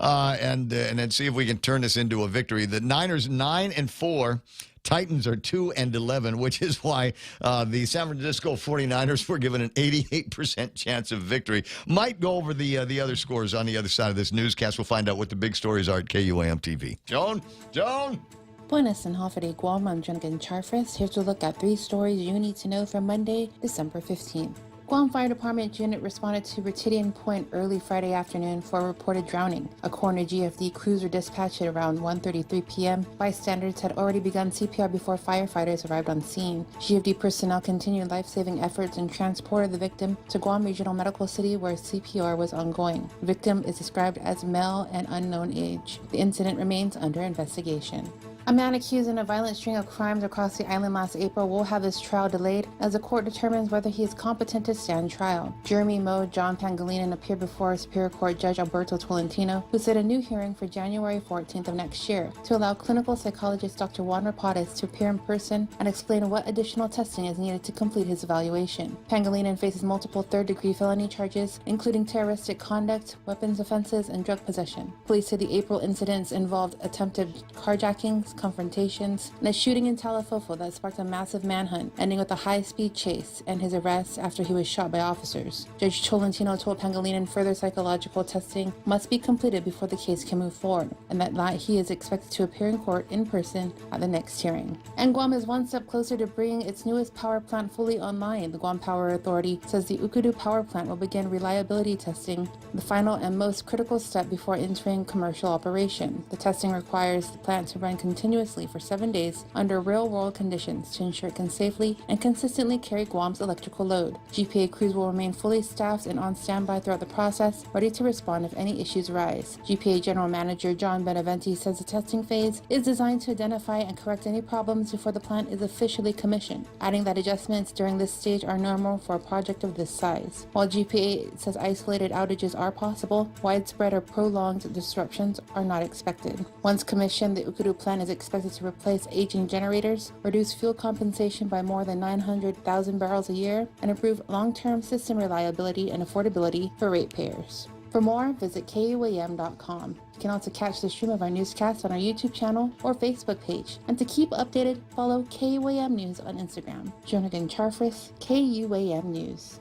And then see if we can turn this into a victory. The Niners 9-4, Titans are 2-11, which is why the San Francisco 49ers were given an 88% chance of victory. Might go over the other scores on the other side of this newscast. We'll find out what the big stories are at KUAM TV. Joan. Buenas and Hofferty Guam, I'm Junkin Charfris, here to look at 3 stories you need to know for Monday, December 15th. Guam Fire Department unit responded to Retidian Point early Friday afternoon for a reported drowning. A coroner GFD crews were dispatched at around 1:33 p.m. Bystanders had already begun CPR before firefighters arrived on scene. GFD personnel continued life-saving efforts and transported the victim to Guam Regional Medical City where CPR was ongoing. The victim is described as male and unknown age. The incident remains under investigation. A man accused in a violent string of crimes across the island last April will have his trial delayed as the court determines whether he is competent to stand trial. Jeremy Moe John Pangilinan appeared before Superior Court Judge Alberto Tolentino, who set a new hearing for January 14th of next year to allow clinical psychologist Dr. Juan Rapadas to appear in person and explain what additional testing is needed to complete his evaluation. Pangilinan faces multiple third-degree felony charges, including terroristic conduct, weapons offenses, and drug possession. Police say the April incidents involved attempted carjackings, confrontations, and a shooting in Talafofo that sparked a massive manhunt, ending with a high-speed chase and his arrest after he was shot by officers. Judge Tolentino told Pangilinan further psychological testing must be completed before the case can move forward, and that he is expected to appear in court in person at the next hearing. And Guam is one step closer to bringing its newest power plant fully online. The Guam Power Authority says the Ukudu power plant will begin reliability testing, the final and most critical step before entering commercial operation. The testing requires the plant to run continuously for 7 days under real-world conditions to ensure it can safely and consistently carry Guam's electrical load. GPA crews will remain fully staffed and on standby throughout the process, ready to respond if any issues arise. GPA General Manager John Beneventi says the testing phase is designed to identify and correct any problems before the plant is officially commissioned, adding that adjustments during this stage are normal for a project of this size. While GPA says isolated outages are possible, widespread or prolonged disruptions are not expected. Once commissioned, the Ukudu plant is expected to replace aging generators, reduce fuel compensation by more than 900,000 barrels a year, and improve long-term system reliability and affordability for ratepayers. For more, visit KUAM.com. You can also catch the stream of our newscast on our YouTube channel or Facebook page. And to keep updated, follow KUAM News on Instagram. Jonathan Charfris, KUAM News.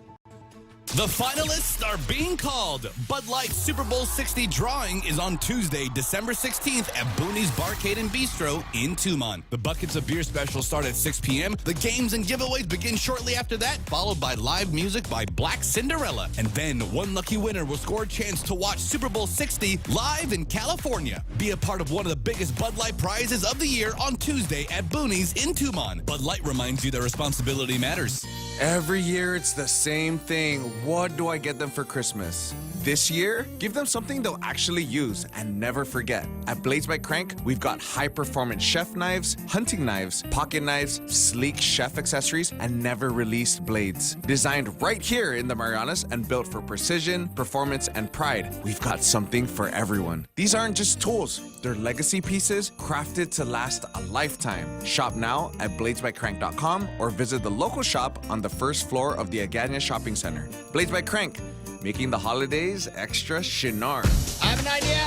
The finalists are being called. Bud Light Super Bowl 60 drawing is on Tuesday, December 16th at Booney's Barcade and Bistro in Tumon. The Buckets of Beer special start at 6 p.m. The games and giveaways begin shortly after that, followed by live music by Black Cinderella. And then one lucky winner will score a chance to watch Super Bowl 60 live in California. Be a part of one of the biggest Bud Light prizes of the year on Tuesday at Booney's in Tumon. Bud Light reminds you that responsibility matters. Every year it's the same thing. What do I get them for Christmas? This year, give them something they'll actually use and never forget. At Blades by Crank, we've got high-performance chef knives, hunting knives, pocket knives, sleek chef accessories, and never-released blades. Designed right here in the Marianas and built for precision, performance, and pride, we've got something for everyone. These aren't just tools. They're legacy pieces crafted to last a lifetime. Shop now at bladesbycrank.com or visit the local shop on the first floor of the Agania Shopping Center. Blades by Crank, making the holidays extra chinar. I have an idea.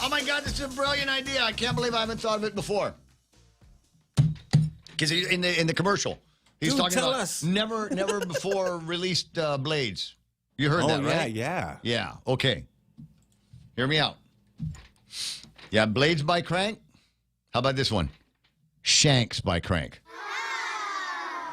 Oh my God, this is a brilliant idea. I can't believe I haven't thought of it before. Because in the commercial, he's Dude, talking tell about us. never before released blades. You heard that, right? Yeah. Yeah. Okay. Hear me out. Yeah, Blades by Crank. How about this one? Shanks by Crank.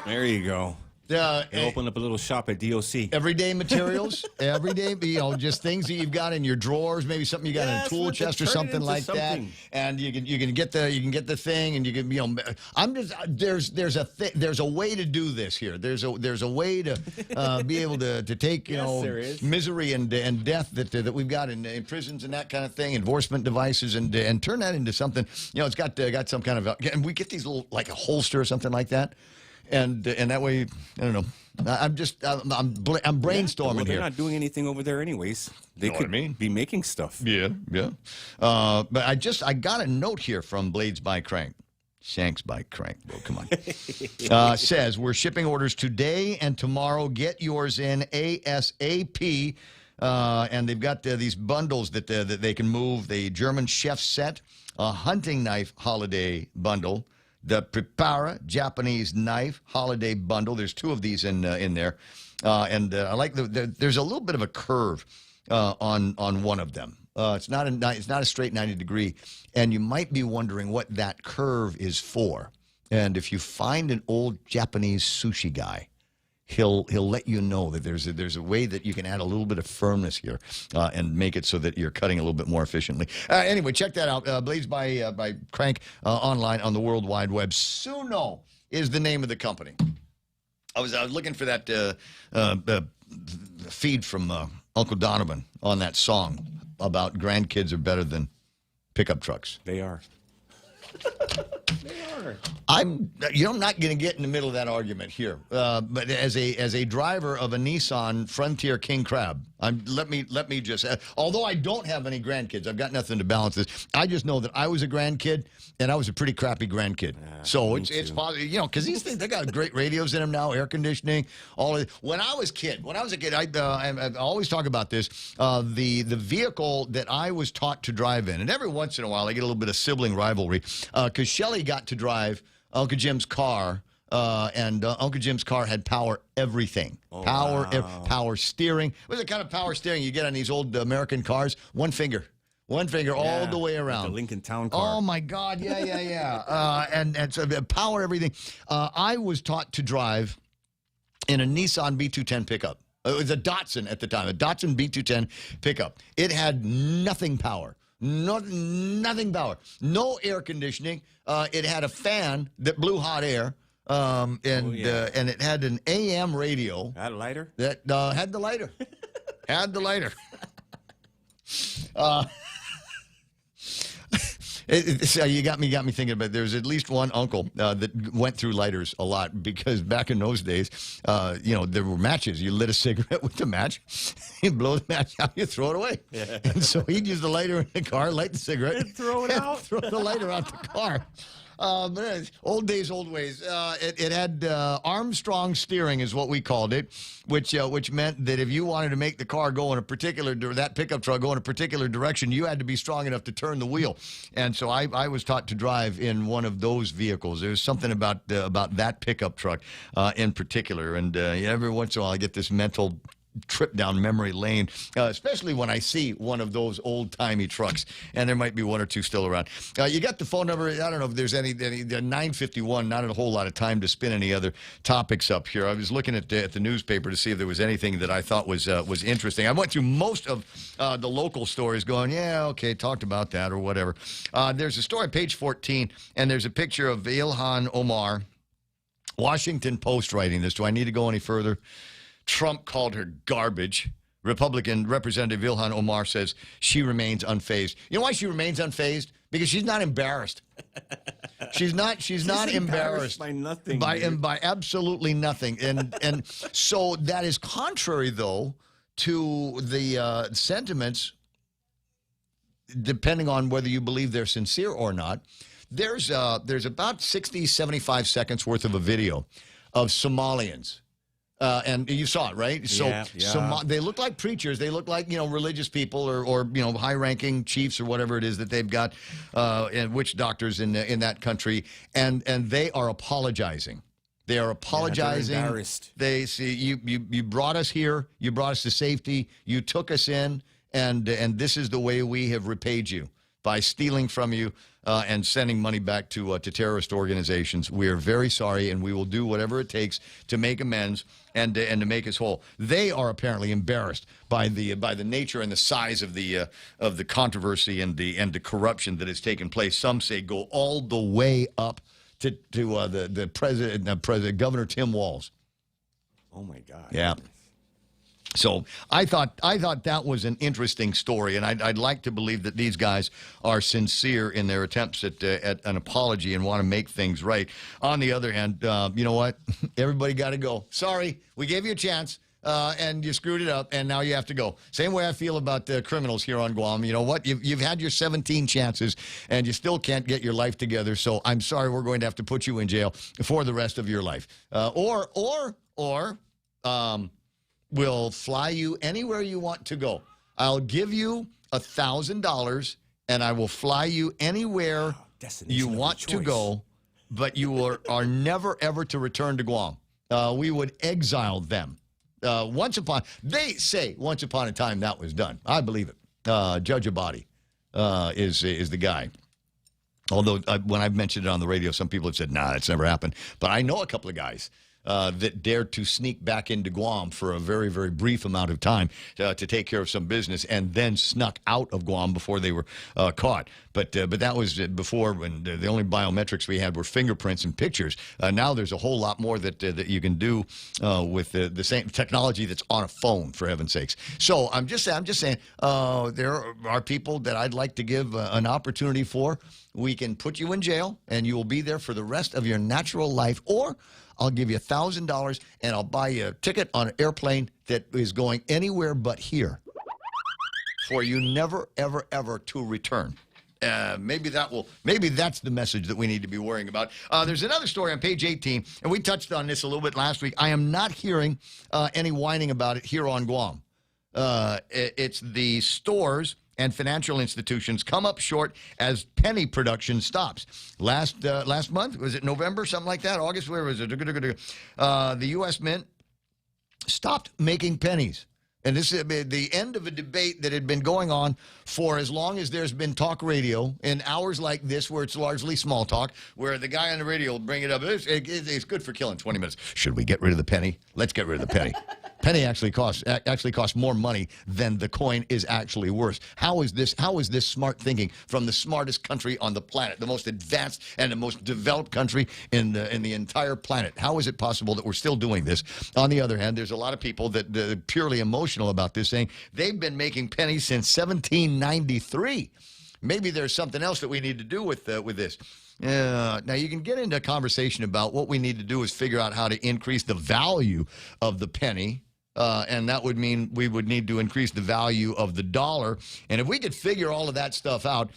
There you go. They open up a little shop at DOC. Everyday materials, everyday, just things that you've got in your drawers, maybe something you got in a tool chest or something like that. And you can get the thing, and you can I'm just there's a way to do this here. There's a way to be able to take misery and death that we've got in prisons and that kind of thing, enforcement devices, and turn that into something. It's got some kind of and we get these little like a holster or something like that. And that way, I don't know. I'm brainstorming well, here. They're not doing anything over there, anyways. They could be making stuff. Yeah. But I got a note here from Blades by Crank. Shanks by Crank. Well, come on. Says we're shipping orders today and tomorrow. Get yours in ASAP. And they've got these bundles that they can move. The German chef set, a hunting knife holiday bundle. The Prepara Japanese knife holiday bundle. There's two of these in there, and I like there's a little bit of a curve on one of them. It's not a straight 90 degree, and you might be wondering what that curve is for. And if you find an old Japanese sushi guy, he'll let you know that there's a way that you can add a little bit of firmness here and make it so that you're cutting a little bit more efficiently. Anyway, check that out. Blades by Crank online on the World Wide Web. Suno is the name of the company. I was looking for that feed from Uncle Donovan on that song about grandkids are better than pickup trucks. They are. They are. I'm not going to get in the middle of that argument here. But as a driver of a Nissan Frontier King Crab, let me just. Although I don't have any grandkids, I've got nothing to balance this. I just know that I was a grandkid, and I was a pretty crappy grandkid. So it's positive, because these things, they got great radios in them now, air conditioning, all of it. When I was a kid, I always talk about this. The vehicle that I was taught to drive in, and every once in a while I get a little bit of sibling rivalry, because Shelley got to drive Uncle Jim's car, and Uncle Jim's car had power everything. Power steering. It was the kind of power steering you get on these old American cars. One finger all the way around. Like the Lincoln Town car. Oh, my God. Yeah. And so power everything. I was taught to drive in a Nissan B210 pickup. It was a Datsun at the time, a Datsun B210 pickup. It had nothing power. Nothing power. No air conditioning. It had a fan that blew hot air. And it had an AM radio. Had a lighter? That had the lighter. Had the lighter. So you got me thinking about it. There's at least one uncle that went through lighters a lot, because back in those days, there were matches. You lit a cigarette with the match, you blow the match out, you throw it away. Yeah. And so he'd use the lighter in the car, light the cigarette, and throw it out, throw the lighter out the car. But old days, old ways. It had Armstrong steering is what we called it, which meant that if you wanted to make the car go in a particular, that pickup truck go in a particular direction, you had to be strong enough to turn the wheel. And so I was taught to drive in one of those vehicles. There's something about that pickup truck in particular. And every once in a while I get this mental trip down memory lane, especially when I see one of those old-timey trucks, and there might be one or two still around. You got the phone number. I don't know if there's any 9:51, not a whole lot of time to spin any other topics up here. I was looking at the newspaper to see if there was anything that I thought was interesting. I went through most of the local stories going, yeah, okay, talked about that or whatever. There's a story, page 14, and there's a picture of Ilhan Omar. Washington Post writing this. Do I need to go any further? Trump called her garbage. Republican Representative Ilhan Omar says she remains unfazed. You know why she remains unfazed? Because she's not embarrassed. She's not embarrassed by nothing. By absolutely nothing. And so that is contrary, though, to the sentiments, depending on whether you believe they're sincere or not. There's about 60, 75 seconds worth of a video of Somalians. And you saw it, right? So they look like preachers. They look like, religious people or high-ranking chiefs or whatever it is that they've got, and witch doctors in that country. And they are apologizing. They are apologizing. They're embarrassed. They see you brought us here. You brought us to safety. You took us in, and this is the way we have repaid you, by stealing from you and sending money back to terrorist organizations. We are very sorry, and we will do whatever it takes to make amends and to make us whole. They are apparently embarrassed by the nature and the size of the controversy and the corruption that has taken place. Some say go all the way up to the president, Governor Tim Walz. Oh my God! Yeah. So I thought that was an interesting story, and I'd like to believe that these guys are sincere in their attempts at an apology and want to make things right. On the other hand, you know what? Everybody got to go. Sorry, we gave you a chance, and you screwed it up, and now you have to go. Same way I feel about the criminals here on Guam. You know what? You've had your 17 chances, and you still can't get your life together. So I'm sorry, we're going to have to put you in jail for the rest of your life, we'll fly you anywhere you want to go. I'll give you $1,000, and I will fly you anywhere you want to go, but you are never, ever to return to Guam. We would exile them. They say once upon a time that was done. I believe it. Judge Abadi is the guy. Although when I've mentioned it on the radio, some people have said, nah, it's never happened. But I know a couple of guys that dared to sneak back into Guam for a very, very brief amount of time to take care of some business and then snuck out of Guam before they were caught. But that was before, when the only biometrics we had were fingerprints and pictures. Now there's a whole lot more that you can do with the same technology that's on a phone, for heaven's sakes. So I'm just saying there are people that I'd like to give an opportunity for. We can put you in jail, and you will be there for the rest of your natural life, or I'll give you $1,000, and I'll buy you a ticket on an airplane that is going anywhere but here for you never, ever, ever to return. Maybe that's the message that we need to be worrying about. There's another story on page 18, and we touched on this a little bit last week. I am not hearing any whining about it here on Guam. It's the stores and financial institutions come up short as penny production stops. Last month, was it November, something like that? August, where was it? The U.S. Mint stopped making pennies. And this is the end of a debate that had been going on for as long as there's been talk radio in hours like this, where it's largely small talk, where the guy on the radio will bring it up. It's good for killing 20 minutes. Should we get rid of the penny? Let's get rid of the penny. Penny actually costs more money than the coin is actually worth. How is this smart thinking from the smartest country on the planet, the most advanced and the most developed country in the entire planet? How is it possible that we're still doing this? On the other hand, there's a lot of people that are purely emotional about this, saying they've been making pennies since 1793. Maybe there's something else that we need to do with this. Now, you can get into a conversation about what we need to do is figure out how to increase the value of the penny. And that would mean we would need to increase the value of the dollar. And if we could figure all of that stuff out,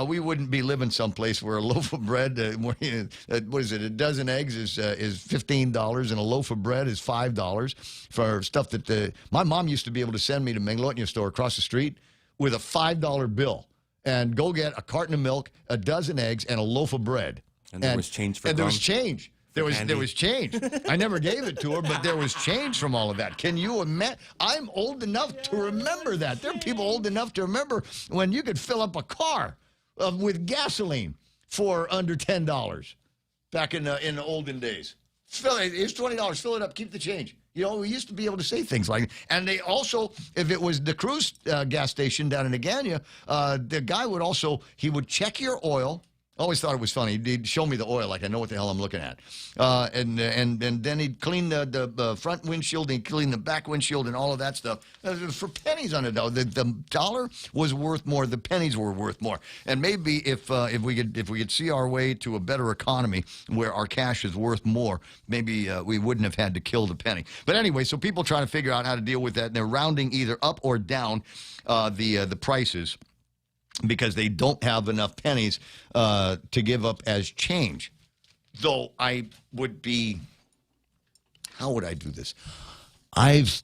we wouldn't be living someplace where a loaf of bread, what is it, a dozen eggs is $15, and a loaf of bread is $5 for stuff that my mom used to be able to send me to Manglonia store across the street with a $5 bill and go get a carton of milk, a dozen eggs, and a loaf of bread. And there was change for there was change. There was change. I never gave it to her, but there was change from all of that. Can you imagine? I'm old enough to remember that. There are people old enough to remember when you could fill up a car with gasoline for under $10 back in the olden days. Here's $20. Fill it up. Keep the change. You know, we used to be able to say things like, and they also, if it was the cruise gas station down in Agania, the guy would he would check your oil. I always thought it was funny. He'd show me the oil like I know what the hell I'm looking at. And then he'd clean the front windshield and he'd clean the back windshield and all of that stuff for pennies on it. The dollar was worth more. The pennies were worth more. And maybe if we could see our way to a better economy where our cash is worth more, maybe we wouldn't have had to kill the penny. But anyway, so people trying to figure out how to deal with that, and they're rounding either up or down the prices, because they don't have enough pennies to give up as change. Though I would be, how would I do this? I've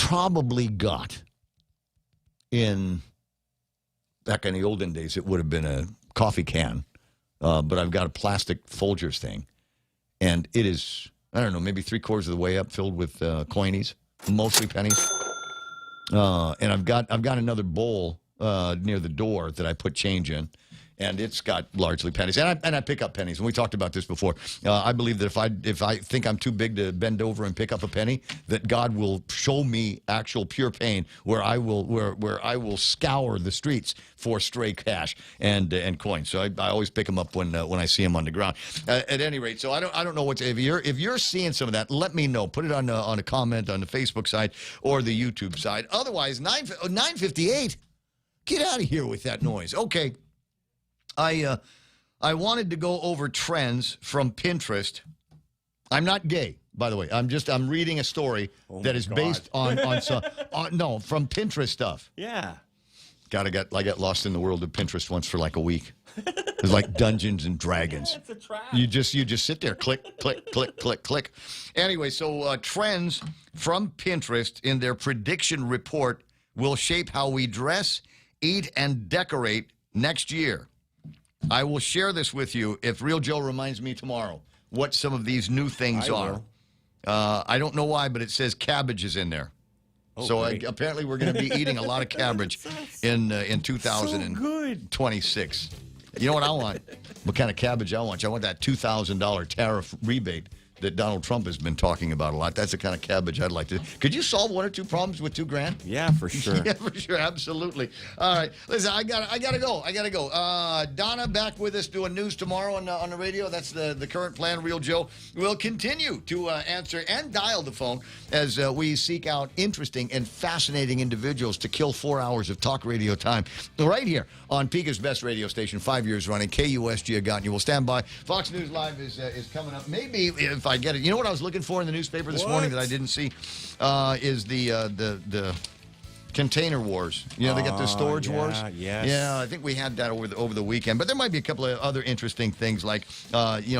probably got, back in the olden days, it would have been a coffee can, but I've got a plastic Folgers thing, and it is, I don't know, maybe 3/4 of the way up, filled with coinies, mostly pennies. And I've got another bowl near the door that I put change in, and it's got largely pennies. And I pick up pennies. And we talked about this before. I believe that if I think I'm too big to bend over and pick up a penny, that God will show me actual pure pain, where I will scour the streets for stray cash and coins. So I always pick them up when I see them on the ground. At any rate, so I don't know if you're seeing some of that, let me know. Put it on a comment on the Facebook side or the YouTube side. Otherwise, 9:58. Get out of here with that noise. Okay. I wanted to go over trends from Pinterest. I'm not gay, by the way. I'm reading a story that is based on from Pinterest stuff. Yeah. I got lost in the world of Pinterest once for like a week. It was like Dungeons and Dragons. It's a trap. You just sit there, click, click, click, click, click. Anyway, so trends from Pinterest in their prediction report will shape how we dress, eat, and decorate next year. I will share this with you if Real Joe reminds me tomorrow what some of these new things are. I don't know why, but it says cabbage is in there. Oh, so apparently we're going to be eating a lot of cabbage in 2026. You know what I want? What kind of cabbage I want? I want that $2,000 tariff rebate that Donald Trump has been talking about a lot. That's the kind of cabbage I'd like to. Could you solve one or two problems with $2,000? Yeah, for sure. Yeah, for sure. Absolutely. All right. Listen, I gotta go. Donna back with us doing news tomorrow on the radio. That's the current plan. Real Joe will continue to answer and dial the phone as we seek out interesting and fascinating individuals to kill 4 hours of talk radio time right here on Pica's best radio station, 5 years running, KUSG Agotnia. We'll stand by. Fox News Live is coming up. Maybe if I get it. You know what I was looking for in the newspaper this morning that I didn't see is the container wars. You know, they got the storage wars. Yes. Yeah, I think we had that over the weekend. But there might be a couple of other interesting things like,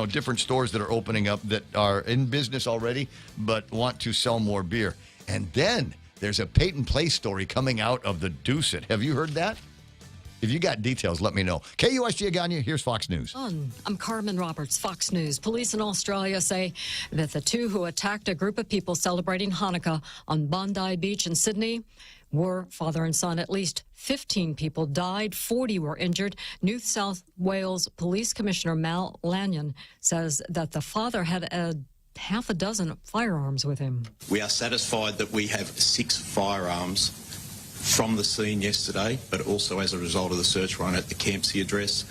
different stores that are opening up that are in business already but want to sell more beer. And then there's a Peyton Place story coming out of the Deuce It. Have you heard that? If you got details, let me know. KUSG Agotnia, here's Fox News. I'm Carmen Roberts, Fox News. Police in Australia say that the two who attacked a group of people celebrating Hanukkah on Bondi Beach in Sydney were father and son. At least 15 people died, 40 were injured. New South Wales Police Commissioner Mal Lanyon says that the father had half a dozen firearms with him. We are satisfied that we have 6 firearms from the scene yesterday, but also as a result of the search run at the Campsie address.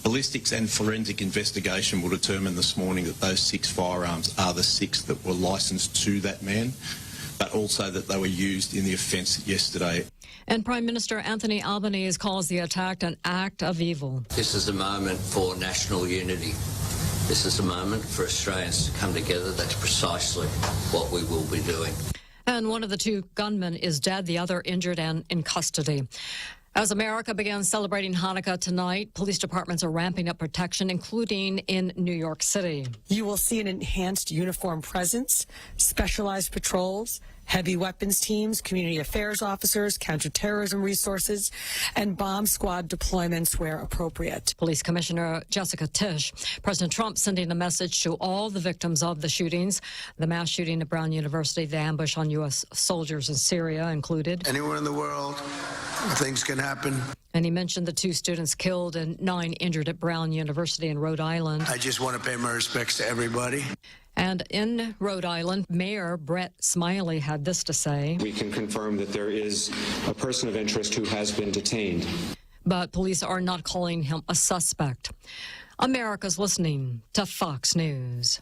Ballistics and forensic investigation will determine this morning that those 6 firearms are the 6 that were licensed to that man, but also that they were used in the offence yesterday. And Prime Minister Anthony Albanese calls the attack an act of evil. This is a moment for national unity. This is a moment for Australians to come together. That's precisely what we will be doing. And one of the two gunmen is dead, the other injured and in custody. As America begins celebrating Hanukkah tonight, police departments are ramping up protection, including in New York City. You will see an enhanced uniform presence, specialized patrols, heavy weapons teams, community affairs officers, counterterrorism resources, and bomb squad deployments where appropriate. Police Commissioner Jessica Tisch. President Trump sending a message to all the victims of the shootings. The mass shooting at Brown University, the ambush on U.S. soldiers in Syria included. Anywhere in the world, things can happen. And he mentioned the 2 students killed and 9 injured at Brown University in Rhode Island. I just want to pay my respects to everybody. And in Rhode Island, Mayor Brett Smiley had this to say. We can confirm that there is a person of interest who has been detained. But police are not calling him a suspect. America's listening to Fox News.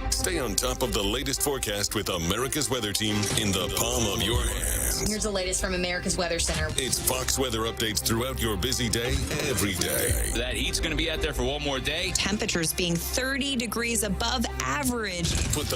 Stay on top of the latest forecast with America's Weather Team in the palm of your hand. Here's the latest from America's Weather Center. It's Fox weather updates throughout your busy day, every day. That heat's going to be out there for one more day. Temperatures being 30 degrees above average. Put the